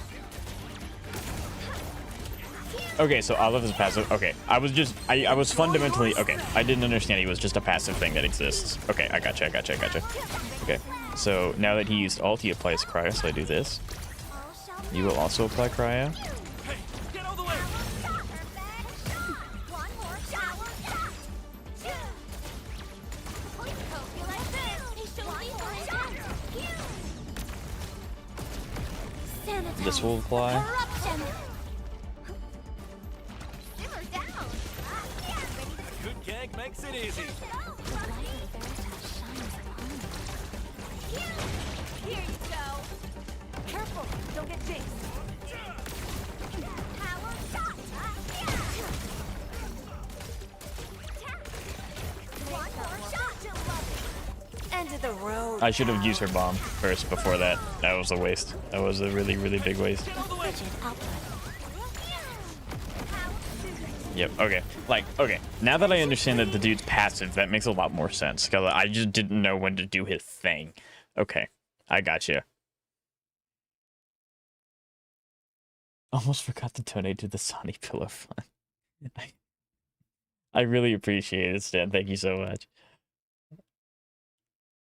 Okay, so Olive is passive. Okay, I was fundamentally, okay, I didn't understand he was just a passive thing that exists. Okay, I gotcha. Okay, so now that he used ult, he applies cryo, so I do this. You will also apply cryo. Hey, get out of the way! This will apply. Good gag makes it easy. Here you go. Careful, don't get jinxed. Power shot. One more shot. End of the road. I should have used her bomb first before that. That was a waste. That was a really, really big waste. Frigid output. Yep, okay. Like, okay. Now that I understand that the dude's passive, that makes a lot more sense. Because I just didn't know when to do his thing. Okay, I gotcha. Almost forgot to donate to the Sonny Pillow Fund. I really appreciate it, Stan. Thank you so much.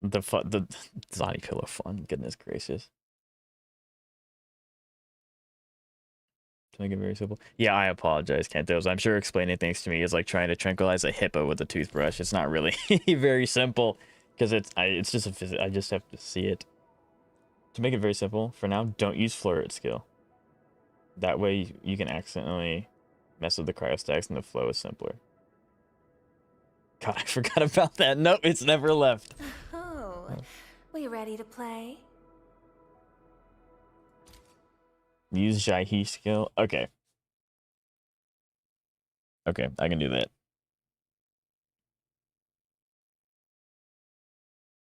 The Sonny Pillow Fund. Goodness gracious. To make it very simple. Yeah, I apologize, Kentos. I'm sure explaining things to me is like trying to tranquilize a hippo with a toothbrush. It's not really very simple because it's just I just have to see it. To make it very simple, for now, don't use Floret skill. That way you can accidentally mess with the cryo stacks and the flow is simpler. God, I forgot about that. Nope, it's never left. Oh, we ready to play? Use Jaihi skill. Okay. Okay, I can do that.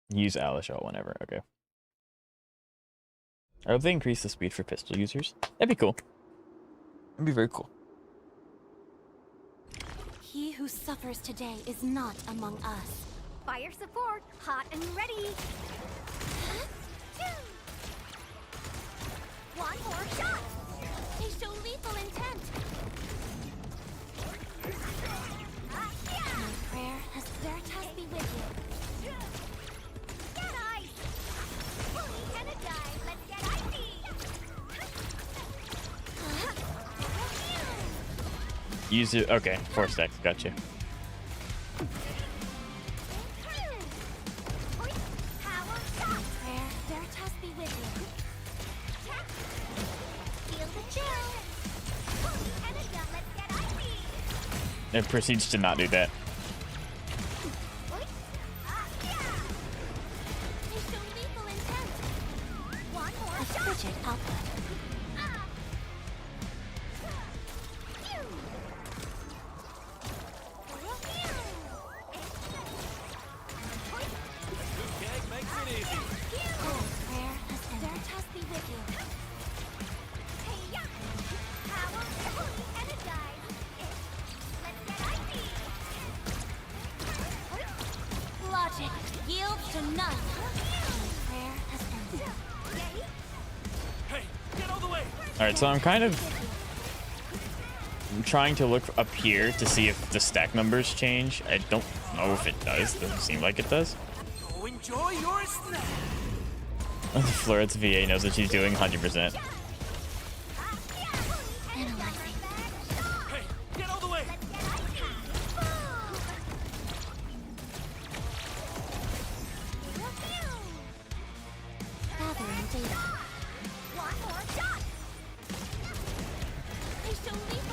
Use Alice shot whenever. Okay. I hope they increase the speed for pistol users. That'd be cool. That'd be very cool. He who suffers today is not among us. Fire support, hot and ready. One more shot. They show lethal intent. My prayer has Veritas be with you. Get ice. Fully energized. Let's get icy. Use it. Okay, 4 stacks. Gotcha. Power My shot. prayer, Veritas be with you. Feel the chill. Fully energized. Let's get icy. It proceeds to not do that. They show lethal intent. One more A shot. frigid output. Good gag makes it easy. My prayer has Veritas be with you. Power fully energized. Let's get icy. Logic yields to none. My prayer has ended. Hey, get out of the way! Alright, so I'm trying to look up here to see if the stack numbers change. I don't know if it does. Doesn't seem like it does. Go enjoy your snack! The Floret's VA knows what she's doing 100%. Analyzing. Hey, get out of the way! Gathering data. One more shot. They show lethal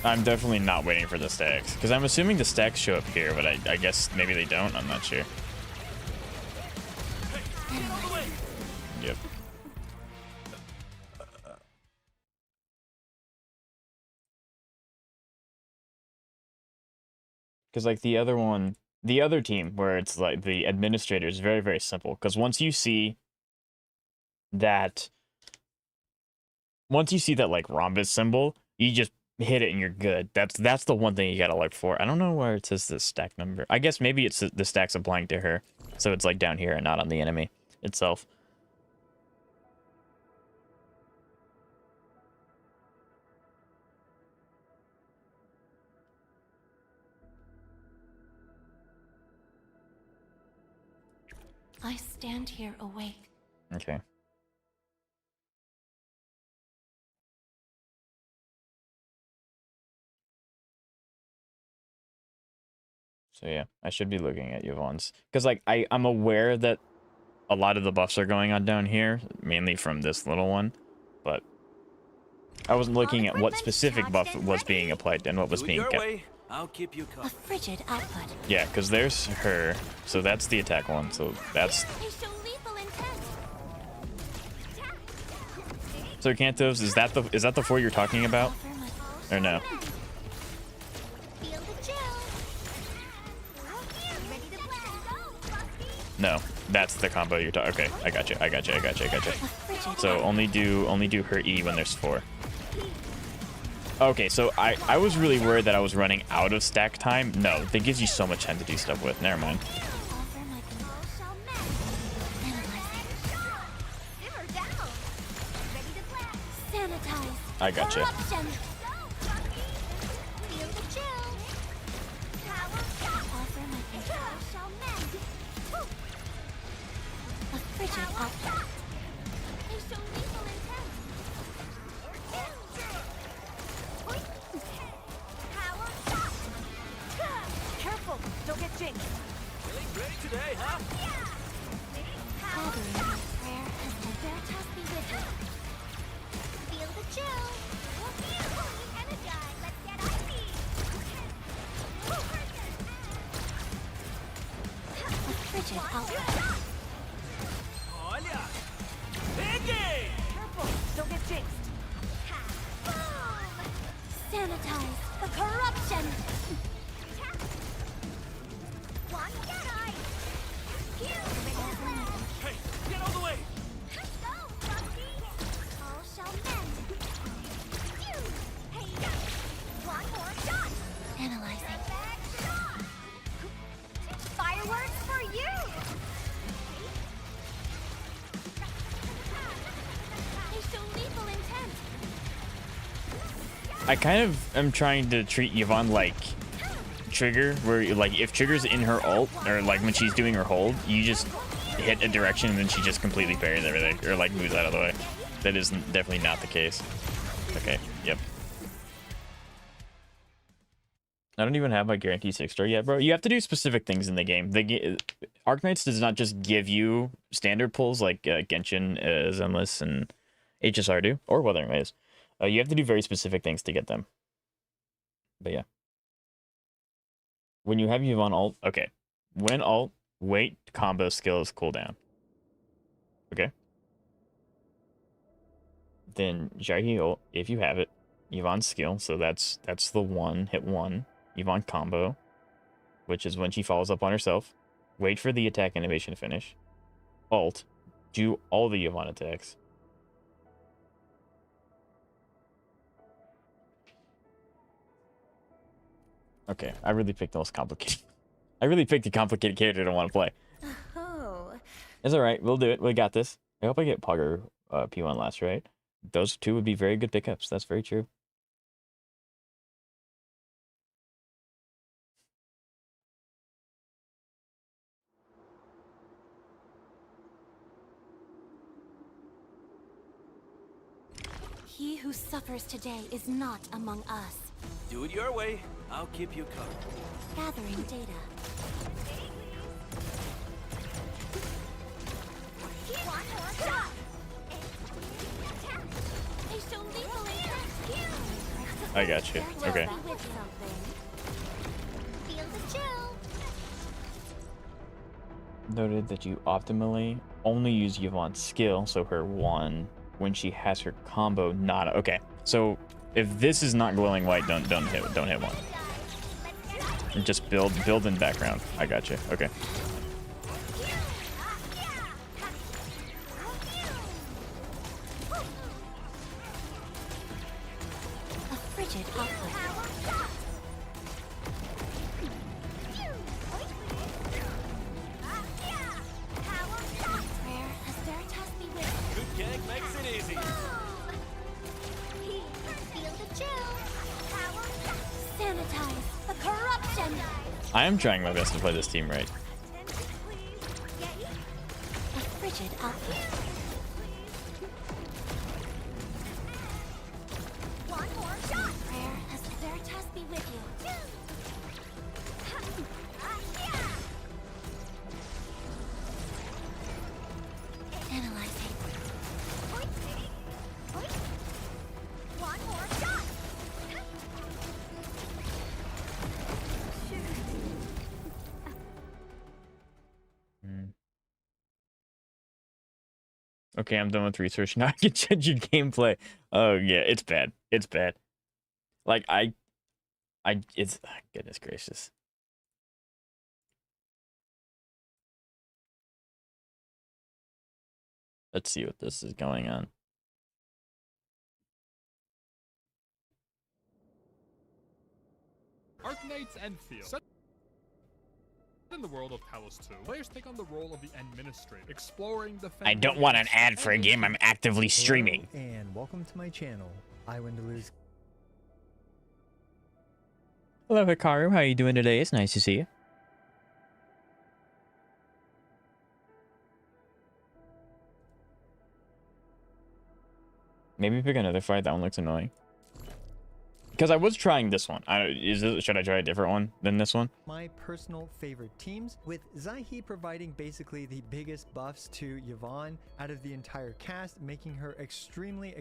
I'm definitely not waiting for the stacks, because I'm assuming the stacks show up here, but I guess maybe they don't. I'm not sure. Yep. Because like the other one, the other team where it's like the administrator is very, very simple. Because once you see that like rhombus symbol, you just hit it and you're good. That's the one thing you gotta look for. I don't know where it says the stack number. I guess maybe it's the stack's applying to her, so it's like down here and not on the enemy itself. I stand here awake. Okay. So yeah, I should be looking at Yvonne's. Because like I'm aware that a lot of the buffs are going on down here, mainly from this little one, but I wasn't looking at what specific buff was being applied and what was being kept. I'll keep you A covered. frigid output. Yeah, because there's her, so that's the attack one, so that's... They show lethal intent. So Cantos, is that the 4 you're talking about? Or no? Feel the chill. Ready to blast. No, that's the combo you're talking. Okay, I got you. So only do her E when there's 4. Okay, so I was really worried that I was running out of stack time. No, that gives you so much time to do stuff with. Never mind. Offer my Simmer down. Ready to blast. sanitize. I gotcha. Corruption. Feel the chill. Power shot. Offer my control. Shall mend. A frigid output. They show lethal intent. Power shot. Careful, don't get jinxed. Feeling great today, huh? Gathering my prayer as my Veritas be with you. Feel the chill. Energize. Let's get icy. A frigid output. Olha! Peguei! Careful, don't get jinxed. Sanitize the corruption. One Jedi. Hey, get out of the way! Let's go, Rusty. All shall mend. Hey, one more shot. Analyzing. Back shot. Fireworks for you. They show lethal intent. I kind of am trying to treat Yvonne like Trigger, where like if Trigger's in her ult, or like when she's doing her hold, you just hit a direction and then she just completely parries everything, or like moves out of the way. That is definitely not the case. Okay, yep. I don't even have my guarantee 6-star yet, bro. You have to do specific things in the game. Arknights does not just give you standard pulls like Genshin, Zenless, and HSR do, or Wuthering Waves. You have to do very specific things to get them. But yeah. When you have Yvonne ult, okay. When ult, wait combo skills cooldown. Okay. Then Jahi ult, if you have it. Yvonne's skill, so that's the one, hit 1. Yvonne combo, which is when she follows up on herself. Wait for the attack animation to finish. Ult, do all the Yvonne attacks. Okay, I really picked the most complicated. I really picked a complicated character to want to play. Oh. It's alright, we'll do it. We got this. I hope I get Pugger P1 last, right? Those two would be very good pickups. That's very true. He who suffers today is not among us. Do it your way. I'll keep you covered. Gathering data. One more shot. They show lethal intent. I got you. Okay. Feel the chill. Noted that you optimally only use Yvonne's skill, so her one, when she has her combo not okay. So if this is not glowing white, don't hit one. And just build in background. I got you. Okay. A frigid output. Prayer has Veritas be with Good cake makes it easy. Feel the chill. sanitize the corruption. I am trying my best to play this team right. A frigid output. One more shot. Prayer has Veritas be with you. Analyzing. One more shot. Okay, I'm done with research. Now I can judge your gameplay. Oh yeah, it's bad. It's bad. Like it's goodness gracious. Let's see what this is going on. Arknights Endfield. Set in the world of Talos 2, players take on the role of the Administrator, exploring the. I don't want an ad for a game I'm actively streaming. Hello, and welcome to my channel. I win to lose. Hello, Hikaru. How are you doing today? It's nice to see you. Maybe pick another fight. That one looks annoying. Because I was trying this one. Should I try a different one than this one? My personal favorite teams, with Zaihi providing basically the biggest buffs to Yvonne out of the entire cast, making her extremely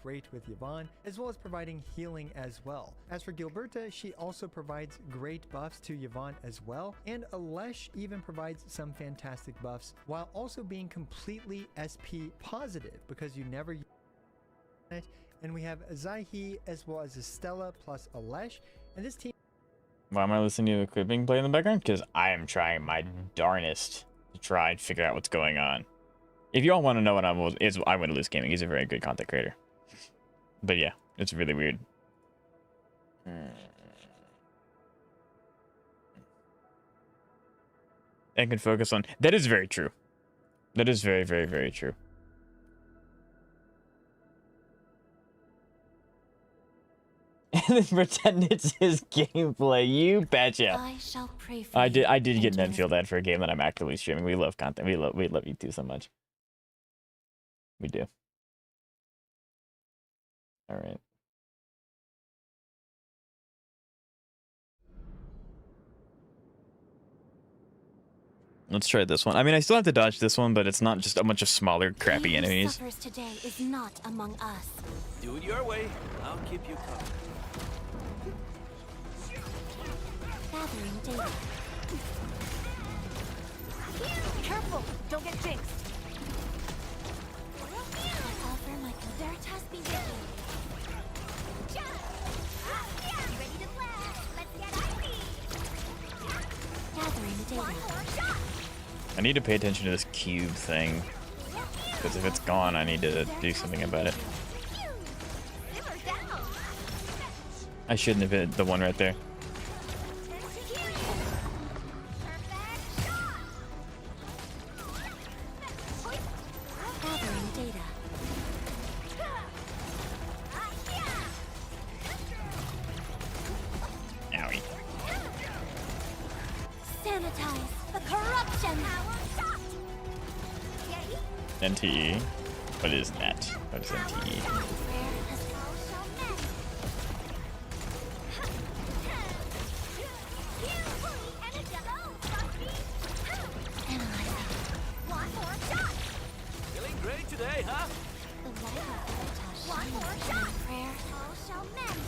great with Yvonne, as well as providing healing as well. As for Gilberta, she also provides great buffs to Yvonne as well, and Alesh even provides some fantastic buffs, while also being completely SP positive, because you never use it. And we have Zaihi as well as Estella plus Alesh, and this team. Why am I listening to the equipping play in the background? Because I am trying my darnest to try and figure out what's going on. If you all want to know what I win to lose gaming. He's a very good content creator. But yeah, it's really weird. I can focus on. That is very true. That is very true. And then pretend it's his gameplay. You betcha. I shall pray for I you. did get an Enfield ad for a game that I'm actively streaming. We love content. We love you two so much. We do. All right. Let's try this one. I mean, I still have to dodge this one, but it's not just a bunch of smaller, crappy He who enemies. suffers today is not among us. Do it your way. I'll keep you covered. Gathering data. Careful! Don't get jinxed! I offer my Veritas be with you. Ready to blast. Let's get icy. Gathering data. I need to pay attention to this cube thing. Because if it's gone, I need to do something about it. Simmer down. I shouldn't have hit the one right there. Gathering data. Owie. Sanitize the corruption. NTE. What is that? What is NTE? Prayer has analyzing. One more shot. Feeling great today, huh? The light of Veritas shines. Prayer All shall mend.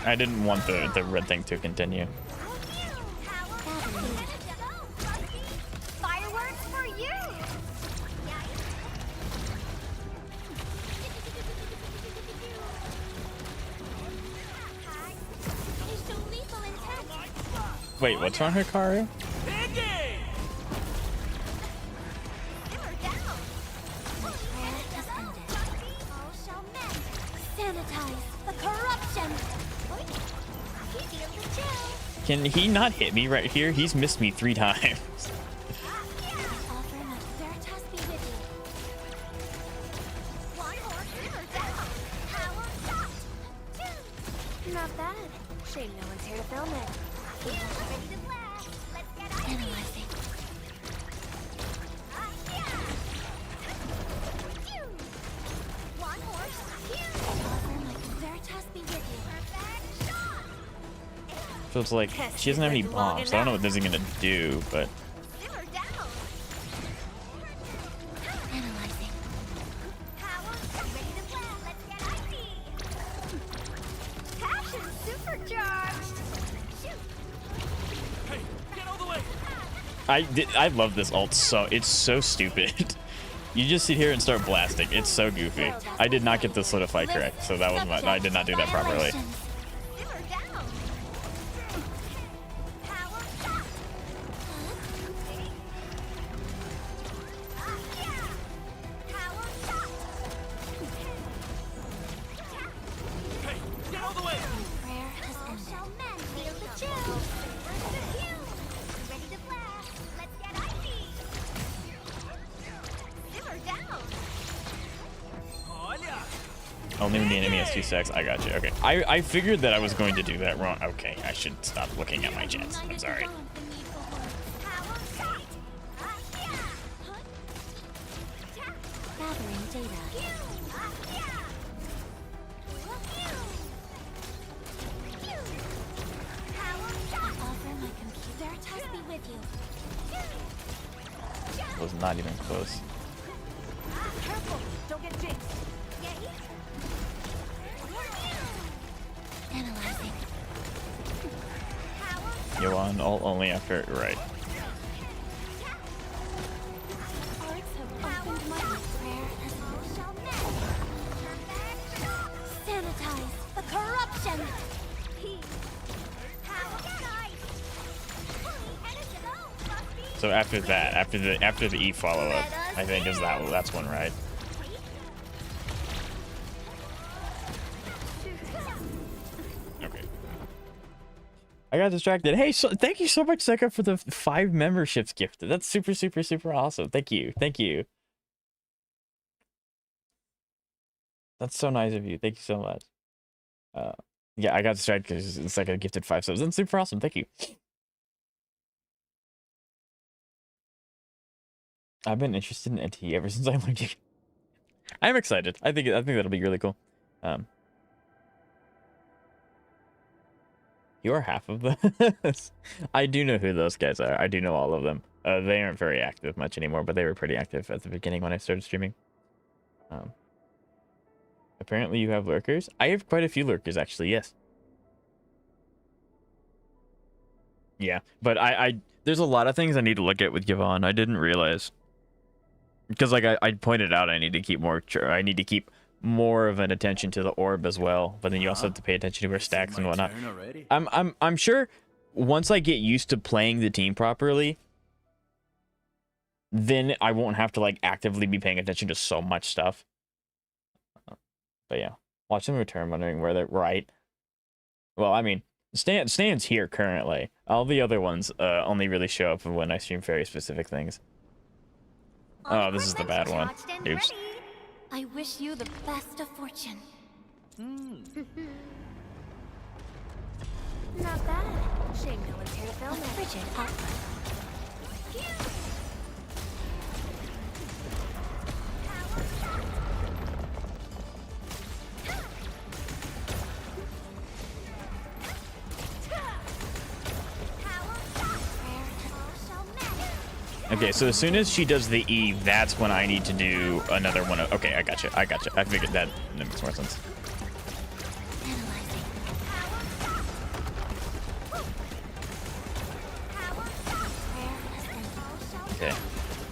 I didn't want the red thing to continue. Fireworks for you! Wait, what's wrong, Hikaru? Sanitize the corruption! Can he not hit me right here? He's missed me 3 times. Not bad. Shame no one's here to film it. Ready to blast. Let's get analyzing. One horse. Veritas be with you. Perfect shot. So it's like, she doesn't have any bombs. So I don't know what this is gonna do, but... Simmer down. Analyzing. Power. Ready to blast. Let's get icy. Passion supercharged. Shoot. Hey, get out of the way! I love this ult so... It's so stupid. You just sit here and start blasting. It's so goofy. I did not get the solidify correct, so that was my... I did not do that properly. Simmer down. Power shot. Power shot. Hey, get out of the way! Prayer has ended. Shall men feel the chill? Ready to blast. Let's get icy. Simmer down. Olha! Only when the enemy has 2 stacks. I got you. Okay. I figured that I was going to do that wrong. Okay, I should stop looking at my jets. I'm sorry. Power shot. Gathering data. Offer my computer. Veritas be with you. It was not even close. Careful, don't get jinxed. Analyzing. Yvonne ult only after... Right. Arts have opened my prayer has Sanitize the corruption. So after that, after the E follow up, I think is that's one, right? Okay. I got distracted. Hey, so thank you so much, Seka, for the 5 memberships gifted. That's super, super, super awesome. Thank you. Thank you. That's so nice of you. Thank you so much. Yeah, I got distracted because it's like I gifted 5 subs. That's super awesome. Thank you. I've been interested in NT ever since I learned it. I'm excited. I think that'll be really cool. You're half of those. I do know who those guys are. I do know all of them. They aren't very active much anymore, but they were pretty active at the beginning when I started streaming. Apparently you have lurkers. I have quite a few lurkers, actually. Yes. Yeah, but there's a lot of things I need to look at with Yvonne. I didn't realize. Because like I pointed out, I need to keep more of an attention to the orb as well. But then you also have to pay attention to her stacks and whatnot. I'm sure once I get used to playing the team properly, then I won't have to like actively be paying attention to so much stuff. But yeah, watch them return, wondering where they're right. Well, I mean, Stan's here currently. All the other ones only really show up when I stream very specific things. Oh, this is the bad one. Oops. I wish you the best of fortune. Not bad. Shame no one's here to film A frigid outlook. Okay, so as soon as she does the E, that's when I need to do another one. Okay, I gotcha. I figured that makes more sense.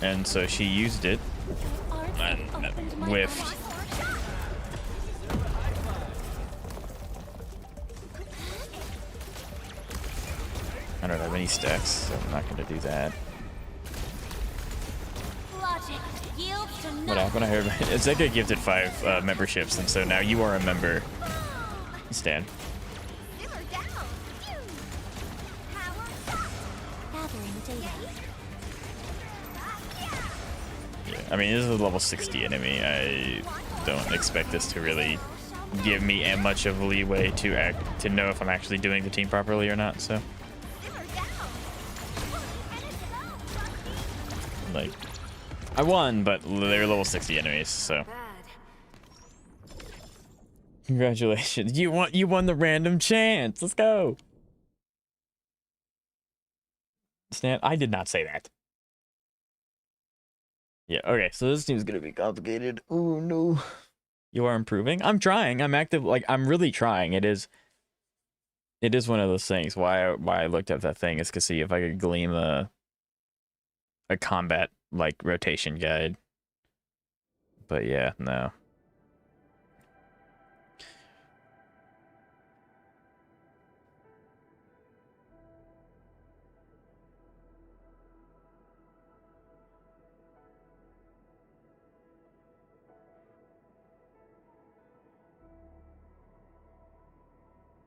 and so she used it and whiffed. I don't have any stacks, so I'm not going to do that. What happened? I heard Zeka gifted 5 memberships, and so now you are a member. Stan. Yeah, I mean, this is a level 60 enemy. I don't expect this to really give me much of a leeway to know if I'm actually doing the team properly or not. So, like, I won, but they're level 60 enemies. So, congratulations, you won the random chance. Let's go. Stan, I did not say that. Yeah, okay, so this team's gonna be complicated. Oh no. You are improving? I'm trying. I'm active. Like, I'm really trying. It is one of those things. Why I looked at that thing is to see if I could glean a combat like rotation guide. But yeah, no.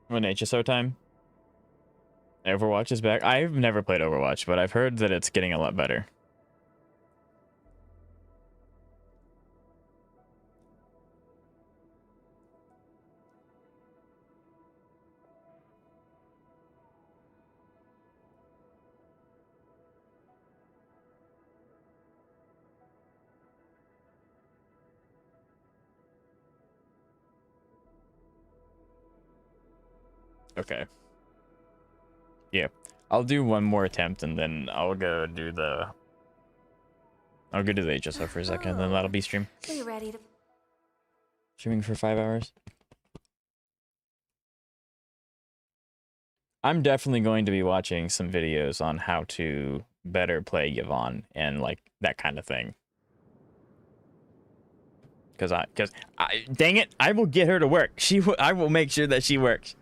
When HSO time? Overwatch is back. I've never played Overwatch, but I've heard that it's getting a lot better. Okay. Yeah. I'll do one more attempt and then I'll go do the HSO for a second, and then that'll be stream. Are you ready to... Streaming for 5 hours. I'm definitely going to be watching some videos on how to better play Yvonne and like that kind of thing. Cause dang it, I will get her to work. I will make sure that she works.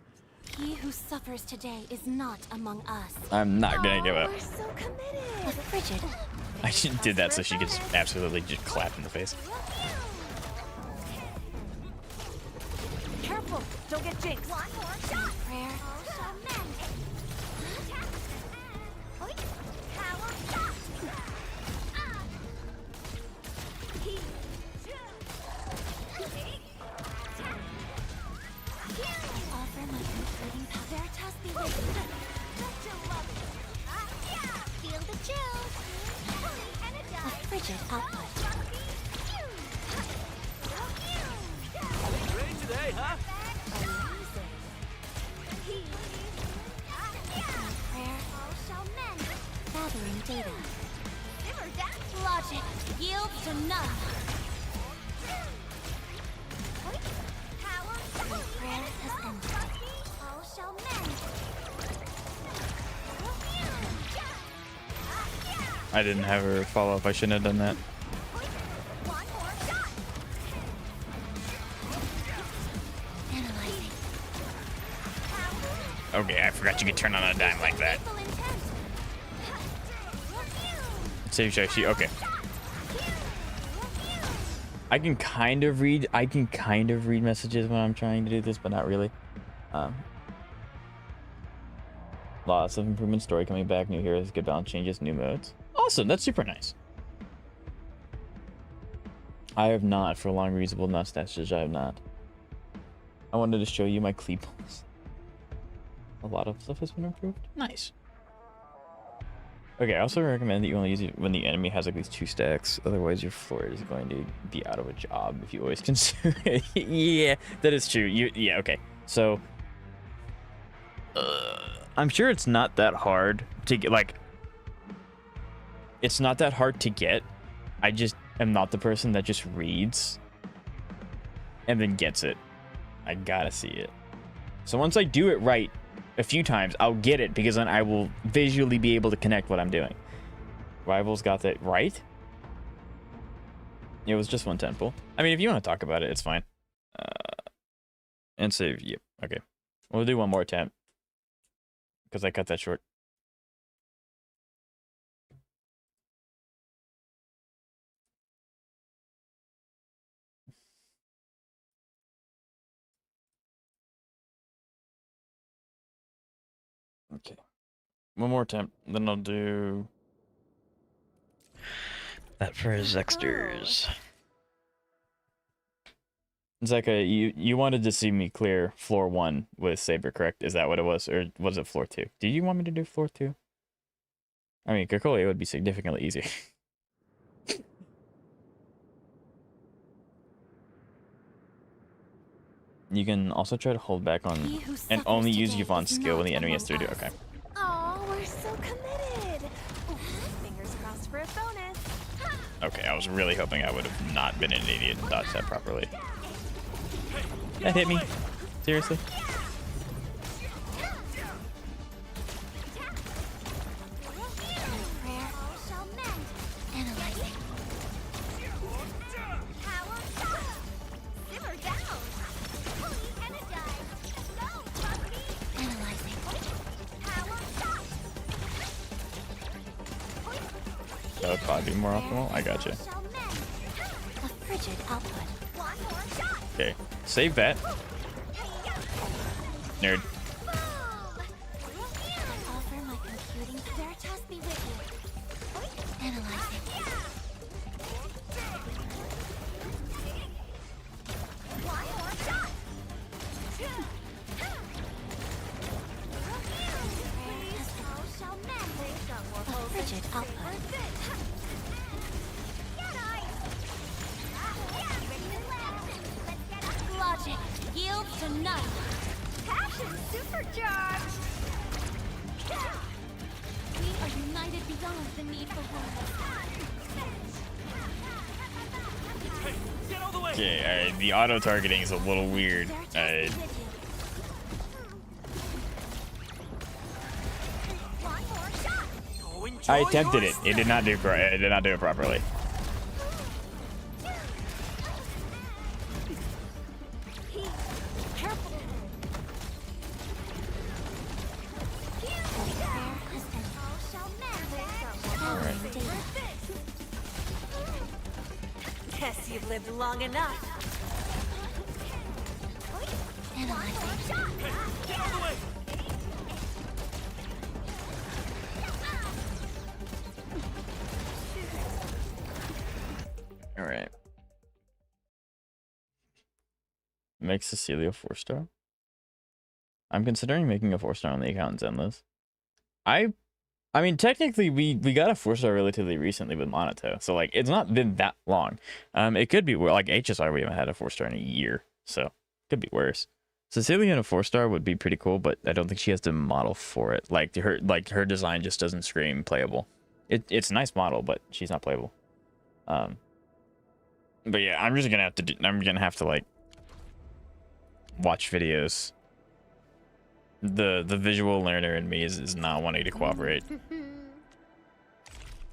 He who suffers today is not among us. I'm not gonna give up. We're so committed. A frigid. I did that so she could absolutely just clap in the face. Careful, don't get jinxed. One more shot. Prayer. Power shot. Offer my comforting power. Veritas be with you. Don't you love it? Feel the chills. Fully A energized. frigid output. Ready today, huh? Prayer. All shall mend. Gathering data. Simmer down. Logic yields to none. Power My prayer has ended. all shall mend. I didn't have her follow up. I shouldn't have done that. One more shot. Analyzing. Okay, I forgot you could turn on a dime like that. Full intent. Save Shashi. Okay. I can kind of read messages when I'm trying to do this, but not really. Lots of improvement, story coming back, new heroes, good balance changes, new modes. Awesome, that's super nice. I have not, for long reasonable mustaches, I have not. I wanted to show you my cleebles. A lot of stuff has been improved. Nice. Okay, I also recommend that you only use it when the enemy has like these 2 stacks. Otherwise, your floor is going to be out of a job if you always consume it. Yeah, that is true. Yeah, okay. So, I'm sure it's not that hard to get, like, it's not that hard to get. I just am not the person that just reads and then gets it. I gotta see it. So once I do it right a few times, I'll get it, because then I will visually be able to connect what I'm doing. Rivals got that right? It was just one temple. I mean, if you want to talk about it, it's fine. And save. Yep. Okay. We'll do one more attempt because I cut that short. Okay. One more attempt, then I'll do that for Zexters. Zeka, you wanted to see me clear floor 1 with Saber, correct? Is that what it was? Or was it floor 2? Did you want me to do floor 2? I mean, Kokolia would be significantly easier. You can also try to hold back on and only use Yvonne's skill when the enemy has 3 okay. Oh, we're so committed. Fingers crossed for a bonus. Okay, I was really hoping I would have not been an idiot and dodged that properly. That hit me. Seriously? That would probably be more optimal. I gotcha. Okay, save that. Nerd. Logic yields to none. Passion supercharged. We are united beyond the need for one. Okay, the auto targeting is a little weird. I attempted it. It did not do it properly. Guess you've lived long enough. All right. Make Cecilia 4-star. I'm considering making a 4-star on the accountant's end list. I mean, technically, we got a 4-star relatively recently with Monato, so like it's not been that long. It could be like HSR. We haven't had a 4-star in a year, so it could be worse. Cecilia in a 4-star would be pretty cool, but I don't think she has the model for it. Like her design just doesn't scream playable. It's a nice model, but she's not playable. But yeah, I'm just gonna have to. I'm gonna have to like watch videos. The visual learner in me is not wanting to cooperate.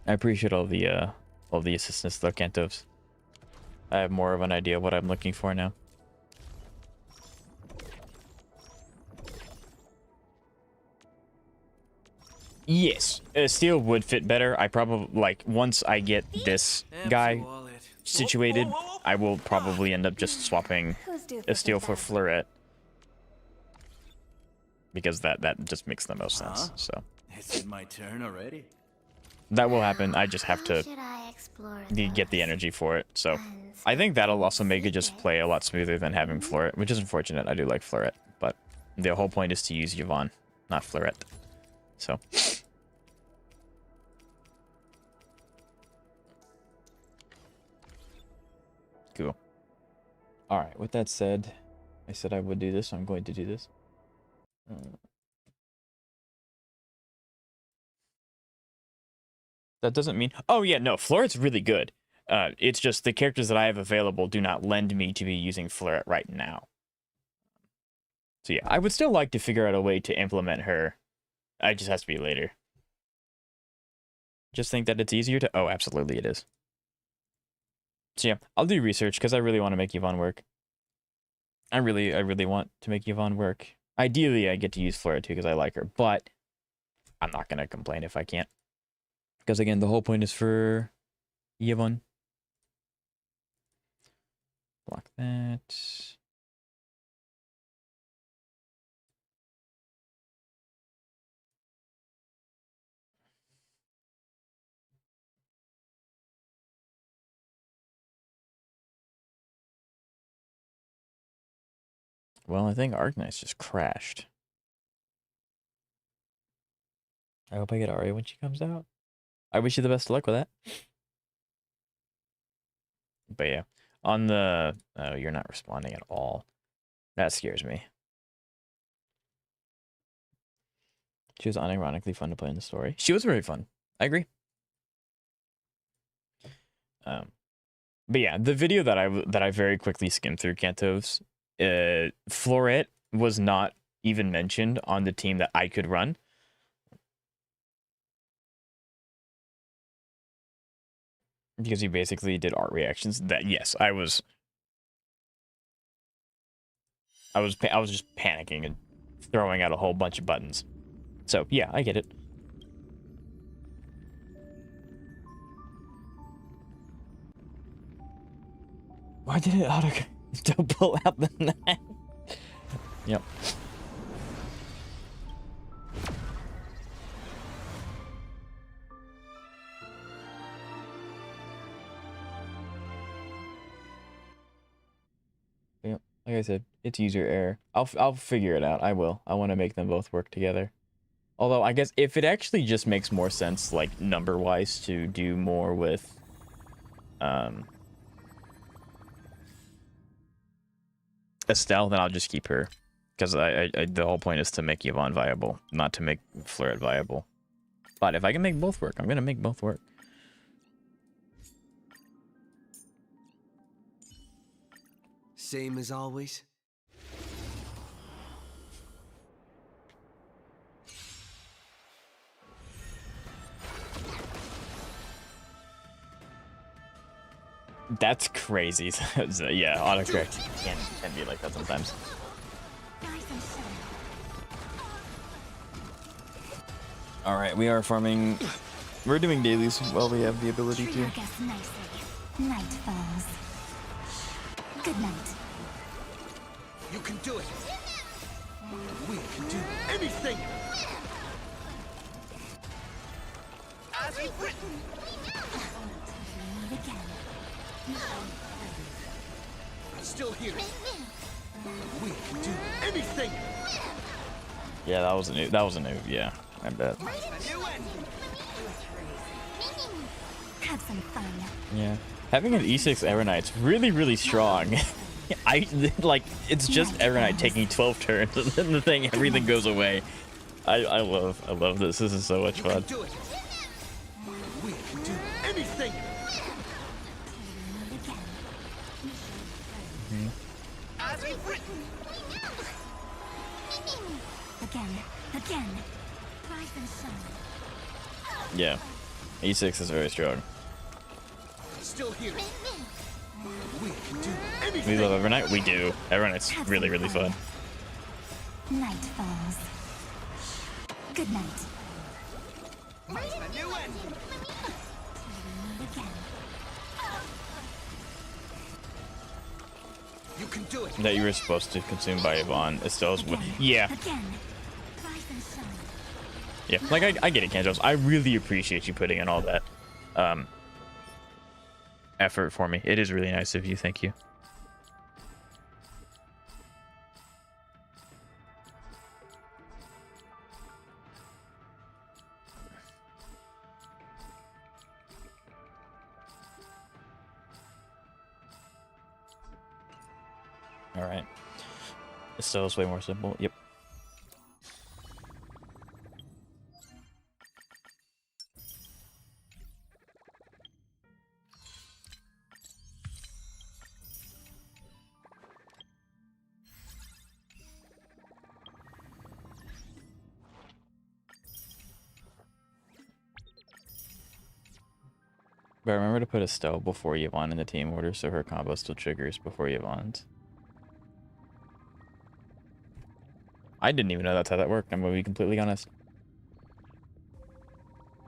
I appreciate all the assistance though, Cantos. I have more of an idea of what I'm looking for now. Yes, steel would fit better. I probably like once I get this guy situated, I will probably end up just swapping a steel for Fleuret. Because that just makes the most sense. So Is it my turn already? that will happen. I just have to get the energy for it. So I think that'll also make it just play a lot smoother than having Fleuret, which is unfortunate. I do like Fleuret, but the whole point is to use Yvonne, not Fleuret. So cool. All right. With that said, I said I would do this, so I'm going to do this. That doesn't mean... Oh, yeah, no, Fleuret's really good. It's just the characters that I have available do not lend me to be using Fleuret right now. So yeah, I would still like to figure out a way to implement her. It just has to be later. Just think that it's easier to... Oh, absolutely it is. So yeah, I'll do research because I really want to make Yvonne work. I really want to make Yvonne work. Ideally, I get to use Flora too because I like her, but I'm not gonna complain if I can't. Because again, the whole point is for Yvonne. Block that. Well, I think Arknights just crashed. I hope I get Aria when she comes out. I wish you the best of luck with that. But yeah, on the... Oh, you're not responding at all. That scares me. She was unironically fun to play in the story. She was very fun. I agree. But yeah, the video that I very quickly skimmed through Kantov's, Floret was not even mentioned on the team that I could run. Because he basically did art reactions that, yes, I was just panicking and throwing out a whole bunch of buttons. So yeah, I get it. Why did it auto? Don't pull out the knife. Yep. Yep. Like I said, it's user error. I'll figure it out. I will. I want to make them both work together. Although I guess if it actually just makes more sense, like number wise, to do more with, Estelle, then I'll just keep her, because the whole point is to make Yvonne viable, not to make Fleuret viable. But if I can make both work, I'm gonna make both work. Same as always. That's crazy. So, yeah, autocorrect can be like that sometimes. All right, we are farming. We're doing dailies while we have the ability to. Night falls. Good night. You can do it. We can do anything. As you've written. Still here. We can do anything. Yeah, that was a new. That was a new. Yeah, I bet. Have some fun. Yeah, having an E6 Arknights really strong. I like it's just Arknight taking 12 turns and then the thing everything goes away. I love this. This is so much fun. We can do anything. As you've written. Again. Rise and shine. Yeah, E6 is very strong. Still here. We can do anything. We love Arknight. We do. Arknight's really fun. Night falls. Good night. A new end. Again. You can do it. That you were supposed to consume by Yvonne. Estelle's yeah. Again. Rise and shine. Yeah, like I get it, Kanjos. I really appreciate you putting in all that effort for me. It is really nice of you. Thank you. All right. Estelle's way more simple. Yep. But remember to put Estelle before Yvonne in the team order so her combo still triggers before Yvonne's. I didn't even know that's how that worked. I'm going to be completely honest.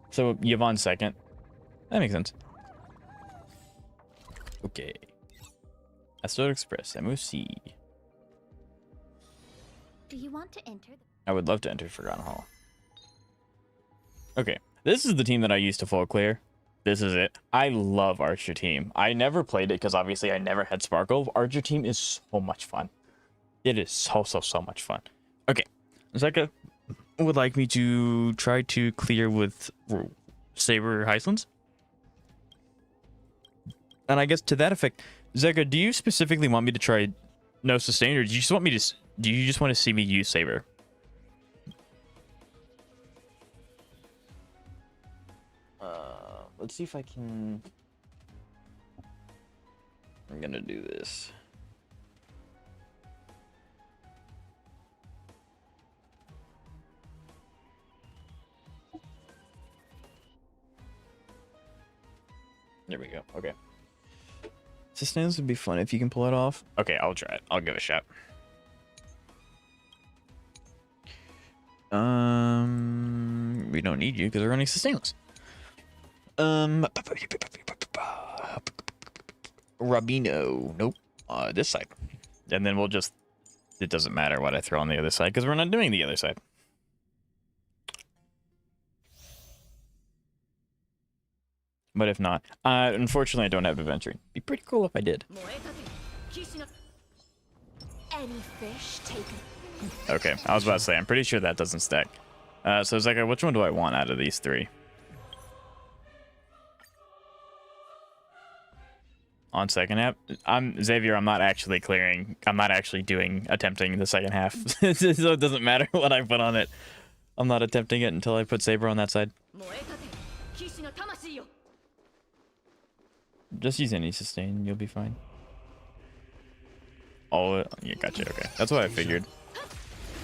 So Yvonne's second. That makes sense. Okay. Astro Express, MOC. Do you want to enter? I would love to enter Forgotten Hall. Okay. This is the team that I used to full clear. This is it. I love Archer Team. I never played it because obviously I never had Sparkle. Archer Team is so much fun. It is so much fun. Okay. Zeka would like me to try to clear with Saber Heislands. And I guess to that effect, Zeka, do you specifically want me to try no sustain, or do you just want me to? Do you just want to see me use Saber? Let's see if I can. I'm gonna do this. There we go. Okay. Sustains would be fun if you can pull it off. Okay, I'll try it. I'll give it a shot. We don't need you because we're running sustainless. Rabino. Nope. This side. And then we'll just... It doesn't matter what I throw on the other side because we're not doing the other side. But if not, unfortunately, I don't have adventuring. Be pretty cool if I did. Any fish taken. Okay, I was about to say, I'm pretty sure that doesn't stack. So Zeka, which one do I want out of these three? On second half, Xavier. I'm not actually clearing. I'm not actually attempting the second half, so it doesn't matter what I put on it. I'm not attempting it until I put Saber on that side. Just use any sustain, you'll be fine. Oh, yeah, gotcha. Okay, that's what I figured.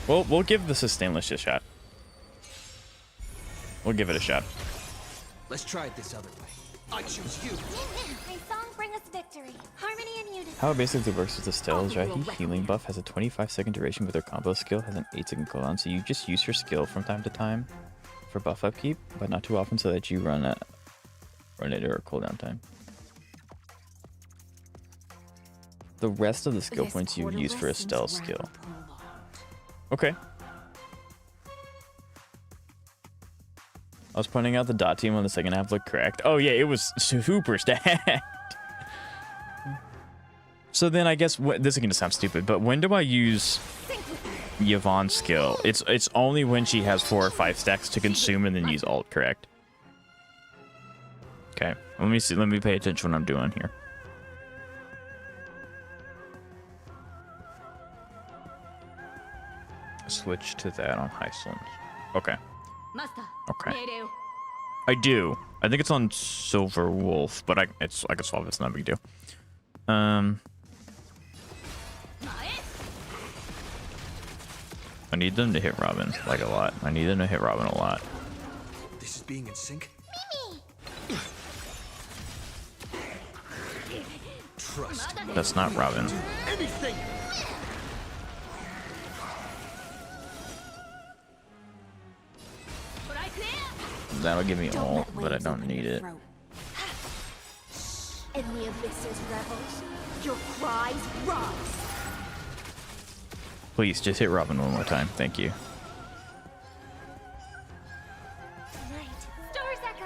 Well, we'll give the sustainless a shot. We'll give it a shot. Let's try it this other way. I choose you. My song bring us victory, harmony and unity. How it basically works with Estelle is Rahi healing buff has a 25-second duration, but her combo skill has an 8-second cooldown. So you just use your skill from time to time for buff upkeep, but not too often, so that you run it or cooldown time. The rest of the skill points you use for Estelle's skill. Okay. I was pointing out the dot team on the second half looked correct. Oh yeah, it was super stacked. So then I guess this is gonna sound stupid, but when do I use Yvonne's skill? It's only when she has 4 or 5 stacks to consume and then use ult, correct? Okay, let me see. Let me pay attention what I'm doing here. Switch to that on Heisland. Okay. Okay. I do. I think it's on Silver Wolf, but I can solve it. It's not a big deal. I need them to hit Robin like a lot. I need them to hit Robin a lot. This is being in sync. Trust. That's not Robin. Anything. That'll give me ult, but I don't need it. In the abyss's revels, your cries rise. Please, just hit Robin one more time. Thank you. Stars echo.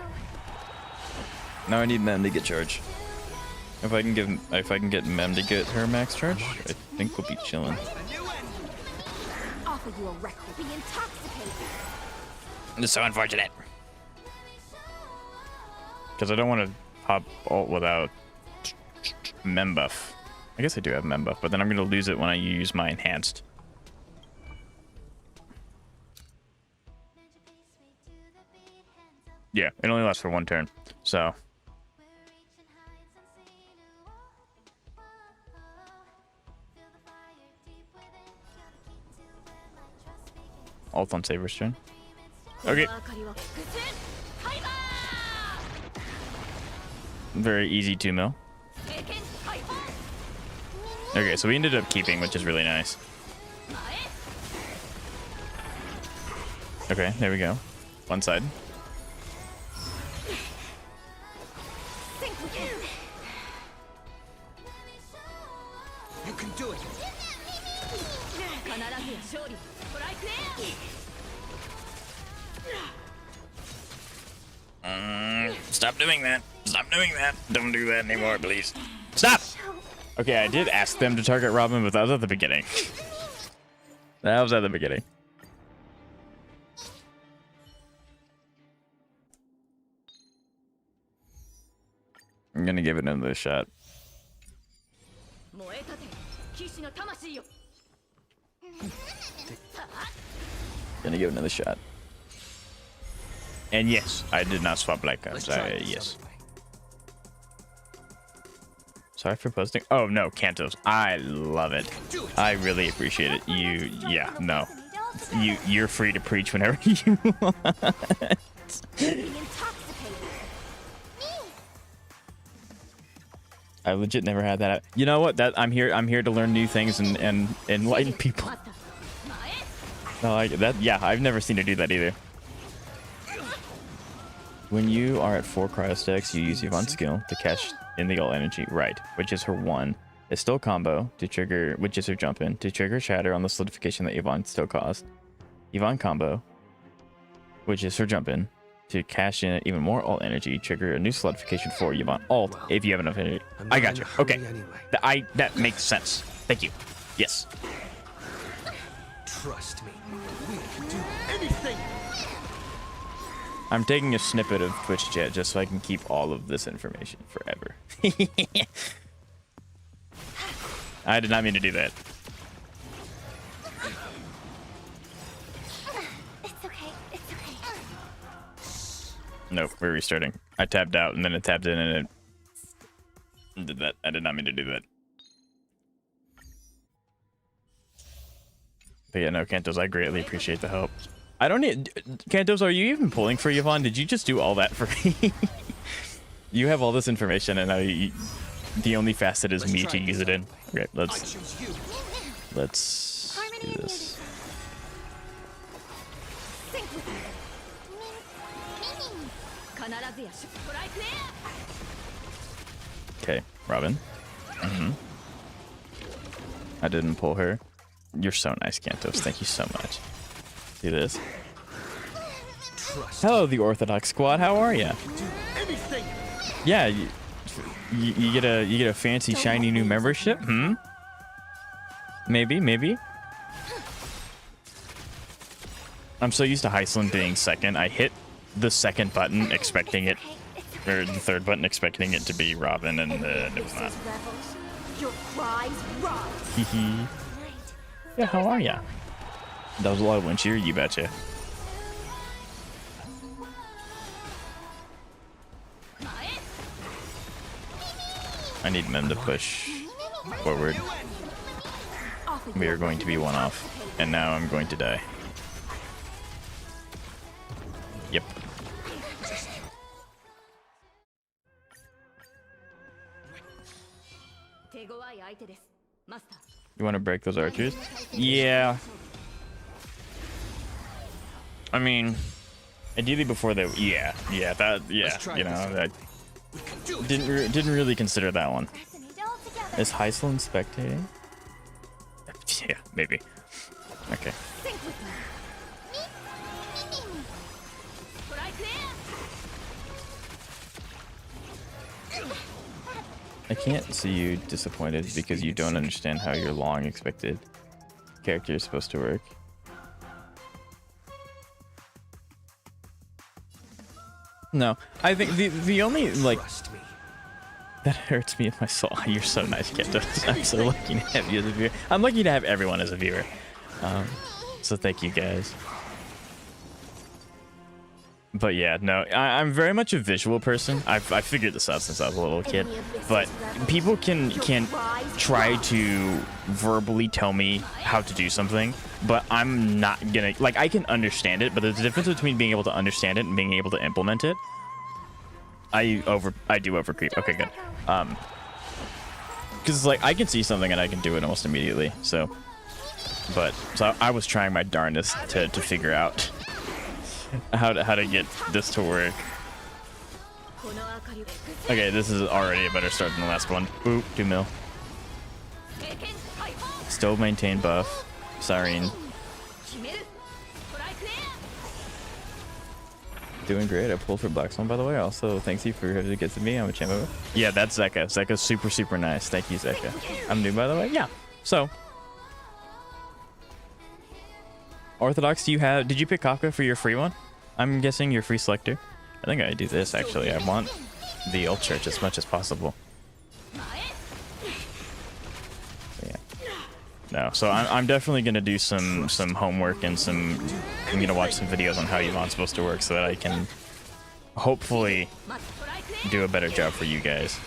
Now I need Mem to get charge. If I can get Mem to get her max charge, I think we'll be chilling. Offer you a record. Be intoxicated. It's so unfortunate. Because I don't want to pop ult without Mem buff. I guess I do have Mem buff, but then I'm going to lose it when I use my enhanced. Yeah, it only lasts for 1 turn, so. Ult on Saber's turn. Okay. very easy 2 mil. Okay, so we ended up keeping, which is really nice. Okay, there we go. One side. You can do it. Stop doing that. Stop doing that. Don't do that anymore, please. Stop! Okay, I did ask them to target Robin, but that was at the beginning. That was at the beginning. I'm gonna give it another shot. Gonna give it another shot. And yes, I did not swap black cards. Yes. Sorry for posting. Oh no, Kantos. I love it. I really appreciate it. Yeah, no. You're free to preach whenever you want. I legit never had that. You know what? That I'm here to learn new things and enlighten people. No, like that. Yeah, I've never seen her do that either. When you are at 4 cryo stacks, you use Yvonne's skill to cash in the ult energy, right? Which is her 1. It's still combo to trigger, which is her jump in to trigger shatter on the solidification that Yvonne still caused. Yvonne combo, which is her jump in to cash in even more ult energy, trigger a new solidification for Yvonne ult if you have enough energy. I got you. Okay, that makes sense. Thank you. Yes. Trust me, we can do anything. I'm taking a snippet of Twitch chat just so I can keep all of this information forever. I did not mean to do that. It's okay. It's okay. Nope, we're restarting. I tapped out and then it tapped in and it did that. I did not mean to do that. But yeah, no, Kantos, I greatly appreciate the help. I don't need... Kantos, are you even pulling for Yvonne? Did you just do all that for me? You have all this information and now the only facet is me to use it in. Okay, let's do this. Okay, Robin. I didn't pull her. You're so nice, Kantos. Thank you so much. Do this. Hello, the Orthodox Squad. How are ya? Yeah, you get a fancy shiny new membership. Maybe. I'm so used to Heisland being second. I hit the second button expecting it, or the third button expecting it to be Robin, and it was not. Hehe. Yeah, how are ya? That was a lot of wind shear, you betcha. I need Mem to push forward. We are going to be one off, and now I'm going to die. Yep. You want to break those archers? Yeah. I mean, ideally before they, yeah, you know, I didn't really consider that one. Is Heisland spectating? Yeah, maybe. Okay. I can't see you disappointed because you don't understand how your long expected character is supposed to work. No, I think the only, like, that hurts me in my soul. You're so nice, Kantos. I'm so lucky to have you as a viewer. I'm lucky to have everyone as a viewer. So thank you guys. But yeah, no, I'm very much a visual person. I figured this out since I was a little kid. But people can try to verbally tell me how to do something, but I'm not gonna, like, I can understand it, but there's a difference between being able to understand it and being able to implement it. I do over creep. Okay, good. Because like I can see something and I can do it almost immediately. So I was trying my darndest to figure out how to get this to work. Okay, this is already a better start than the last one. Boop, 2 mil. Still maintain buff. Siren. Doing great. I pulled for Blackstone, by the way. Also, thanks you for who gets to me. I'm a champion. Yeah, that's Zeka. Zeka's super, super nice. Thank you, Zeka. I'm new, by the way. Yeah. So, Orthodox, did you pick Kafka for your free one? I'm guessing your free selector. I think I do this, actually. I want the old church as much as possible. Yeah. No, so I'm definitely going to do some homework and I'm going to watch some videos on how Yvonne's supposed to work so that I can hopefully do a better job for you guys.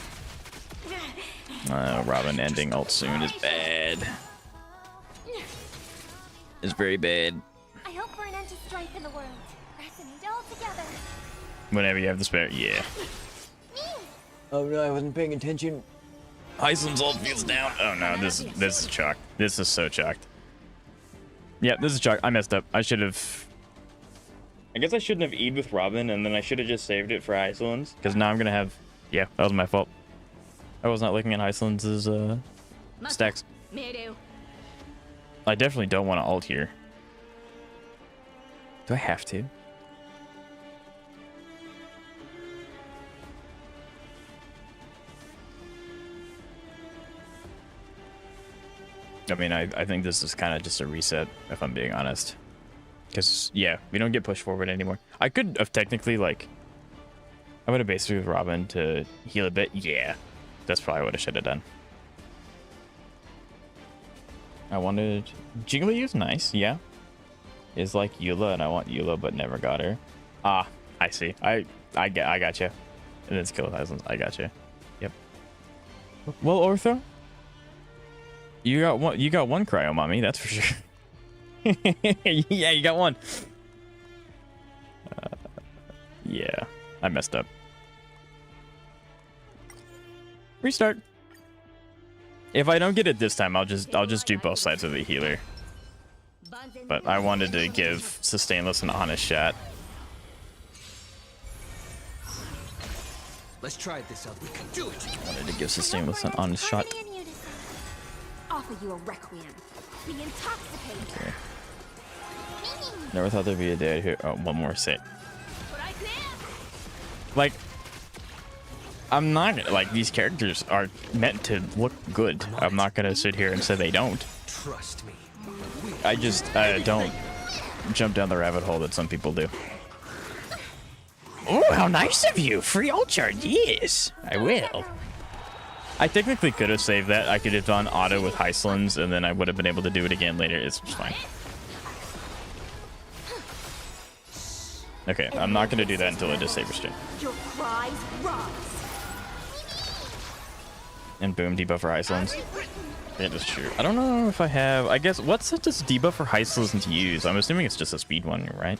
Robin ending ult soon is bad. It's very bad. I hope for an end to strife in the world. Resonate all together. Whenever you have the spare, yeah. Oh no, I wasn't paying attention. Iceland's ult feels down. Oh no, this is chalk. This is so chalked. Yeah, this is chalk. I messed up. I guess I shouldn't have E'd with Robin, and then I should have just saved it for Iceland's. Because now I'm gonna have. Yeah, that was my fault. I was not looking at Iceland's stacks. I definitely don't want to ult here. Do I have to? I mean, I think this is kind of just a reset, if I'm being honest. Because, yeah, we don't get pushed forward anymore. I could have technically, like... I would have basically with Robin to heal a bit. Yeah, that's probably what I should have done. I wanted... Jigglyu's nice, yeah. Is like Eula, and I want Eula, but never got her. Ah, I see. I got you. And then skill thousands. I got you. Yep. Well, Ortho, you got one. You got one cryo, mommy. That's for sure. Yeah, you got one. Yeah, I messed up. Restart. If I don't get it this time, I'll just do both sides of the healer. But I wanted to give Sustainless an honest shot. Let's try this out. We can do it. I wanted to give Sustainless an honest shot. Offer you a requiem. Be intoxicated. Okay. Never thought there'd be a day here. Oh, one more set. Like, I'm not like these characters are meant to look good. I'm not gonna sit here and say they don't. Trust me. I just don't jump down the rabbit hole that some people do. Oh, how nice of you! Free ult charge, yes, I will. I technically could have saved that. I could have done auto with Heislands, and then I would have been able to do it again later. It's fine. Okay, I'm not gonna do that until I just save restraint. Your cries rise. And boom, debuff for Heislands. It is true. I don't know if I have. I guess what set does debuff for Heislands to use? I'm assuming it's just a speed one, right?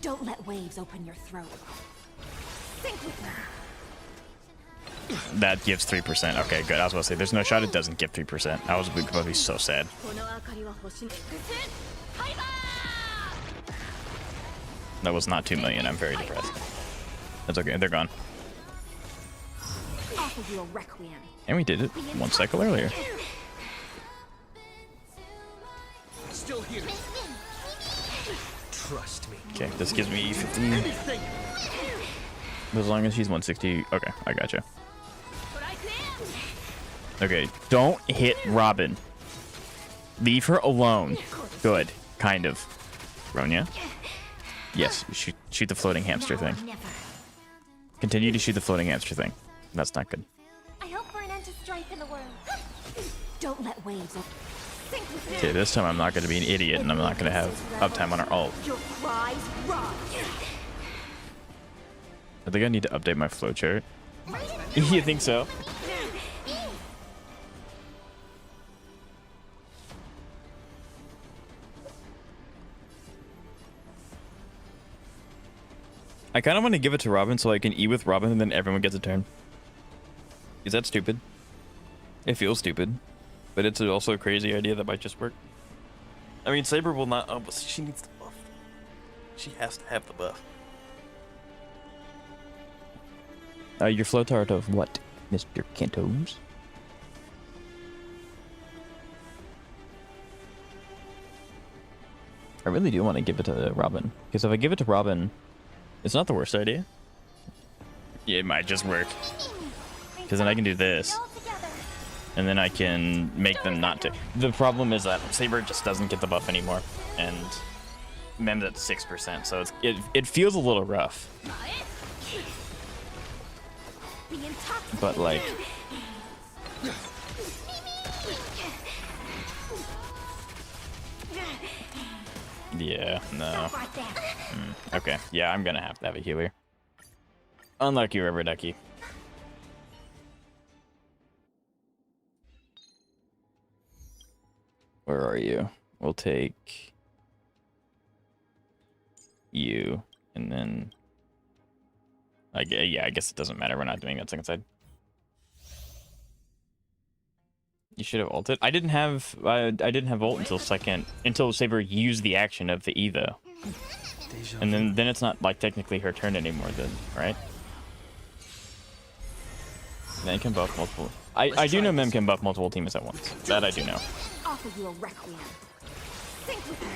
Don't let waves open your throat. Think with me. That gives 3%. Okay, good. I was about to say, there's no shot it doesn't give 3%. I was about to be so sad. That was not 2 million. I'm very depressed. That's okay. They're gone. Offer you a requiem. And we did it one cycle earlier. Still here. Trust me. Okay, this gives me 15. As long as she's 160. Okay, I gotcha. Okay, don't hit Robin. Leave her alone. Good, kind of. Ronya? Yes, shoot the floating hamster thing. Continue to shoot the floating hamster thing. That's not good. I hope for an end to strife in the world. Don't let waves open. Okay, this time I'm not going to be an idiot, and I'm not going to have uptime on our ult. Your cries rise. I think I need to update my flowchart. You think so? I kind of want to give it to Robin so I can E with Robin and then everyone gets a turn. Is that stupid? It feels stupid, but it's also a crazy idea that might just work. I mean, Saber will not. Oh, but she needs the buff. She has to have the buff. Your Flotart of what, Mr. Kentos? I really do want to give it to Robin, because if I give it to Robin, it's not the worst idea. Yeah, it might just work. Because then I can do this. And then I can make them not to. The problem is that Saber just doesn't get the buff anymore. And Mem's at 6%, so it feels a little rough. But like... Yeah, no. Okay, yeah, I'm gonna have to have a healer. Unlucky Rubber Ducky. Where are you? We'll take you, and then yeah, I guess it doesn't matter. We're not doing that second side. You should have ulted. I didn't have ult until Saber used the action of the E though, and then it's not like technically her turn anymore. Then right? Then can buff multiple. I do know Mem can buff multiple teams at once. That I do know. Offer you a requiem. Think with me.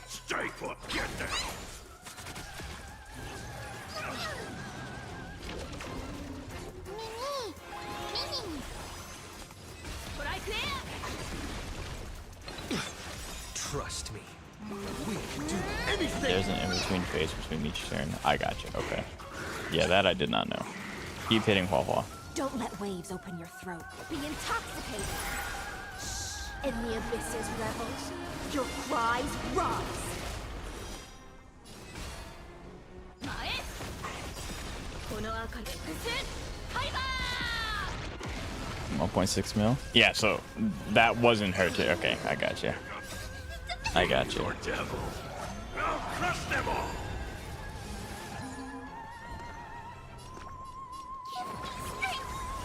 Stay put, get there. Trust me. We can do anything. There's an in-between phase between each turn. I got you. Okay. Yeah, that I did not know. Keep hitting Hua. Don't let waves open your throat. Be intoxicated. In the abyss's revels, your cries rise. 1.6 mil? Yeah, so that wasn't her too. Okay, I got you. I got you. Crush them all.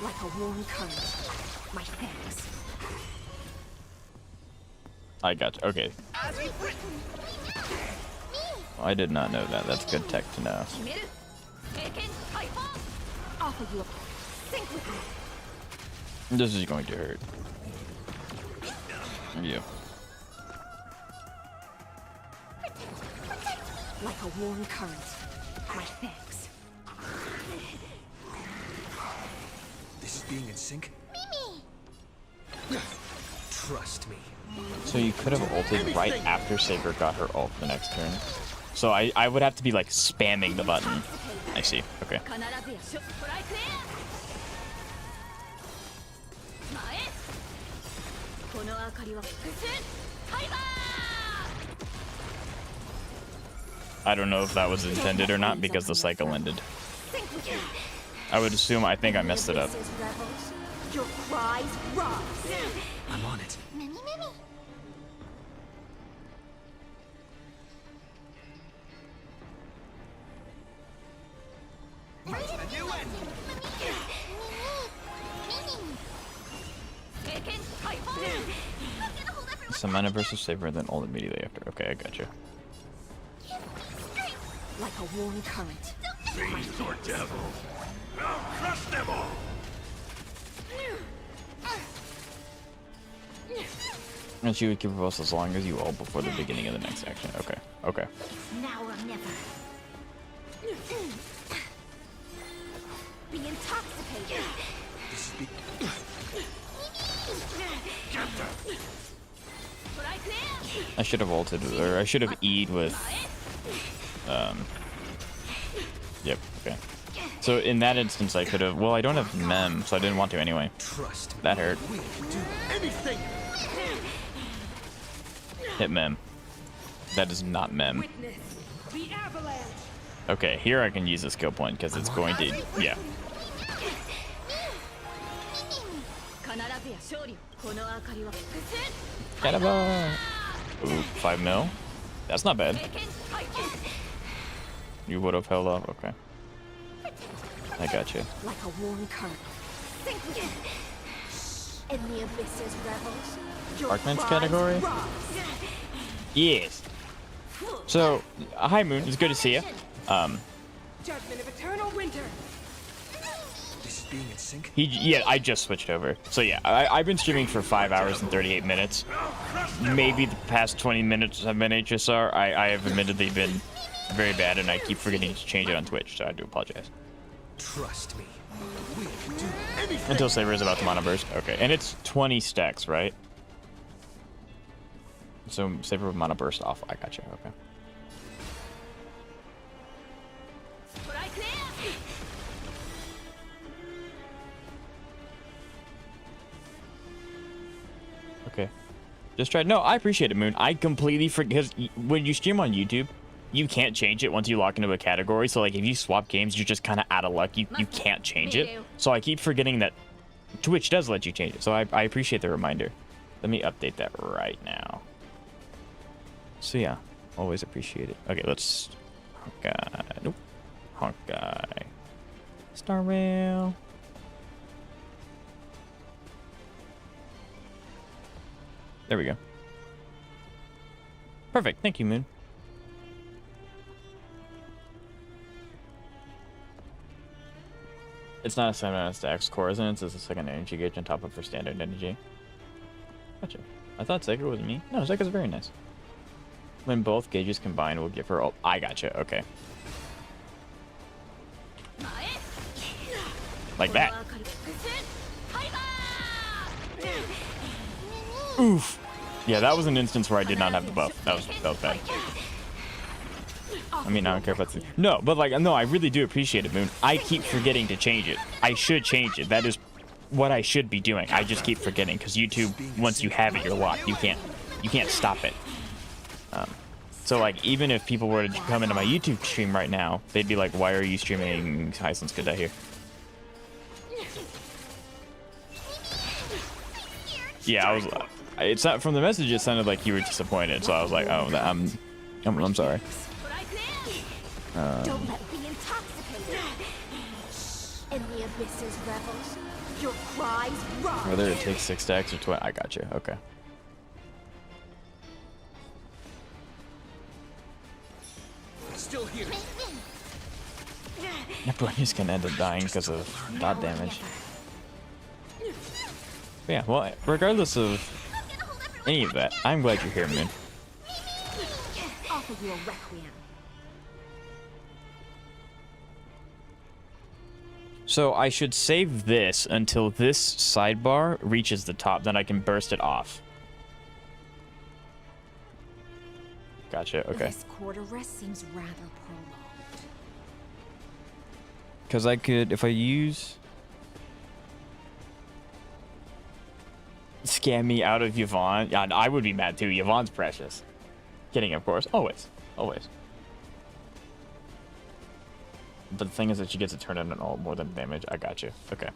Like a warm current. My thanks. I got you. Okay. I did not know that. That's good tech to know. Offer you a think with me. This is going to hurt. Yeah. Like a warm current. My thanks. This is being in sync. Trust me. So you could have ulted right after Saber got her ult the next turn. So I would have to be like spamming the button. I see. Okay. I don't know if that was intended or not because the cycle ended. I would assume. I think I messed it up. Your cries rise. I'm on it. Samana versus Saber, then ult immediately after. Okay, I got you. Like a warm current. Beast or devil. I'll crush them all. And she would keep us as long as you ult before the beginning of the next action. Okay. Okay. Now or never. Be intoxicated. This is be I should have ulted, or I should have E'd with, yep, okay. So in that instance, I could have, well, I don't have Mem, so I didn't want to anyway. trust. That hurt. We can do anything. Hit Mem. That is not Mem. Okay, here I can use a skill point, because it's going to, yeah. Ooh, 5 mil? That's not bad. You would have held up. Okay. I got you. Like a worn current. Sink with me. In the abyss's revels. Your Arknights cries category? rise. Yes. So, hi Moon. It's good to see you. Judgment of eternal winter. This is being in sync. Yeah, I just switched over. So yeah, I've been streaming for 5 hours and 38 minutes. Maybe the past 20 minutes have been HSR. I have admittedly been very bad, and I keep forgetting to change it on Twitch, so I do apologize. Trust me. We can do anything. Until Saber is about to mana burst. Okay, and it's 20 stacks, right? So Saber with mana burst off. I got you. Okay. Okay. Just tried. No, I appreciate it, Moon. I completely forget, because when you stream on YouTube, you can't change it once you lock into a category. So like if you swap games, you're just kind of out of luck. You can't change it. So I keep forgetting that Twitch does let you change it. So I appreciate the reminder. Let me update that right now. So yeah, always appreciate it. Okay, let's Honkai. Nope. Honkai. Star Rail. There we go. Perfect. Thank you, Moon. It's not a 7 stacks core resonance, it's a second energy gauge on top of her standard energy. Gotcha. I thought Sega was me. No, Sega's very nice. When both gauges combine, we'll give her. Oh, I gotcha. Okay. Like that. Oof. Yeah, that was an instance where I did not have the buff. That was bad. I mean, I don't care about the... No, but like, no, I really do appreciate it, Moon. I keep forgetting to change it. I should change it. That is what I should be doing. I just keep forgetting, because YouTube, once you have it, you're locked. You can't stop it. So like, even if people were to come into my YouTube stream right now, they'd be like, why are you streaming Highlands Good Day here? Yeah, I was... It's not from the message. It sounded like you were disappointed, so I was like, "Oh, I'm sorry." Don't let me intoxicate. In the abyss's revels, your cries rise. Whether it takes 6 stacks or 20, I got you. Okay. Still here. Everyone is gonna end up dying because of dot damage. But yeah, well, regardless of any of that, I'm glad you're here, Moon. Offer you a requiem. So I should save this until this sidebar reaches the top, then I can burst it off. Gotcha, okay. This quarter rest seems rather prolonged. Because I could, if I use... Scam me out of Yvonne. Yeah, I would be mad too. Yvonne's precious. Kidding, of course. Always. Always. But the thing is that she gets to turn in an ult more than damage. I got you. Okay.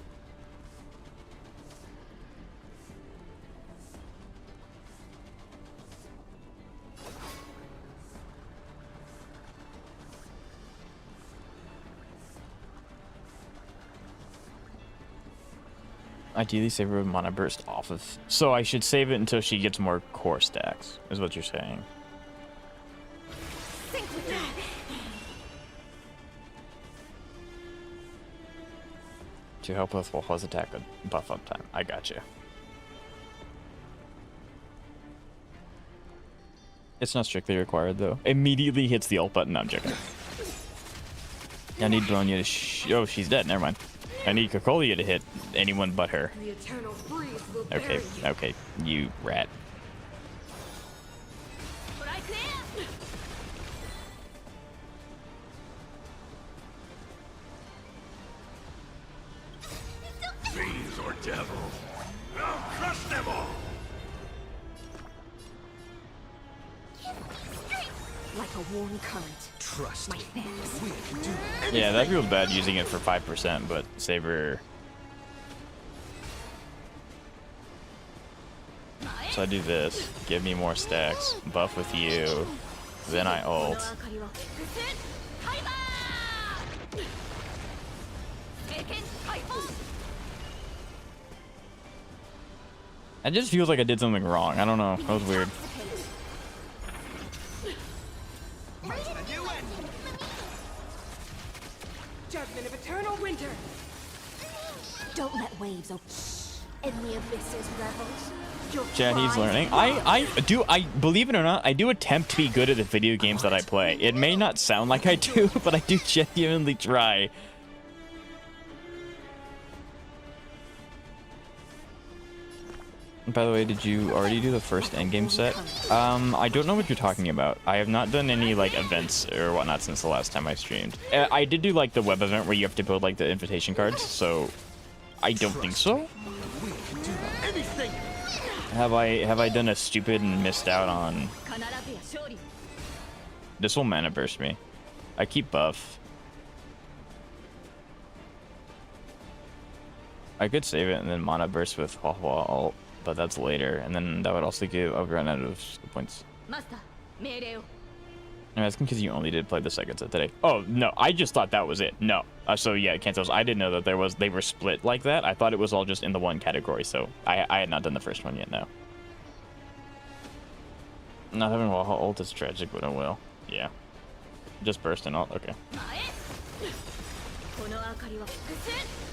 Ideally, save her with mana burst off of... So I should save it until she gets more core stacks, is what you're saying. To help with Wolf's attack and buff uptime. I got you. It's not strictly required, though. Immediately hits the ult button. No, I'm joking. I need Bronya to oh, she's dead. Never mind. I need Kokolia to hit anyone but her. The eternal freeze will Okay, okay, you rat. Fiends or devils, I'll crush them all. Like a worn current. Trust My me. fans. We can do Yeah, that feels bad using it for 5%, but Saber. So I do this, give me more stacks, buff with you, then I ult. It just feels like I did something wrong. I don't know. That was weird. Judgment of eternal winter. Don't let waves open. In the abyss's revels. Your Chad, he's learning. I believe it or not, I do attempt to be good at the video games that I play. It may not sound like I do, but I do genuinely try. By the way, did you already do the first endgame set? I don't know what you're talking about. I have not done any like events or whatnot since the last time I streamed. I did do like the web event where you have to build like the invitation cards, so I don't think so. We can do anything. Have I done a stupid and missed out on? This will mana burst me. I keep buff. I could save it and then mana burst with Hua ult, but that's later, and then that would also give I'll run out of skill points. I'm asking because you only did play the second set today. Oh no, I just thought that was it. No, so yeah, cancels. I didn't know that they were split like that. I thought it was all just in the one category. So I had not done the first one yet. No. Not having Hua ult is tragic, but I will. Yeah. Just burst and ult. Okay.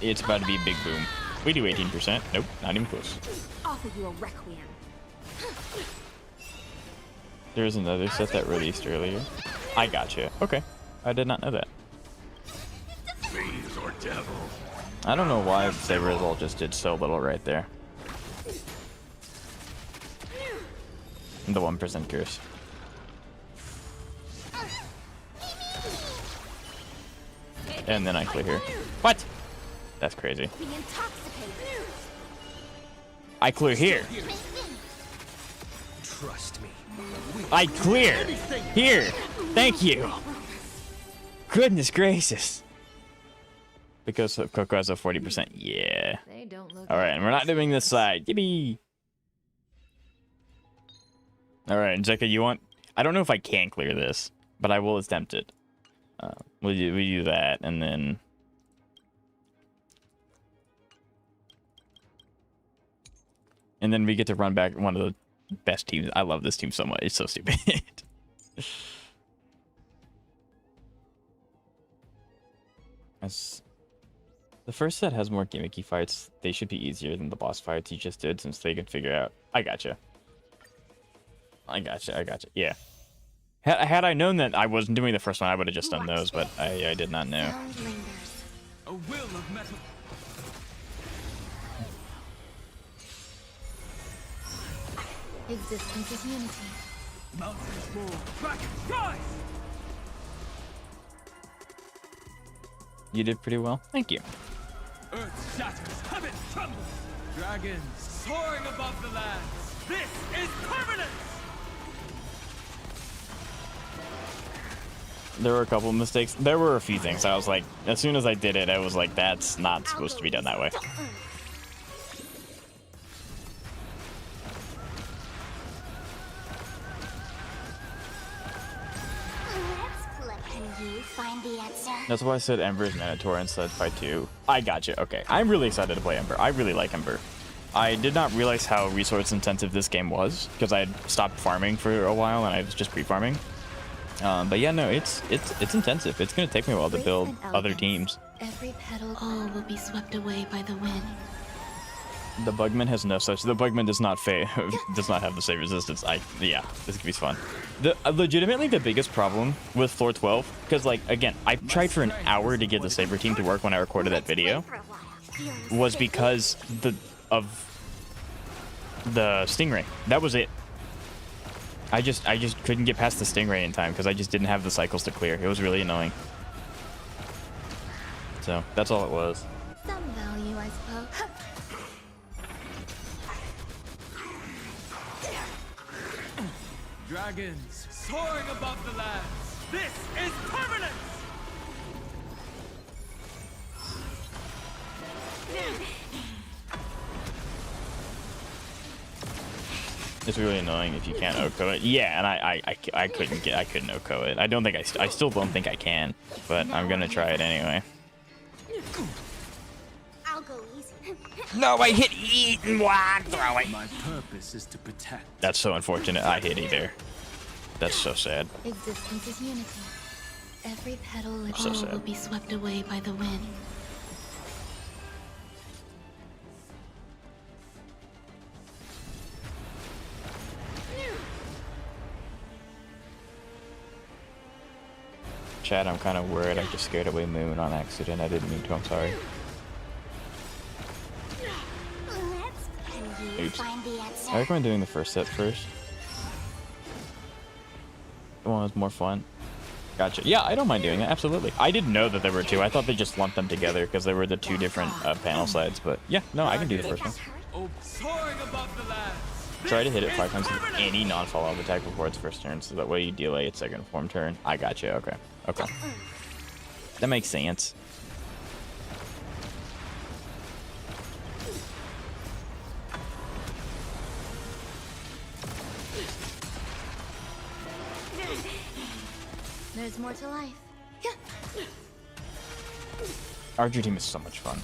It's about to be a big boom. We do 18%. Nope, not even close. Offer you a requiem. There's another set that released earlier. I gotcha. Okay. I did not know that. Fiends or devils. I don't know why Saber's ult just did so little right there. The 1% curse. And then I clear here. What? That's crazy. I clear here. Trust me. I clear here. Thank you. Goodness gracious. Because of Coco has a 40%. Yeah. All right, and we're not doing this side. Yippee. All right, Zeka, you want? I don't know if I can clear this, but I will attempt it. We do that, and then we get to run back one of the best teams. I love this team so much. It's so stupid. As the first set has more gimmicky fights, they should be easier than the boss fights you just did, since they can figure out. I gotcha. Yeah. Had I known that I wasn't doing the first one, I would have just done those, but I did not know. A will of metal. Existence is unity. Mountains fall. Dragons rise. You did pretty well. Thank you. Earth shatters, heaven trembles. Dragons soaring above the lands. This is permanence. There were a couple of mistakes. There were a few things. I was like, as soon as I did it, I was like, that's not supposed to be done that way. Find the answer. That's why I said Ember's Minotaur instead fight 2. I gotcha. Okay. I'm really excited to play Ember. I really like Ember. I did not realize how resource intensive this game was, because I had stopped farming for a while and I was just pre-farming. But yeah, no, it's intensive. It's gonna take me a while to build other teams. Every petal, all will be swept away by the wind. The Bugman has no such. The Bugman does not does not have the save resistance. Yeah, this could be fun. Legitimately the biggest problem with floor 12, because like again, I tried for an hour to get the Saber team to work when I recorded that video, was because of the Stingray. That was it. I just couldn't get past the Stingray in time because I just didn't have the cycles to clear. It was really annoying. So that's all it was. Some value, I suppose. Dragons soaring above the lands. This is permanence. It's really annoying if you can't OHKO it. Yeah, and I couldn't OHKO it. I don't think I still don't think I can, but I'm gonna try it anyway. I'll go easy. No, I hit E while throwing. My purpose is to protect. That's so unfortunate. I hit E there. That's so sad. Existence is unity. Every petal So all sad. will be swept away by the wind. Chad, I'm kind of worried. I just scared away Moon on accident. I didn't mean to. I'm sorry. Oops. I recommend doing the first set first. The one was more fun. Gotcha. Yeah, I don't mind doing it. Absolutely. I didn't know that there were two. I thought they just lumped them together because they were the two different panel sides. But yeah, no, I can do the first one. Oh, soaring above the lands. Try to hit it 5 times with any non-follow-up attack before its first turn, so that way you delay its second form turn. I gotcha. Okay. Okay. That makes sense. There's more to life. Archer team is so much fun.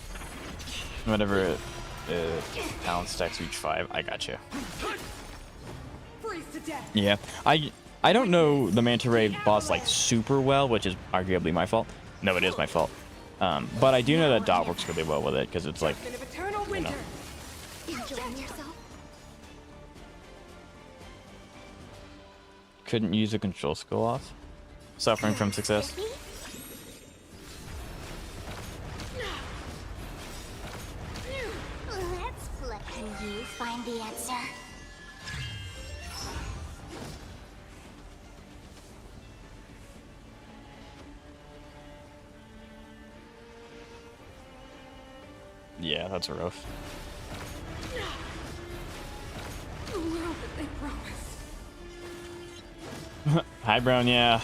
Whenever talent stacks reach 5, I gotcha. Freeze to death. Yeah, I don't know the Manta Ray boss like super well, which is arguably my fault. No, it is my fault. But I do know that Dot works really well with it because it's like, Been of eternal you know. winter. Enjoying yourself? Couldn't use a control skill off. Suffering from success. Let's play. Can you find the answer? Yeah, that's rough. The world that they promised. Hi, Brown. Yeah.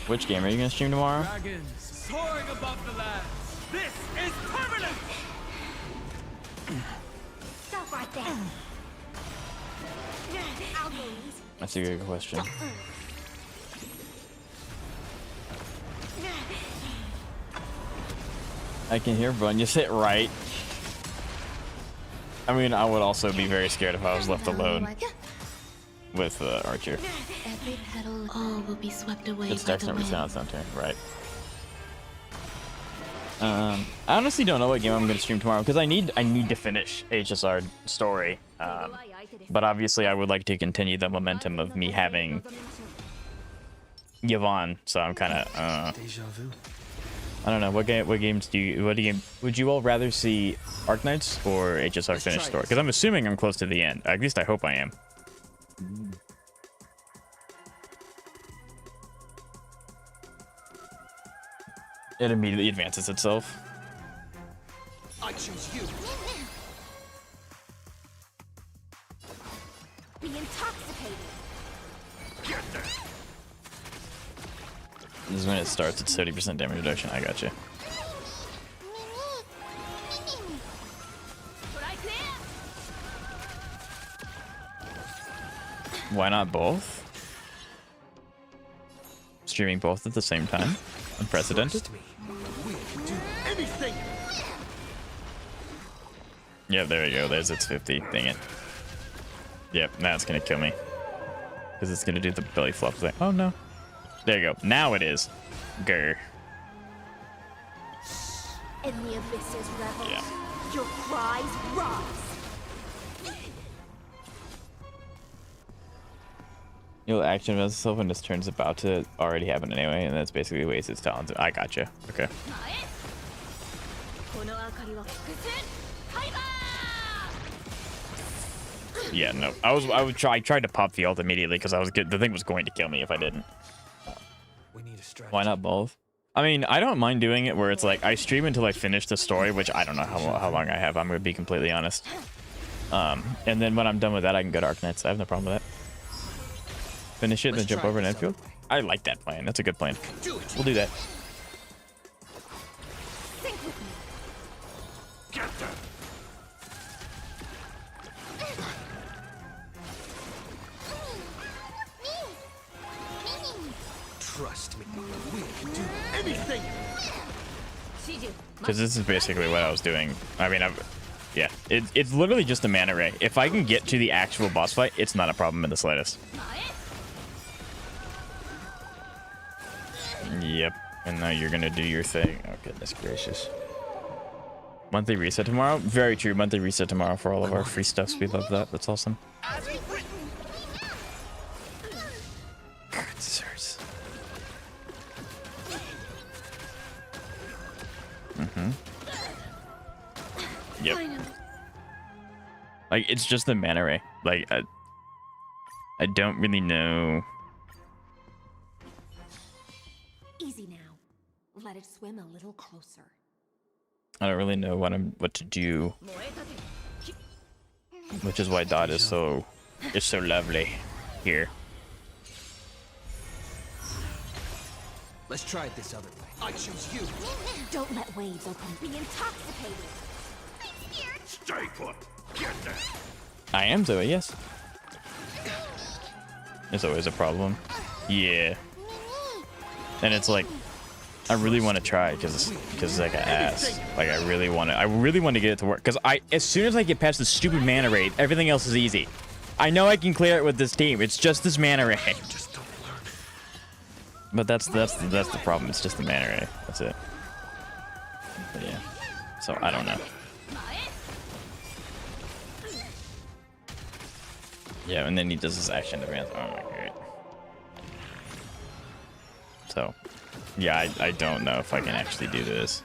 Which game are you gonna stream tomorrow? Dragons soaring above the lands. This is permanent. Stop right there. I'll go easy. That's a good question. I can hear Bun. You sit right. I mean, I would also be very scared if I was left alone with Archer. Every petal, all will be swept away It's by Dex the never wind. sounds on turn, right? I honestly don't know what game I'm gonna stream tomorrow because I need to finish HSR story. But obviously, I would like to continue the momentum of me having Yvonne. So I'm kind of Deja vu. I don't know what games would you all rather see Arknights or HSR finish story? Because I'm assuming I'm close to the end. At least I hope I am. It immediately advances itself. I choose you. Be intoxicated. This is when it starts. It's 30% damage reduction. I gotcha. Why not both? Streaming both at the same time? Unprecedented? Trust me. We can do anything. Yeah, there we go. There's its 50. Dang it. Yep, now it's gonna kill me. Because it's gonna do the belly flop thing. Oh no. There you go. Now it is. Grr. In the abyss's revels, Yeah. your cries rise. You'll action itself when this turn's about to already happen anyway, and that's basically waste its talents. I gotcha. Okay. Yeah, no. I tried to pop the ult immediately because the thing was going to kill me if I didn't. We need a strategy. Why not both? I mean, I don't mind doing it where it's like I stream until I finish the story, which I don't know how long I have. I'm gonna be completely honest. And then when I'm done with that, I can go to Arknights. I have no problem with that. Finish it, then jump over to Endfield. I like that plan. That's a good plan. We'll do that. Think with me. Trust me, we can do anything. Because this is basically what I was doing. I mean, yeah, it's literally just a mana ray. If I can get to the actual boss fight, it's not a problem in the slightest. Yep, and now you're gonna do your thing. Oh, goodness gracious. Monthly reset tomorrow? Very true, monthly reset tomorrow for all of our free stuffs. We love that. That's awesome. Desserts. Yep. Like, it's just the mana ray. Like, I don't really know. Easy now. Let it swim a little closer. I don't really know what to do. Which is why Dot is so lovely here. Let's try it this other way. I choose you. Don't let waves open. Be intoxicated. Stay put. Get there. I am Zoe, yes. There's always a problem. Yeah. And it's like, I really want to try because like I asked, like I really want to get it to work because as soon as I get past the stupid mana ray, everything else is easy. I know I can clear it with this team. It's just this mana ray. Just don't learn. But that's the problem. It's just the mana ray. That's it. But yeah. So I don't know. Yeah, and then he does his action advance. Oh my god. So, yeah, I don't know if I can actually do this.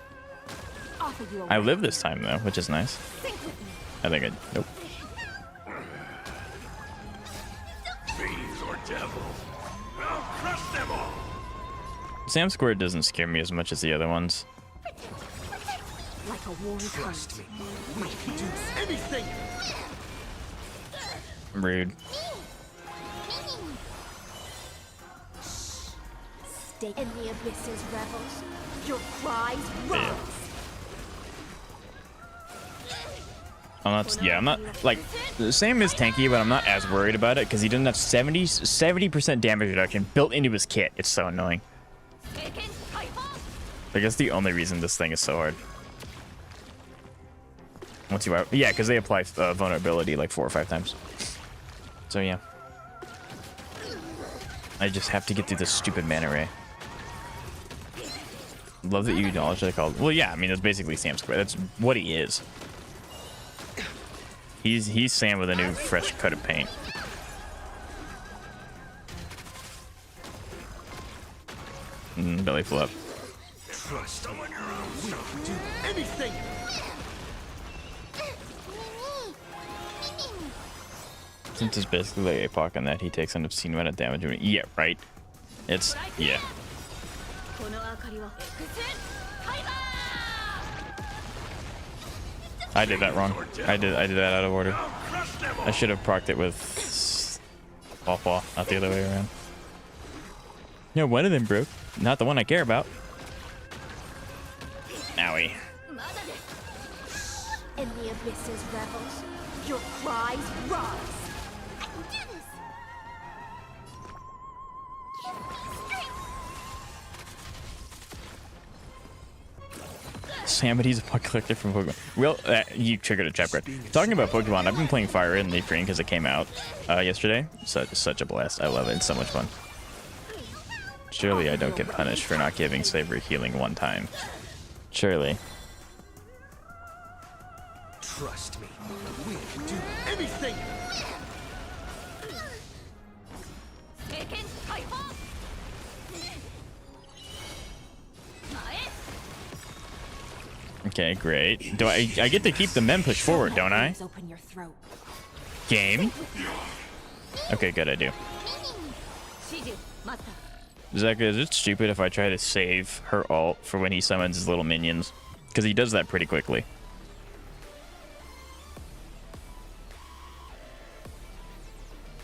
I live this time though, which is nice. I think I nope. Fiends or devils, I'll crush them all. Sam Squared doesn't scare me as much as the other ones. Like a warm Trust me, we can do anything. Rude. Stay in the abyss's revels. Your cries rise. I'm not like Sam is tanky, but I'm not as worried about it because he doesn't have 70% damage reduction built into his kit. It's so annoying. I guess the only reason this thing is so hard. Once you yeah, because they apply vulnerability like 4 or 5 times. So yeah, I just have to get through this stupid mana ray. Love that you acknowledge that called. Well, yeah, I mean that's basically Sam Square. That's what he is. He's Sam with a new fresh coat of paint. Belly flip. Trust me, we can do anything. Since it's basically like APOC on that, he takes an obscene amount of damage. Yeah, right. It's yeah. I did that wrong. I did that out of order. I should have procced it with Paw, not the other way around. No, one of them broke. Not the one I care about. Owie. In the abyss's revels, your cries rise. I can do this. Give me strength. Sam, but he's a bug collector from Pokemon. Well, you triggered a chapter. Talking about Pokemon, I've been playing Fire Red and Leaf Green because it came out yesterday. Such a blast. I love it. It's so much fun. Surely I don't get punished for not giving Saber healing one time. Surely. Trust me, we can do anything. Okay, great. Do I get to keep the men push forward, don't I? Open your throat. Game? Okay, good, I do. Is it stupid if I try to save her ult for when he summons his little minions? Because he does that pretty quickly.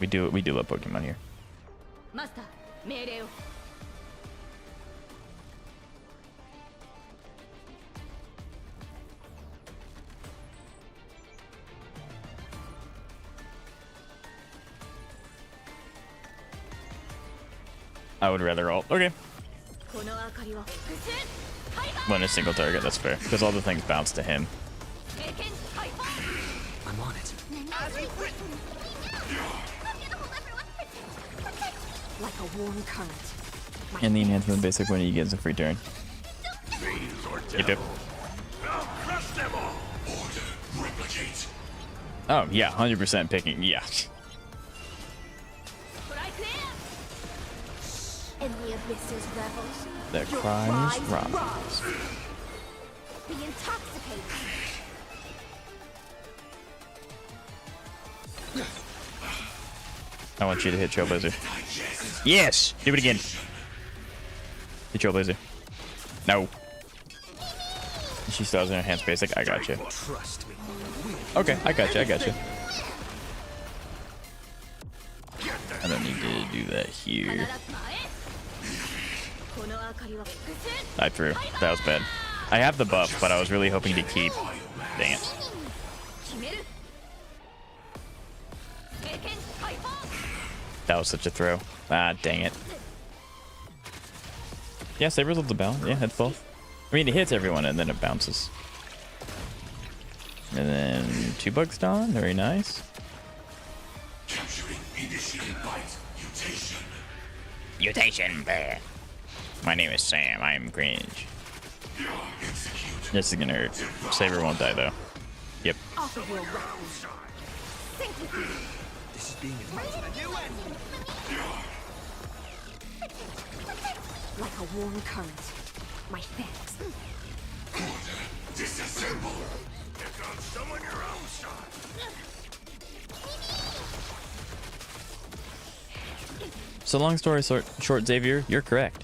We do love Pokemon here. I would rather ult. Okay. When a single target, that's fair. Because all the things bounce to him. I'm on it. Like a warm current. And the enhancement basic when he gets a free turn. Yep. Oh, yeah, 100% picking. Yeah. In the abysses revels. The Your cries rise. rise. Be intoxicated. I want you to hit Trailblazer. Yes! Do it again. Hit Trailblazer. No. She still has an enhanced basic. I got you. Trust me. Okay, I got you. I got you. I don't need to do that here. I threw. That was bad. I have the buff, but I was really hoping to keep. Dang it. That was such a throw. Ah, dang it. Yeah, Saber's able to bounce. Yeah, hits both. I mean, it hits everyone and then it bounces. And then 2 bugs down. Very nice. Capturing initiated bite mutation. Mutation. My name is Sam. I am cringe. This is gonna hurt. Saber won't die though. Yep. This is being Like a warm current. My thanks. disassemble. Get on someone your own side. So long story short, Xavier, you're correct.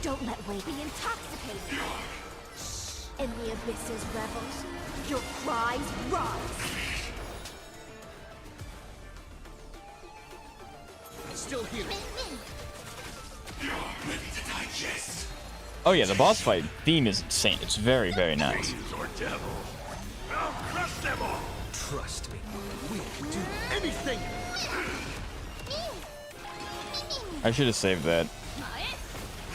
Don't let weight be intoxicated. In the abysses revels. Your cries rise. Still here. Ready to digest. Oh yeah, the boss fight theme is insane. It's very, very nice. Or devil. I'll crush them all. Trust me. We can do anything. I should have saved that.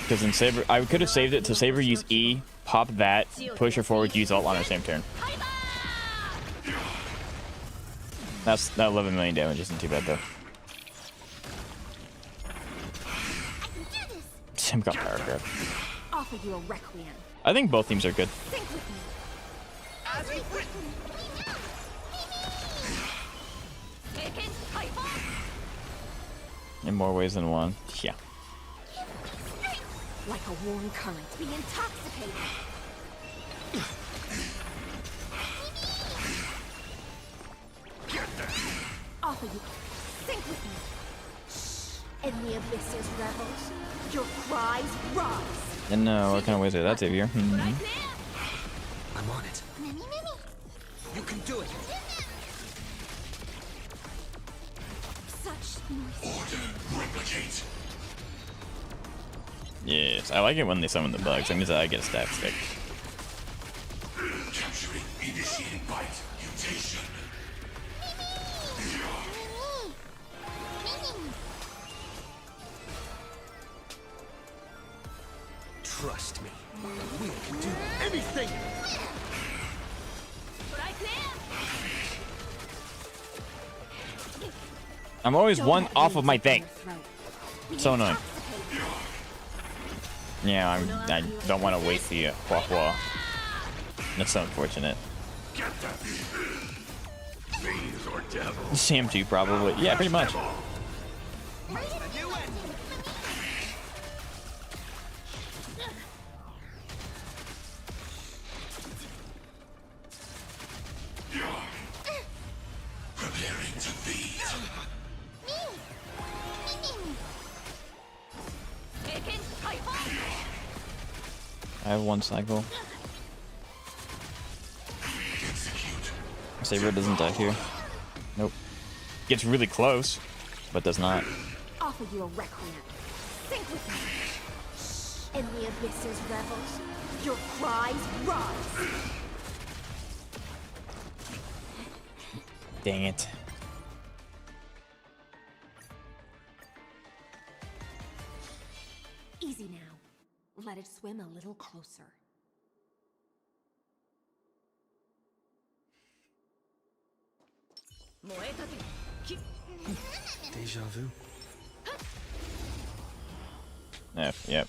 Because in Saber, I could have saved it to Saber use E, pop that, push her forward, use ult on her same turn. That 11 million damage isn't too bad though. Sam got power grab. Offer you a requiem. I think both teams are good. Think with me. As we've written. In more ways than one. Yeah. Like a warm current. Be intoxicated. Offer you. Think with me. In the abysses revels. Your cries rise. And what kind of ways are that, Xavier? I'm on it. You can do it. Such noise. Order. Replicate. Yes, I like it when they summon the bugs. That means that I get a stat stick. Capturing initiated bite mutation. Trust me. We can do anything. I'm always one off of my thing. So annoying. Yeah, I don't want to waste the Hua Hua. That's so unfortunate. Or devil. Sam too, probably. Yeah, pretty much. Preparing to feed. I have 1 cycle. Execute. Saber doesn't die here. Nope. Gets really close, but does not. Offer you a requiem. Think with me. In the abysses revels. Your cries rise. Dang it. swim a little closer. Deja vu. F, yep.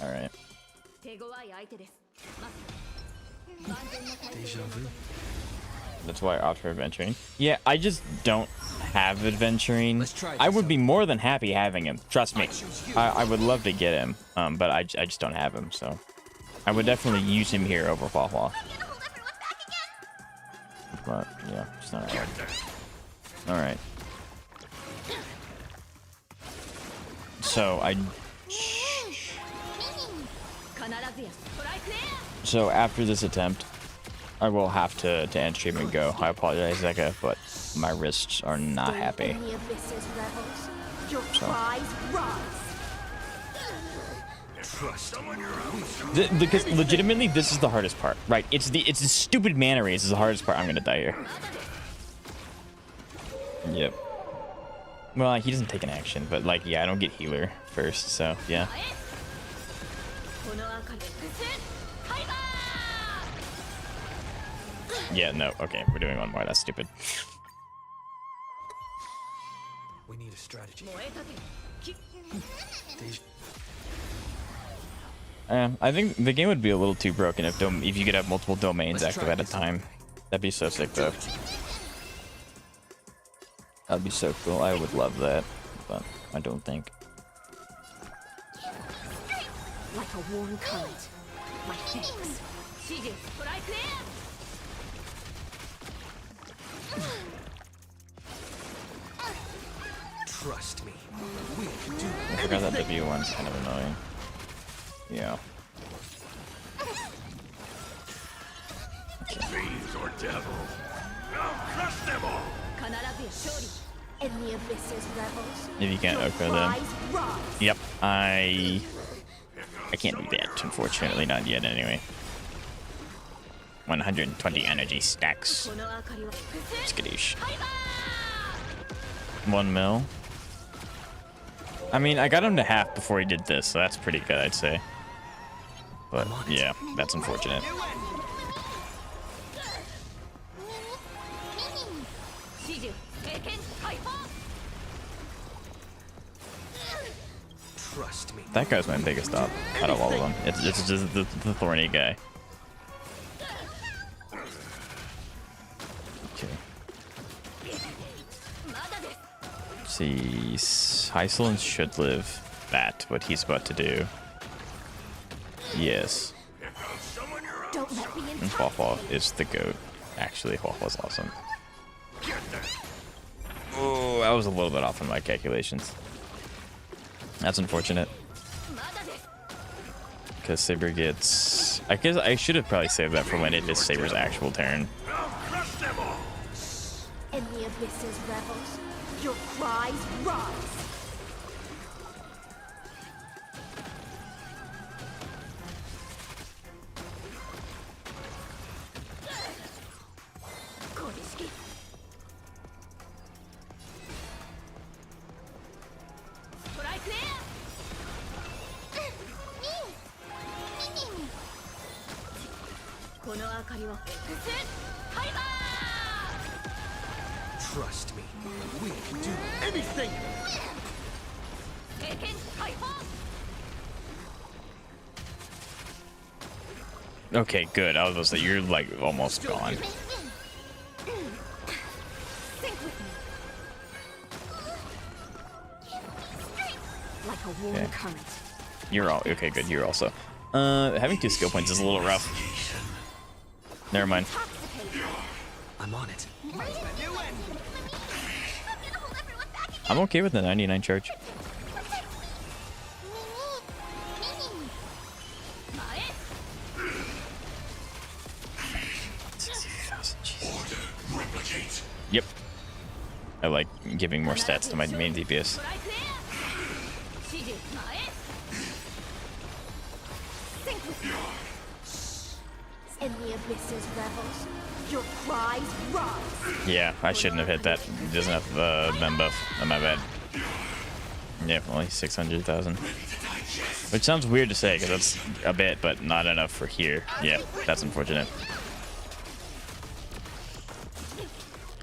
Alright. Deja vu. That's why I opt for adventuring. Yeah, I just don't have adventuring. Let's try I this would out. be more than happy having him. Trust me. I would love to get him, but I just don't have him, so. I would definitely use him here over Huahua. But, yeah, it's not right. Alright. So after this attempt, I will have to end stream and go. I apologize, Zeka, but my wrists are not happy. So. Because legitimately, this is the hardest part, right? It's the stupid mana raise is the hardest part. I'm gonna die here. Yep. Well, he doesn't take an action, but like, yeah, I don't get healer first, so yeah. Yeah, no, okay, we're doing one more. That's stupid. We need a strategy. I think the game would be a little too broken if you could have multiple domains active at a time. That'd be so sick, though. That'd be so cool. I would love that, but I don't think. Like a warm current. My thanks. Trust me. We can do I forgot that W one's kind of annoying. Yeah. Fiends or devil. I'll crush them all. In the abyss's revels. If you can't Okra them. Yep, I can't do that, unfortunately, not yet anyway. 120 energy stacks. Skadoosh. 1 mil. I mean, I got him to half before he did this, so that's pretty good, I'd say. But yeah, that's unfortunate. Trust me. That guy's my biggest op out of all of them. It's just the thorny guy. Okay. Let's see, Hysolin should live that, what he's about to do. Yes. Don't let me And Huahua is the GOAT. Actually, Huahua's awesome. Oh, I was a little bit off in my calculations. That's unfortunate. Because Saber gets... I guess I should have probably saved that for when it is Saber's actual turn. In the abyss's revels, your cries rise. Trust me. We can do anything. Okay, good. I was about to say, you're like almost gone. Like a warm current. You're all okay. Good. You're also. Having 2 skill points is a little rough. Never mind. I'm on it. I'm okay with the 99 charge. Yep. I like giving more stats to my main DPS. In the abyss's revels, your cries rise. Yeah, I shouldn't have hit that. He doesn't have the mem buff. Oh, my bad. Yeah, only 600,000. Which sounds weird to say because that's a bit, but not enough for here. Yeah, that's unfortunate.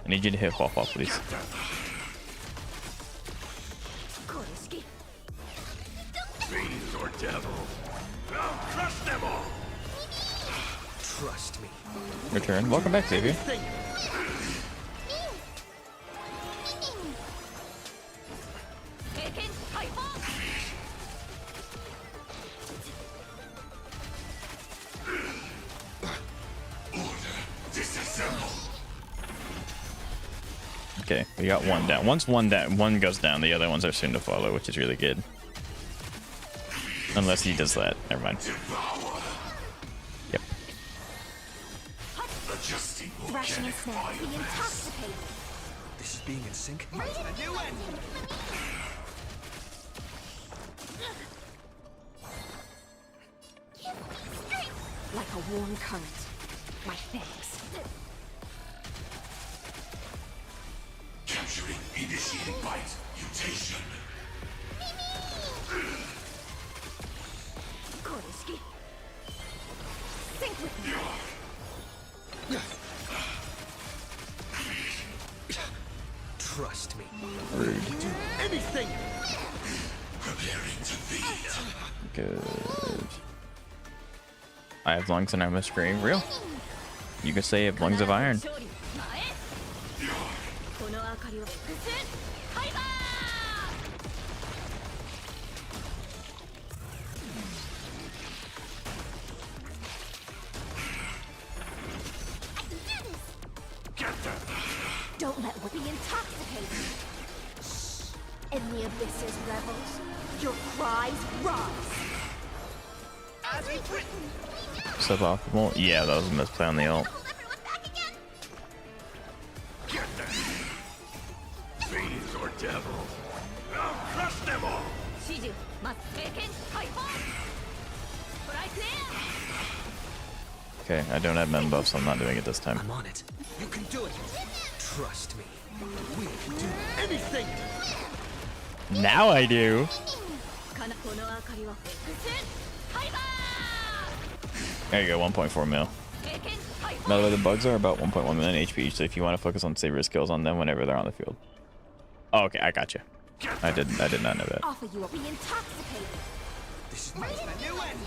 I need you to hit Huafa, please. Fiends or devil, I'll crush them all. Trust me. Return. Welcome back, Xavier. Okay, we got one down. Once one goes down, the other ones are soon to follow, which is really good. Unless he does that. Never mind. Yep. Thrashing and snare. Be intoxicated. This is being in sync. A new end. Like a warm current. My thanks. Capturing, initiating bite, mutation. Koreski. Sync with me. Trust me. Rude. Do anything. Preparing to feed. Good. I have lungs and I'm a scream. Real? You could say I have lungs of iron. Don't let what be intoxicated. In the abyss's revels, your cries rise. Suboptimal? Yeah, that was a misplay on the ult. Fiends or devil, I'll crush them all. Okay, I don't have men buffs, so I'm not doing it this time. I'm on it. You can do it. Trust me. We can do anything. Now I do. There you go, 1.4 mil. By the way, the bugs are about 1.1 million HP, so if you want to focus on Saber's kills on them whenever they're on the field. Oh, okay, I got you. I did not know that. Offer you a be intoxicated. This is my new end.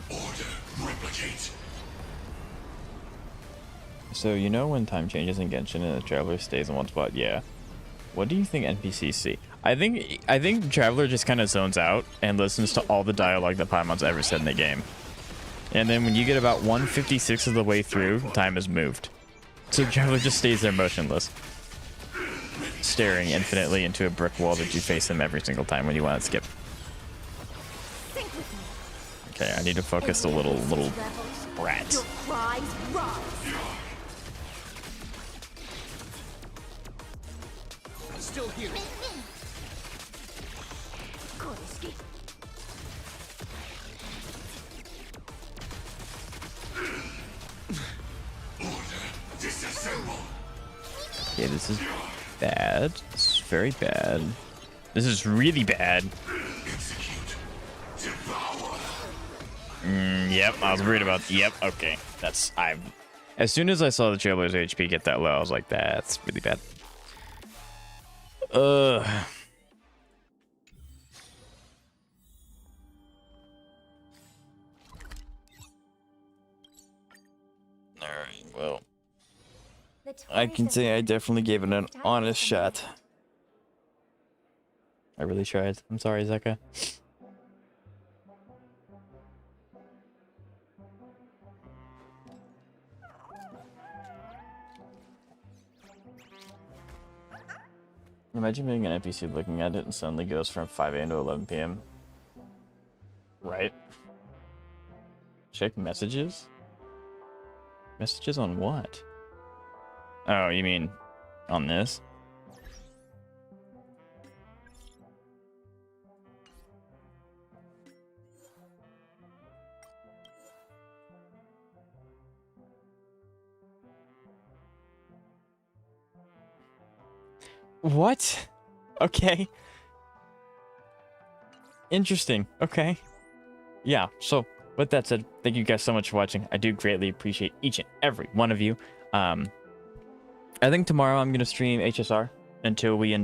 Order, replicate. So you know when time changes in Genshin and the Traveler stays in one spot? Yeah. What do you think NPCs see? I think Traveler just kind of zones out and listens to all the dialogue that Paimon's ever said in the game. And then when you get about 1/56 of the way through, time has moved. So Traveler just stays there motionless, staring infinitely into a brick wall that you face him every single time when you want to skip. Okay, I need to focus the little brats. Your cries rise. Still here. Koreski. Disassemble. Okay, this is bad. This is very bad. This is really bad. Execute. Devour. Yep, I was worried about. Yep, okay. As soon as I saw the Traveler's HP get that low, I was like, that's really bad. Alright, well. I can say I definitely gave it an honest shot. I really tried. I'm sorry, Zeka. Imagine being an NPC looking at it and suddenly goes from 5 a.m. to 11 p.m. Right? Check messages? Messages on what? Oh, you mean on this? What? Okay. Interesting. Okay. Yeah, so with that said, thank you guys so much for watching. I do greatly appreciate each and every one of you. I think tomorrow I'm going to stream HSR until we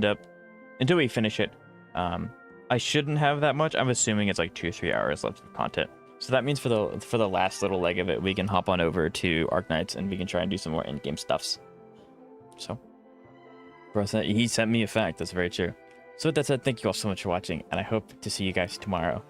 finish it. I shouldn't have that much. I'm assuming it's like 2 or 3 hours left of content. So that means for the last little leg of it, we can hop on over to Arknights and we can try and do some more in-game stuffs. So, he sent me a fact. That's very true. So with that said, thank you all so much for watching, and I hope to see you guys tomorrow.